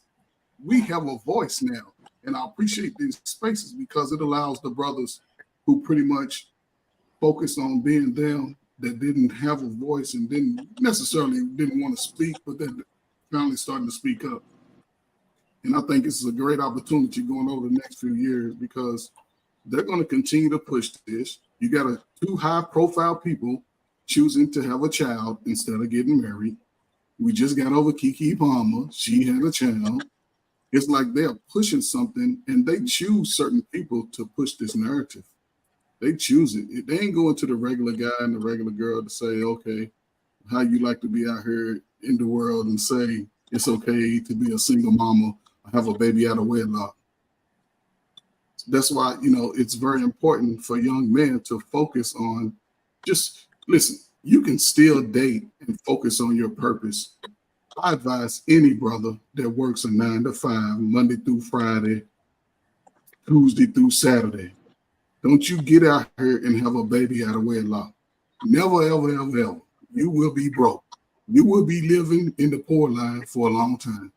we have a voice now. And I appreciate these spaces because it allows the brothers who pretty much focus on being them that didn't have a voice and didn't want to speak, but then finally starting to speak up. And I think this is a great opportunity going over the next few years because they're going to continue to push this. You got two high-profile people choosing to have a child instead of getting married. We just got over Keke Palmer. She had a child. It's like they're pushing something, and they choose certain people to push this narrative. They choose it. They ain't going to the regular guy and the regular girl to say, okay, how you like to be out here in the world and say it's okay to be a single mama or have a baby out of wedlock. That's why, it's very important for young men to focus on just, listen, you can still date and focus on your purpose. I advise any brother that works a 9 to 5, Monday through Friday, Tuesday through Saturday. Don't you get out here and have a baby out of wedlock. Never, ever, ever, ever. You will be broke. You will be living in the poor line for a long time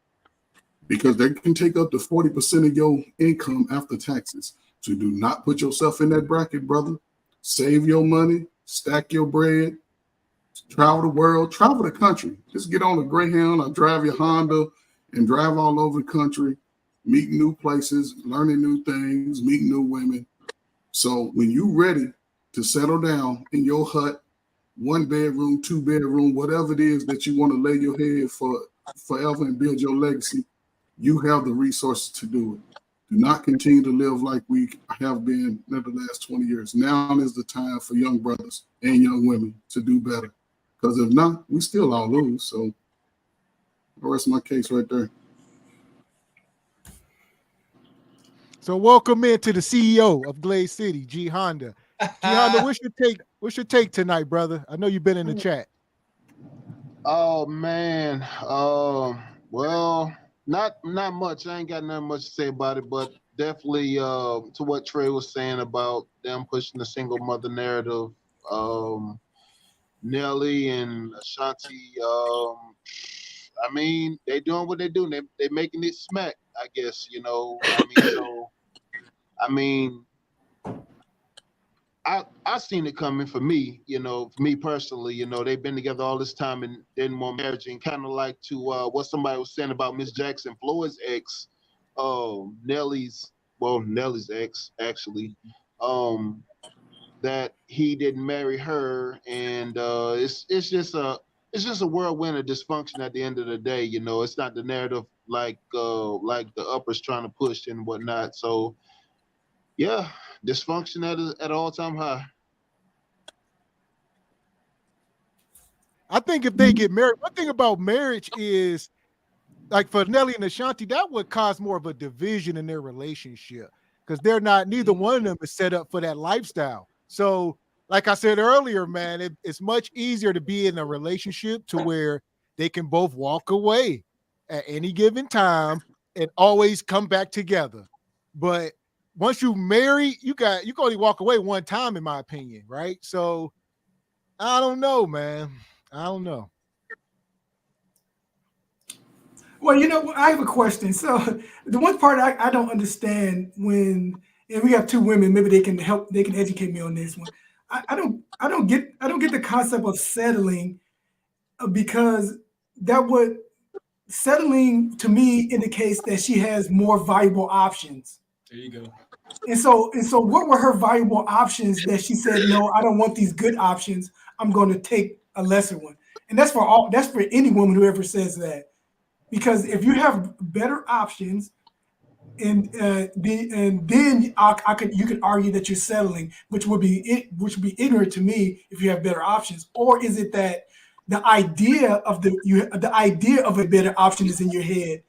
because they can take up to 40% of your income after taxes. So do not put yourself in that bracket, brother. Save your money, stack your bread, travel the world, travel the country. Just get on a Greyhound or drive your Honda and drive all over the country, meet new places, learning new things, meeting new women. So when you're ready to settle down in your hut, 1 bedroom, 2 bedroom, whatever it is that you want to lay your head for forever and build your legacy, you have the resources to do it. Do not continue to live like we have been in the last 20 years. Now is the time for young brothers and young women to do better. Because if not, we still all lose. So the rest of my case right there. So welcome into the CEO of Glaze City, G Honda. G Honda, what's your take tonight, brother? I know you've been in the chat. Oh man. Well, not much. I ain't got nothing much to say about it, but definitely to what Trey was saying about them pushing the single mother narrative. Nelly and Ashanti, I mean, they doing what they do. They making it smack, I guess, I seen it coming for me, for me personally, they've been together all this time and didn't want marriage, and kind of like to what somebody was saying about Miss Jackson Floyd's ex, Nelly's ex, actually, that he didn't marry her, and it's just a whirlwind of dysfunction at the end of the day. It's not the narrative like the uppers trying to push and whatnot. So yeah, dysfunction at an all-time high. I think if they get married, one thing about marriage is, like for Nelly and Ashanti, that would cause more of a division in their relationship because neither one of them is set up for that lifestyle. So like I said earlier, man, it's much easier to be in a relationship to where they can both walk away at any given time and always come back together. But once you marry, you can only walk away one time, in my opinion, right? So I don't know, man. I don't know. Well, I have a question. So the one part I don't understand and we have two women, maybe they can educate me on this one. I don't get the concept of settling because that would settling to me indicates that she has more valuable options. There you go. And so what were her valuable options that she said, no, I don't want these good options. I'm going to take a lesser one. And that's for any woman who ever says that. Because if you have better options, and then you could argue that you're settling, which would be ignorant to me if you have better options. Or is it that the idea of a better option is in your head,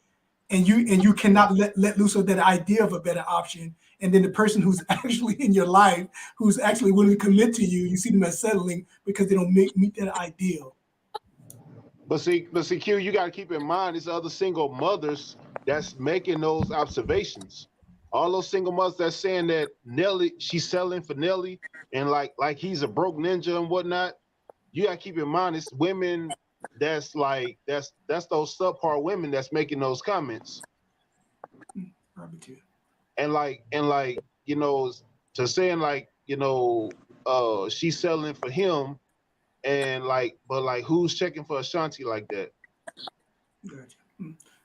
and you cannot let loose of that idea of a better option, and then the person who's actually in your life, who's actually willing to commit to you, you see them as settling because they don't meet that ideal. But see, Q, you got to keep in mind, it's other single mothers that's making those observations. All those single mothers that's saying that Nelly, she's selling for Nelly, and like he's a broke ninja and whatnot. You got to keep in mind, it's women that's those subpar women that's making those comments. Probably too. And you know, to saying she's selling for him, and but who's checking for Ashanti like that?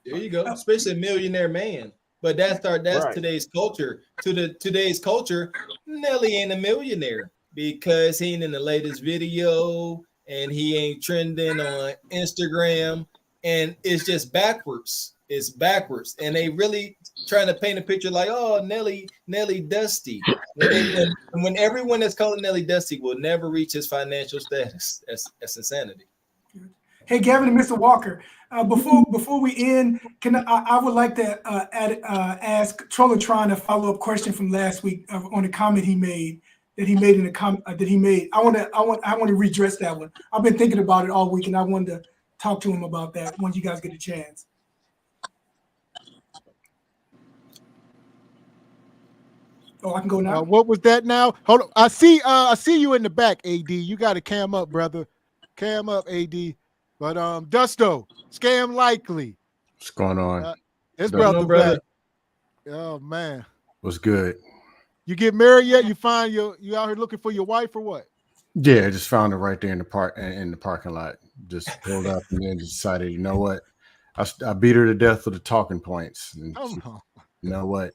There you go, especially a millionaire man. But that's right. Today's culture. Today's culture, Nelly ain't a millionaire because he ain't in the latest video and he ain't trending on Instagram, and it's just backwards. It's backwards, and they really trying to paint a picture like, oh, Nelly Dusty. When everyone that's calling Nelly Dusty will never reach his financial status. That's insanity. Hey, Gavin and Mr. Walker. Before we end, I would like to ask Trollatron a follow-up question from last week on a comment he made in the comment that he made. I want to redress that one. I've been thinking about it all week, and I wanted to talk to him about that once you guys get a chance. Oh, I can go now. What was that now? Hold on. I see you in the back, AD. You got to cam up, brother. Cam up, AD. But Dusto, Scam Likely. What's going on? His brother back. Oh man. What's good? You get married yet? You find you out here looking for your wife or what? Yeah, I just found her right there in the parking lot. Just pulled up and then decided, you know what? I beat her to death with the talking points. And you know what?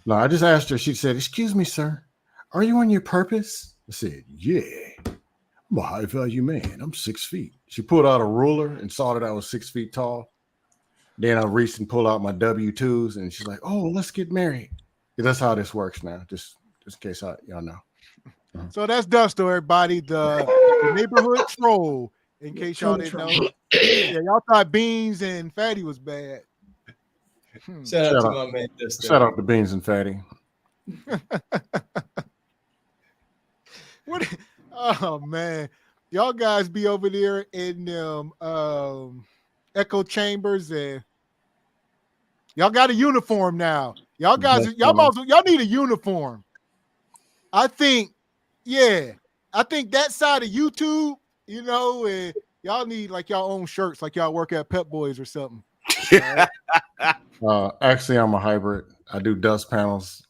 No, I just asked her. She said, "Excuse me, sir, are you on your purpose?" I said, "Yeah, I'm a high value man. I'm 6 feet." She pulled out a ruler and saw that I was 6 feet tall. Then I reached and pulled out my W-2s, and she's like, "Oh, let's get married." Yeah, that's how this works now. Just in case y'all know. So that's Dusto, everybody, the neighborhood troll. In case y'all didn't know, yeah, y'all thought Beans and Fatty was bad. Shout out to my man Dusto. Shout out to Beans and Fatty. Oh man, y'all guys be over there in echo chambers, and y'all got a uniform now. Y'all guys, y'all need a uniform. I think that side of YouTube, you know, and y'all need like y'all own shirts, like y'all work at Pep Boys or something. Actually, I'm a hybrid. I do dust panels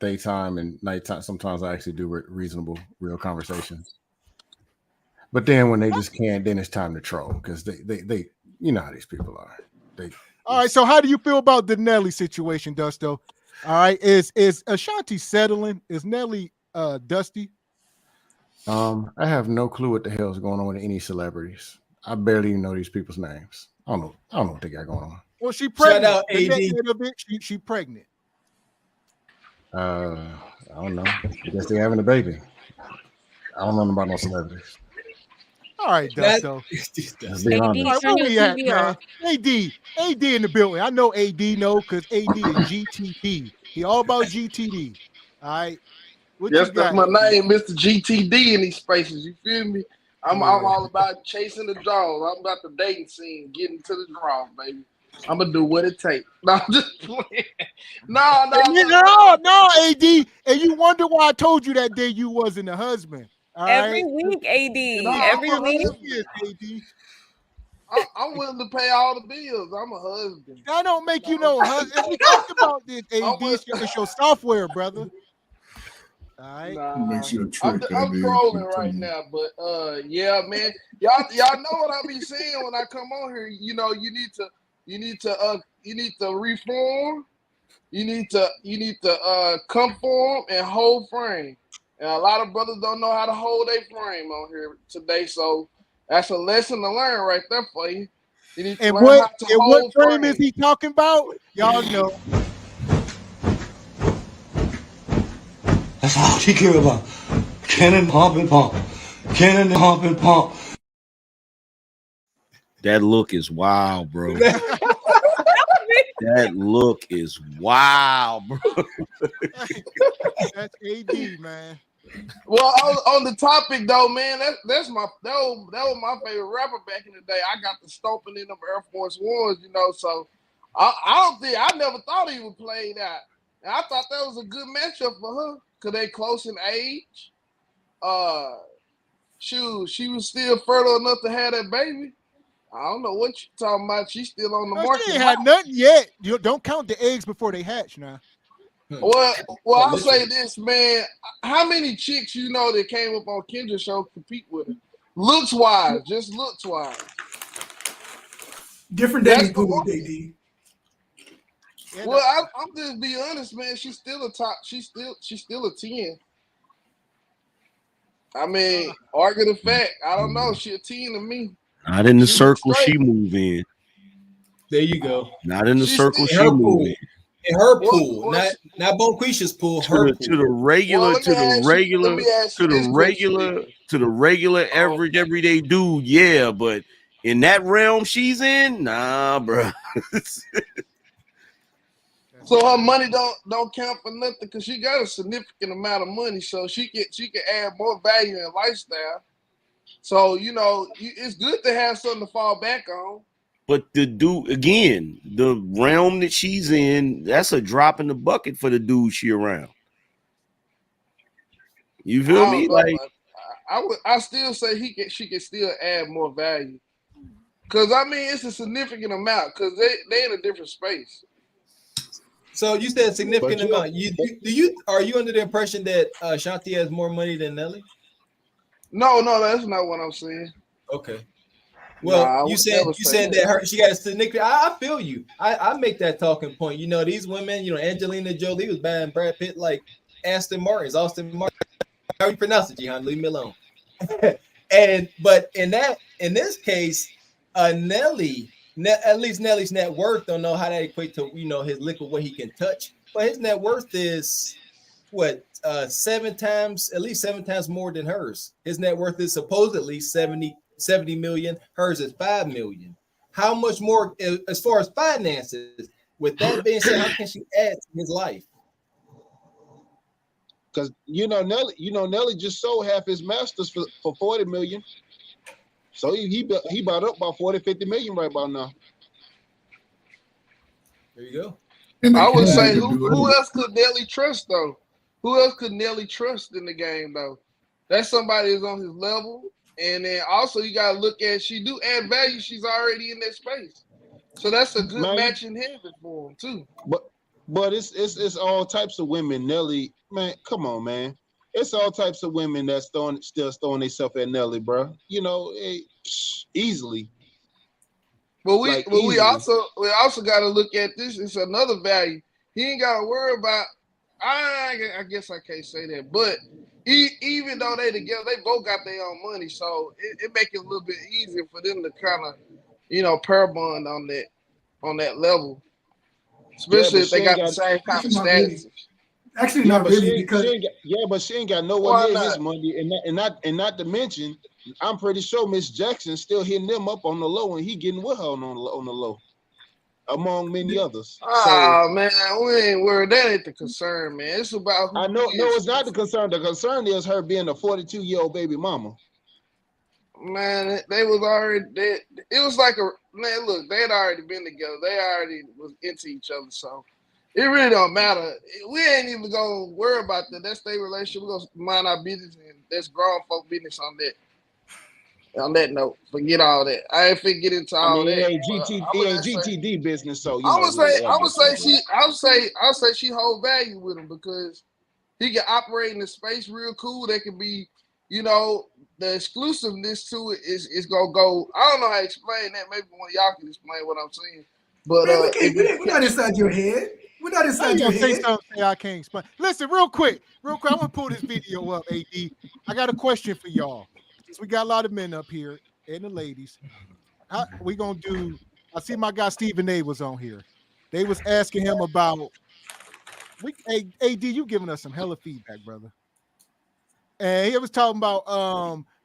daytime and nighttime. Sometimes I actually do real conversations. But then when they just can't, then it's time to troll because they you know how these people are. All right. So how do you feel about the Nelly situation, Dusto? All right. Is Ashanti settling? Is Nelly Dusty? I have no clue what the hell is going on with any celebrities. I barely even know these people's names. I don't know what they got going on. Well, she pregnant. Shout out AD. She pregnant. I don't know. I guess they're having a baby. I don't know about no celebrities. All right, Dusto. Where we at, man? AD in the building. I know AD because AD is GTD. He all about GTD. All right. Yes, that's my name, Mr. GTD in these spaces. You feel me? I'm all about chasing the draws. I'm about the dating scene, getting to the draws, baby. I'm gonna do what it takes. No, I'm just playing. No, AD. And you wonder why I told you that day you wasn't a husband. All every right? week, AD. No, every week. I'm willing to pay all the bills. I'm a husband. That don't make you no husband. We talked about this, AD. It's your software, brother. All right. Makes you a trick. I'm trolling right now, but yeah, man, y'all know what I be saying when I come on here. You know, you need to reform. You need to conform and hold frame. And a lot of brothers don't know how to hold their frame on here today. So that's a lesson to learn right there for you. You need to learn how to hold what frame is he talking about? Y'all know. That's all she care about. Cannon, pump, and pump. Cannon, pump, and pump. That look is wild, bro. That look is wild, bro. That's AD, man. Well, on the topic though, man, that was my favorite rapper back in the day. I got the stomping in them Air Force Ones, you know. So I never thought he would play that. And I thought that was a good matchup for her because they close in age. She was still fertile enough to have that baby. I don't know what you're talking about. She's still on the market. She ain't had nothing yet. You don't count the eggs before they hatch now. Well, I'll say this, man. How many chicks you know that came up on Kendra's show compete with her? Looks wise, just looks wise. Different dating pool, KD. Well, I'm just be honest, man. She's still a top. She's still a 10. I mean, argue the fact. I don't know. She a 10 to me. Not in the circle she move in. There you go. Not in the circle she move in. In her pool, not Bonquisha's pool. Her to the regular average everyday dude, yeah, but in that realm she's in, nah, bro. So her money don't count for nothing because she got a significant amount of money, so she can add more value in lifestyle. So you know, it's good to have something to fall back on. But the dude, again, the realm that she's in, that's a drop in the bucket for the dude she around. You feel me? Like, I still say she can still add more value. Cause I mean it's a significant amount because they in a different space. So you said significant amount. Are you under the impression that Ashanti has more money than Nelly? No, that's not what I'm saying. Okay. Well, you said that she got a significant. I feel you. I make that talking point. You know, these women. You know, Angelina Jolie was buying Brad Pitt like Austin Martin. How you pronounce it, Jihan? Leave me alone. But in this case, Nelly, at least Nelly's net worth. Don't know how that equates to his liquid, what he can touch. But his net worth is what 7 times more than hers. His net worth is supposedly 70 million. Hers is 5 million. How much more as far as finances? With that being said, how can she add to his life? Because Nelly just sold half his masters for 40 million. So he bought up about 40-50 million right about now. There you go. I would say who else could Nelly trust though? Who else could Nelly trust in the game though? That's somebody who's on his level. And then also you gotta look at she do add value. She's already in that space, so that's a good match in heaven for him too. But it's all types of women. Nelly, man, come on, man. It's all types of women that's still throwing themselves at Nelly, bro. You know, easily. But we also got to look at this. It's another value. He ain't got to worry about. I guess I can't say that, but even though they together, they both got their own money, so it make it a little bit easier for them to kind of pair bond on that level, especially if they got the same kind of status. Actually, not really, because but she ain't got nowhere near his money, and not to mention, I'm pretty sure Miss Jackson's still hitting them up on the low, and he getting with her on the low, among many others. Man, we ain't worried. That ain't the concern, man. It's about who. No, it's not the concern. The concern is her being a 42-year-old baby mama. Man, they was already. It was like man. Look, they had already been together. They already was into each other, so. It really don't matter. We ain't even gonna worry about that. That's their relationship. We're gonna mind our business, and that's grown folk business on that. On that note, forget all that. I ain't finna get into all that. GTD business. So I would say she hold value with him because he can operate in the space real cool. They can be, you know, the exclusiveness to it is gonna go. I don't know how to explain that. Maybe one of y'all can explain what I'm saying. But Man, we're not inside your head. We're not inside your say head. something I can't explain. Listen, real quick. I'm gonna pull this video up, AD. I got a question for y'all. Since we got a lot of men up here and the ladies, how we gonna do? I see my guy Stephen A was on here. They was asking him about. AD, you giving us some hella feedback, brother. And he was talking about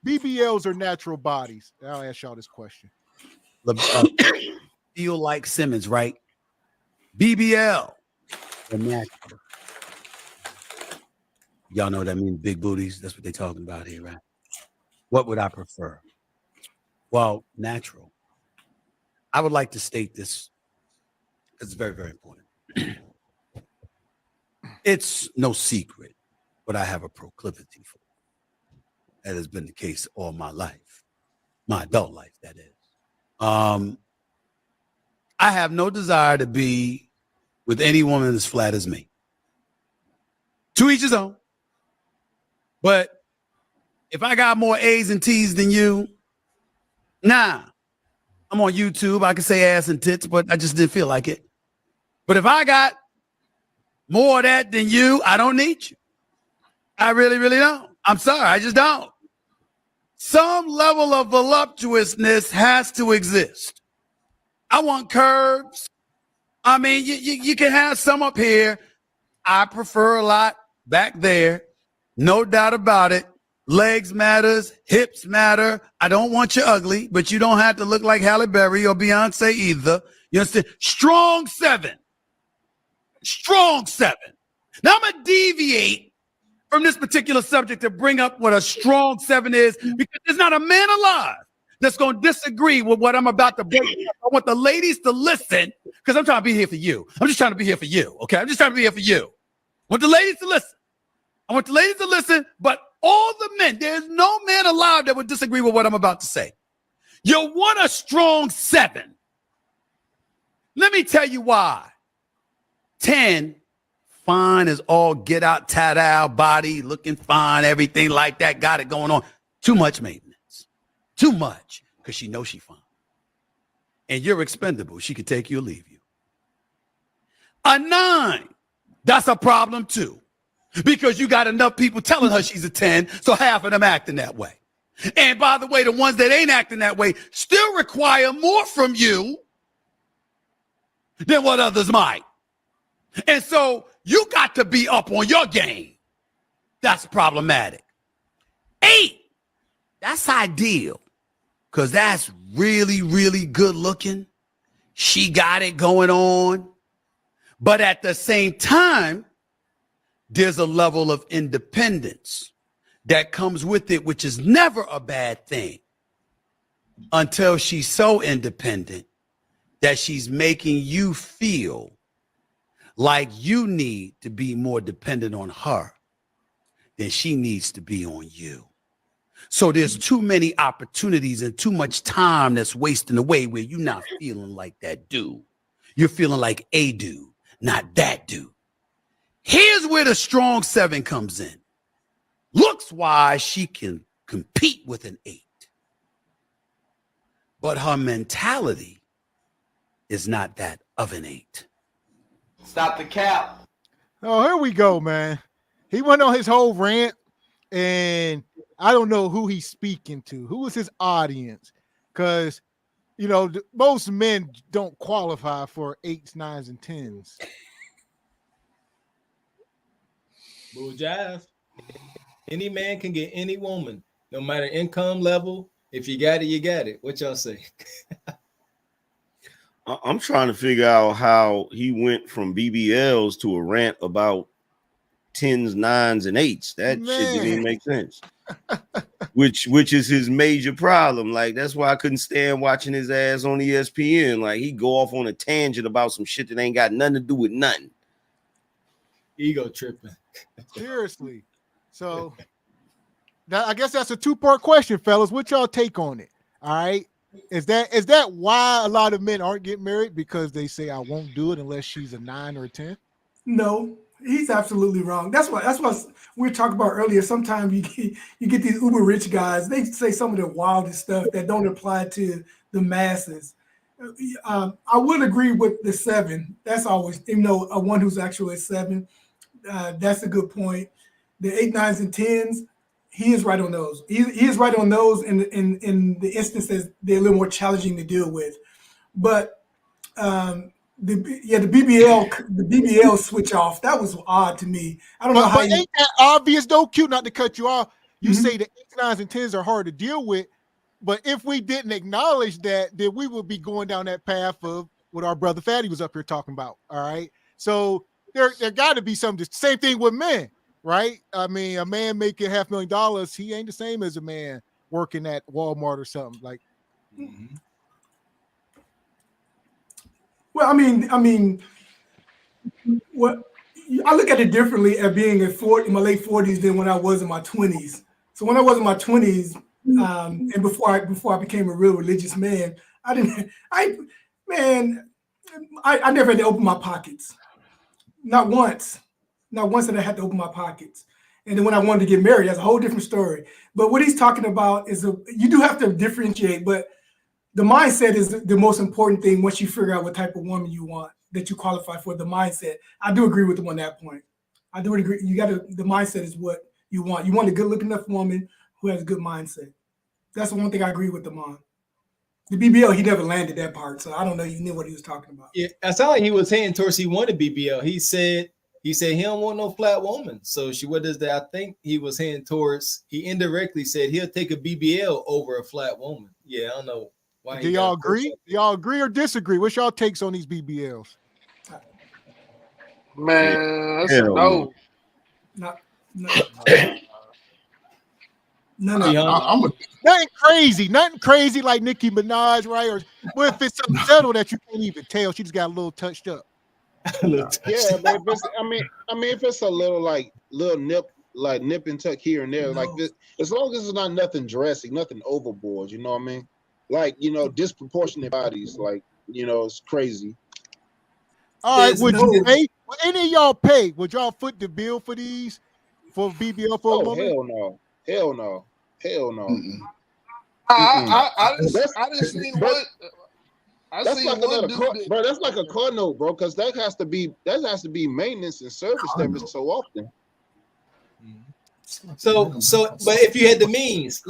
BBLs are natural bodies. I'll ask y'all this question. Feel like Simmons, right? BBL. They're natural. Y'all know what that means, big booties. That's what they're talking about here, right? What would I prefer? Well, natural. I would like to state this because it's very, very important. It's no secret what I have a proclivity for. That has been the case all my life, my adult life, that is. I have no desire to be with any woman as flat as me. To each his own. But if I got more A's and T's than you, nah. I'm on YouTube. I can say ass and tits, but I just didn't feel like it. But if I got more of that than you, I don't need you. I really, really don't. I'm sorry. I just don't. Some level of voluptuousness has to exist. I want curves. I mean, you can have some up here. I prefer a lot back there. No doubt about it. Legs matters. Hips matter. I don't want you ugly, but you don't have to look like Halle Berry or Beyonce either. You understand? Strong 7. Strong 7. Now I'm going to deviate from this particular subject to bring up what a strong 7 is, because there's not a man alive that's going to disagree with what I'm about to bring up. I want the ladies to listen, because I'm trying to be here for you. I'm just trying to be here for you, okay? I'm just trying to be here for you. I want the ladies to listen. I want the ladies to listen, but all the men, there's no man alive that would disagree with what I'm about to say. You want a strong 7. Let me tell you why. 10, fine as all get out, tat out, body, looking fine, everything like that, got it going on. Too much maintenance. Too much, because she knows she fine. And you're expendable. She could take you or leave you. A 9, that's a problem too, because you got enough people telling her she's a 10, so half of them acting that way. And by the way, the ones that ain't acting that way still require more from you than what others might. And so you got to be up on your game. That's problematic. 8, that's ideal, because that's really, really good looking. She got it going on. But at the same time, there's a level of independence that comes with it, which is never a bad thing, until she's so independent that she's making you feel like you need to be more dependent on her than she needs to be on you. So there's too many opportunities and too much time that's wasting away where you're not feeling like that dude. You're feeling like a dude, not that dude. Here's where the strong 7 comes in. Looks-wise, she can compete with an 8. But her mentality is not that of an 8. Stop the cap. Oh, here we go, man. He went on his whole rant, and I don't know who he's speaking to. Who is his audience? Because, you know, most men don't qualify for 8s, 9s, and 10s. Bull jive. Any man can get any woman, no matter income level. If you got it, you got it. What y'all say? I'm trying to figure out how he went from BBLs to a rant about 10s, 9s, and 8s. That shit didn't even make sense. which is his major problem. Like, that's why I couldn't stand watching his ass on ESPN. Like, he go off on a tangent about some shit that ain't got nothing to do with nothing. Ego tripping. Seriously. So I guess that's a 2-part question, fellas. What y'all take on it? All right. Is that why a lot of men aren't getting married? Because they say I won't do it unless she's a 9 or a 10? No, He's absolutely wrong. That's what we were talking about earlier. Sometimes you get these uber rich guys. They say some of the wildest stuff that don't apply to the masses. I would agree with the 7. That's always, even though a one who's actually a 7. That's a good point. The 8, 9s, and 10s, he is right on those. He is right on those in the instances they're a little more challenging to deal with. But the BBL switch off, that was odd to me. I don't know how. But ain't that obvious though? Cute, not to cut you off. You say the 8s, 9s, and 10s are hard to deal with, but if we didn't acknowledge that, then we would be going down that path of what our brother Fatty was up here talking about. All right, so there got to be something. Same thing with men, right? I mean, a man making $500,000, he ain't the same as a man working at Walmart or something like. Mm-hmm. Well, I mean, what I look at it differently at being in my late 40s than when I was in my 20s. So when I was in my 20s, and before I became a real religious man, I never had to open my pockets. Not once that I had to open my pockets. And then when I wanted to get married, that's a whole different story. But what he's talking about is you do have to differentiate, but the mindset is the most important thing once you figure out what type of woman you want, that you qualify for. The mindset. I do agree with him on that point. I do agree. The mindset is what you want. You want a good looking enough woman who has a good mindset. That's the one thing I agree with him on. The BBL, he never landed that part, so I don't know. You knew what he was talking about. Yeah, I sound like he was heading towards he wanted BBL. He said he don't want no flat woman. So what is that? I think he was heading towards. He indirectly said he'll take a BBL over a flat woman. Yeah, I don't know. Why Do y'all agree? Do y'all agree or disagree? What's y'all takes on these BBLs? Man, that's a no. Nothing crazy like Nicki Minaj, right? Or if it's something subtle that you can't even tell, she just got a little touched up. Yeah, but if it's a little nip, like nip and tuck here and there, like this, as long as it's not nothing drastic, nothing overboard, you know what I mean? Like, disproportionate bodies, like, it's crazy. All right, would you pay? Would any of y'all pay? Would y'all foot the bill for these, for BBL for a woman? Hell no. I just seen one. That's like a car note, bro, because that has to be maintenance and service every so often. So, but if you had the means,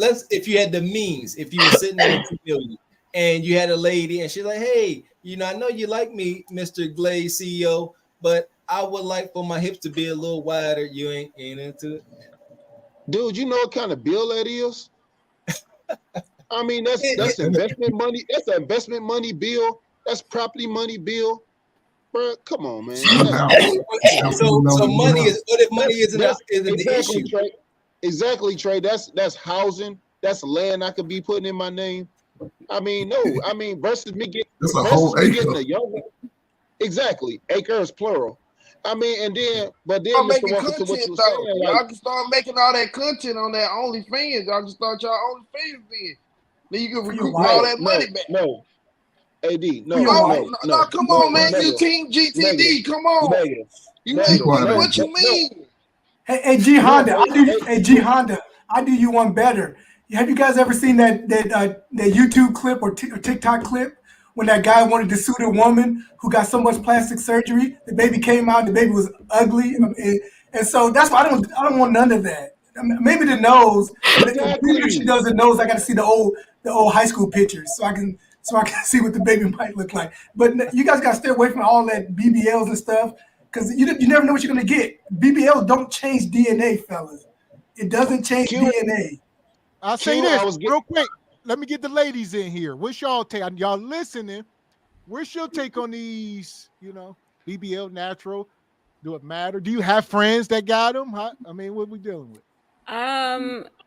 if you were sitting there at $2 million and you had a lady and she's like, hey, I know you like me, Mr. Glaze CEO, but I would like for my hips to be a little wider. You ain't into it? Dude, you know what kind of bill that is? I mean, that's investment money. That's an investment money bill. That's property money bill. Bro, come on, man. So money is, what if money isn't the issue? Trey. Exactly, Trey. That's housing. That's land I could be putting in my name. I mean, no. I mean, versus me getting a young. Exactly, acres plural. I mean, but then making content though. Y'all can start making all that content on that OnlyFans. Y'all can start y'all OnlyFans then. Then you can recoup all that money back. No. AD, no, come on, man. You Team GTD, come on. What you mean? Hey, G Honda, I do you one better. Have you guys ever seen that YouTube clip or TikTok clip when that guy wanted to sue the woman who got so much plastic surgery? The baby came out, the baby was ugly, and so that's why I don't want none of that. I mean, maybe the nose. If she does the nose, I got to see the old high school pictures so I can see what the baby might look like. But you guys got to stay away from all that BBLs and stuff because you never know what you're going to get. BBLs don't change DNA, fellas. It doesn't change DNA. I'll say this real quick. Let me get the ladies in here. What's y'all take? Y'all listening? What's your take on these, BBL natural? Do it matter? Do you have friends that got them? I mean, what are we dealing with?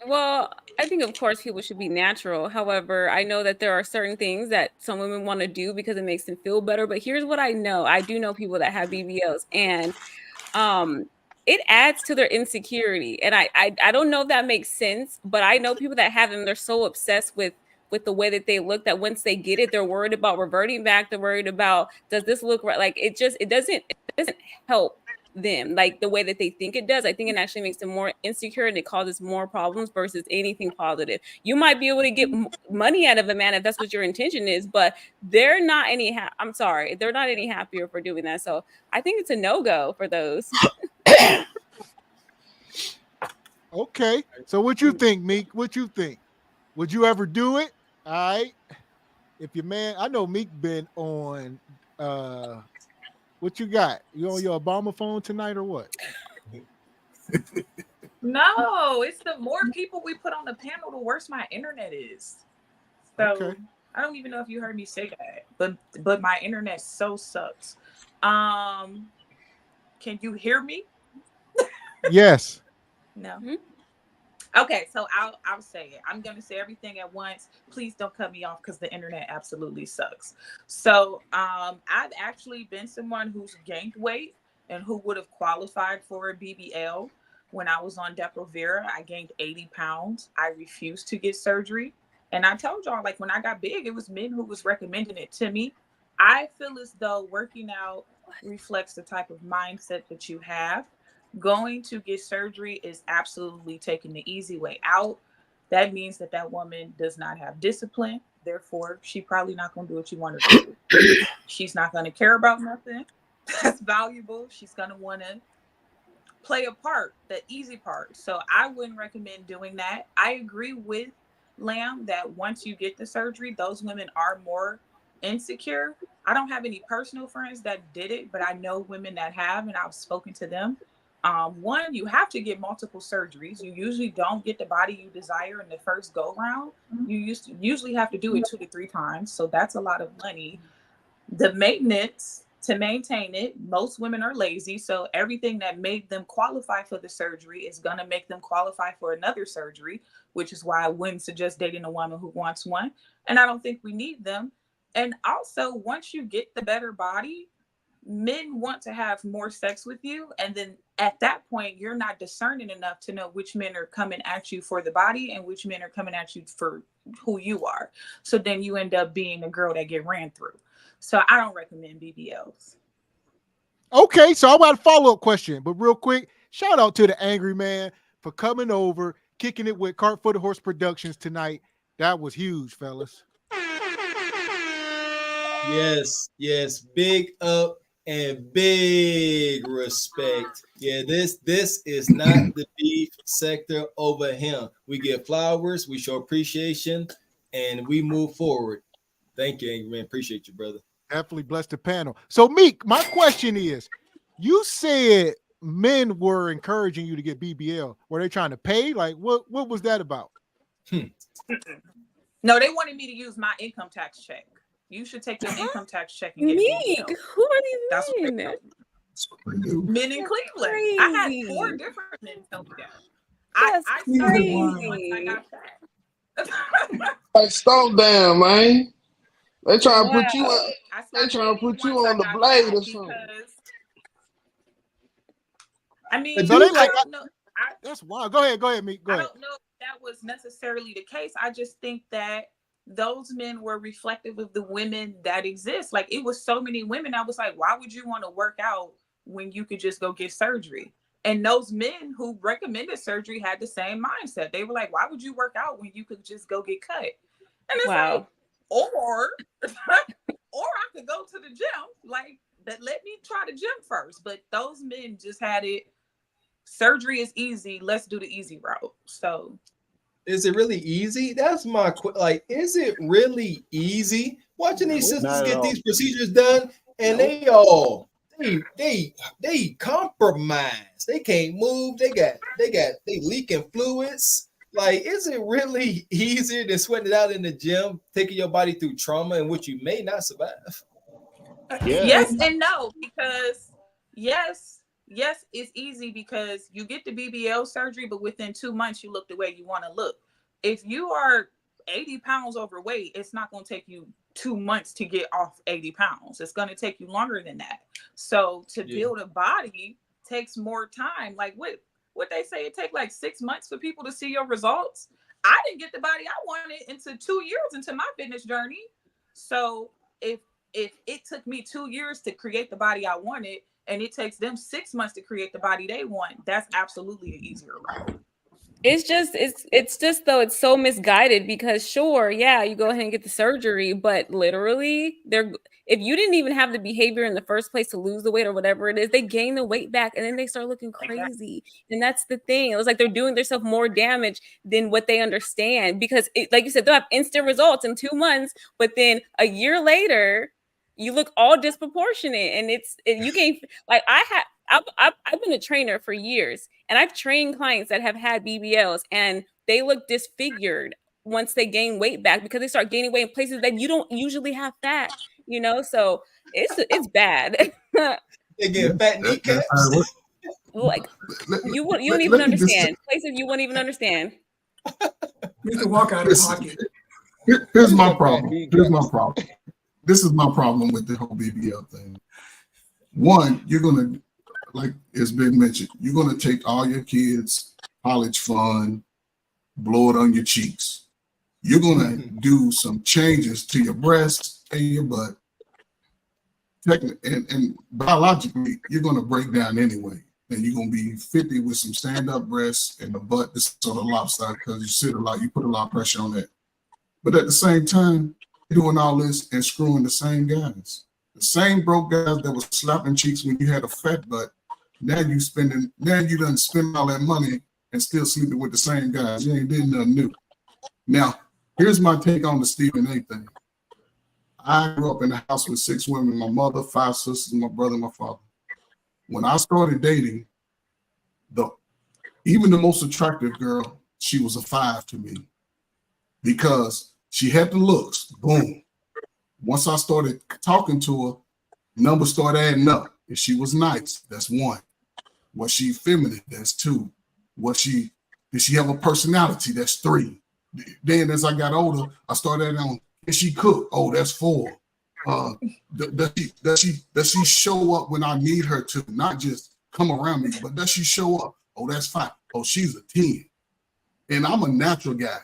Well, I think of course people should be natural. However, I know that there are certain things that some women want to do because it makes them feel better. But here's what I know. I do know people that have BBLs and it adds to their insecurity. And I don't know if that makes sense, but I know people that have them, they're so obsessed with the way that they look that once they get it, they're worried about reverting back. They're worried about, does this look right? Like it doesn't help them like the way that they think it does. I think it actually makes them more insecure and it causes more problems versus anything positive. You might be able to get money out of a man if that's what your intention is, but they're not any I'm sorry, they're not any happier for doing that. So I think it's a no-go for those. Okay, so what you think, Meek? What you think? Would you ever do it? All right. If your man, I know Meek been on what you got? You on your Obama phone tonight or what? No, it's the more people we put on the panel, the worse my internet is. So Okay. I don't even know if you heard me say that, but my internet so sucks. Can you hear me? Yes. No. Okay, so I'll say it. I'm gonna say everything at once. Please don't cut me off because the internet absolutely sucks. So I've actually been someone who's gained weight and who would have qualified for a BBL. When I was on Depo-Provera, I gained 80 pounds. I refused to get surgery. And I told y'all, like when I got big, it was men who was recommending it to me. I feel as though working out reflects the type of mindset that you have. Going to get surgery is absolutely taking the easy way out. That means that that woman does not have discipline. Therefore, she probably not going to do what you want her to do. She's not going to care about nothing that's valuable. She's going to want to play a part, the easy part. So I wouldn't recommend doing that. I agree with Lamb that once you get the surgery, those women are more insecure. I don't have any personal friends that did it, but I know women that have, and I've spoken to them. One, you have to get multiple surgeries. You usually don't get the body you desire in the first go round. You usually have to do it 2 to 3 times. So that's a lot of money. The maintenance to maintain it, most women are lazy. So everything that made them qualify for the surgery is going to make them qualify for another surgery, which is why I wouldn't suggest dating a woman who wants one. And I don't think we need them. And also, once you get the better body, men want to have more sex with you. And then at that point, you're not discerning enough to know which men are coming at you for the body and which men are coming at you for who you are. So then you end up being a girl that get ran through. So I don't recommend BBLs. Okay, so I got a follow-up question, but real quick, shout out to the Angry Man for coming over, kicking it with Cart for the Horse Productions tonight. That was huge, fellas. Yes, big up and big respect. Yeah, this is not the beef sector over him. We get flowers, we show appreciation, and we move forward. Thank you, Angry Man. Appreciate you, brother. Definitely bless the panel. So, Meek, my question is, you said men were encouraging you to get BBL. Were they trying to pay? Like, what was that about? No, they wanted me to use my income tax check. You should take your income tax check and get Meek, BBL. who are these That's men? Men in Cleveland. Crazy. I had 4 different men tell me that. I started once I got that. Like, stop down, man. They trying to put you on. They trying to put you on the blade or something. I mean, So they I like, don't know. that's wild. Go ahead, Meek. Go I ahead. don't know if that was necessarily the case. I just think that those men were reflective of the women that exist. Like, it was so many women. I was like, why would you want to work out when you could just go get surgery? And those men who recommended surgery had the same mindset. They were like, why would you work out when you could just go get cut? And it's like, or I could go to the gym. Like, that, let me try the gym first. But those men just had it. Surgery is easy. Let's do the easy route. So, is it really easy? That's my like. Is it really easy watching these sisters get these procedures done, and they all they compromise. They can't move. They leaking fluids. Like, is it really easier than sweating it out in the gym, taking your body through trauma in which you may not survive? Yes and no, because yes, it's easy because you get the BBL surgery, but within 2 months you look the way you want to look. If you are 80 pounds overweight, it's not going to take you 2 months to get off 80 pounds. It's going to take you longer than that. So to build a body takes more time. Like what they say, it takes like 6 months for people to see your results. I didn't get the body I wanted into 2 years into my fitness journey. So if if it took me 2 years to create the body I wanted, and it takes them 6 months to create the body they want, that's absolutely an easier route. It's just though it's so misguided because sure, yeah, you go ahead and get the surgery, but literally if you didn't even have the behavior in the first place to lose the weight or whatever it is, they gain the weight back and then they start looking crazy. And that's the thing. It was like they're doing themselves more damage than what they understand because like you said, they'll have instant results in 2 months, but then a year later you look all disproportionate and you can't like I've been a trainer for years and I've trained clients that have had BBLs and they look disfigured once they gain weight back because they start gaining weight in places that you don't usually have fat, so it's bad. They get fat kneecaps. Like you don't even understand places you won't even understand. You have to walk out of pocket. Here's my problem. This is my problem with the whole BBL thing. One, you're gonna, like it's been mentioned, you're gonna take all your kids' college fund, blow it on your cheeks. You're gonna do some changes to your breasts and your butt. And biologically, you're gonna break down anyway. And you're gonna be 50 with some stand-up breasts and the butt that's sort of lopsided because you sit a lot, you put a lot of pressure on that. But at the same time, you're doing all this and screwing the same guys. The same broke guys that was slapping cheeks when you had a fat butt. Now you done spend all that money and still sleeping with the same guys. You ain't did nothing new. Now, here's my take on the Stephen A thing. I grew up in a house with 6 women, my mother, 5 sisters, my brother, and my father. When I started dating, even the most attractive girl, she was a 5 to me because she had the looks. Boom. Once I started talking to her, numbers started adding up. If she was nice, that's 1. Was she feminine? That's 2. Did she have a personality? That's 3. Then as I got older, I started adding on, did she cook? Oh, that's 4. Does she show up when I need her to? Not just come around me, but does she show up? Oh, that's 5. Oh, she's a 10. And I'm a natural guy.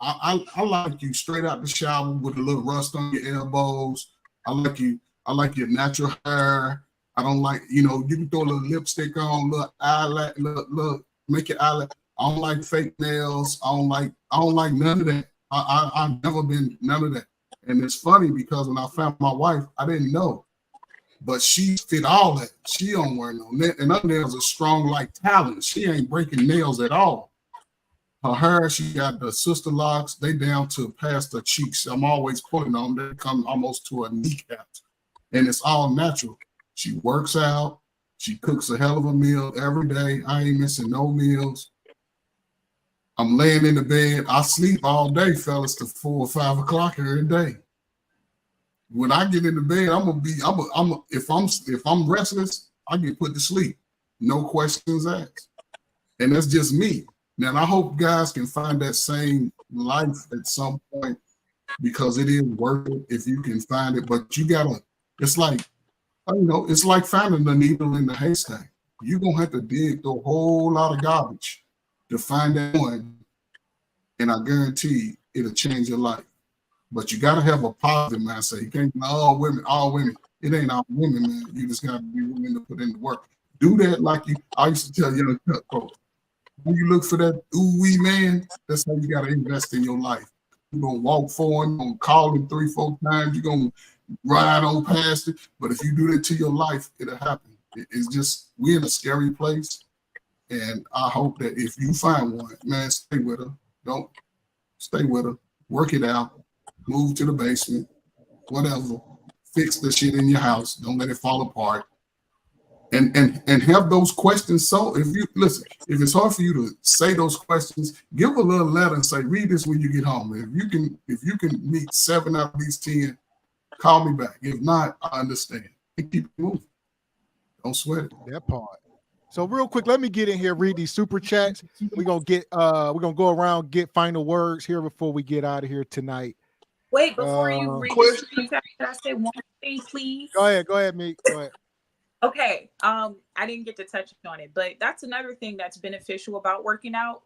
I like you straight out the shower with a little rust on your elbows. I like your natural hair. I don't like, you can throw a little lipstick on, little eyelash, look, make your eyelash. I don't like fake nails. I don't like none of that. I've never been none of that. And it's funny because when I found my wife, I didn't know, but she fit all that. She don't wear no nails, and her nails are strong like talons. She ain't breaking nails at all. Her hair, she got the sister locks. They down to past her cheeks. I'm always pulling on them. They come almost to her kneecaps, and it's all natural. She works out. She cooks a hell of a meal every day. I ain't missing no meals. I'm laying in the bed. I sleep all day, fellas, to 4 or 5 o'clock every day. When I get in the bed, if I'm restless, I get put to sleep. No questions asked. And that's just me. Now, I hope guys can find that same life at some point because it is worth it if you can find it. But you gotta, it's like finding the needle in the haystack. You're gonna have to dig through a whole lot of garbage to find that one, and I guarantee it'll change your life. But you gotta have a positive mindset. You can't be all women. It ain't all women, man. You just gotta be willing to put in the work. Do that like I used to tell young folks. When you look for that ooh-wee man, that's how you gotta invest in your life. You're gonna walk for him, you're gonna call him 3-4 times, you're gonna ride on past it. But if you do that to your life, it'll happen. It's just, we're in a scary place. And I hope that if you find one, man, stay with her. Don't stay with her. Work it out. Move to the basement. Whatever. Fix the shit in your house. Don't let it fall apart. And have those questions. So if if it's hard for you to say those questions, give a little letter and say, read this when you get home. If you can meet 7 out of these 10, call me back. If not, I understand. And keep moving. Don't sweat it. That part. So real quick, let me get in here, read these super chats. We're gonna go around, get final words here before we get out of here tonight. Wait, before you read the super chat, can I say one thing, please? Go ahead, Meek. Go ahead. Okay. I didn't get to touch on it, but that's another thing that's beneficial about working out.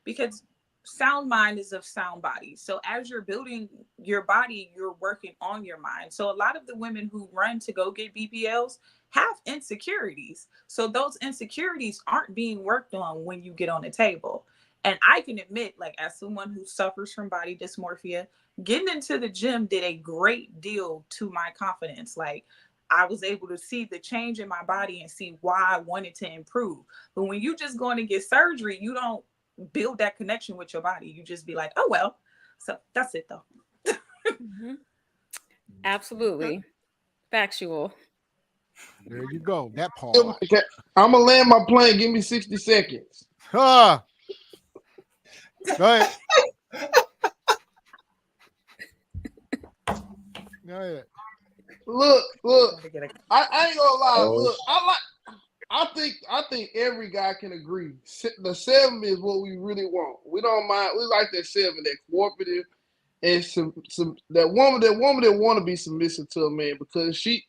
Because sound mind is of sound body. So as you're building your body, you're working on your mind. So a lot of the women who run to go get BBLs have insecurities. So those insecurities aren't being worked on when you get on the table. And I can admit, like, as someone who suffers from body dysmorphia, getting into the gym did a great deal to my confidence. Like, I was able to see the change in my body and see why I wanted to improve. But when you just going to get surgery, you don't build that connection with your body. You just be like, oh, well. So that's it, though. Absolutely. Factual. There you go. That part. Okay, I'm going to land my plane. Give me 60 seconds. Go ahead. Go ahead. Look. I ain't gonna lie. Look, I think every guy can agree. The 7 is what we really want. We don't mind. We like that 7, that cooperative, and some that woman that want to be submissive to a man, because she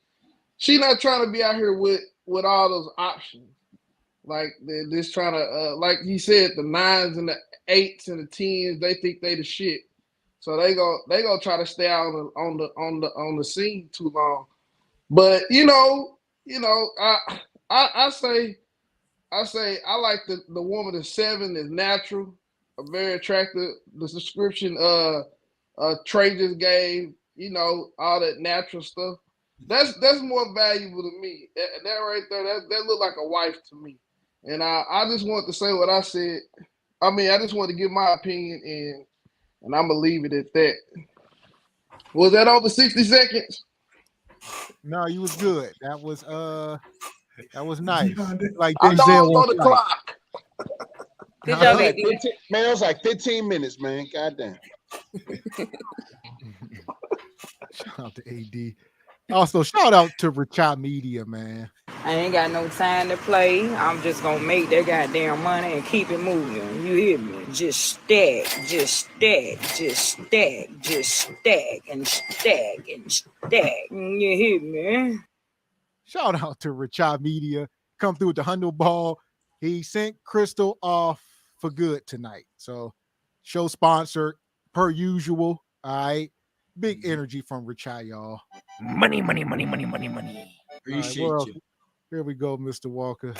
not trying to be out here with all those options. Like they're just trying to, like he said, the 9s and the 8s and the 10s. They think they the shit. So they gonna try to stay out on the scene too long. But I say I like the woman at 7 is natural, very attractive. The description Trey just gave, all that natural stuff. That's more valuable to me. That right there, that look like a wife to me. And I just want to say what I said. I mean, I just want to give my opinion, and I'm gonna leave it at that. Was that over 60 seconds? No, you was good. That was nice. Like I don't know the clock. Good job, AD. Man, it was like 15 minutes, man. Goddamn. Shout out to AD. Also, shout out to Richard Media, man. I ain't got no time to play. I'm just gonna make that goddamn money and keep it moving. You hear me? Just stack, just stack, just stack, just stack, and stack, and stack. You hear me? Shout out to Richard Media. Come through with the Hundo Ball. He sent Crystal off for good tonight. So, show sponsored per usual. All right. Big energy from Richard, y'all. Money, money, money, money, money, money. Appreciate you. Here we go, Mr. Walker.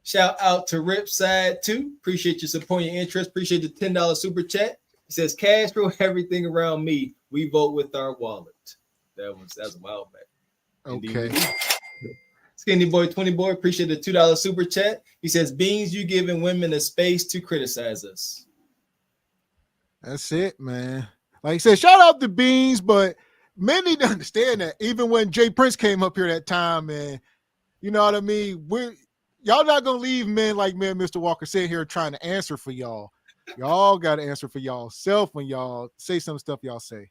Shout out to Ripside too. Appreciate your support, your interest. Appreciate the $10 super chat. He says, Castro, everything around me. We vote with our wallet. That's a while back. Okay. Indeed. Skinny Boy 20 Boy, appreciate the $2 super chat. He says, Beans, you giving women a space to criticize us. That's it, man. Like I said, shout out to Beans, but men need to understand that even when Jay Prince came up here that time, and you know what I mean, y'all not gonna leave men like me and Mr. Walker sitting here trying to answer for y'all. Y'all got to answer for y'all self when y'all say some stuff y'all say.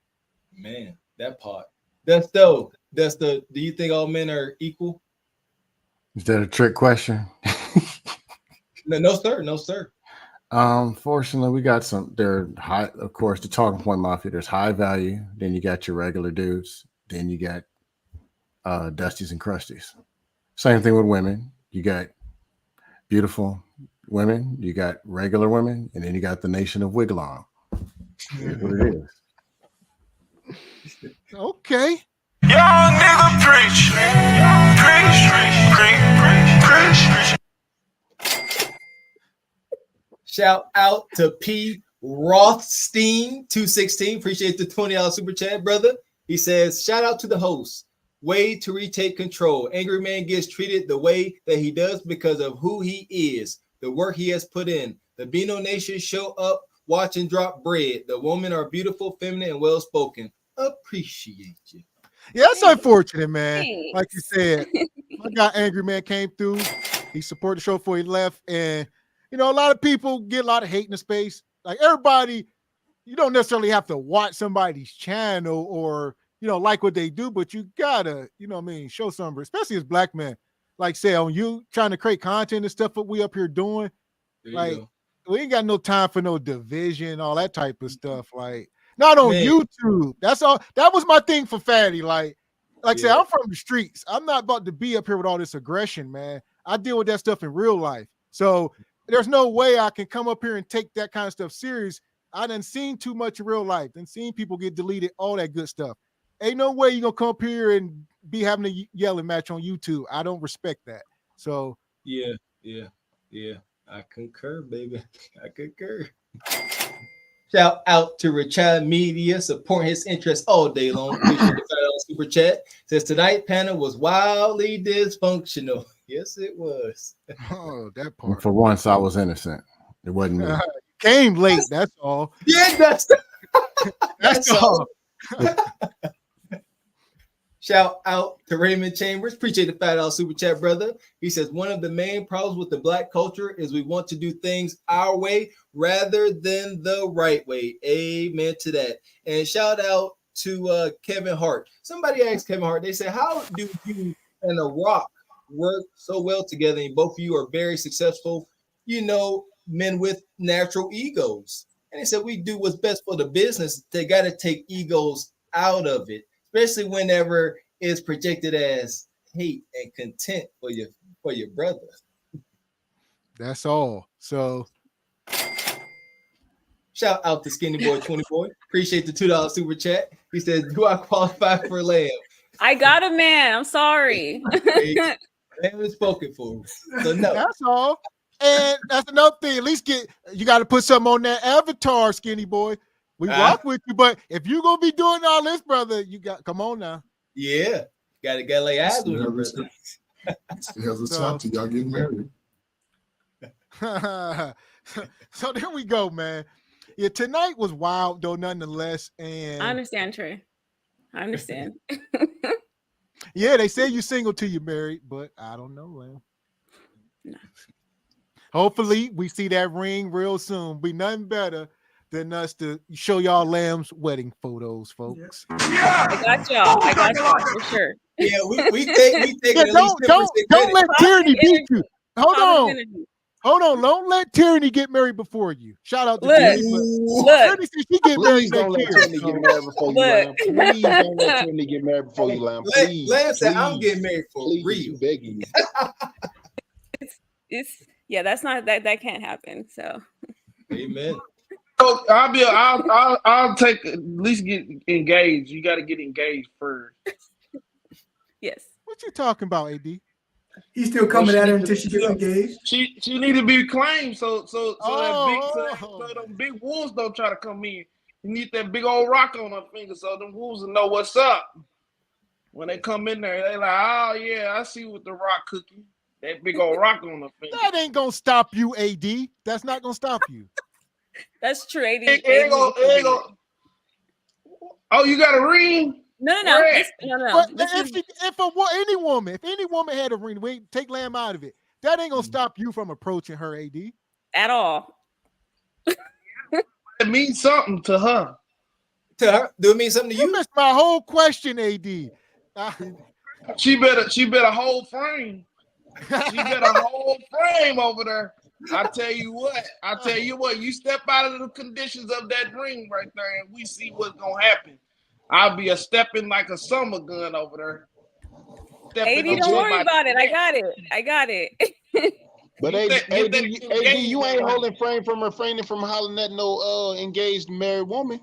Man, that part. Do you think all men are equal? Is that a trick question? No, sir. Fortunately, we got they're high, of course, the talking point mafia. There's high value. Then you got your regular dudes. Then you got Dusties and Crusties. Same thing with women. You got beautiful women. You got regular women. And then you got the nation of Wigglon. That's what it is. Okay. Young nigga preach. Preach. Shout out to P. Rothstein 216. Appreciate the $20 super chat, brother. He says, shout out to the host. Way to retake control. Angry man gets treated the way that he does because of who he is, the work he has put in. The Beano Nation show up, watch and drop bread. The women are beautiful, feminine, and well-spoken. Appreciate you. Yeah, that's unfortunate, man. Like you said, my guy Angry Man came through. He supported the show before he left, and a lot of people get a lot of hate in the space. Like everybody, you don't necessarily have to watch somebody's channel or, like what they do, but you gotta, show some, especially as black men. Like say on you trying to create content and stuff, what we up here doing. Like we ain't got no time for no division, all that type of stuff. Like not on YouTube. That's all. That was my thing for Fatty. Like I said, I'm from the streets. I'm not about to be up here with all this aggression, man. I deal with that stuff in real life. So there's no way I can come up here and take that kind of stuff serious. I done seen too much in real life and seen people get deleted, all that good stuff. Ain't no way you're gonna come up here and be having a yelling match on YouTube. I don't respect that. So yeah. I concur, baby. I concur. Shout out to Richard Media, supporting his interests all day long. Appreciate the super chat. Says tonight panel was wildly dysfunctional. Yes, it was. Oh, that part. For once, I was innocent. It wasn't me. Came late. That's all. Yeah, that's all. Shout out to Raymond Chambers. Appreciate the $5 super chat, brother. He says, one of the main problems with the Black culture is we want to do things our way rather than the right way. Amen to that. And shout out to Kevin Hart. Somebody asked Kevin Hart, they said, how do you and The Rock work so well together? And both of you are very successful, men with natural egos. And they said, we do what's best for the business. They got to take egos out of it, especially whenever it's projected as hate and contempt for your brother. That's all. So shout out to Skinny Boy 24. Appreciate the $2 super chat. He says, do I qualify for lamb? I got a man. I'm sorry. Lamb is spoken for. So no. That's all. And that's another thing. At least you got to put something on that avatar, Skinny Boy. We rock with you, but if you're gonna be doing all this, brother, you got come on now. Yeah, gotta lay eyes on your brother. There's a Ashanti, y'all getting married. So there we go, man. Yeah, tonight was wild though, nonetheless. And I understand, Trey. I understand. Yeah, they say you single till you're married, but I don't know, man. No. Hopefully, we see that ring real soon. Be nothing better than us to show y'all Lamb's wedding photos, folks. Yeah. I got y'all for sure. Yeah, we take yeah, don't let tyranny beat you. Hold on. Don't let tyranny get married before you. Shout out to tyranny. Tyranny says she get married. Don't let tyranny get married before you, Lamb. Please don't let tyranny get married before you, Lamb. Please. Lamb said, I'm getting married for real. Begging you. It's that's not that can't happen. So amen. So I'll take at least get engaged. You got to get engaged first. Yes. What you talking about, AD? He's still coming at her until she gets engaged. She need to be claimed so them big wolves don't try to come in. You need that big old rock on her finger so them wolves will know what's up. When they come in there, they like, oh yeah, I see what the rock cooking. That big old rock on her finger. That ain't gonna stop you, AD. That's not gonna stop you. That's true, AD. Oh, you got a ring? No. But any woman had a ring, we take Lamb out of it. That ain't gonna stop you from approaching her, AD. At all. It means something to her. To her? Do it mean something to you? You missed my whole question, AD. She better hold frame. She got a whole frame over there. I tell you what, you step out of the conditions of that ring right there and we see what's gonna happen. I'll be stepping like a summer gun over there. AD, don't worry about it. I got it. But AD, you ain't holding frame from refraining from hollering at no engaged married woman.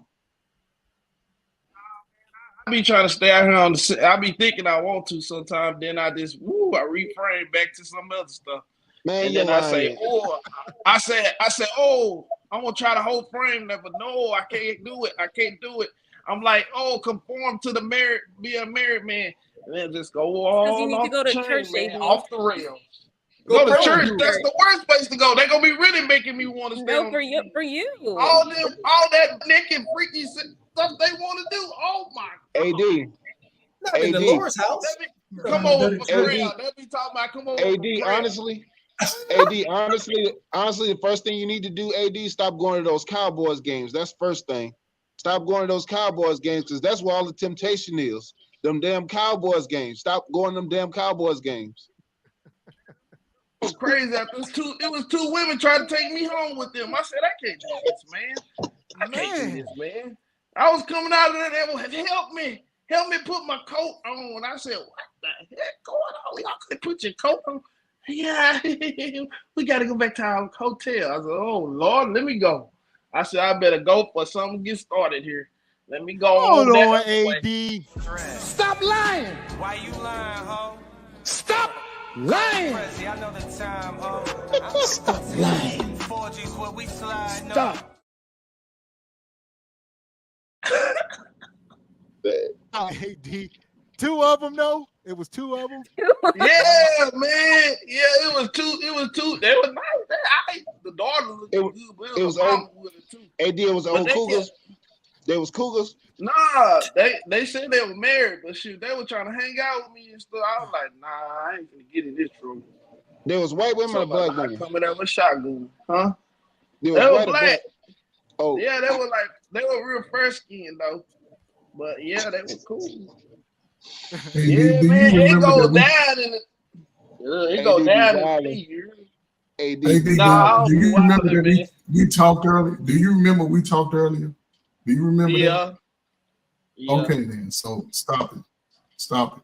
I be trying to stay out here I be thinking I want to sometimes, then I just I reframe back to some other stuff. Man, and then I say, I'm gonna try to hold frame that, but no, I can't do it. I'm like, conform to be a married man, and then just go on. You need to go to church, man, off the rails. Go to church. That's the worst place to go. They're gonna be really making me want to stay. No, for you. All that naked freaky stuff they want to do. Oh my God. Not in the Lord's house. Come on, for real. Let me talk about. Come on, honestly, the first thing you need to do, AD, stop going to those Cowboys games. That's first thing. Stop going to those Cowboys games because that's where all the temptation is. Them damn Cowboys games. Stop going to them damn Cowboys games. It was crazy. It was two women trying to take me home with them. I said, I can't do this, man. I can't do this, man. I was coming out of there. They were help me put my coat on. And I said, what the heck going on? Y'all could put your coat on. Yeah, we got to go back to our hotel. I said, oh, Lord, let me go. I said, I better go for something get started here. Let me go Hold on on, that way. AD. Stop lying. Why you lying, ho? Stop lying. I know the time, ho. Stop lying. 4G's where we slide. Stop. AD. Two of them, though? It was two of them? Yeah, man. Yeah, it was two. They were nice. The daughter looked good, but It was old. AD, it was old cougars. They was cougars. Nah, they said they were married, but shoot, they were trying to hang out with me and stuff. I was like, nah, I ain't gonna get in this trouble. There was white women or black women? Coming out with shotgun, huh? They They were white or black. Oh, Yeah, they were real fair skinned though. But yeah, they were cool. Hey, Yeah, do man, you it remember goes that down in the it goes down in the year. Nah, do you remember that we talked earlier? Do you remember we talked earlier? Do you remember that? Yeah. Okay, then. So stop it. Stop it.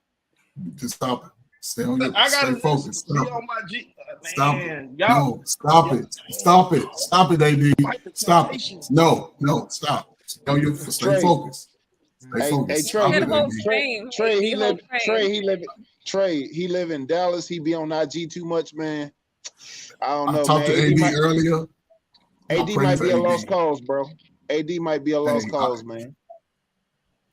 Just stop it. Stay on your. I Stay gotta focused. be Stop on it. my G. Stop Man, it. No, stop it. Stop it. Stop it, AD. Stop it. No, stop. Stay on your. Stay focused. Stay focused. Trey, Stop it, AD. he live in Dallas. He be on IG too much, man. I don't know. I talked to AD earlier. AD might be a lost cause, bro. AD might be a lost cause, man.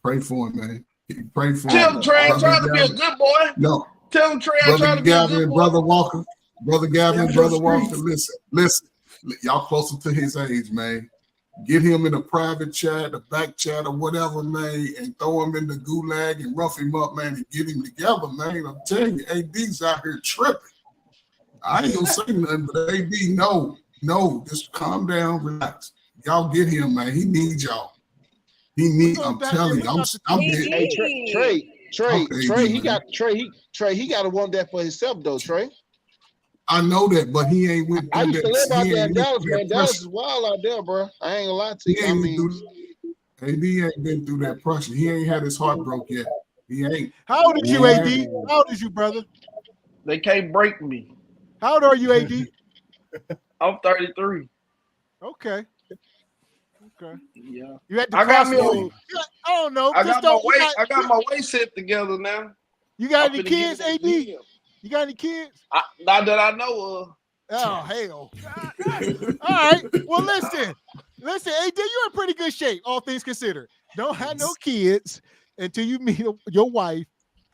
Pray for him, man. Pray for him. Tell him Trey trying to be a good boy. No. Tell him Trey trying Brother to be a Gavin good and boy. Brother Walker. Brother Gavin and Brother Walker, Streets. listen. Y'all closer to his age, man. Get him in a private chat, a back chat, or whatever, man, and throw him in the gulag and rough him up, man, and get him together, man. I'm telling you, AD's out here tripping. I ain't gonna say nothing, but AD, no, just calm down, relax. Y'all get him, man. He needs y'all. I'm telling you, I'm getting. Hey, Trey, he got to want that for himself, though, Trey. I know that, but he ain't with. I used to live out there in Dallas, man. Dallas is wild out there, bro. I ain't gonna lie to you. I mean, AD ain't been through that pressure. He ain't had his heart broke yet. He ain't. How old is you, AD? How old is you, brother? They can't break me. How old are you, AD? I'm 33. Okay. Yeah. You had to I got cross me. the- I don't know. I Just got my don't- weight. I got my weight set together now. You got I'm any finna get kids, in the AD? gym. You got any kids? Not that I know of. Oh, hell. All right. Well, listen, AD, you're in pretty good shape, all things considered. Don't have no kids until you meet your wife.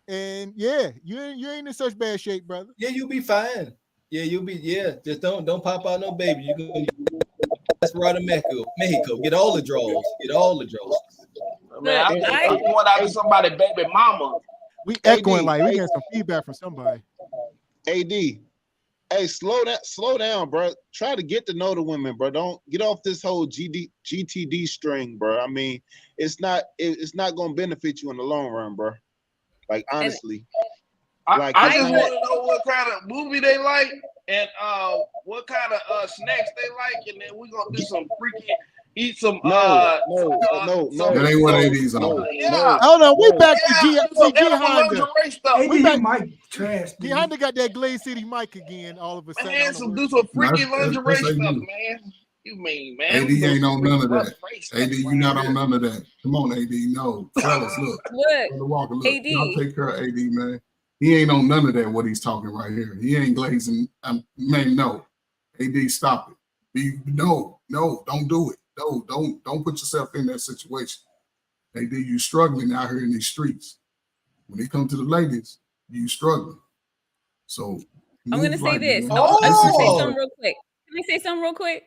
And yeah, you ain't in such bad shape, brother. Yeah, you'll be fine. Yeah, you'll be. Yeah, just don't pop out no baby. You can. That's right in Mexico. Get all the draws. Man, I want out to somebody, baby mama. We echoing like we get some feedback from somebody. AD, hey, slow down, bro. Try to get to know the women, bro. Don't get off this whole GTD string, bro. I mean, it's not gonna benefit you in the long run, bro. Like honestly. I just want to know what kind of movie they like and what kind of snacks they like, and then we're gonna do some freaking eat some No. That ain't what AD's on. Yeah. Hold on, we back to G lingerie Honda. stuff. We back. Mic trash. G Honda got that Glaze City mic again. All of a sudden, Man, do some freaking lingerie stuff, man. You mean, man? AD ain't on none of that. AD, you not on none of that. Come on, AD. No, fellas, look. Brother Walker, look. AD. Y'all take care of AD, man. He ain't on none of that. What he's talking right here. He ain't glazing. Man, no. AD, stop it. No, don't do it. No, don't put yourself in that situation. AD, you struggling out here in these streets. When it comes to the ladies, you struggling. So I'm gonna say this. man. I just want to say something real quick. Can I say something real quick?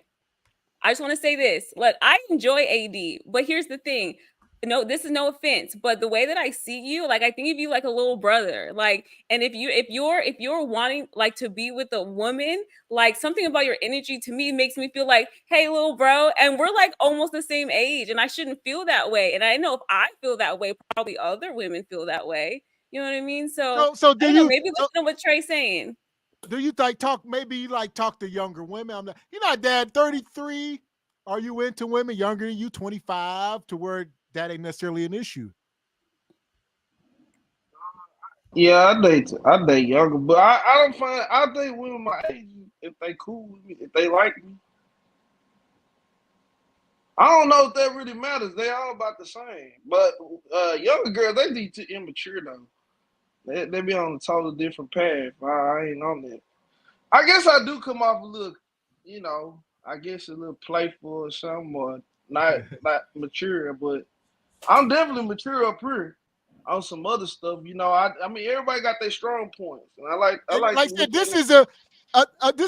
I just want to say this. Look, I enjoy AD, but here's the thing. No, this is no offense, but the way that I see you, like I think of you like a little brother. Like, and if you're wanting like to be with a woman, like something about your energy to me makes me feel like, hey, little bro, and we're like almost the same age, and I shouldn't feel that way. And I know if I feel that way, probably other women feel that way. You know what I mean? So do I don't you know, maybe listen to what Trey's saying. Do you like talk? Maybe you like talk to younger women. You're not dad 33. Are you into women younger than you, 25, to where that ain't necessarily an issue? Yeah, I date younger, but I date women my age if they cool with me, if they like me. I don't know if that really matters. They all about the same. But younger girls, they be too immature though. They be on a totally different path. I ain't on that. I guess I do come off a little, I guess a little playful or something, or not mature, but I'm definitely mature up here on some other stuff. I mean everybody got their strong points. And I like I said, this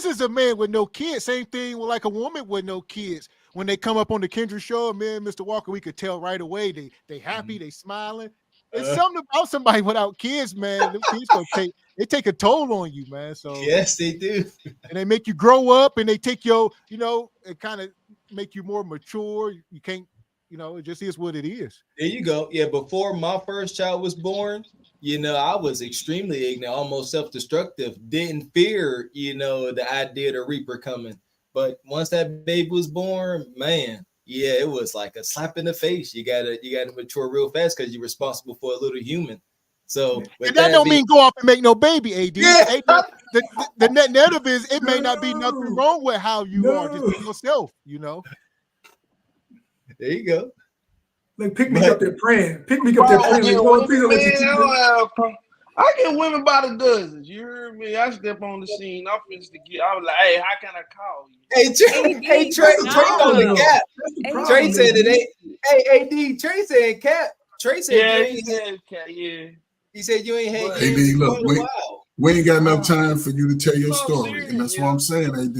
is a man with no kids. Same thing with like a woman with no kids. When they come up on the Kendra show, me and Mr. Walker, we could tell right away they happy, they smiling. It's something about somebody without kids, man. Them kids they take a toll on you, man. So yes, they do. And they make you grow up, and they take your, it kind of make you more mature. You can't, it just is what it is. There you go. Yeah, before my first child was born, I was extremely ignorant, almost self-destructive. Didn't fear, the idea of the Reaper coming. But once that baby was born, man, yeah, it was like a slap in the face. You gotta mature real fast because you're responsible for a little human. So and that don't mean go off and make no baby, AD. Yeah. The negative is it may not be nothing wrong with how you are, just be yourself, There you go. Like pick me up there praying. Pick me up there praying. I get women by the dozens. You heard me? I step on the scene. I was like, hey, how can I call you? Hey, Trey on the cap. Trey said it ain't. Hey, AD, Trey said cap. Trey said yeah. He said you ain't had AD, look, we ain't got enough time for you to tell your story. And that's what I'm saying, AD.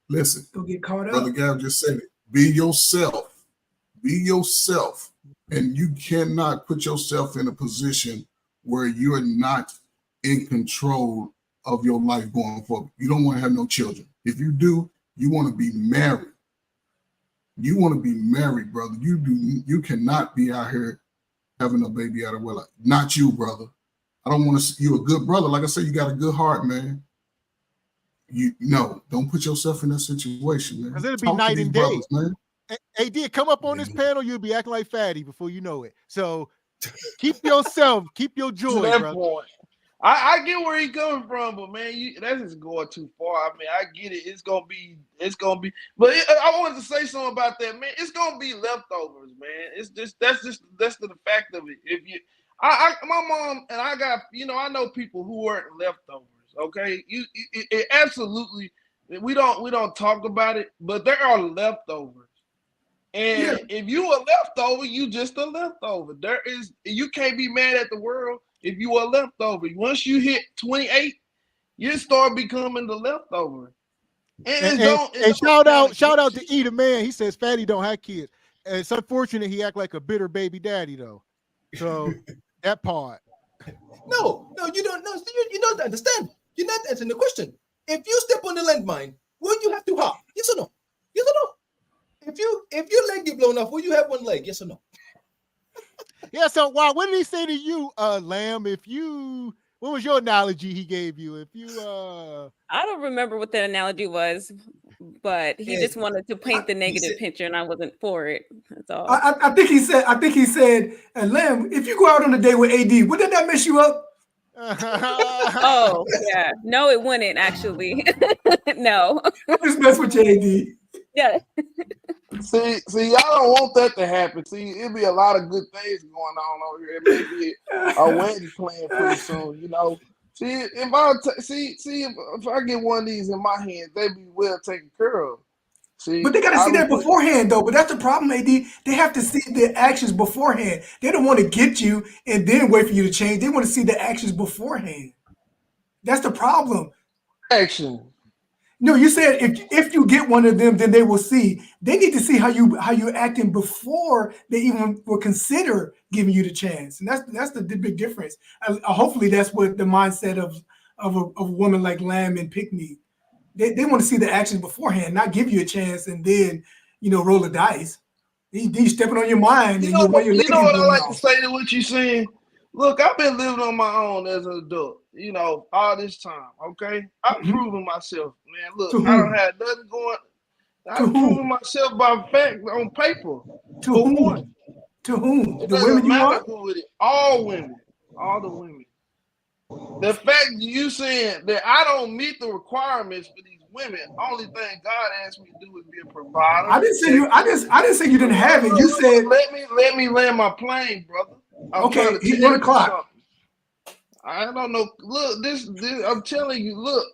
Listen, don't get caught up. Brother Gav just said it. Be yourself. Be yourself. And you cannot put yourself in a position where you're not in control of your life going forward. You don't want to have no children. If you do, you want to be married. You want to be married, brother. You cannot be out here having a baby out of wedlock. Not you, brother. I don't want to see you a good brother. Like I said, you got a good heart, man. Don't put yourself in that situation, man. Because it'll be night and day, brothers, man. AD, come up on this panel, you'll be acting like Fatty before you know it. So keep yourself, keep your joy, brother. Point. I get where he's coming from, but man, that's just going too far. I mean, I get it. It's gonna be. But I wanted to say something about that, man. It's gonna be leftovers, man. It's just that's the fact of it. If you, my mom and I got, I know people who weren't leftovers. Okay, it absolutely. We don't talk about it, but there are leftovers. And if you a leftover, you just a leftover. You can't be mad at the world if you a leftover. Once you hit 28, you start becoming the leftover. And shout out to Eater Man. He says Fatty don't have kids. And it's unfortunate he act like a bitter baby daddy though. So that part. No, you don't know. You don't understand. You're not answering the question. If you step on the landmine, will you have to hop? Yes or no? Yes or no? If your leg get blown off, will you have one leg? Yes or no? Yeah. So, what did he say to you, Lamb? What was your analogy he gave you? I don't remember what that analogy was, but he just wanted to paint the negative picture, and I wasn't for it. That's all. I think he said, Lamb, if you go out on a date with AD, wouldn't that mess you up? Oh yeah, no, it wouldn't actually. No, I just mess with you, AD. Yeah. See, y'all don't want that to happen. See, it'll be a lot of good things going on over here. It may be a wedding plan pretty soon, See, if I get one of these in my hands, they be well taken care of. See, but they got to see that beforehand, though. But that's the problem, AD. They have to see the actions beforehand. They don't want to get you and then wait for you to change. They want to see the actions beforehand. That's the problem. Action. No, you said if you get one of them, then they will see. They need to see how you're acting before they even will consider giving you the chance, and that's the big difference. Hopefully, that's what the mindset of a woman like Lamb and Pick Me. They want to see the actions beforehand, not give you a chance and then roll the dice. He's stepping on your mind. You know what I like to say to what you're saying? Look, I've been living on my own as an adult, all this time, okay? I'm proving myself, man. Look, I don't have nothing going. I'm proving myself by fact on paper. To whom? To whom? The women you want? All women. All the women. The fact you saying that I don't meet the requirements for these women, only thing God asked me to do is be a provider. I didn't say you. I didn't say you didn't have it. You said let me land my plane, brother. I'm trying to he's tell on the you clock. something. I don't know. Look, this I'm telling you. Look,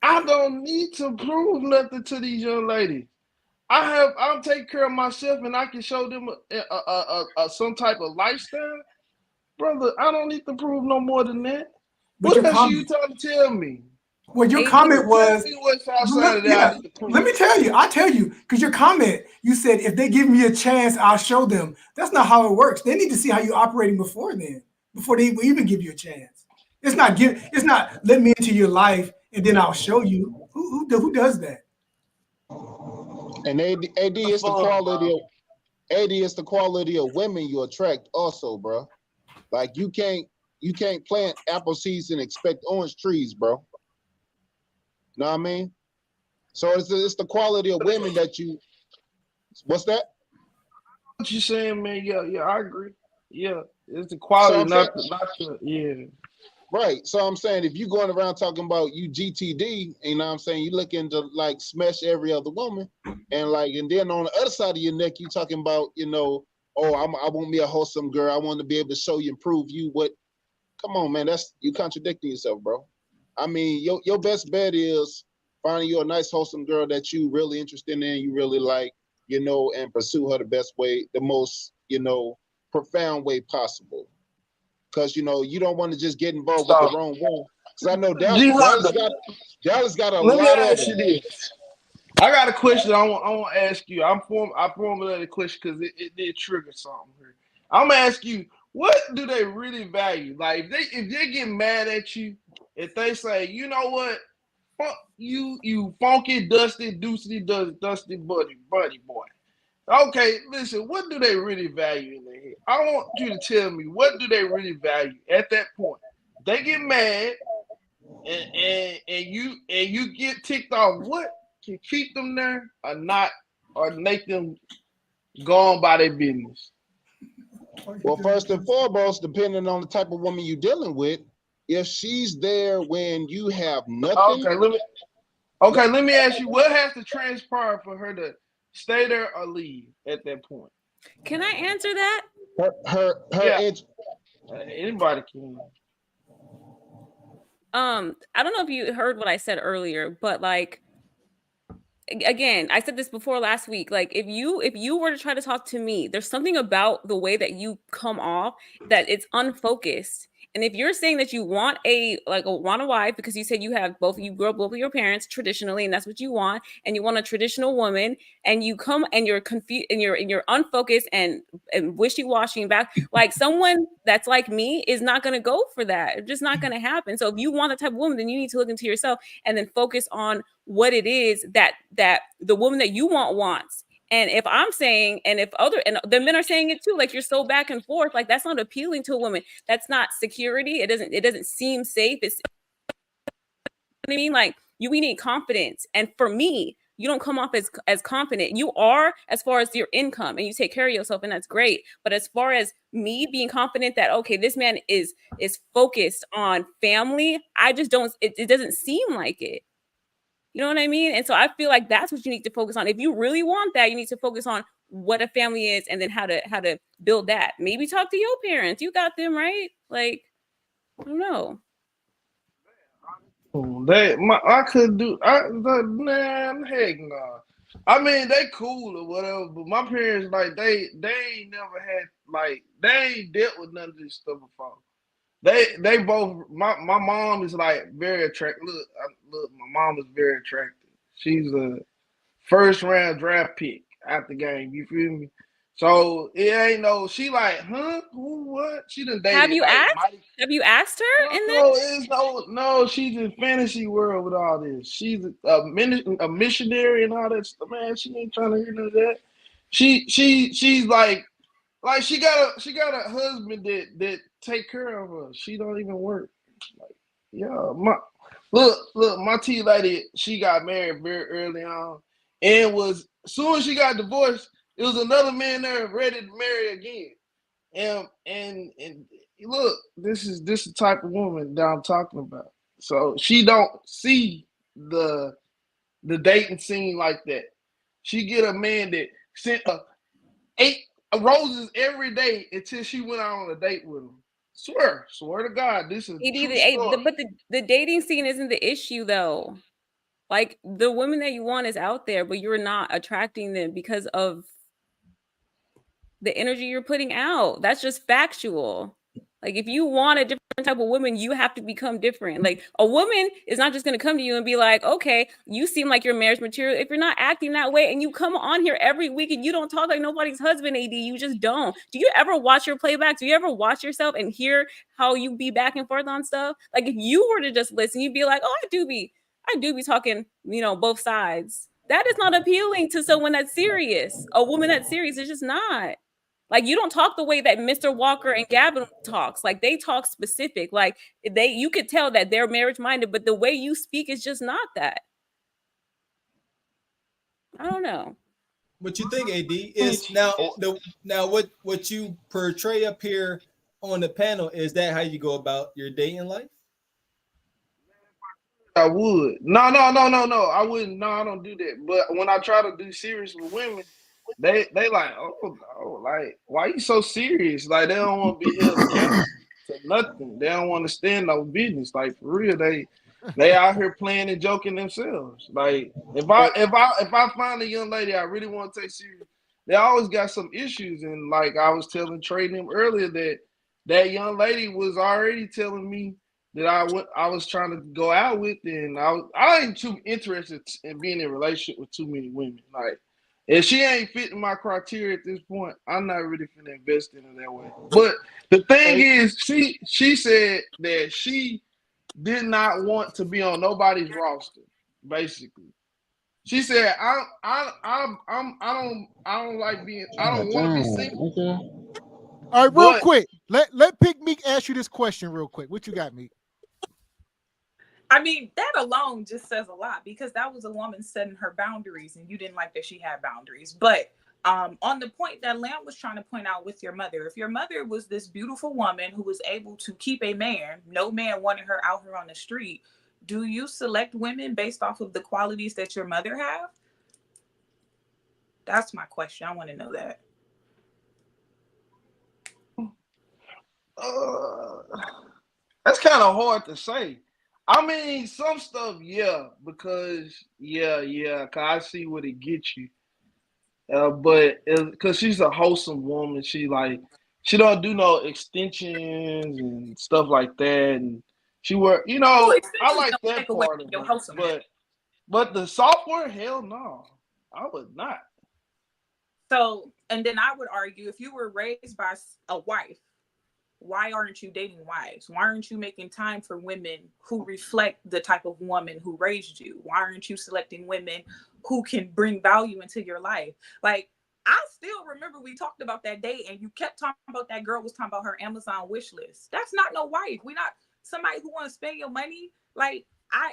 I don't need to prove nothing to these young ladies. I'll take care of myself, and I can show them a some type of lifestyle, brother. I don't need to prove no more than that. But what else are you trying to tell me? Well, your comment was. Let me tell you. I'll tell you because your comment. You said if they give me a chance, I'll show them. That's not how it works. They need to see how you're operating before then, before they even give you a chance. It's not let me into your life and then I'll show you. Who does that? And AD is the quality of AD is the quality of women you attract also, bro. Like you can't plant apple seeds and expect orange trees, bro. Know what I mean? So it's the quality of women that you. What's that? What you saying, man? Yeah, I agree. Yeah, it's the quality, so yeah. Right. So I'm saying if you going around talking about you GTD, you know what I'm saying, you looking to like smash every other woman, and then on the other side of your neck, you talking about, I want me a wholesome girl. I want to be able to show you and prove you what. Come on, man. That's you contradicting yourself, bro. I mean, your best bet is finding you a nice, wholesome girl that you really interested in, you really like, and pursue her the best way, the most, profound way possible. Because, you don't want to just get involved with the wrong one. Because I know Dallas got a lot of. Let me ask you this. I got a question I want to ask you. I formulated a question because it did trigger something here. I'm going to ask you, what do they really value? Like, if they get mad at you, if they say, you know what, fuck you funky, dusty buddy boy. Okay, listen, what do they really value in their head? I want you to tell me, what do they really value at that point? They get mad and you get ticked off. What can keep them there or not, or make them go on by their business? Well, first and foremost, depending on the type of woman you're dealing with, if she's there when you have nothing. Okay, let me ask you, what has to transpire for her to stay there or leave at that point? Can I answer that? Anybody can. I don't know if you heard what I said earlier, but again, I said this before last week. Like, if you were to try to talk to me, there's something about the way that you come off that it's unfocused. And if you're saying that you want a wife because you said you have both of your parents traditionally, and that's what you want, and you want a traditional woman, and you come and you're confused and you're unfocused and wishy-washy back, like someone that's like me is not going to go for that. It's just not going to happen. So if you want the type of woman, then you need to look into yourself and then focus on what it is that the woman that you wants. And if I'm saying, and if the men are saying it too, like you're so back and forth, like that's not appealing to a woman. That's not security. It doesn't seem safe. It's, I mean, like we need confidence. And for me, you don't come off as confident. You are as far as your income and you take care of yourself, and that's great. But as far as me being confident that, okay, this man is focused on family, I just don't, it doesn't seem like it. You know what I mean? And so I feel like that's what you need to focus on. If you really want that, you need to focus on what a family is and then how to build that. Maybe talk to your parents. You got them, right? Like, I don't know. I couldn't do. Man, heck no. I mean, they cool or whatever, but my parents, like, they ain't never had, like, they ain't dealt with none of this stuff before. They both. My mom is like very attractive. Look, my mom is very attractive. She's a first round draft pick out the game. You feel me? So it ain't no. She like, huh? Who? What? She done dated. Have you asked? Have you asked her? No. She's in fantasy world with all this. She's a missionary and all that stuff. Man, she ain't trying to hear none of that. She's like she got a husband that take care of her. She don't even work. Like, yeah, my tea lady, she got married very early on, and was soon as she got divorced, it was another man there ready to marry again. And look, this is the type of woman that I'm talking about. So she don't see the dating scene like that. She get a man that sent her 8 roses every day until she went out on a date with him. Swear to God, this is But the dating scene isn't the issue though. Like the women that you want is out there, but you're not attracting them because of the energy you're putting out. That's just factual. Like if you want a different type of woman, you have to become different. Like a woman is not just going to come to you and be like, okay, you seem like you're marriage material. If you're not acting that way and you come on here every week and you don't talk like nobody's husband, AD, you just don't. Do you ever watch your playback? Do you ever watch yourself and hear how you be back and forth on stuff? Like if you were to just listen, you'd be like, oh, I do be talking, both sides. That is not appealing to someone that's serious. A woman that's serious is just not. Like you don't talk the way that Mr. Walker and Gavin talks. Like they talk specific. Like you could tell that they're marriage minded, but the way you speak is just not that. I don't know. What you think, AD? Is now what you portray up here on the panel, is that how you go about your dating life? I would. No. I wouldn't. No, I don't do that. But when I try to do serious with women, they like, oh no, like why you so serious? Like they don't want to be held accountable to nothing. They don't want to stand no business. Like for real, they out here playing and joking themselves. Like if I find a young lady I really want to take serious, they always got some issues. And like I was telling Trey and them earlier, that young lady was already telling me that I was trying to go out with, and I ain't too interested in being in a relationship with too many women. Like if she ain't fitting my criteria at this point, I'm not really finna invest in her that way. But the thing is, she said that she did not want to be on nobody's roster. Basically, she said I don't like being. I don't want to be single. Okay. All right, real quick. Let Pick Meek ask you this question real quick. What you got, Meek? I mean, that alone just says a lot, because that was a woman setting her boundaries and you didn't like that she had boundaries. But on the point that Lamb was trying to point out with your mother, if your mother was this beautiful woman who was able to keep a man, no man wanted her out here on the street, do you select women based off of the qualities that your mother have? That's my question. I want to know that. That's kind of hard to say. I mean, some stuff, yeah, because cause I see what it gets you. But because she's a wholesome woman, she don't do no extensions and stuff like that, and she work. I like that part of it. But the software, hell no, I would not. So, and then I would argue, if you were raised by a wife, why aren't you dating wives? Why aren't you making time for women who reflect the type of woman who raised you? Why aren't you selecting women who can bring value into your life? Like, I still remember we talked about that day and you kept talking about that girl was talking about her Amazon wish list. That's not no wife. We're not somebody who want to spend your money. Like, I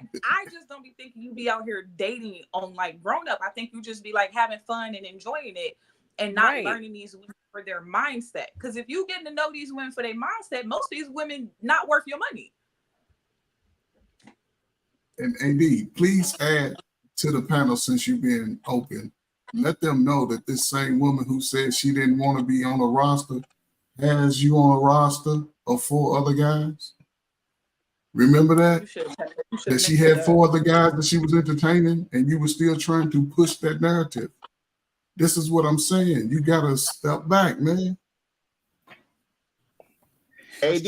just don't be thinking you be out here dating on like grown up. I think you just be like having fun and enjoying it and not learning these women for their mindset. Because if you getting to know these women for their mindset, most of these women not worth your money. And AD, please add to the panel, since you've been open, let them know that this same woman who said she didn't want to be on a roster has you on a roster of 4 other guys. Remember that? That she had 4 other guys that she was entertaining, and you were still trying to push that narrative. This is what I'm saying. You gotta step back, man. AD,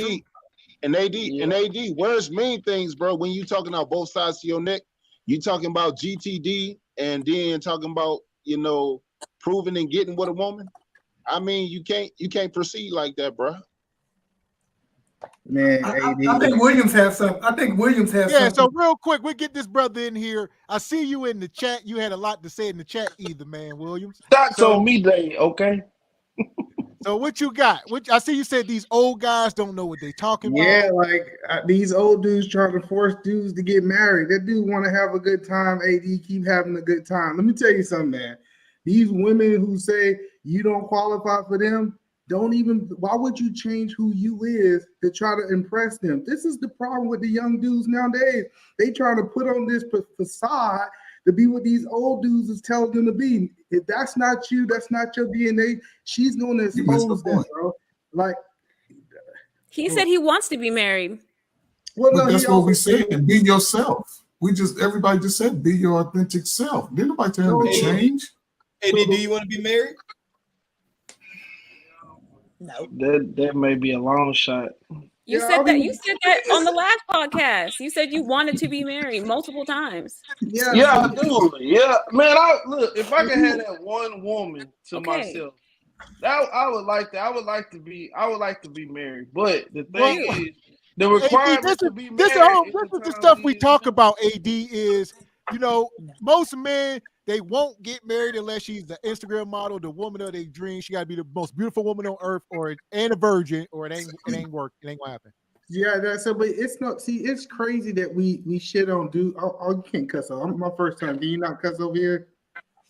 where's mean things, bro? When you talking about both sides of your neck, you talking about GTD and then talking about, proving and getting with a woman. I mean, you can't proceed like that, bro. Man, I think Williams has something. Yeah, so real quick, we'll get this brother in here. I see you in the chat. You had a lot to say in the chat either, man, Williams. That's on me day, okay? So what you got? I see you said these old guys don't know what they talking about. Yeah, like these old dudes trying to force dudes to get married. That dude want to have a good time, AD, keep having a good time. Let me tell you something, man. These women who say you don't qualify for them, why would you change who you is to try to impress them? This is the problem with the young dudes nowadays. They trying to put on this facade to be what these old dudes is telling them to be. If that's not you, that's not your DNA, she's going to expose that, bro. Like, he said he wants to be married. Well, no, that's what we said. Be yourself. Everybody just said be your authentic self. Didn't nobody tell him to change? AD, do you want to be married? No. That may be a long shot. You said that on the last podcast. You said you wanted to be married multiple times. Yeah, I do. Yeah, man. Look, if I could have that one woman to myself, I would like that. I would like to be married. But the thing is, the requirement to be married. This is the stuff we talk about. AD is, most men, they won't get married unless she's the Instagram model, the woman of their dreams. She got to be the most beautiful woman on earth, and a virgin, or it ain't work. It ain't gonna happen. Yeah, but it's not. See, it's crazy that we shit on dude. Oh, you can't cuss. I'm my first time. Do you not cuss over here?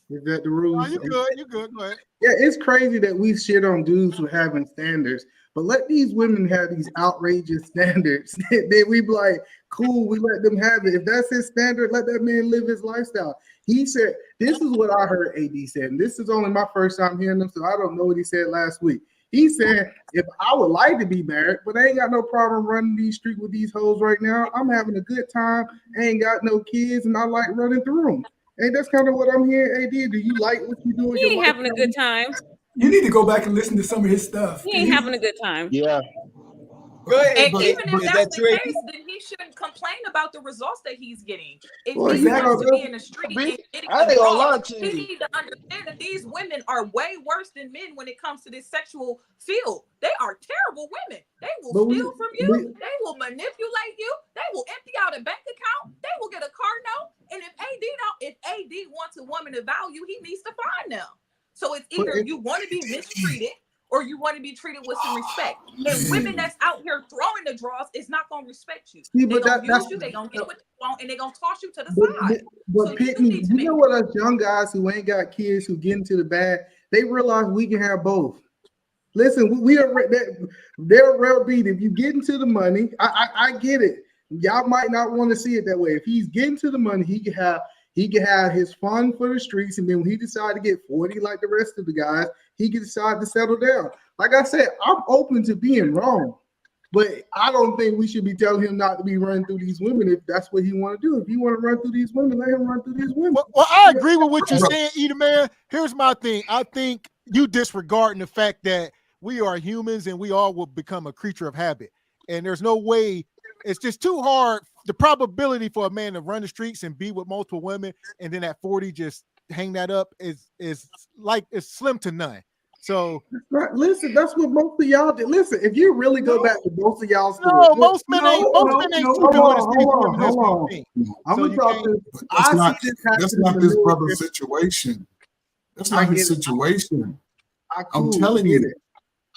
Is that the rules? Oh, you good. You good. Go ahead. Yeah, it's crazy that we shit on dudes for having standards, but let these women have these outrageous standards. Then we be like, cool, we let them have it. If that's his standard, let that man live his lifestyle. He said, this is what I heard AD said, and this is only my first time hearing him, so I don't know what he said last week. He said, if I would like to be married, but I ain't got no problem running these streets with these hoes right now. I'm having a good time. I ain't got no kids, and I like running through them. And that's kind of what I'm hearing, AD. Do you like what you do? He ain't having a good time. You need to go back and listen to some of his stuff. He ain't having a good time. Yeah. Go ahead. And even if that's the case, then he shouldn't complain about the results that he's getting. If he wants to be in the street and getting results, he needs to understand that these women are way worse than men when it comes to this sexual field. They are terrible women. They will steal from you. They will manipulate you. They will empty out a bank account. They will get a car note. And if AD wants a woman of value, he needs to find them. So it's either you want to be mistreated or you want to be treated with some respect. And women that's out here throwing the draws is not going to respect you. They're going to use you, they're going to get what they want, and they're going to toss you to the side. But Pitney, you know what us young guys who ain't got kids who get into the bag, they realize we can have both. Listen, we are they're real beat. If you get into the money, I get it. Y'all might not want to see it that way. If he's getting to the money, he can have his fun for the streets, and then when he decide to get 40 like the rest of the guys, he can decide to settle down. Like I said, I'm open to being wrong, but I don't think we should be telling him not to be running through these women if that's what he want to do. If he want to run through these women, let him run through these women. Well, I agree with what you're saying, Eda Man. Here's my thing. I think you disregarding the fact that we are humans and we all will become a creature of habit. And there's no way, it's just too hard. The probability for a man to run the streets and be with multiple women and then at 40 just hang that up is it's slim to none. So listen, that's what most of y'all did. Listen, if you really go back to most of y'all's most men ain't too good with this. I'm gonna talk to that's not this brother's situation. That's not his situation. I'm telling you.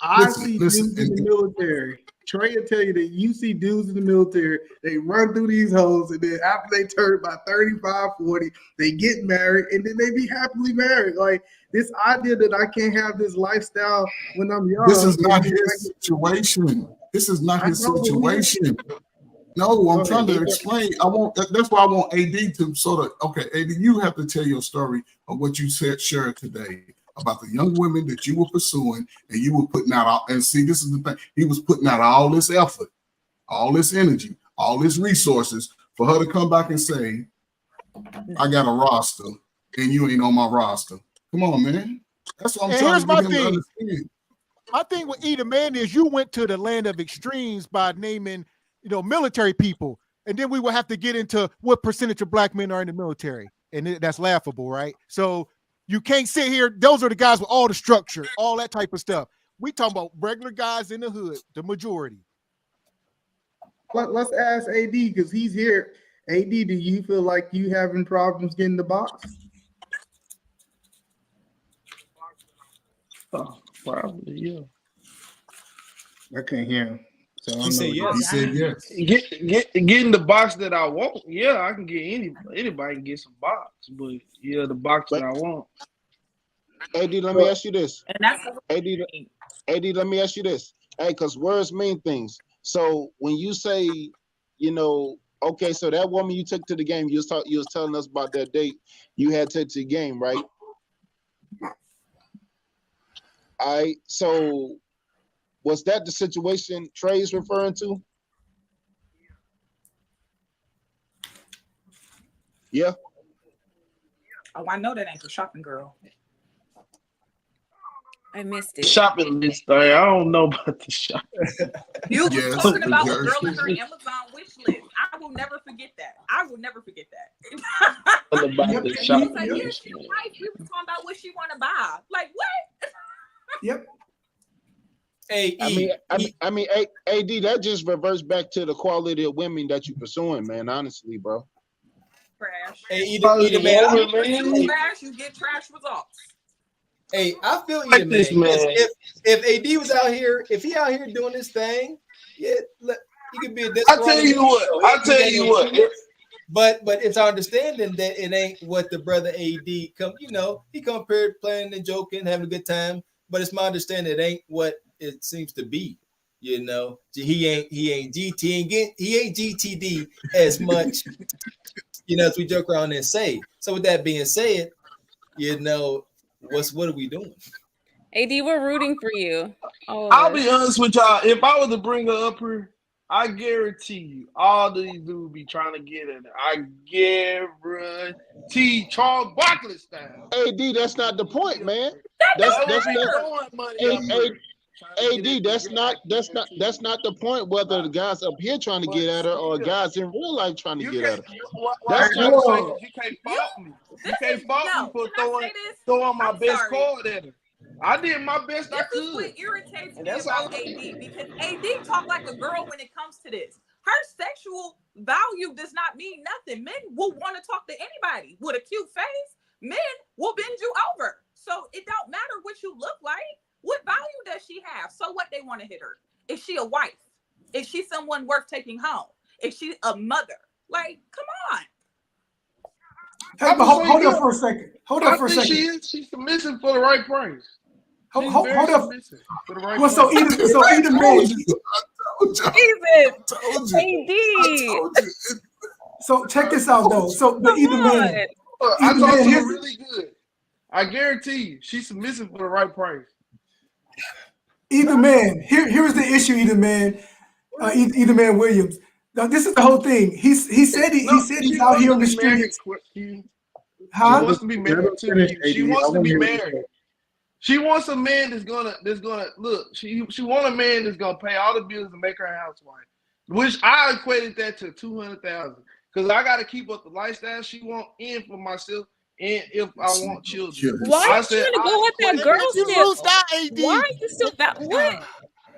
I see dudes in the military. Trey will tell you that you see dudes in the military, they run through these hoes, and then after they turn about 35, 40, they get married, and then they be happily married. Like this idea that I can't have this lifestyle when I'm young. This is not his situation. This is not his situation. No, I'm trying to explain. That's why I want AD to sort of, okay, AD, you have to tell your story of what you shared today about the young women that you were pursuing and you were putting out all, and see, this is the thing. He was putting out all this effort, all this energy, all this resources for her to come back and say, I got a roster and you ain't on my roster. Come on, man. That's what I'm trying to get him to understand. My thing with Eda Man is you went to the land of extremes by naming, military people. And then we will have to get into what percentage of black men are in the military. And that's laughable, right? So you can't sit here. Those are the guys with all the structure, all that type of stuff. We talking about regular guys in the hood, the majority. Let's ask AD because he's here. AD, do you feel like you having problems getting the box? Oh, probably, yeah. I can't hear him. So he said yes. He said yes. Getting the box that I want. Yeah, I can get anybody can get some box, but yeah, the box that I want. AD, let me ask you this. And that's AD, AD, let me ask you this. Hey, because words mean things. So when you say, you know, okay, so that woman you took to the game, you was telling us about that date you had to the game, right? All right. So was that the situation Trey's referring to? Yeah. Oh, I know that ain't the shopping girl. I missed it. Shopping list thing. I don't know about the shopping. You was talking about a girl in her Amazon wish list. I will never forget that. I will never forget that. About the shopping like, yeah, list. she's right. We were talking about what she want to buy. Like what? Yep. Hey, I mean, AD, that just reverts back to the quality of women that you pursuing, man. Honestly, bro. Trash. Hey, either man, you trash, you get trash results. Hey, I feel you, Like man. this, man. If AD was out here, if he out here doing this thing, yeah, he could be a I tell you what. But it's our understanding that it ain't what the brother AD come. You know, he come here playing and joking, having a good time. But it's my understanding it ain't what it seems to be. You know, he ain't GTD as much. You know, as we joke around and say. So with that being said, you know, what are we doing? AD, we're rooting for you. I'll be honest with y'all. If I was to bring her up here, I guarantee you, all these dudes be trying to get at her. I guarantee Charles Barkley style. AD, that's not the point, man. That's AD, that's not the point. Whether the guys up here trying to get at her or guys in real life trying to get at her. That's just saying you can't fault me. You can't fault me for throwing my best card at her. I did my best I could. This is what irritates me about AD, because AD talk like a girl when it comes to this. Her sexual value does not mean nothing. Men will want to talk to anybody with a cute face. Men will bend you over. So it don't matter what you look like. What value does she have? So what, they want to hit her? Is she a wife? Is she someone worth taking home? Is she a mother? Like, come on. Hey, but hold up for a second. Hold up for a second. She's submissive for the right price. Hold up. For the right well, so either man. Jesus, AD. So check this out though. So the either man. I told you really good. I guarantee you, she's submissive for the right price. Either man. Here's the issue. Either man. Either man Williams. Now, this is the whole thing. He said he's out here on the streets. She wants to be married too. She wants to be married. She wants a man that's gonna look. She want a man that's gonna pay all the bills and make her a housewife. Which I equated that to $200,000 because I got to keep up the lifestyle she want in for myself. And if I want children, why are you trying to go with that girl still? Why are you still that? What?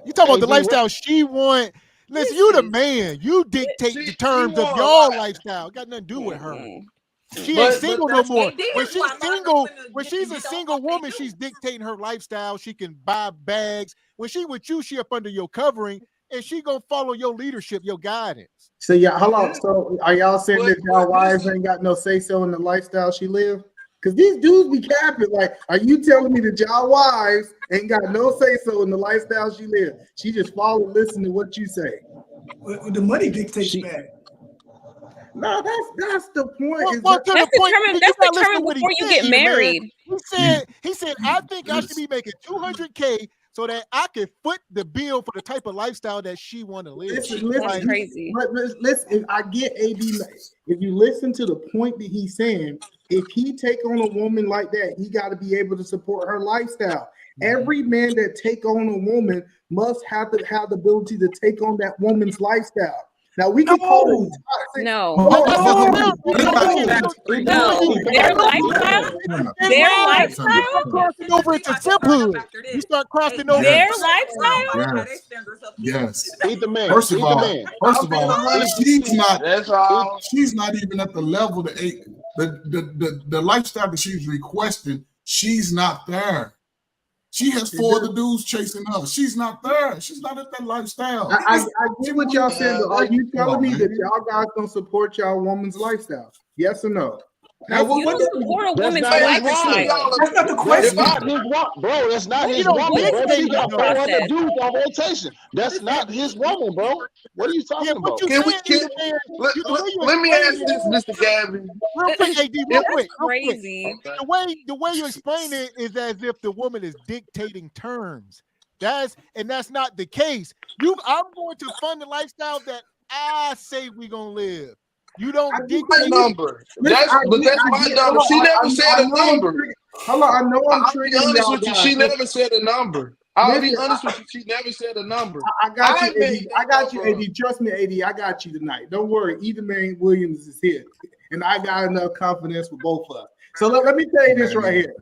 You talking about the lifestyle she want? Listen, you the man. You dictate the terms of your lifestyle. Got nothing to do with her. She ain't single no more. When she's single, when she's a single woman, she's dictating her lifestyle. She can buy bags. When she with you, she up under your covering, and she gonna follow your leadership, your guidance. So yeah, hold on. So are y'all saying that y'all wives ain't got no say so in the lifestyle she live? Because these dudes be capping. Like, are you telling me that y'all wives ain't got no say so in the lifestyle she live? She just follow and listen to what you say. Well, the money dictates that. No, that's the point. Well, that's determined before you get married. He said, I think I should be making $200K so that I can foot the bill for the type of lifestyle that she want to live. Listen, that's crazy. But listen, I get AD. If you listen to the point that he's saying, if he take on a woman like that, he got to be able to support her lifestyle. Every man that take on a woman must have to have the ability to take on that woman's lifestyle. Now we can call it toxic. No. Their lifestyle crossing over into simplehood. You start crossing over their lifestyle. Yes. First of all, she's not even at the level the lifestyle that she's requesting. She's not there. She has 4 other dudes chasing her. She's not there. She's not at that lifestyle. I get what y'all saying, but are you telling me that y'all guys don't support y'all woman's lifestyle? Yes or no? You don't support a woman's lifestyle. That's not the question. That's not his woman, bro. That's not his woman, bro. She got 400 dudes on rotation. That's not his woman, bro. What are you talking about? Let me ask this, Mr. Gavin. Real quick, AD, real quick. Crazy. The way you explain it is as if the woman is dictating terms. That's not the case. I'm going to fund the lifestyle that I say we're gonna live. You don't dictate my number. That's my number. She never said a number. Hold on, I know I'm triggering I'll be honest with you. guys. She never said a number. I'll be honest with you. She never said a number. I got you, AD. I got you, AD. Trust me, AD. I got you tonight. Don't worry. Either man Williams is here, and I got enough confidence for both of us. So let me tell you this right here.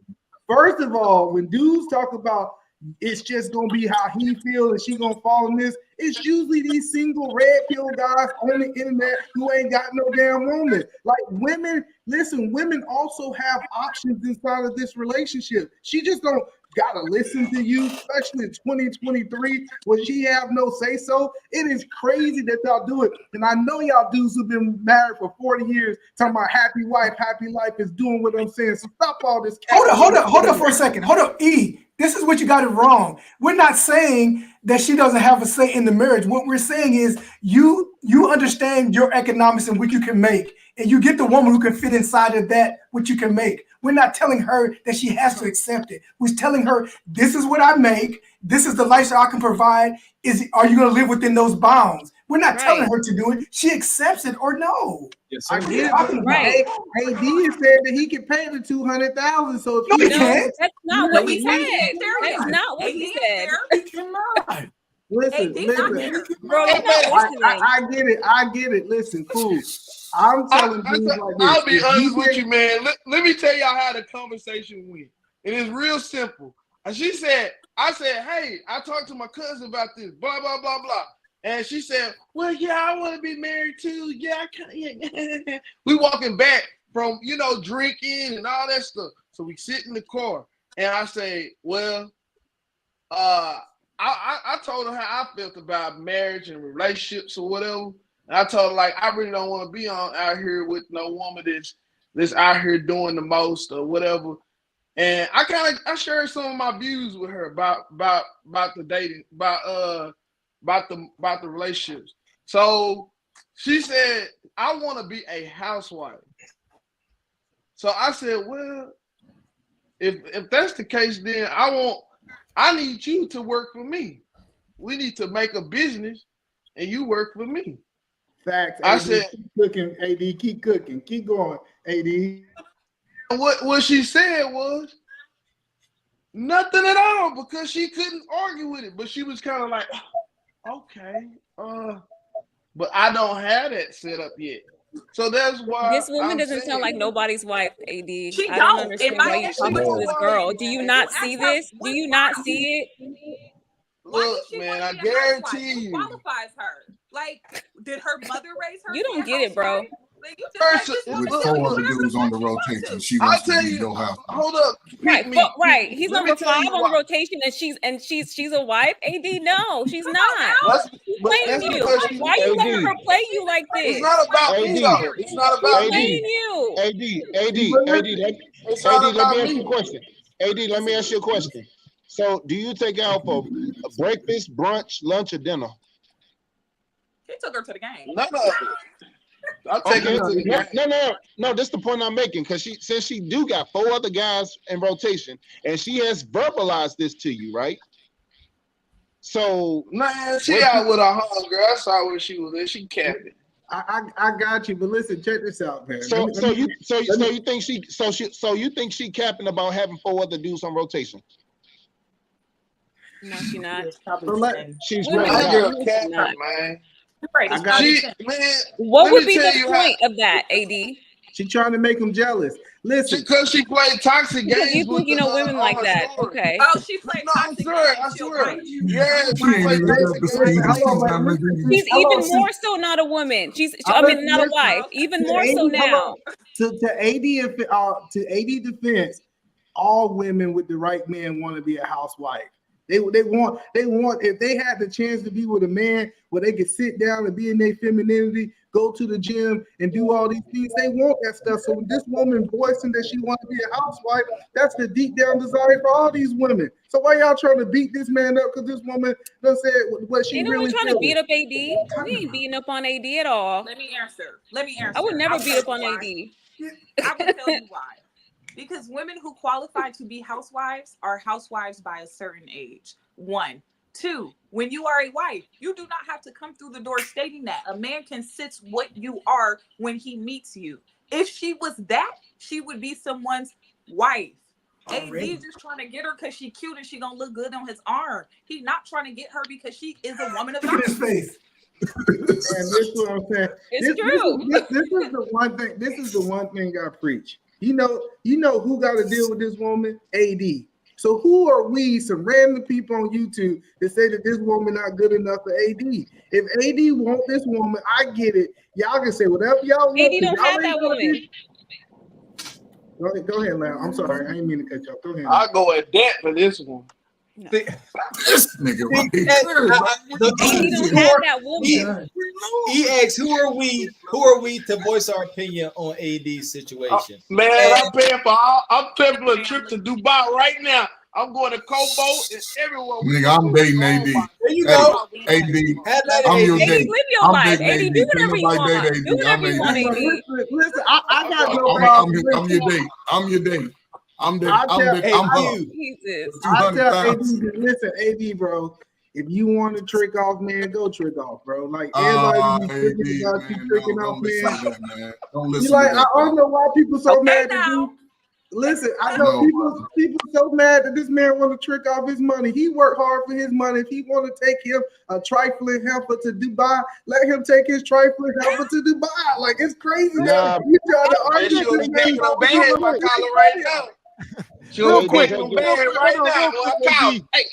First of all, when dudes talk about it's just gonna be how he feels and she gonna fall in this, it's usually these single red pill guys on the internet who ain't got no damn woman. Like women, listen, women also have options inside of this relationship. She just don't gotta listen to you, especially in 2023 when she have no say so. It is crazy that y'all do it. And I know y'all dudes who've been married for 40 years talking about happy wife, happy life is doing what I'm saying. So stop all this. Hold up for a second. Hold up, E. This is what you got it wrong. We're not saying that she doesn't have a say in the marriage. What we're saying is you understand your economics and what you can make, and you get the woman who can fit inside of that, what you can make. We're not telling her that she has to accept it. We're telling her, this is what I make. This is the lifestyle I can provide. Are you going to live within those bounds? We're not telling her to do it. She accepts it or no. Yes, I get right. AD said that he can pay the $200,000. So if he can't. That's not what he said. That's not what he said. He cannot. Listen. Bro, I get it. Listen, cool. I'm telling you like this. I'll be honest with you, man. Let me tell y'all how the conversation went. It is real simple. And I said, hey, I talked to my cousin about this, blah, blah, blah, blah. And she said, well, yeah, I want to be married too. Yeah, we walking back from, drinking and all that stuff. So we sit in the car and I say, well, I told her how I felt about marriage and relationships or whatever. And I told her, like, I really don't want to be out here with no woman that's out here doing the most or whatever. And I shared some of my views with her about the dating, about the relationships. So she said, I want to be a housewife. So I said, well, if that's the case, then I need you to work for me. We need to make a business and you work for me. Facts. I AD, said, keep cooking, AD, keep cooking, keep going, AD. What she said was nothing at all because she couldn't argue with it. But she was kind of like, okay, but I don't have that set up yet. So that's why this woman doesn't sound like nobody's wife, AD. She I don't understand why you're talking to this girl. Do you not see this? Do you not see it? Look, man, I guarantee you. Qualifies her. Like, did her mother raise her? You don't get it, bro. With 4 other dudes on the rotation, she wants to be your house. Hold up, right. He's number 5 on the rotation, and she's a wife. AD, no, she's not. She's playing you. Why are you letting her play you like this? It's not about me, though. It's not about playing you. AD, let me ask you a question. AD, let me ask you a question. So, do you take out for a breakfast, brunch, lunch, or dinner? He took her to the game. No. I'll take her to the game. No. That's the point I'm making because since she do got 4 other guys in rotation, and she has verbalized this to you, right? So, man, she out with her hunger. I saw where she was at. She capped it. I got you, but listen, check this out, man. So you think she capping about having 4 other dudes on rotation? No, she's not. She's really capping, man. What would be the point of that, AD? She's trying to make them jealous. Listen, because she played toxic games. You think women like that? Okay. Oh, she played toxic games. I swear. Yeah, she played toxic games. She's even more so not a woman. Not a wife. Even more so now. To AD defense, all women with the right man want to be a housewife. They want if they had the chance to be with a man where they could sit down and be in their femininity, go to the gym, and do all these things. They want that stuff. So when this woman voicing that she wants to be a housewife, that's the deep down desire for all these women. So why y'all trying to beat this man up? Because this woman done said what she Ain't really no one trying to beat up AD. We ain't beating up on AD at all. Let me answer. I would never beat up on AD. I will tell you why. Because women who qualify to be housewives are housewives by a certain age. 1. 2, when you are a wife, you do not have to come through the door stating that. A man can sense what you are when he meets you. If she was that, she would be someone's wife. Already. AD just trying to get her because she cute and she gonna look good on his arm. He's not trying to get her because she is a woman of Look at his face. And this is what I'm saying. It's true. This is the one thing. This is the one thing I preach. You know who got to deal with this woman? AD. So who are we, some random people on YouTube, that say that this woman not good enough for AD? If AD want this woman, I get it. Y'all can say whatever y'all want. AD don't have that woman. Go ahead, man. I'm sorry. I didn't mean to cut you off. Go ahead. I'll go at that for this one. This nigga right here. AD don't have that woman. He asks, who are we to voice our opinion on AD's situation? Man, I'm paying for a trip to Dubai right now. I'm going to Kobo and everywhere. Nigga, I'm dating AD. There you go. AD, I'm your date. Live your life. AD, do whatever you want. Do whatever you want, AD. Listen, I got no problem. I'm your date. I'm your date. I'm her. I tell AD, listen, AD, bro, if you want to trick off, man, go trick off, bro. Like everybody be thinking about you tricking off, man. Don't listen you like, to that, I don't know why people so mad at you. Listen, I know people so mad that this man want to trick off his money. He worked hard for his money. If he want to take him a trifling helper to Dubai, let him take his trifling helper to Dubai. Like, it's crazy. Nah, you try to argue she'll this be man. taking a band in my collar right now. Real quick, right now. Hey,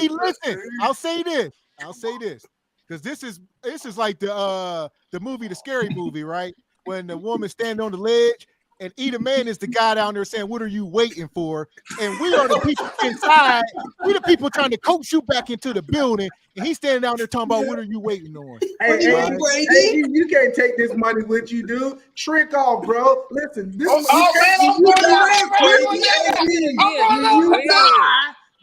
listen, I'll say this, because this is like the movie, the Scary Movie, right? When the woman stand on the ledge, and Eda Man is the guy down there saying, "What are you waiting for?" And we are the people inside. We the people trying to coax you back into the building, and he's standing down there talking about, "What are you waiting on?" Hey, you can't take this money with you, dude. Trick off, bro. Listen, this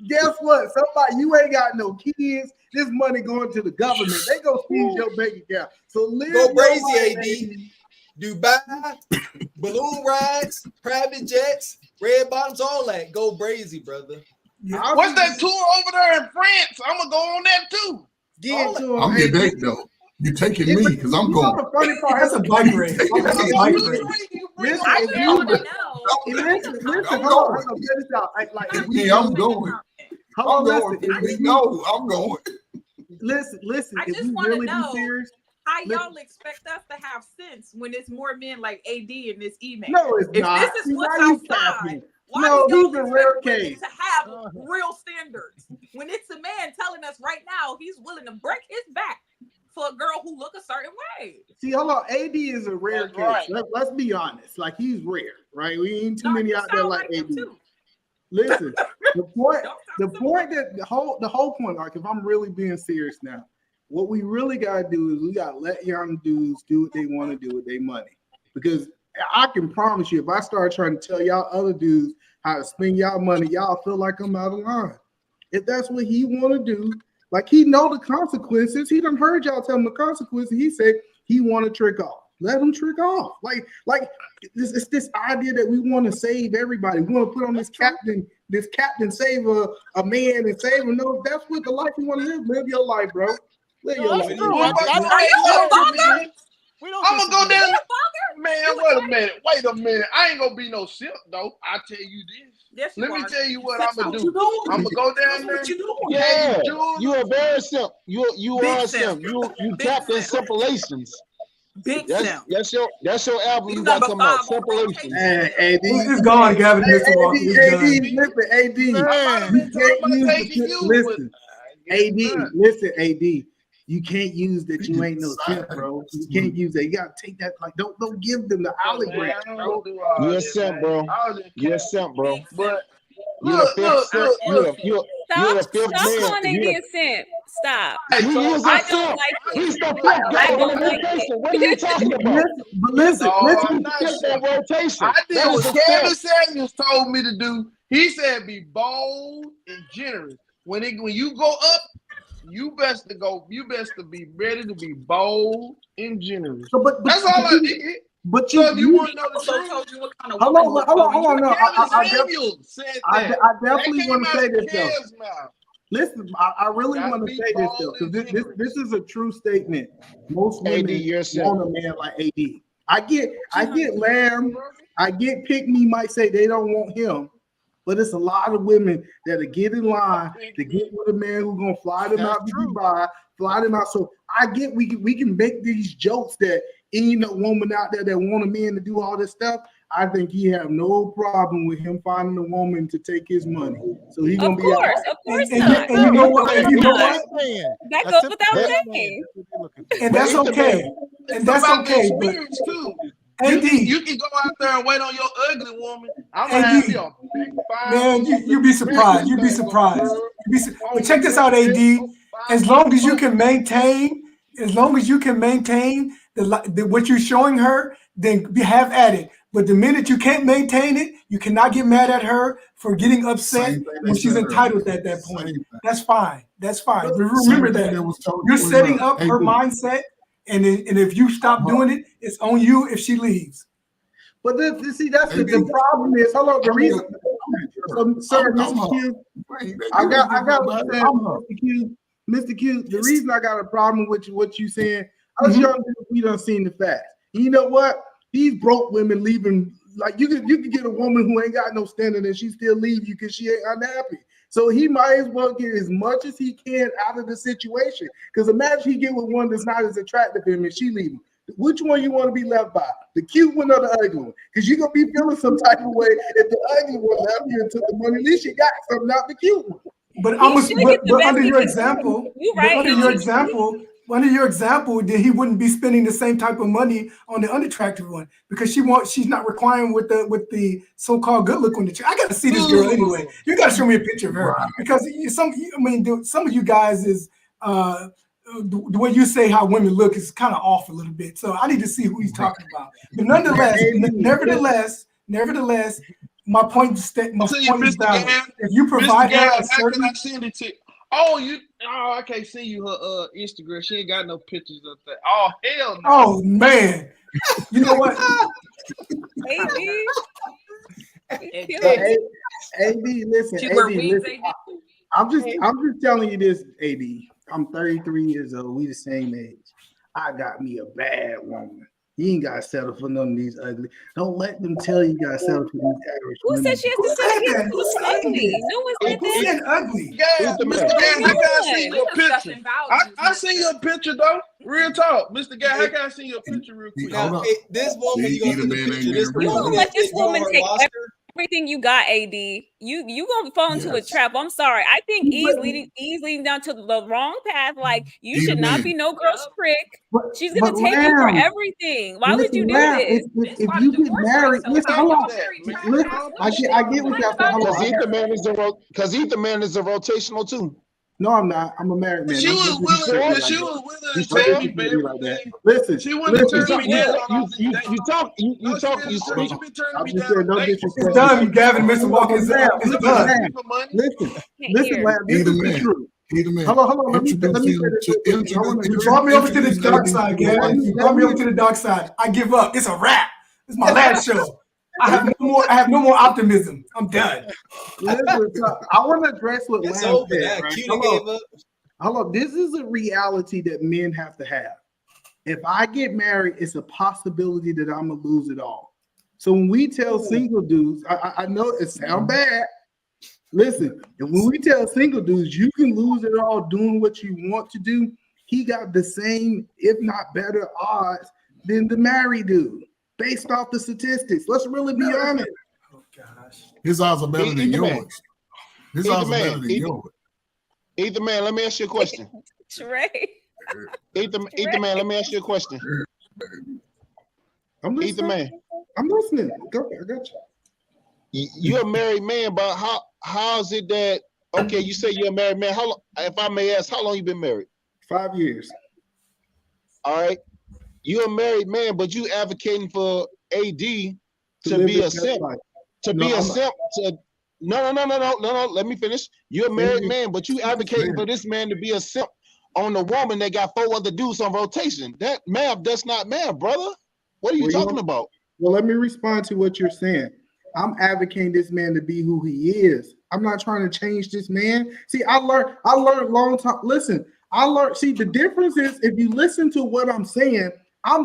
guess what? Somebody, you ain't got no kids. This money going to the government. They gonna seize your bank account. So live go crazy, life, AD. Dubai, balloon rides, private jets, red bottoms, all that. Go crazy, brother. What's that tour over there in France? I'm gonna go on that too. I'm your date though. You taking me because I'm going. The funny part, that's a bike race. That's a bike race. Listen, hold on. Yeah, I'm going. I'm going. Listen. I just want to know how y'all expect us to have sense when it's more men like AD in this email. No, it's if not. This is what's outside. No, these are rare cases. To have real standards. When it's a man telling us right now he's willing to break his back for a girl who look a certain way. See, hold on. AD is a rare case. Right. Let's be honest. Like, he's rare, right? We ain't too many out there like AD. Listen, the point that the whole point, like, if I'm really being serious now, what we really gotta do is we gotta let young dudes do what they want to do with their money. Because I can promise you, if I start trying to tell y'all other dudes how to spend y'all money, y'all feel like I'm out of line. If that's what he want to do, like, he know the consequences. He done heard y'all tell him the consequences. He said he want to trick off. Let him trick off. Like it's this idea that we want to save everybody. We want to put on this captain save a man and save him. No, that's what the life you want to live. Live your life, bro. Live your life. Are you a fucker? I'm gonna go down. Man, wait a minute. I ain't gonna be no simp though. I tell you this. Let me tell you what I'm gonna do. I'm gonna go down there. Yeah, you a very simp. You are a simp. You tapped in simulations. That's your album. You got coming out. Simulations. AD, it's gone, Gavin. Listen, AD. You can't use that. You ain't no simp, bro. You can't use that. You gotta take that. Like, don't give them the olive branch, bro. You're a simp, bro. You're a simp, bro. But you're Stop calling AD a simp. Stop. He is a I don't simp. like it. He's the flip I guy don't on the like rotation. it. What are you talking about? But listen, I'm not Flip sure. that rotation. I did That what is a Kevin simp. Samuels told me to do. He said be bold and generous. When you go up, you best to be ready to be bold and generous. So, but that's all I did. But so if you want to know the also truth, told you what kind of hold woman on. No, Kevin Samuels said I that. definitely That want came to out say of this though. Kev's mouth. Listen, I really Gotta want to be say this bold though, because and this is a true statement. Most AD, women you're a simp. want a man like AD. I get Lamb, I get Pick Me might say they don't want him, but it's a lot of women that'll get in line to get with a man who's gonna fly them out to Dubai, fly them out. So I get we can make these jokes that ain't no woman out there that want a man to do all this stuff. I think he have no problem with him finding a woman to take his money. So he's gonna be out. Of course And not. you know what? Of And you know course what? not. That goes without saying. And that's okay. And that's okay. But Experience too. AD, You can go out there and wait on your ugly woman. I'm gonna have you a big fine. man, you'd be surprised. You'd be surprised. But check this out, AD. As long as you can maintain the what you're showing her, then have at it. But the minute you can't maintain it, you cannot get mad at her for getting upset when she's entitled at that point. That's fine. That's fine. But remember that you're setting up her mindset, and if you stop doing it, it's on you if she leaves. But see, that's the problem is. Hold on, the reason, sir, Mr. Q, I got Mr. Q. The reason I got a problem with what you saying, us young people, we done seen the facts. You know what? These broke women leaving, like you can get a woman who ain't got no standard and she still leave you because she ain't unhappy. So he might as well get as much as he can out of the situation. Because imagine he get with one that's not as attractive to him and she leave him. Which one you want to be left by? The cute one or the ugly one? Because you're going to be feeling some type of way if the ugly one left you and took the money. At least you got something out the cute one. But under your example, under your example, then he wouldn't be spending the same type of money on the unattractive one because she's not requiring with the so-called good look on the I got to see this girl anyway. You got to show me a picture of her because some of you guys is the way you say how women look is kind of off a little bit. So I need to see who he's talking about. But nevertheless, my point is valid. If you provide her a certain, I send it to? Oh, I can't see you her Instagram. She ain't got no pictures of that. Oh, hell no. Oh man. You know what? AD, listen. I'm just telling you this, AD. I'm 33 years old. We the same age. I got me a bad woman. You ain't gotta settle for none of these ugly. Don't let them tell you gotta settle for these average women. Who said she has to settle? Who's ugly? No one said that. Said ugly. Yeah, Mr. Guy, how can I see your picture? I seen your picture though. Real talk, Mr. Guy, how can I see your picture real quick? Now, this woman, you gonna let this woman take everything you got, AD. You gonna fall into a trap. I'm sorry. I think E's leading down to the wrong path. Like you should not be no girl's prick. She's gonna take you for everything. Why would you do this? If you get married, listen, hold on. Listen, I get what y'all saying. Because Ether Man is a rotational too. No, I'm not. I'm a married man. She was willing to tell me, baby. Like that. Listen, she wouldn't turn me down. You talk. It's done, Gavin. Mr. Walker's done. Listen, man. This is the truth. Hold on. Let me say this. You brought me over to the dark side, Gavin. You brought me over to the dark side. I give up. It's a wrap. It's my last show. I have no more optimism. I'm done. Listen, I want to address what Lamb said. Right? Hello. This is a reality that men have to have. If I get married, it's a possibility that I'm gonna lose it all. So when we tell single dudes, I know it sounds bad. Listen, and when we tell single dudes you can lose it all doing what you want to do, he got the same, if not better, odds than the married dude. Based off the statistics, let's really be honest. Oh gosh, his odds are better than yours. His odds are better than yours. Ether Man, let me ask you a question. Trey. Ether Man, let me ask you a question. I'm listening. Ether Man, I'm listening. Go, I got you. You're a married man, but how is it that Okay, you say you're a married man. How long? If I may ask, how long you been married? 5 years. All right. You're a married man, but you advocating for AD to be a simp. To be a simp. No. Let me finish. You're a married man, but you advocating for this man to be a simp on the woman that got 4 other dudes on rotation. That math does not math, brother. What are you talking about? Well, let me respond to what you're saying. I'm advocating this man to be who he is. I'm not trying to change this man. See, I learned long time. Listen, see, the difference is if you listen to what I'm saying,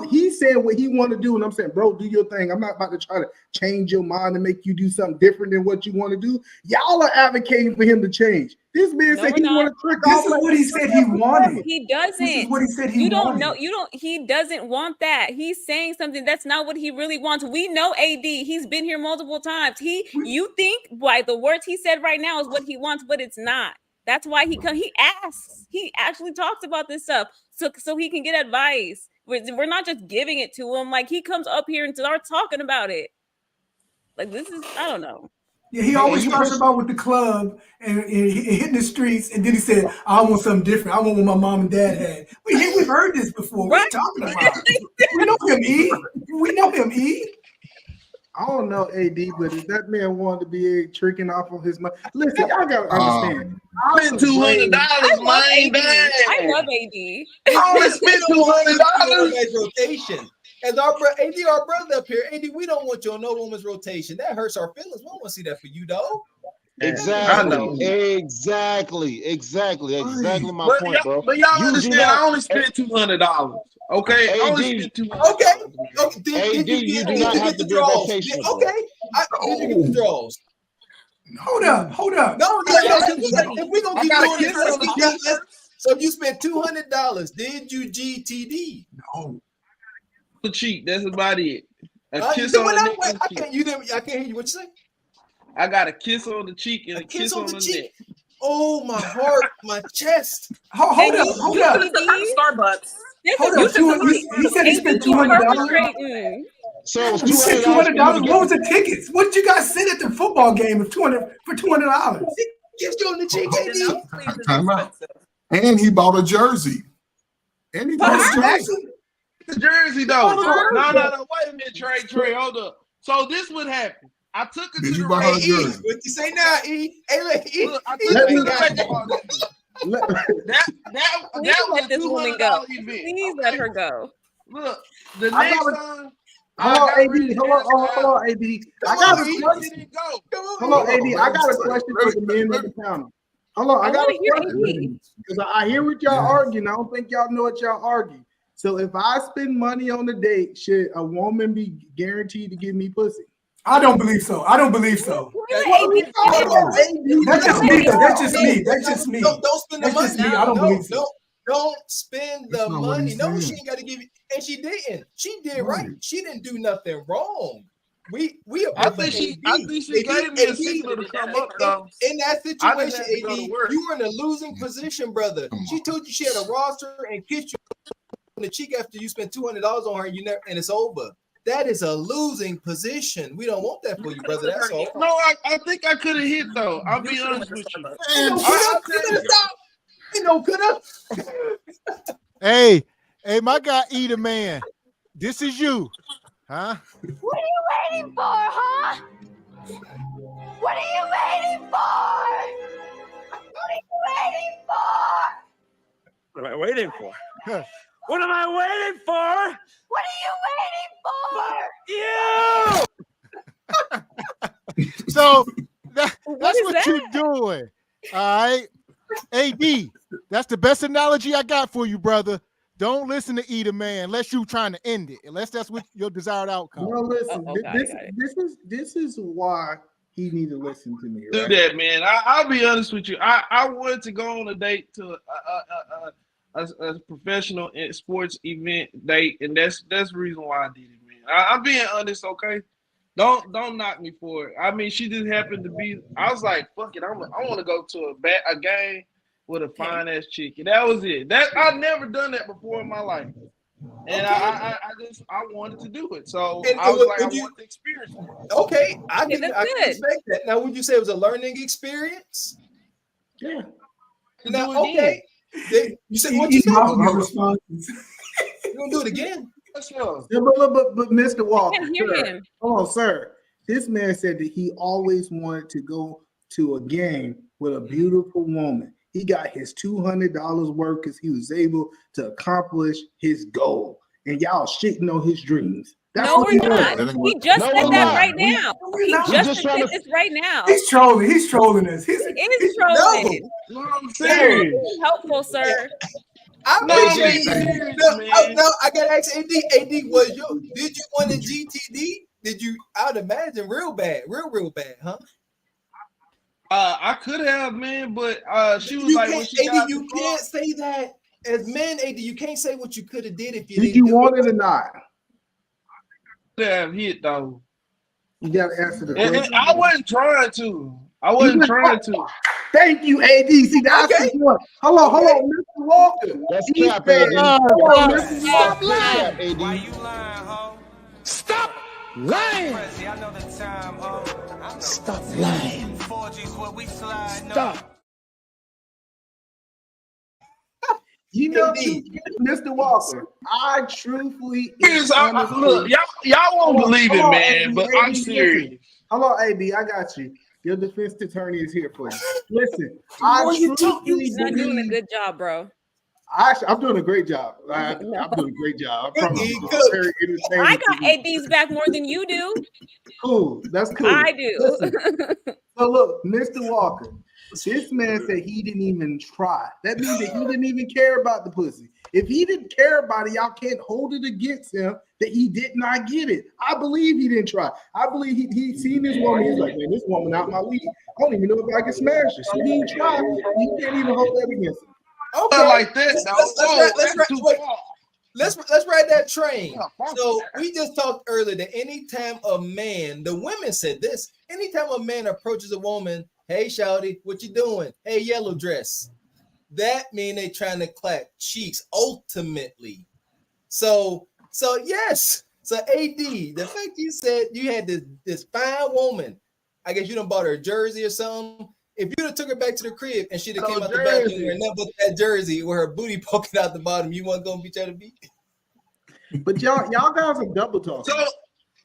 he's saying what he want to do, and I'm saying, bro, do your thing. I'm not about to try to change your mind and make you do something different than what you want to do. Y'all are advocating for him to change. This man said he want to trick off. This is what he said he wanted. He doesn't. This is what he said he you don't wanted. know. You don't. He doesn't want that. He's saying something that's not what he really wants. We know AD. He's been here multiple times. You think by the words he said right now is what he wants, but it's not. That's why he asks. He actually talks about this stuff so he can get advice. We're not just giving it to him. Like, he comes up here and starts talking about it. Like, this is, I don't know. Yeah, he always talks about with the club and hitting the streets, and then he said, I want something different. I want what my mom and dad had. We've heard this before. What are you talking about? We know him, E. We know him, E. I don't know AD, but if that man wanted to be tricking off of his money, listen, y'all gotta understand. I spent $200, man. I love AD. I only spent $200. Rotation. As our brother up here, AD, we don't want you on no woman's rotation. That hurts our feelings. We don't want to see that for you, though. Exactly my point, bro. But y'all understand, I only spent $200. Okay, I only spent $200. Okay. AD, you do not have to be a vacation. Okay, did you get the draws? Hold up. No. If we gonna keep doing this, so you spent $200. Did you GTD? No. The cheek. That's about it. I can't hear you. What you say? I got a kiss on the cheek and a kiss on the neck. Oh, my heart, my chest. Hold up. Starbucks. Hold up. He said he spent $200. So you said $200. What was the tickets? What did you guys sit at the football game for $200? He kissed you on the cheek, AD. Time out. And he bought a jersey. And he bought a jersey. The jersey though. No. Wait a minute, Trey. Hold up. So this would happen. I took her to the race. What you say now, E? Hey, look, E. I took her to the that was this woman go. Please let her go. Look, the next time. Hold on, AD. I got a question. Hold on, AD. I got a question for the men on the panel. Hold on, I got a question because I hear what y'all arguing. I don't think y'all know what y'all argue. So if I spend money on a date, should a woman be guaranteed to give me pussy? I don't believe so. That's just me. Don't spend the money. I don't believe so. Don't spend the money. No, she ain't got to give you. And she didn't. She did right. She didn't do nothing wrong. I think she gave me a signal to come up though. In that situation, AD, you were in a losing position, brother. She told you she had a roster and kissed you on the cheek after you spent $200 on her, and it's over. That is a losing position. We don't want that for you, brother. That's all. No, I think I could have hit though. I'll be honest with you. Hey, my guy, E the man. This is you, huh? What are you waiting for, huh? What are you waiting for? What am I waiting for? What am I waiting for? What are you waiting for? You. So that's what you're doing. All right. AD, that's the best analogy I got for you, brother. Don't listen to E the man unless you're trying to end it, unless that's what your desired outcome. No, listen, this is why he need to listen to me. Right? Do that, man. I'll be honest with you. I wanted to go on a date to a professional sports event date, and that's the reason why I did it, man. I'm being honest, okay? Don't knock me for it. I mean, she just happened to be. I was like, fuck it, I want to go to a game with a fine ass chick, and that was it. I've never done that before in my life, and I wanted to do it. So I was like, I want to experience it. Okay, I can respect that. Now, would you say it was a learning experience? Yeah. Now, okay. You said what you said? You gonna do it again? Yeah, but Mr. Walker, I can't hear sir, him. hold on, sir. This man said that he always wanted to go to a game with a beautiful woman. He got his $200 worth because he was able to accomplish his goal. And y'all shitting on his dreams. That's No, what we're not. He just said that right now. He just said this right now. He's trolling. He's trolling us. He's trolling. No, I'm That's serious. helpful, sir. I gotta ask AD. AD, did you want a GTD? Did you? I'd imagine real bad, real bad, huh? I could have, man, but she was you like, can't, when she AD, you can't say that as men, AD. You can't say what you could have did if you did didn't you do want it it or not? could have hit though. You gotta answer the And question. I wasn't trying to. I wasn't trying to. Thank you, AD. See, that's the point. Hold on, Mr. Walker. That's He cap, said, AD. hold on, Mr. Stop Walker. lying, AD. Why you lying, ho? Stop lying. I know the time, ho. Stop lying. 4G's what we slide. Stop. You know, Mr. Walker, I truthfully look, y'all won't believe it, man, but I'm serious. Hold on, AB, I got you. Your defense attorney is here for you. Listen, I truthfully You're not doing a good job, bro. I'm doing a great job. I'm doing a great job. I promise you. Very entertaining. I got AD's back more than you do. Cool. That's cool. I do. Listen, so look, Mr. Walker, this man said he didn't even try. That means that he didn't even care about the pussy. If he didn't care about it, y'all can't hold it against him that he did not get it. I believe he didn't try. I believe he seen this woman. He's like, man, this woman out my league. I don't even know if I can smash her. So he didn't try. You can't even hold that against him. Okay, like this. Let's ride that train. So we just talked earlier that anytime a man, the women said this, anytime a man approaches a woman, hey shawty, what you doing? Hey, yellow dress. That mean they trying to clap cheeks ultimately. So yes. So AD, the fact you said you had this fine woman, I guess you done bought her a jersey or something. If you'd have took her back to the crib and she'd have came out the bathroom wearing nothing but that jersey with her booty poking out the bottom, you wasn't gonna be trying to beat. But y'all guys are double talking.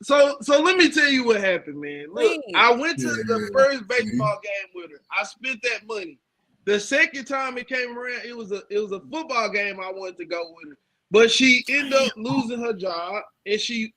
So let me tell you what happened, man. Look, I went to the first baseball game with her. I spent that money. The second time it came around, it was a football game I wanted to go with her. But she ended up losing her job and she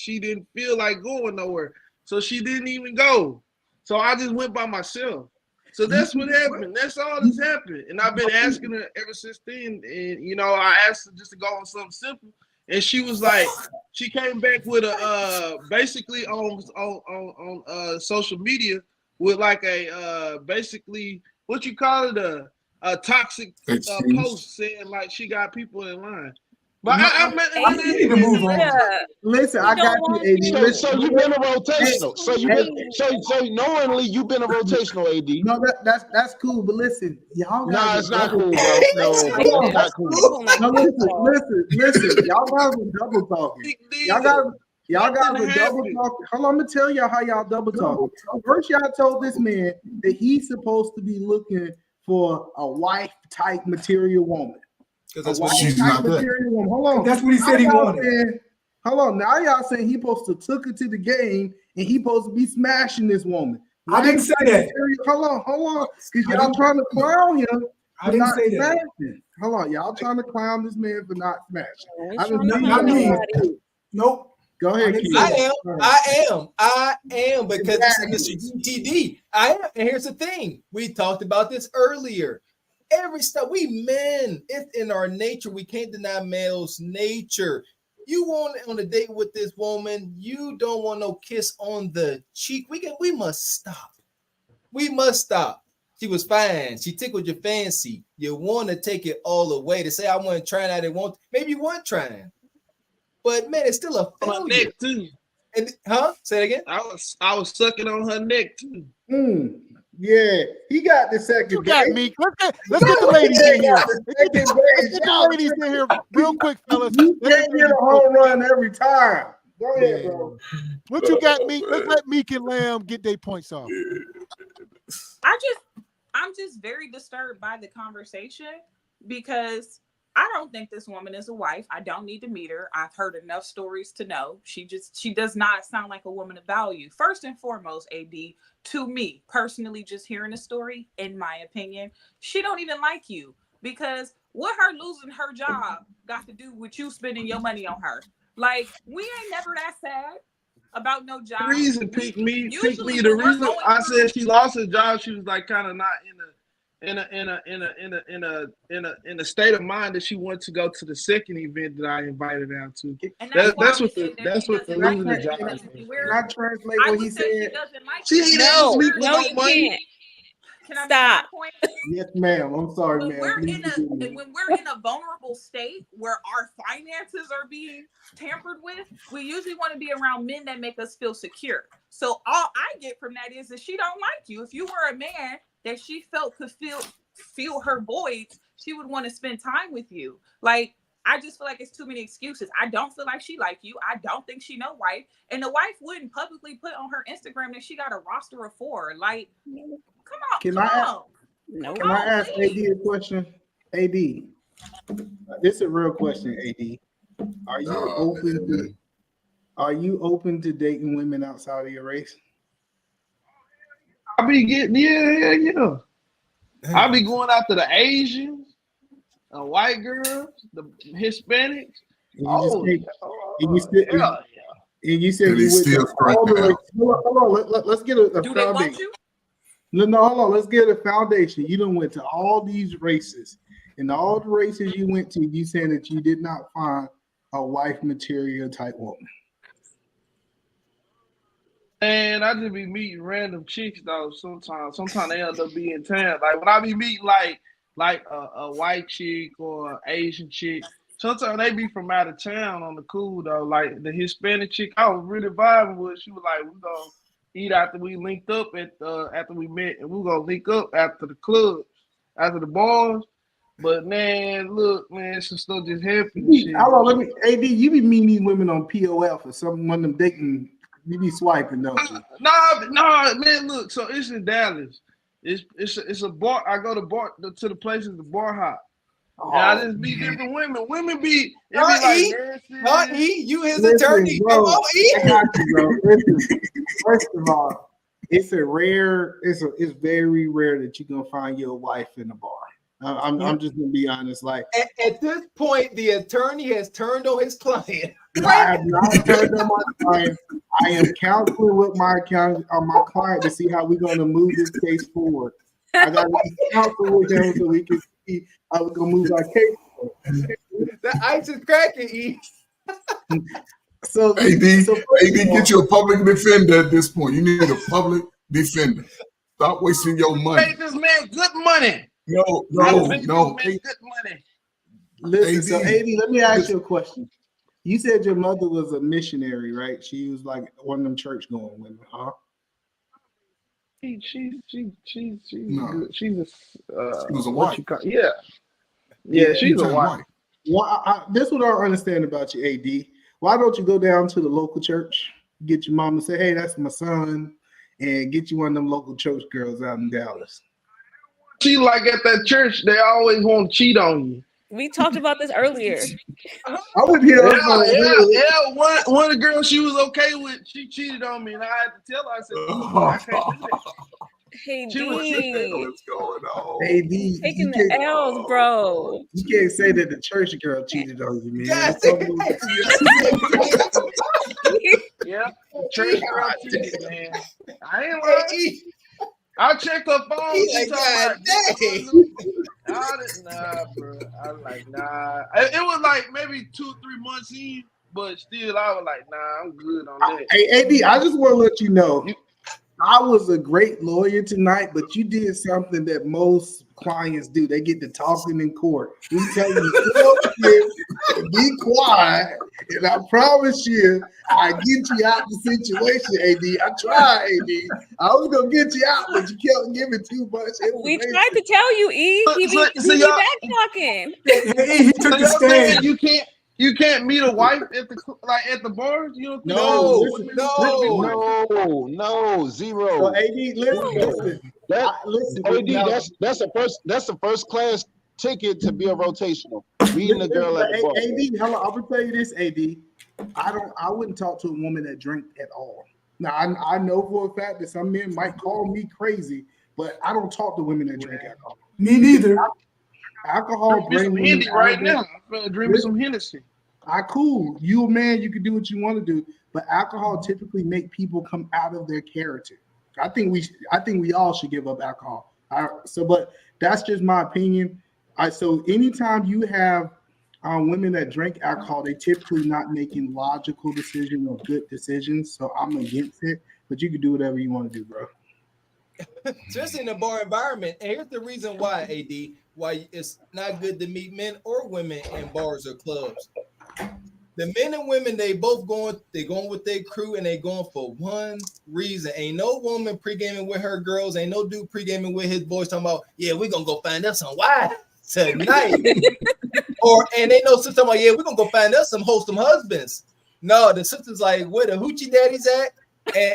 didn't feel like going nowhere. So she didn't even go. So I just went by myself. So that's what happened. That's all that's happened. And I've been asking her ever since then. And I asked her just to go on something simple. And she was like, she came back with a basically on social media with like a basically what you call it a toxic post saying like she got people in line. But I need to move on. Listen, I got you, AD. So you've been a rotational. So knowingly you've been a rotational, AD. No, that's cool. But listen, y'all guys. Nah, it's not cool, bro. No, it's not cool. No, listen. Y'all guys are double talking. Y'all guys are double talking. Hold on, I'm gonna tell y'all how y'all double talking. First, y'all told this man that he's supposed to be looking for a wife type material woman. Because that's what she's not that. Hold on. That's what he said he wanted. Hold on. Now y'all saying he supposed to took her to the game and he supposed to be smashing this woman. I didn't say that. Hold on. Because y'all trying to clown him. I didn't say that. Smashing. Hold on. Y'all trying to clown this man for not smashing. Not me. Nope. Go ahead, Keith. I am because this is Mr. GTD. I am. And here's the thing. We talked about this earlier. Every stuff we men, it's in our nature. We can't deny male's nature. You want on a date with this woman, you don't want no kiss on the cheek. We must stop. We must stop. She was fine. She tickled your fancy. You want to take it all the way to say I wasn't trying. I didn't want. Maybe you weren't trying, but man, it's still a failure. On her neck too. And say it again. I was sucking on her neck too. Yeah, he got the second. You got me. Let's get the ladies in here. Let's get the ladies in here real quick, fellas. You can't get a home run every time. Go ahead, bro. What you got, Meek? Let's let Meek and Lamb get their points off. I I'm just very disturbed by the conversation because I don't think this woman is a wife. I don't need to meet her. I've heard enough stories to know she does not sound like a woman of value. First and foremost, AD, to me personally, just hearing the story, in my opinion, she don't even like you, because what her losing her job got to do with you spending your money on her? Like, we ain't never that sad about no job. The reason picked me. The reason I said she lost her job, she was like kind of not in a state of mind that she wanted to go to the second event that I invited her to. That's what the losing the job is. Can I translate what he said? She ain't asked me for no money. Stop. Yes, ma'am. I'm sorry, When ma'am. we're in a vulnerable state where our finances are being tampered with, we usually want to be around men that make us feel secure. So all I get from that is that she don't like you. If you were a man that she felt could feel her voids, she would want to spend time with you. Like, I just feel like it's too many excuses. I don't feel like she like you. I don't think she no wife. And the wife wouldn't publicly put on her Instagram that she got a roster of 4. Like, come on. Can I ask AD a question? AD, this is a real question. AD, are you open to dating women outside of your race? I be getting yeah. I be going after the Asians, the white girls, the Hispanics. And you said you went to all the races. Hold on, let's get a foundation. No, hold on. Let's get a foundation. You done went to all these races, and all the races you went to, you saying that you did not find a wife material type woman. And I just be meeting random chicks though. Sometimes they end up being tan. Like when I be meeting like a white chick or an Asian chick, sometimes they be from out of town on the cool though. Like the Hispanic chick, I was really vibing with. She was like, "We gonna eat after we linked up after we met, and we're gonna link up after the club, after the bars." But man, look, man, some stuff just happened. AD, you be meeting these women on POF or some one of them dating. You be swiping, don't you? Nah, man. Look, so it's in Dallas. It's a bar. I go to the places the bar hop. And I just meet different women. Women be like, you his attorney. Bro, I got you, bro. Listen, first of all, it's very rare that you're gonna find your wife in a bar. I'm just gonna be honest. Like at this point, the attorney has turned on his client. I have not turned on my client. I am counseling with my client to see how we're gonna move this case forward. I got to counsel with him so we can see how we're gonna move our case forward. The ice is cracking, E. So AD, get you a public defender at this point. You need a public defender. Stop wasting your money. Pay this man good money. No. Good money. Listen, so AD, let me ask you a question. You said your mother was a missionary, right? She was like one of them church going women, huh? She's No. good. She was a wife. Yeah, she's a wife. Well, this is what I don't understand about you, AD. Why don't you go down to the local church, get your mom and say, "Hey, that's my son," and get you one of them local church girls out in Dallas? She like at that church, they always want to cheat on you. We talked about this earlier. I would hear. Yeah. One of the girls she was okay with, she cheated on me, and I had to tell her. I said, I can't do that. Hey, D. What's going on? Hey, D, taking the L's, bro. You can't say that the church girl cheated on you, man. Yeah, church girl cheated, man. I ain't lying. I checked her phone. Nah, bro. I was like, nah. It was like maybe 2 or 3 months in, but still, I was like, nah, I'm good on that. Hey, AD, I just want to let you know, I was a great lawyer tonight, but you did something that most clients do. They get to talking in court. We tell you, be quiet, and I promise you, I get you out the situation, AD. I tried, AD. I was going to get you out, but you kept giving too much information. We tried to tell you, E. He be back talking. He took the stand. You can't meet a wife at the bars. You don't No, zero. So AD, listen. Listen, that's the first class ticket to be a rotational. Meeting the girl at the bar. AD, I'm gonna tell you this, AD. I wouldn't talk to a woman that drank at all. Now I know for a fact that some men might call me crazy, but I don't talk to women that drink alcohol. Me neither. Alcohol brings Hennessy right now. I'm gonna drink me some Hennessy. Cool. You a man, you can do what you want to do, but alcohol typically make people come out of their character. I think we all should give up alcohol. But that's just my opinion. So anytime you have women that drink alcohol, they typically not making logical decisions or good decisions. So I'm against it. But you can do whatever you want to do, bro. Just in the bar environment. And here's the reason why, AD, why it's not good to meet men or women in bars or clubs. The men and women, they going with their crew, and they going for one reason. Ain't no woman pre-gaming with her girls, ain't no dude pre-gaming with his boys talking about, yeah, we're gonna go find us some wives tonight. And they know sister talking about, yeah, we're gonna go find us some wholesome husbands. No, the sister's like, where the hoochie daddies at?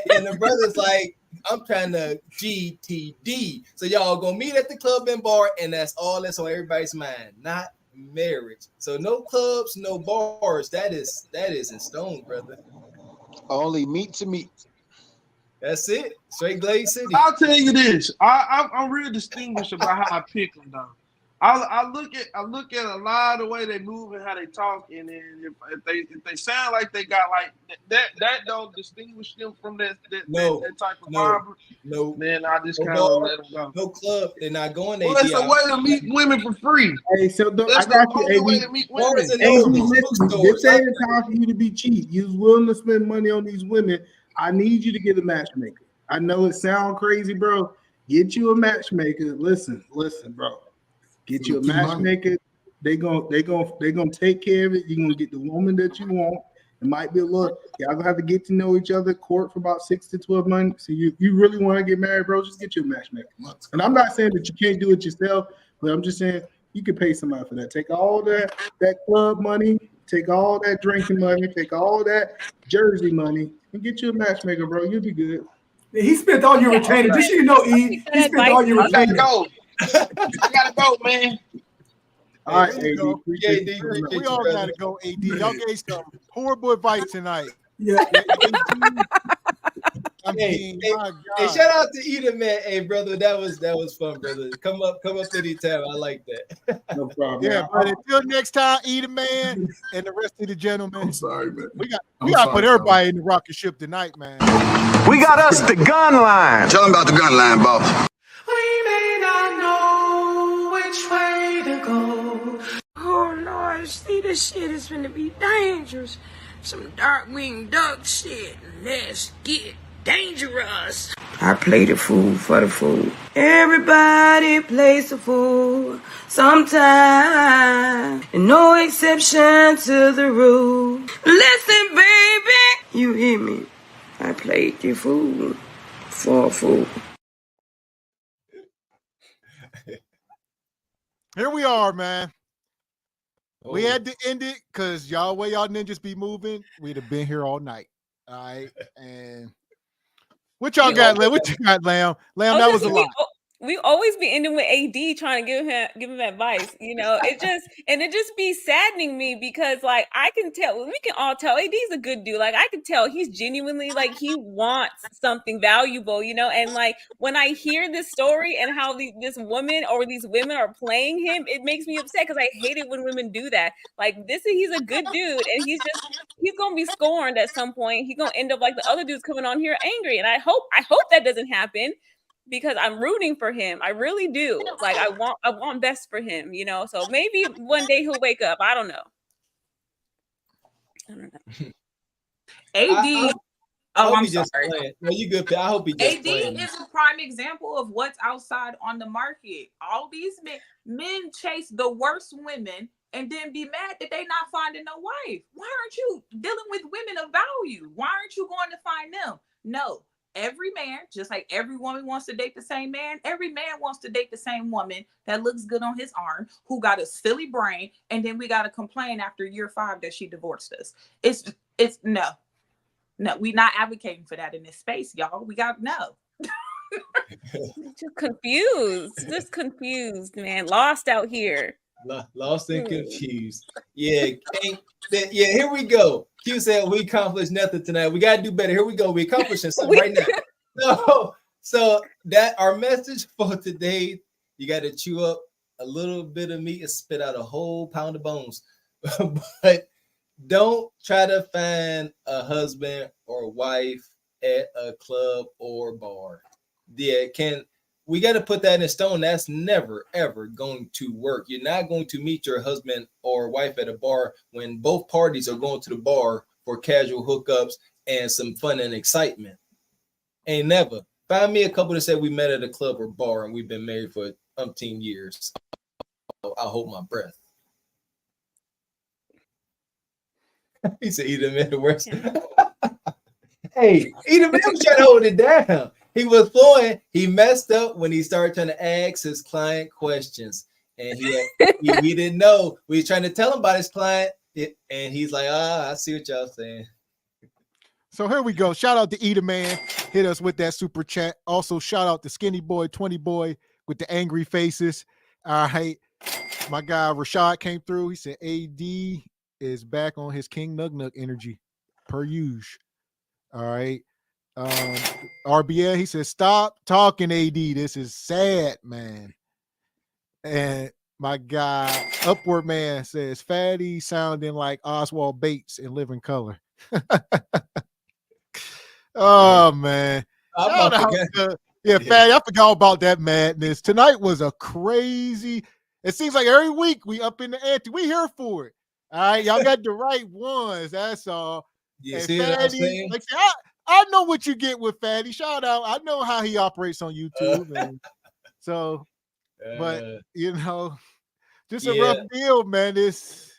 And the brother's like, I'm trying to GTD. So y'all gonna meet at the club and bar, and that's all that's on everybody's mind, not marriage. So no clubs, no bars. That is in stone, brother. Only meat to meet. That's it. Straight Glaze City. I'll tell you this. I'm real distinguished about how I pick them though. I look at a lot of the way they move and how they talk, and then if they sound like they got like that don't distinguish them from that type of vibe. No, man, I just kind of let them go. No club, they're not going. Well, it's a way to meet women for free. Hey, so that's the only way to meet women. This ain't the time for you to be cheap. You're willing to spend money on these women. I need you to get a matchmaker. I know it sounds crazy, bro. Get you a matchmaker. Listen, bro. Get you a matchmaker. They gonna take care of it. You're gonna get the woman that you want. It might be a little. Y'all gonna have to get to know each other. Court for about 6 to 12 months. So you really want to get married, bro? Just get you a matchmaker. And I'm not saying that you can't do it yourself, but I'm just saying you can pay somebody for that. Take all that club money. Take all that drinking money. Take all that jersey money and get you a matchmaker, bro. You'll be good. He spent all your retainer. Just so you know, E. He spent all your retainer. I gotta go, man. All right, AD. We all gotta go, AD. Y'all gave some horrible advice tonight. Yeah. Hey, shout out to Eda, man. Hey, brother, that was fun, brother. Come up anytime. I like that. No problem. Yeah, but until next time, Eda, man, and the rest of the gentlemen. I'm sorry, man. We gotta put everybody in the rocket ship tonight, man. We got us the gun line. Tell them about the gun line, boss. We may not know which way to go. Oh Lord, see, this shit is gonna be dangerous. Some dark-winged duck shit. Let's get dangerous. I play the fool for the fool. Everybody plays the fool sometime. And no exception to the rule. Listen, baby, you hear me? I played the fool for a fool. Here we are, man. We had to end it because y'all ninjas be moving. We'd have been here all night. All right. And what y'all got, Lamb? What you got, Lamb? Lamb, that was a lot. We always be ending with AD trying to give him advice. You know, it just be saddening me because like we can all tell AD's a good dude. Like I can tell he's genuinely like he wants something valuable, you know. And like when I hear this story and how this woman or these women are playing him, it makes me upset because I hate it when women do that. Like he's a good dude and he's gonna be scorned at some point. He's gonna end up like the other dudes coming on here angry. And I hope that doesn't happen. Because I'm rooting for him. I really do. Like I want best for him, you know. So maybe one day he'll wake up. I don't know. AD. I'm sorry. No, you good. I hope he just AD playing. is a prime example of what's outside on the market. All these men chase the worst women and then be mad that they not finding no wife. Why aren't you dealing with women of value? Why aren't you going to find them? No. Every man, just like every woman wants to date the same man, every man wants to date the same woman that looks good on his arm, who got a silly brain, and then we got to complain after year 5 that she divorced us. It's no, we not advocating for that in this space, y'all. We got no. Just confused, man. Lost out here. Lost and confused. Yeah, yeah. Here we go. Q said we accomplished nothing tonight. We gotta do better. Here we go. We accomplishing something right now. So that our message for today. You got to chew up a little bit of meat and spit out a whole pound of bones. But don't try to find a husband or wife at a club or bar. Yeah, we got to put that in stone. That's never, ever going to work. You're not going to meet your husband or wife at a bar when both parties are going to the bar for casual hookups and some fun and excitement. Ain't never. Find me a couple that said we met at a club or bar and we've been married for umpteen years. I'll hold my breath. He said, "Eat him in the worst." Hey, Eat him in trying to hold it down. He was flowing. He messed up when he started trying to ask his client questions, and he didn't know. We was trying to tell him about his client, and he's like, "I see what y'all saying." So here we go. Shout out to Eat a Man. Hit us with that super chat. Also, shout out to Skinny Boy, 20 Boy with the angry faces. All right. My guy Rashad came through. He said AD is back on his King Nug Nug energy per usual. All right. RBL, he says, stop talking, AD. This is sad, man. And my guy Upward Man says, Fatty sounding like Oswald Bates in Living Color. Oh, man. Yeah, Fatty, I forgot about that madness. Tonight was a crazy. It seems like every week we up in the ante. We here for it. All right, y'all got the right ones. That's all. Yeah, see what I'm saying? Like, I know what you get with Fatty. Shout out. I know how he operates on YouTube. And so, but you know, just a rough deal, man. This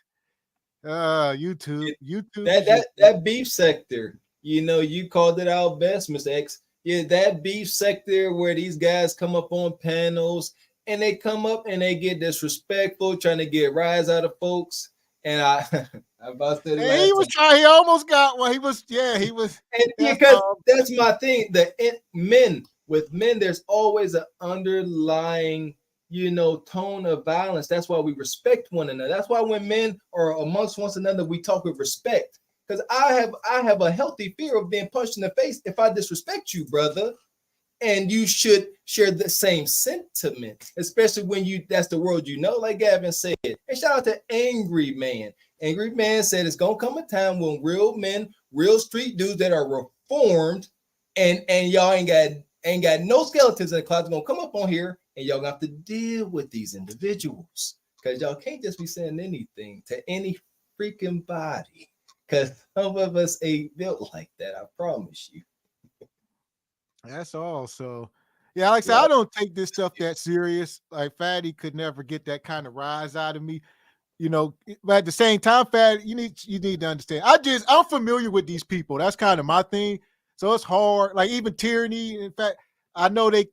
YouTube. That beef sector. You know, you called it out best, Mr. X. Yeah, that beef sector where these guys come up on panels and they come up and they get disrespectful, trying to get rise out of folks. And I about to say he was trying. He almost got one. He was. And because that's my thing. With men, there's always an underlying, tone of violence. That's why we respect one another. That's why when men are amongst one another, we talk with respect. Because I have a healthy fear of being punched in the face if I disrespect you, brother. And you should share the same sentiment, especially when that's the world like Gavin said. And shout out to Angry Man. Angry Man said it's gonna come a time when real men, real street dudes that are reformed, and y'all ain't got no skeletons in the closet gonna come up on here, and y'all gonna have to deal with these individuals. Because y'all can't just be saying anything to any freaking body. Because some of us ain't built like that, I promise you. That's all. So, yeah, like I said, I don't take this stuff that serious. Like, Fatty could never get that kind of rise out of me, But at the same time, Fatty, you need to understand. I'm familiar with these people. That's kind of my thing. So it's hard. Like even Tyranny. In fact, I know they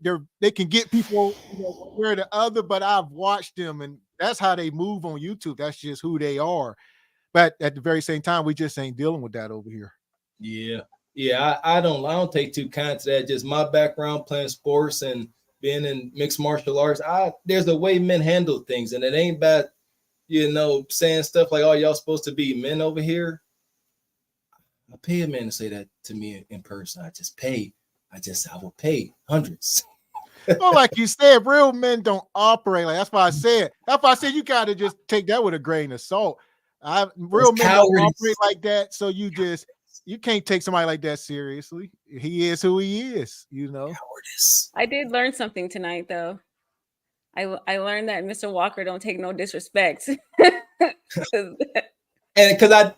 can get people one way or the other, but I've watched them, and that's how they move on YouTube. That's just who they are. But at the very same time, we just ain't dealing with that over here. Yeah, I don't take too kind to that. Just my background playing sports and being in mixed martial arts. There's a way men handle things, and it ain't about saying stuff like, "Oh, y'all supposed to be men over here." I pay a man to say that to me in person. I will pay hundreds. Well, like you said, real men don't operate like. That's why I said. That's why I said you got to just take that with a grain of salt. Real men don't operate like that, so you can't take somebody like that seriously. He is who he is, Cowardice. I did learn something tonight, though. I learned that Mr. Walker don't take no disrespect. And because I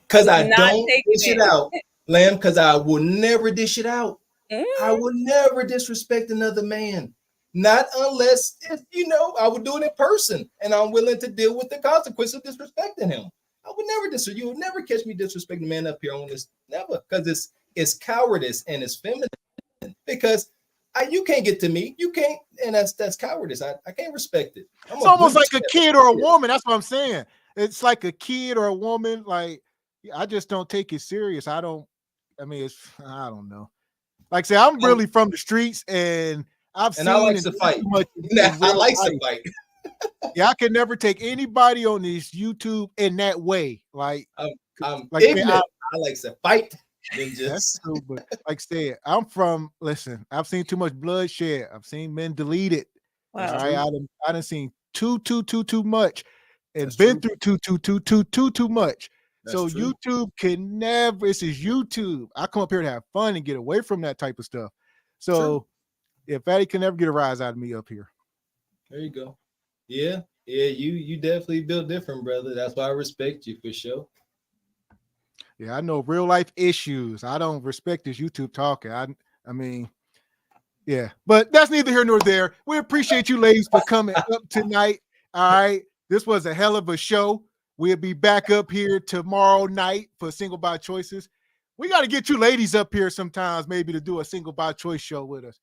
don't dish it out, Lamb, because I will never dish it out. I will never disrespect another man. Not unless, I would do it in person, and I'm willing to deal with the consequence of disrespecting him. I would never disrespect. You will never catch me disrespecting a man up here on this. Never, because it's cowardice and it's feminine. Because you can't get to me. You can't, and that's cowardice. I can't respect it. It's almost like a kid or a woman. That's what I'm saying. It's like a kid or a woman. Like I just don't take it serious. I don't know. Like I say, I'm really from the streets, and I've And seen I like to fight. I like to fight. Yeah, I can never take anybody on this YouTube in that way. Like, I'm like ignorant. I like to fight. That's true, but like I said, listen, I've seen too much bloodshed. I've seen men deleted. Wow. All right, I done seen too much and That's been true. through too much. That's So true. YouTube can never, this is YouTube. I come up here to have fun and get away from that type of stuff. So if Fatty can never get a rise out of me up here. There you go. Yeah, you definitely built different, brother. That's why I respect you for sure. Yeah, I know real life issues. I don't respect this YouTube talking. I mean, yeah, but that's neither here nor there. We appreciate you ladies for coming up tonight. All right, this was a hell of a show. We'll be back up here tomorrow night for Single by Choices. We got to get you ladies up here sometimes, maybe to do a Single by Choice show with us.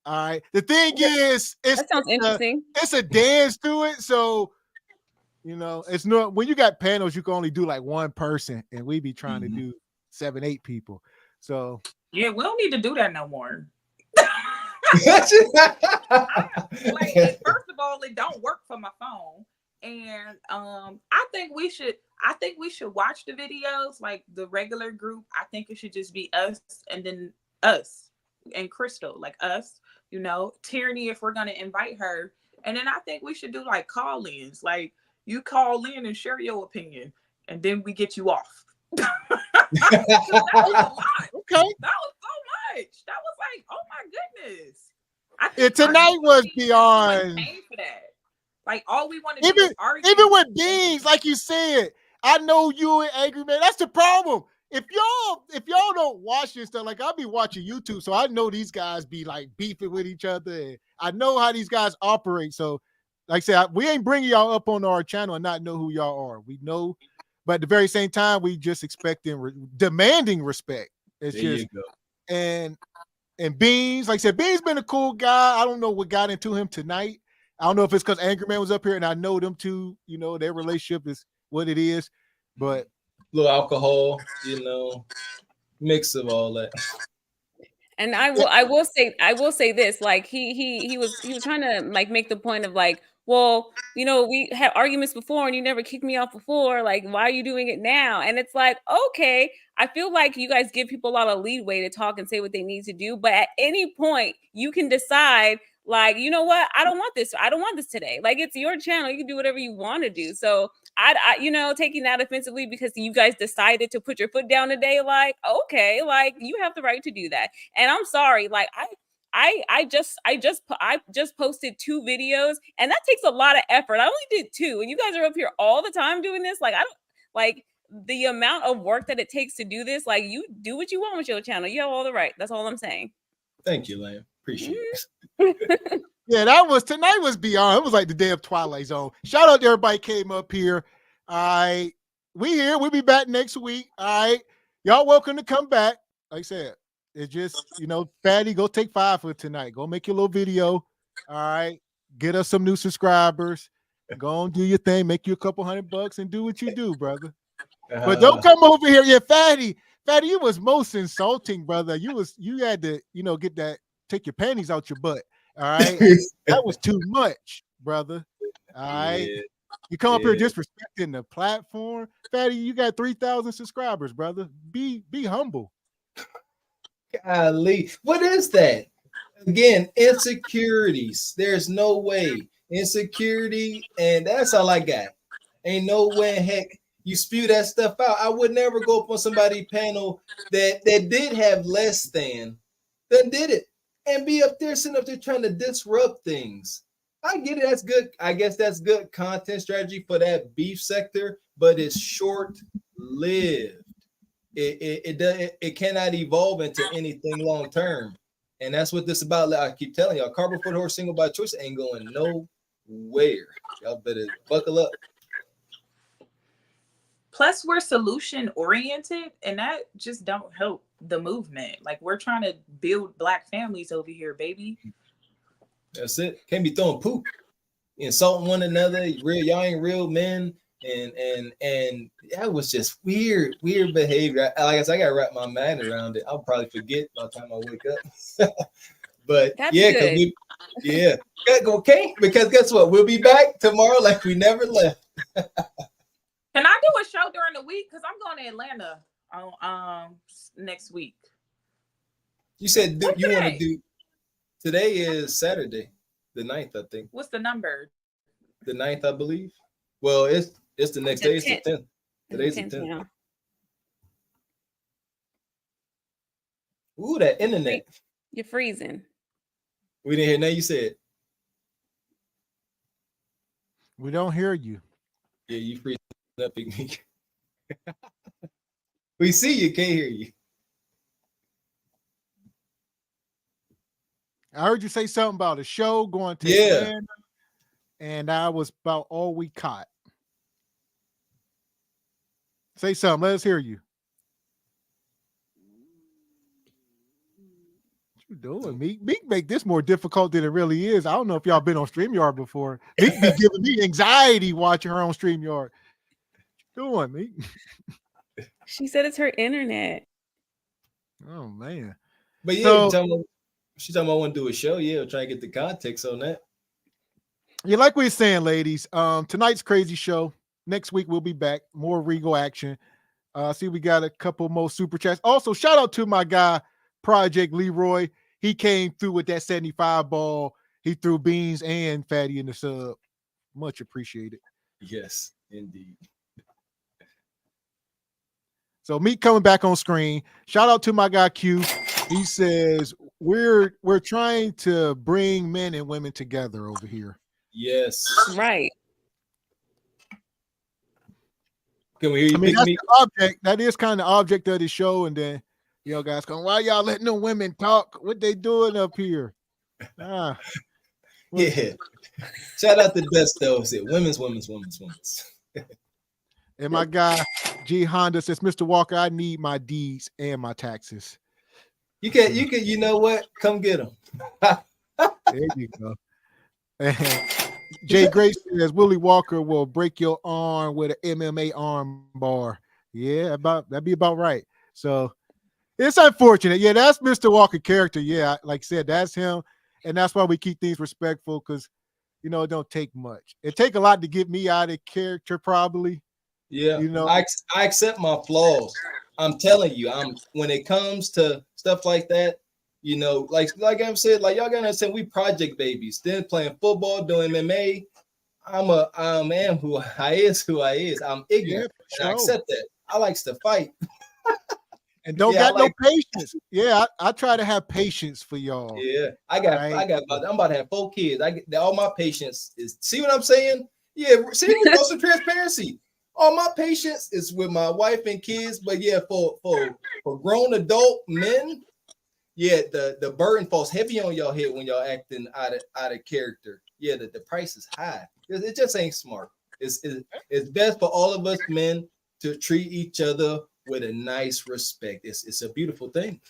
All right. The thing is, That sounds interesting. It's a dance to it, so. You know, it's not when you got panels, you can only do like one person, and we be trying to do 7, 8 people. So yeah, we don't need to do that no more. Like, first of all, it don't work for my phone, and I think we should watch the videos like the regular group. I think it should just be us, and then us and Crystal, like us. You know, Tierney if we're gonna invite her, and then I think we should do like call-ins, like. You call in and share your opinion, and then we get you off. That was a lot. Okay. That was so much. That was like, oh my goodness. Tonight was beyond. For that. Like all we want to do is argue. Even with Beans, like you said, I know you and Angry Man. That's the problem. If y'all don't watch this stuff, like I'll be watching YouTube, so I know these guys be like beefing with each other. And I know how these guys operate. So. Like I said, we ain't bringing y'all up on our channel and not know who y'all are. We know, but at the very same time, we just demanding respect. It's there just, you go. And Beans, like I said, Beans been a cool guy. I don't know what got into him tonight. I don't know if it's because Angry Man was up here and I know them two, you know, their relationship is what it is, but a little alcohol, you know, mix of all that. And I will say this, like he was trying to like make the point of like, well, you know, we had arguments before and you never kicked me off before. Like, why are you doing it now? And it's like, okay, I feel like you guys give people a lot of leeway to talk and say what they need to do. But at any point you can decide like, you know what? I don't want this. I don't want this today. Like, it's your channel. You can do whatever you want to do. So I you know, taking that offensively because you guys decided to put your foot down today. Like, okay, like you have the right to do that. And I'm sorry, like I just posted 2 videos and that takes a lot of effort. I only did 2 and you guys are up here all the time doing this. Like, I don't like the amount of work that it takes to do this. Like, you do what you want with your channel. You have all the right. That's all I'm saying. Thank you, Lamb. Appreciate it. Yeah, tonight was beyond. It was like the day of Twilight Zone. Shout out to everybody came up here. All right. We here. We'll be back next week. All right. Y'all welcome to come back. Like I said, it's just, you know, Fatty, go take 5 for tonight. Go make your little video. All right. Get us some new subscribers. Go on, do your thing. Make you a couple $100 and do what you do, brother. But don't come over here. Yeah, Fatty, you was most insulting, brother. You had to, you know, take your panties out your butt. All right. That was too much, brother. All right. Yeah. You come up here disrespecting the platform. Fatty, you got 3,000 subscribers, brother. Be humble. Golly. What is that? Again, insecurities. There's no way. Insecurity, and that's all I got. Ain't no way in heck you spew that stuff out. I would never go up on somebody's panel that did have less than did it. And be up there, sitting up there trying to disrupt things. I get it. That's good. I guess that's good content strategy for that beef sector, but it's short-lived. It cannot evolve into anything long term, and that's what this about. I keep telling y'all, Carbon Foot Horse Single by Choice ain't going nowhere. Y'all better buckle up. Plus, we're solution oriented, and that just don't help the movement. Like, we're trying to build Black families over here, baby. That's it. Can't be throwing poop, insulting one another. Y'all ain't real men, and that was just weird behavior. Like I said, I gotta wrap my mind around it. I'll probably forget by the time I wake up. But That's yeah, good. Okay, because guess what? We'll be back tomorrow like we never left. Can I do a show during the week? Because I'm going to Atlanta next week. You said you want to do. Today is Saturday, the 9th, I think. What's the number? The 9th, I believe. Well, it's the next day. It's the 10th. Today's the 10th. Yeah. Ooh, that internet. You're freezing. We didn't hear nothing you said. We don't hear you. Yeah, you freezing up, Big Meek. We see you, can't hear you. I heard you say something about a show going to Atlanta, and that was about all we caught. Say something. Let us hear you. What you doing, Meek? Meek make this more difficult than it really is. I don't know if y'all been on StreamYard before. Meek be giving me anxiety watching her on StreamYard. What you doing, Meek? She said it's her internet. Oh man. But yeah, she's talking about I want to do a show. Yeah, try to get the context on that. Yeah, like we were saying, ladies. Tonight's crazy show. Next week we'll be back. More Regal action. See, we got a couple more super chats. Also, shout out to my guy, Project Leroy. He came through with that 75 ball. He threw Beans and Fatty in the sub. Much appreciated. Yes, indeed. So me coming back on screen. Shout out to my guy Q. He says we're trying to bring men and women together over here. Yes. Right. Can we hear you? I mean, that's the object. That is kind of the object of the show. And then, guys going, why y'all letting the women talk? What they doing up here? Yeah. Shout out to Dust though. Said women's. And my guy G Honda says, Mr. Walker, I need my deeds and my taxes. You can, you know what? Come get them. There you go. And Jay Grace says Willie Walker will break your arm with an MMA arm bar. Yeah, that'd be about right. So it's unfortunate. Yeah, that's Mr. Walker character. Yeah, like I said, that's him. And that's why we keep things respectful, because it don't take much. It take a lot to get me out of character, probably. Yeah, I accept my flaws. I'm telling you, when it comes to stuff like that, like I said, like y'all gotta understand, we project babies. Then playing football, doing MMA. I am who I is. I'm ignorant. Yeah, and I accept that. I likes to fight. And don't got no patience. Yeah, I try to have patience for y'all. Yeah, I'm about to have 4 kids. All my patience is. See what I'm saying? Yeah, see, we got some transparency. All my patience is with my wife and kids, but yeah, for grown adult men, yeah, the burden falls heavy on y'all head when y'all acting out of character. Yeah, the price is high. It just ain't smart. It's best for all of us men to treat each other with a nice respect. It's a beautiful thing.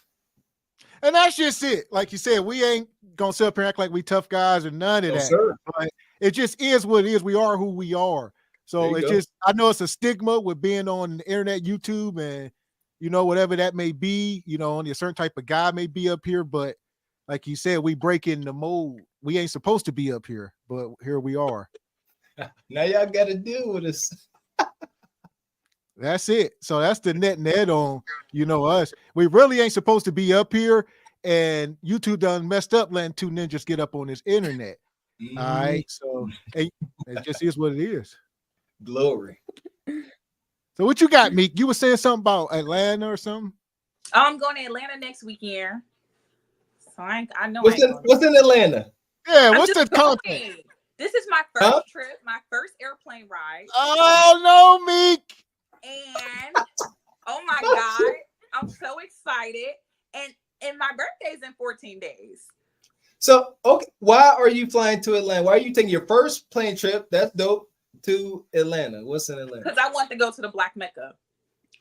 And that's just it. Like you said, we ain't gonna sit up here and act like we tough guys or none of that. Sir. But it just is what it is. We are who we are. So it's just, I know it's a stigma with being on the internet, YouTube, and whatever that may be, only a certain type of guy may be up here. But like you said, we break in the mold. We ain't supposed to be up here, but here we are. Now y'all got to deal with us. That's it. So that's the net on, us. We really ain't supposed to be up here, and YouTube done messed up letting 2 ninjas get up on this internet. All right. So it just is what it is. Glory. So what you got, Meek? You were saying something about Atlanta or something? I'm going to Atlanta next weekend. So I know. What's in Atlanta? Yeah, what's the content? This is my first trip, my first airplane ride. Oh no, Meek! And oh my God, I'm so excited. And my birthday's in 14 days. So okay, why are you flying to Atlanta? Why are you taking your first plane trip? That's dope. To Atlanta. What's in Atlanta? Because I want to go to the Black Mecca.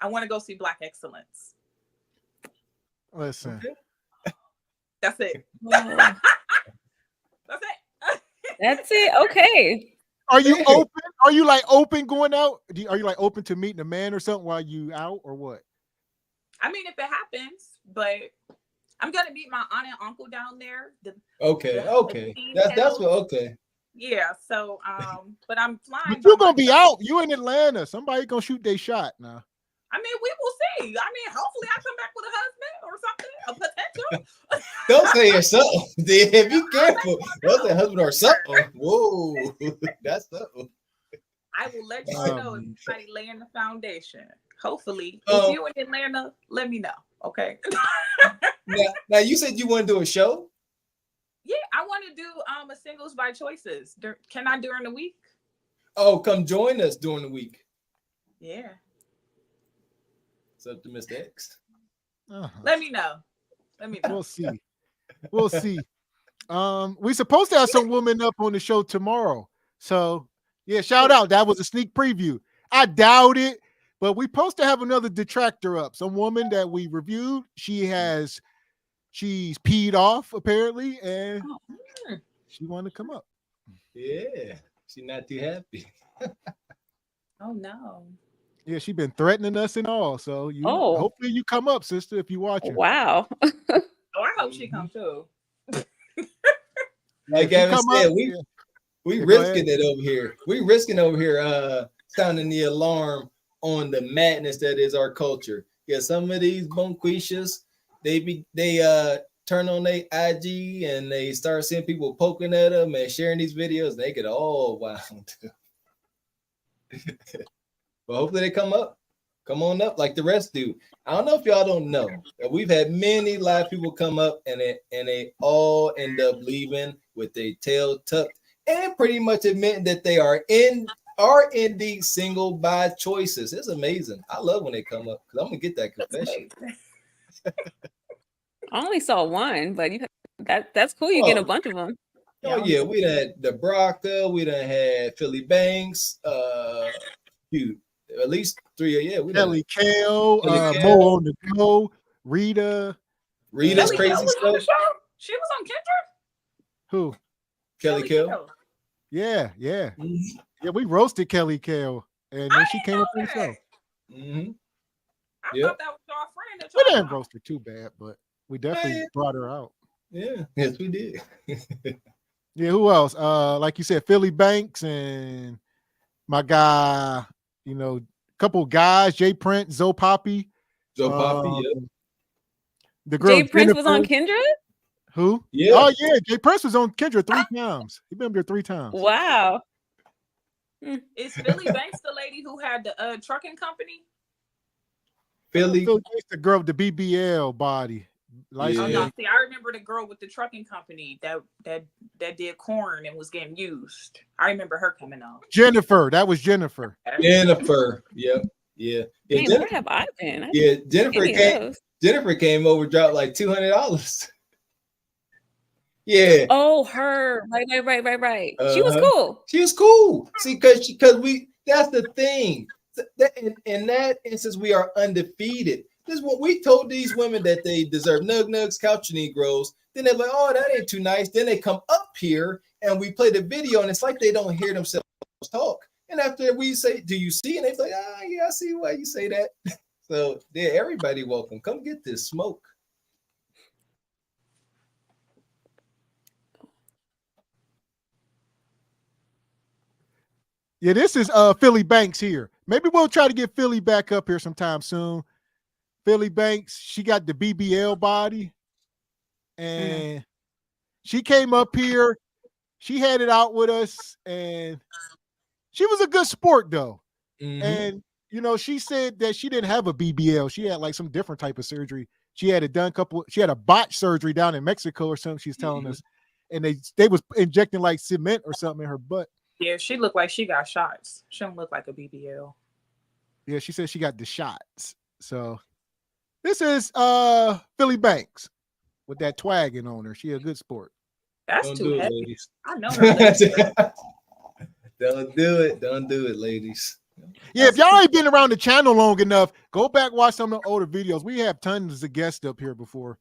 I want to go see Black excellence. Listen. That's it. That's it. That's it. Okay. Are you open? Are you open going out? Are you open to meeting a man or something while you out or what? I mean, if it happens, but I'm gonna meet my aunt and uncle down there. Okay. That's what. Okay. Yeah. So, but I'm flying. But you're gonna be out. You in Atlanta. Somebody gonna shoot their shot now. I mean, we will see. I mean, hopefully, I come back with a husband or something, a potential. Don't say it's something. Then be careful. Don't say husband or something. Whoa, that's something. I will let you know if somebody laying the foundation. Hopefully, if you in Atlanta, let me know. Okay. now you said you want to do a show. Yeah, I want to do a singles by choices. Can I during the week? Oh, come join us during the week. Yeah. It's up to Mr. X. Let me know. We'll see. We'll see. We're supposed to have some women up on the show tomorrow. So yeah, shout out. That was a sneak preview. I doubt it, but we're supposed to have another detractor up. Some woman that we reviewed. She's peed off apparently, and she wanted to come up. Yeah, she's not too happy. Oh no. Yeah, she's been threatening us and all. So hopefully you come up, sister, if you watching. Wow. I hope she comes too. Like Gavin said, we risking it over here. We risking over here sounding the alarm on the madness that is our culture. Yeah, some of these bonquishas, they turn on their IG and they start seeing people poking at them and sharing these videos, and they get all wild. But hopefully they come on up like the rest do. I don't know if y'all don't know that we've had many live people come up and they all end up leaving with their tail tucked and pretty much admitting that they are indeed single by choices. It's amazing. I love when they come up because I'm gonna get that confession. I only saw one, but that's cool. You get a bunch of them. Oh yeah, we done had the Braca, we done had Philly Banks, at least 3. Yeah, we Kelly Kale, Mo on the Go, Rita's crazy stuff. She was on Kendrick. Who? Kelly Kale. Yeah. Yeah, we roasted Kelly Kale, and then she came up with herself. Mm-hmm. I thought that was your friend. We didn't roast her too bad, but we definitely brought her out. Yeah, yes, we did. Yeah, who else? Like you said, Philly Banks and my guy, a couple of guys, Jay Prince, Zoe Poppy. Zoe Poppy, yeah. The girl Jay Prince was on Kendra? Who? Yeah. Oh, yeah. Jay Prince was on Kendra 3 times. He been up there 3 times. Wow. Is Philly Banks the lady who had the trucking company? Philly Banks, the girl with the BBL body. Oh, no, see, I remember the girl with the trucking company that did corn and was getting used. I remember her coming on. Jennifer, that was Jennifer. Jennifer, yep, yeah. Hey, where have I been? Jennifer came over, dropped like $200. Yeah. Oh, her. Right. She was cool. She was cool. See, because that's the thing. In that instance, we are undefeated. This is what we told these women that they deserve. Nugs, couch Negroes. Then they're like, oh, that ain't too nice. Then they come up here and we play the video, and it's like they don't hear themselves talk. And after we say, do you see? And they're like, yeah, I see why you say that. So yeah, everybody welcome. Come get this smoke. Yeah, this is Philly Banks here. Maybe we'll try to get Philly back up here sometime soon. Philly Banks, she got the BBL body, and she came up here. She had it out with us, and she was a good sport, though. Mm-hmm. And, she said that she didn't have a BBL. She had like some different type of surgery. She had it done she had a botch surgery down in Mexico or something, she's telling us. And they was injecting like cement or something in her butt. Yeah, she looked like she got shots. She don't look like a BBL. Yeah, she said she got the shots. So this is Philly Banks with that twagging on her. She a good sport. That's too heavy. Ladies. I know her. Don't do it. Don't do it, ladies. Yeah, if y'all ain't been around the channel long enough, go back, watch some of the older videos. We have tons of guests up here before.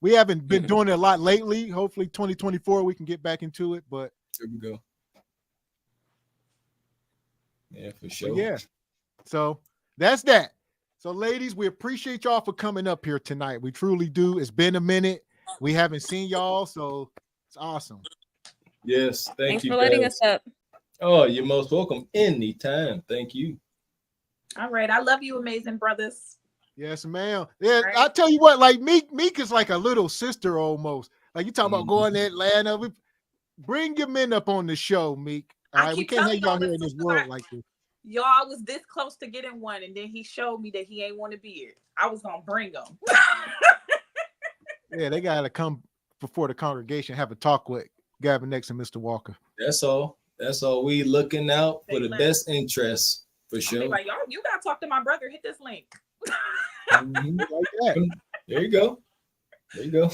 We haven't been doing it a lot lately. Hopefully 2024 we can get back into it, but here we go. Yeah, for sure. But yeah. So that's that. So, ladies, we appreciate y'all for coming up here tonight. We truly do. It's been a minute. We haven't seen y'all, so it's awesome. Yes, Thanks you for letting guys. us up. Oh, you're most welcome anytime. Thank you. All right. I love you, amazing brothers. Yes, ma'am. Yeah, Right. I tell you what, like Meek is like a little sister almost. Like you talk about going to Atlanta. Bring your men up on the show, Meek. All right, we can't have y'all here in this world like this. Y'all was this close to getting one, and then he showed me that he ain't want to be here. I was gonna bring him. Yeah, they gotta come before the congregation, have a talk with Gavin X and Mr. Walker. That's all. That's all. We looking out for the best interests for sure. Like, y'all, you gotta talk to my brother. Hit this link. Like that. There you go. There you go.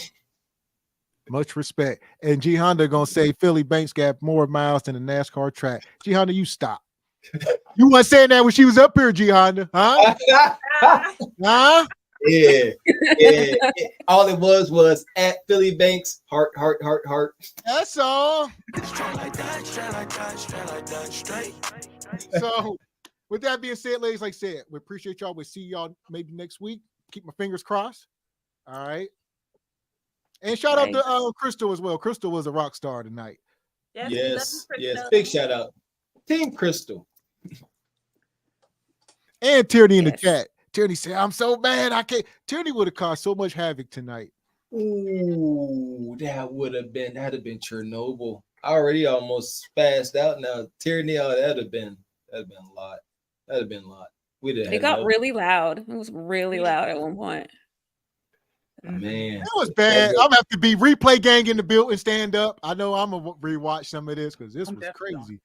Much respect. And G Honda gonna say Philly Banks got more miles than a NASCAR track. G Honda, you stop. You weren't saying that when she was up here, G Honda, huh? Huh? Yeah. All it was at Philly Banks, heart. That's all. So, with that being said, ladies, like I said, we appreciate y'all. We'll see y'all maybe next week. Keep my fingers crossed. All right. And shout out to Crystal as well. Crystal was a rock star tonight. Yes. Big shout out. Team Crystal. And Tierney in the chat. Tierney said, I'm so mad. I can't. Tierney would have caused so much havoc tonight. Ooh, that'd have been Chernobyl. I already almost spazzed out now. Tierney, that'd have been a lot. That'd have been a lot. It got really loud. It was really loud at one point. Man, it was bad. I'm gonna have to be replay gang in the building, stand up. I know I'm gonna rewatch some of this because this was crazy.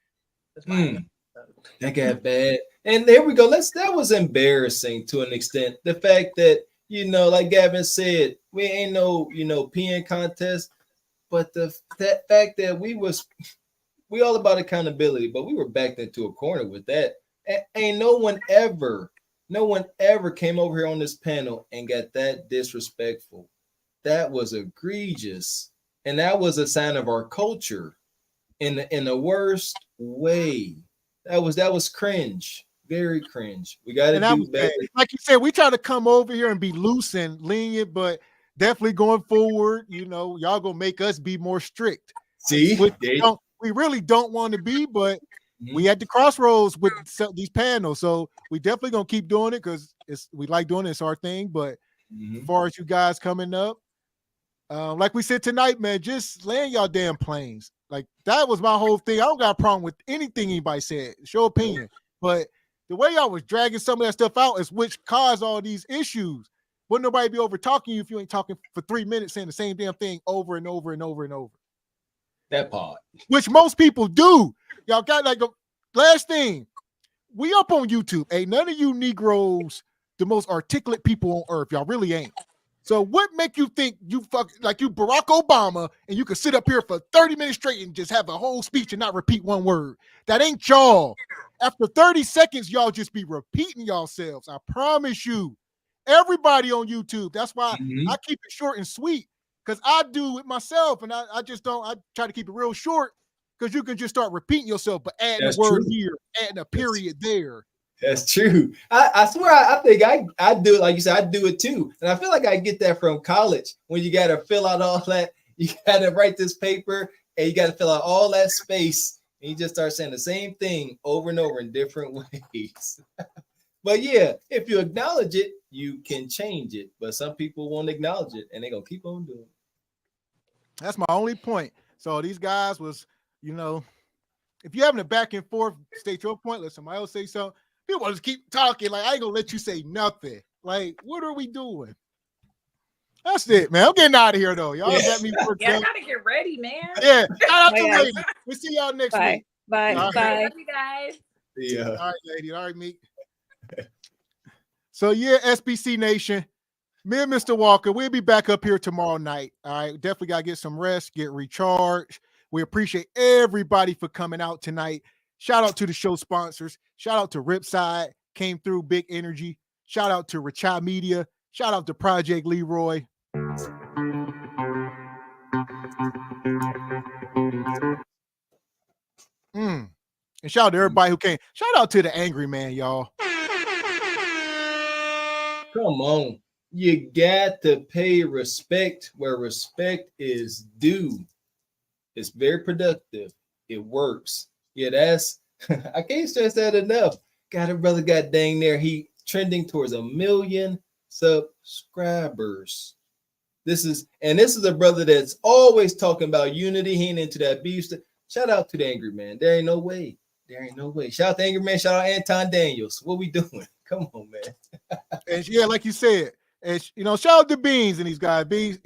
That got bad. And there we go. That was embarrassing to an extent. The fact that, like Gavin said, we ain't no, peeing contest, but that fact that we all about accountability, but we were backed into a corner with that. Ain't no one ever came over here on this panel and got that disrespectful. That was egregious. And that was a sign of our culture in the worst way. That was cringe. Very cringe. We got to do better. Like you said, we try to come over here and be loose and lenient, but definitely going forward, y'all gonna make us be more strict. See, we really don't want to be, but we at the crossroads with these panels, so we definitely gonna keep doing it because we like doing it. It's our thing. But as far as you guys coming up, like we said tonight, man, just land y'all damn planes. Like that was my whole thing. I don't got a problem with anything anybody said. Show opinion, but the way y'all was dragging some of that stuff out is which caused all these issues. Wouldn't nobody be over talking you if you ain't talking for 3 minutes saying the same damn thing over and over and over and over. That part, which most people do. Y'all got like a last thing. We up on YouTube. Ain't none of you Negroes the most articulate people on earth. Y'all really ain't. So what make you think you like you Barack Obama and you can sit up here for 30 minutes straight and just have a whole speech and not repeat one word? That ain't y'all. After 30 seconds, y'all just be repeating yourselves. I promise you. Everybody on YouTube. That's why I keep it short and sweet. Because I do it myself, and I just don't. I try to keep it real short because you can just start repeating yourself, but adding a word here, adding a period there. That's true. I swear, I think I do it like you said. I do it too, and I feel like I get that from college when you got to fill out all that. You got to write this paper, and you got to fill out all that space, and you just start saying the same thing over and over in different ways. But yeah, if you acknowledge it, you can change it. But some people won't acknowledge it, and they're gonna keep on doing it. That's my only point. So these guys was, if you're having a back and forth, state your point, let somebody else say something. People just keep talking. Like, I ain't gonna let you say nothing. Like, what are we doing? That's it, man. I'm getting out of here, though. Y'all got me worked I up. gotta get ready, man. Yeah. Shout out to ladies. We'll see y'all next week. Bye. All Bye. Love you guys. Yeah. All right, lady. All right, Meek. So, yeah, SBC Nation. Me and Mr. Walker, we'll be back up here tomorrow night. All right. Definitely got to get some rest, get recharged. We appreciate everybody for coming out tonight. Shout out to the show sponsors. Shout out to Ripside. Came through big energy. Shout out to Richai Media. Shout out to Project Leroy. And shout out to everybody who came. Shout out to the Angry Man, y'all. Come on. You got to pay respect where respect is due. It's very productive. It works. Yeah, that's I can't stress that enough. Got a brother got dang there. He trending towards 1 million subscribers. This is a brother that's always talking about unity. He ain't into that beef stuff. Shout out to the Angry Man. There ain't no way. Shout out to Angry Man. Shout out Anton Daniels. What we doing? Come on, man. And yeah, like you said, and shout out to Beans and these guys. Beans,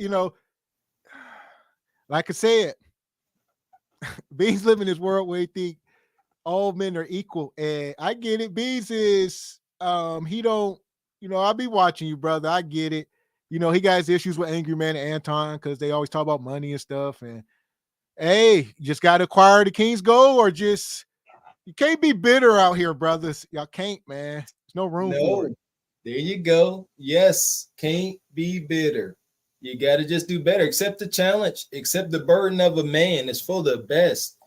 like I said, Beans live in this world where he think all men are equal, and I get it. Beans is he don't, I'll be watching you, brother. I get it. He got his issues with Angry Man and Anton because they always talk about money and stuff. And hey, you just got to acquire the King's Gold, or just you can't be bitter out here, brothers. Y'all can't, man. There's no room for it. There you go. Yes, can't be bitter. You got to just do better. Accept the challenge. Accept the burden of a man. It's for the best.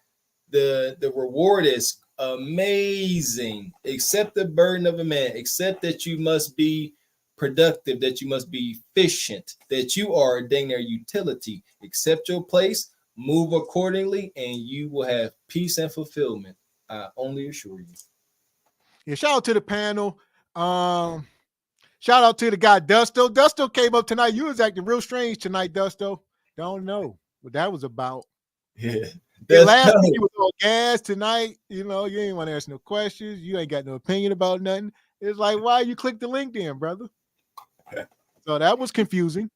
The reward is amazing. Accept the burden of a man. Accept that you must be productive, that you must be efficient, that you are a dang near utility. Accept your place, move accordingly, and you will have peace and fulfillment. I only assure you. Yeah, shout out to the panel. Shout out to the guy Dusto. Dusto came up tonight. You was acting real strange tonight, Dusto. Don't know what that was about. Yeah. Last week you was on gas. Tonight, you ain't want to ask no questions. You ain't got no opinion about nothing. It's like, why you click the link then, brother? So that was confusing.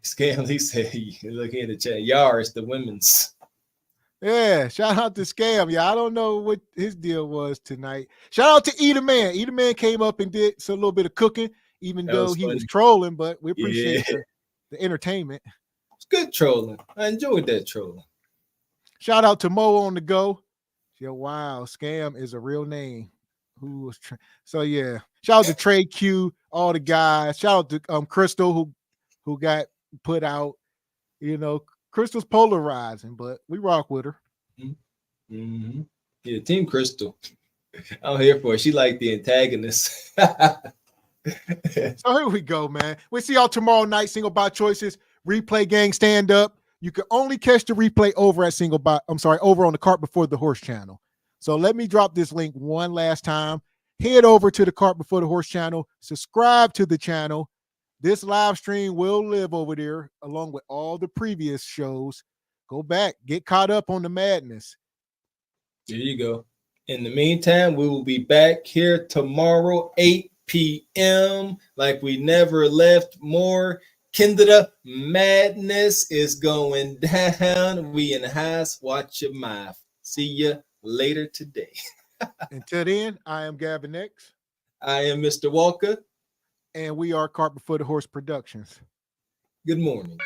Scamly said, look in the chat, Yars, the women's. Yeah, shout out to Scam. Yeah, I don't know what his deal was tonight. Shout out to Eat a Man. Eat a Man came up and did a little bit of cooking, even though he was trolling, but we appreciate the entertainment. It's good trolling. I enjoyed that trolling. Shout out to Mo on the go. Yeah, wow, Scam is a real name. Who was so yeah. Shout out to Trey Q, all the guys. Shout out to Crystal who got put out. Crystal's polarizing, but we rock with her. Mm-hmm. Yeah, Team Crystal. I'm here for it. She like the antagonist. So here we go, man. We'll see y'all tomorrow night. Single Bot Choices, Replay Gang Stand Up. You can only catch the replay over at over on the Cart Before the Horse channel. So let me drop this link one last time. Head over to the Cart Before the Horse channel. Subscribe to the channel. This live stream will live over there along with all the previous shows. Go back, get caught up on the madness. There you go. In the meantime, we will be back here tomorrow, 8 p.m. like we never left. More Kendra madness is going down. We in the house. Watch your mouth. See you later today. Until then, I am Gavin X. I am Mr. Walker. And we are Cart Before the Horse Productions. Good morning.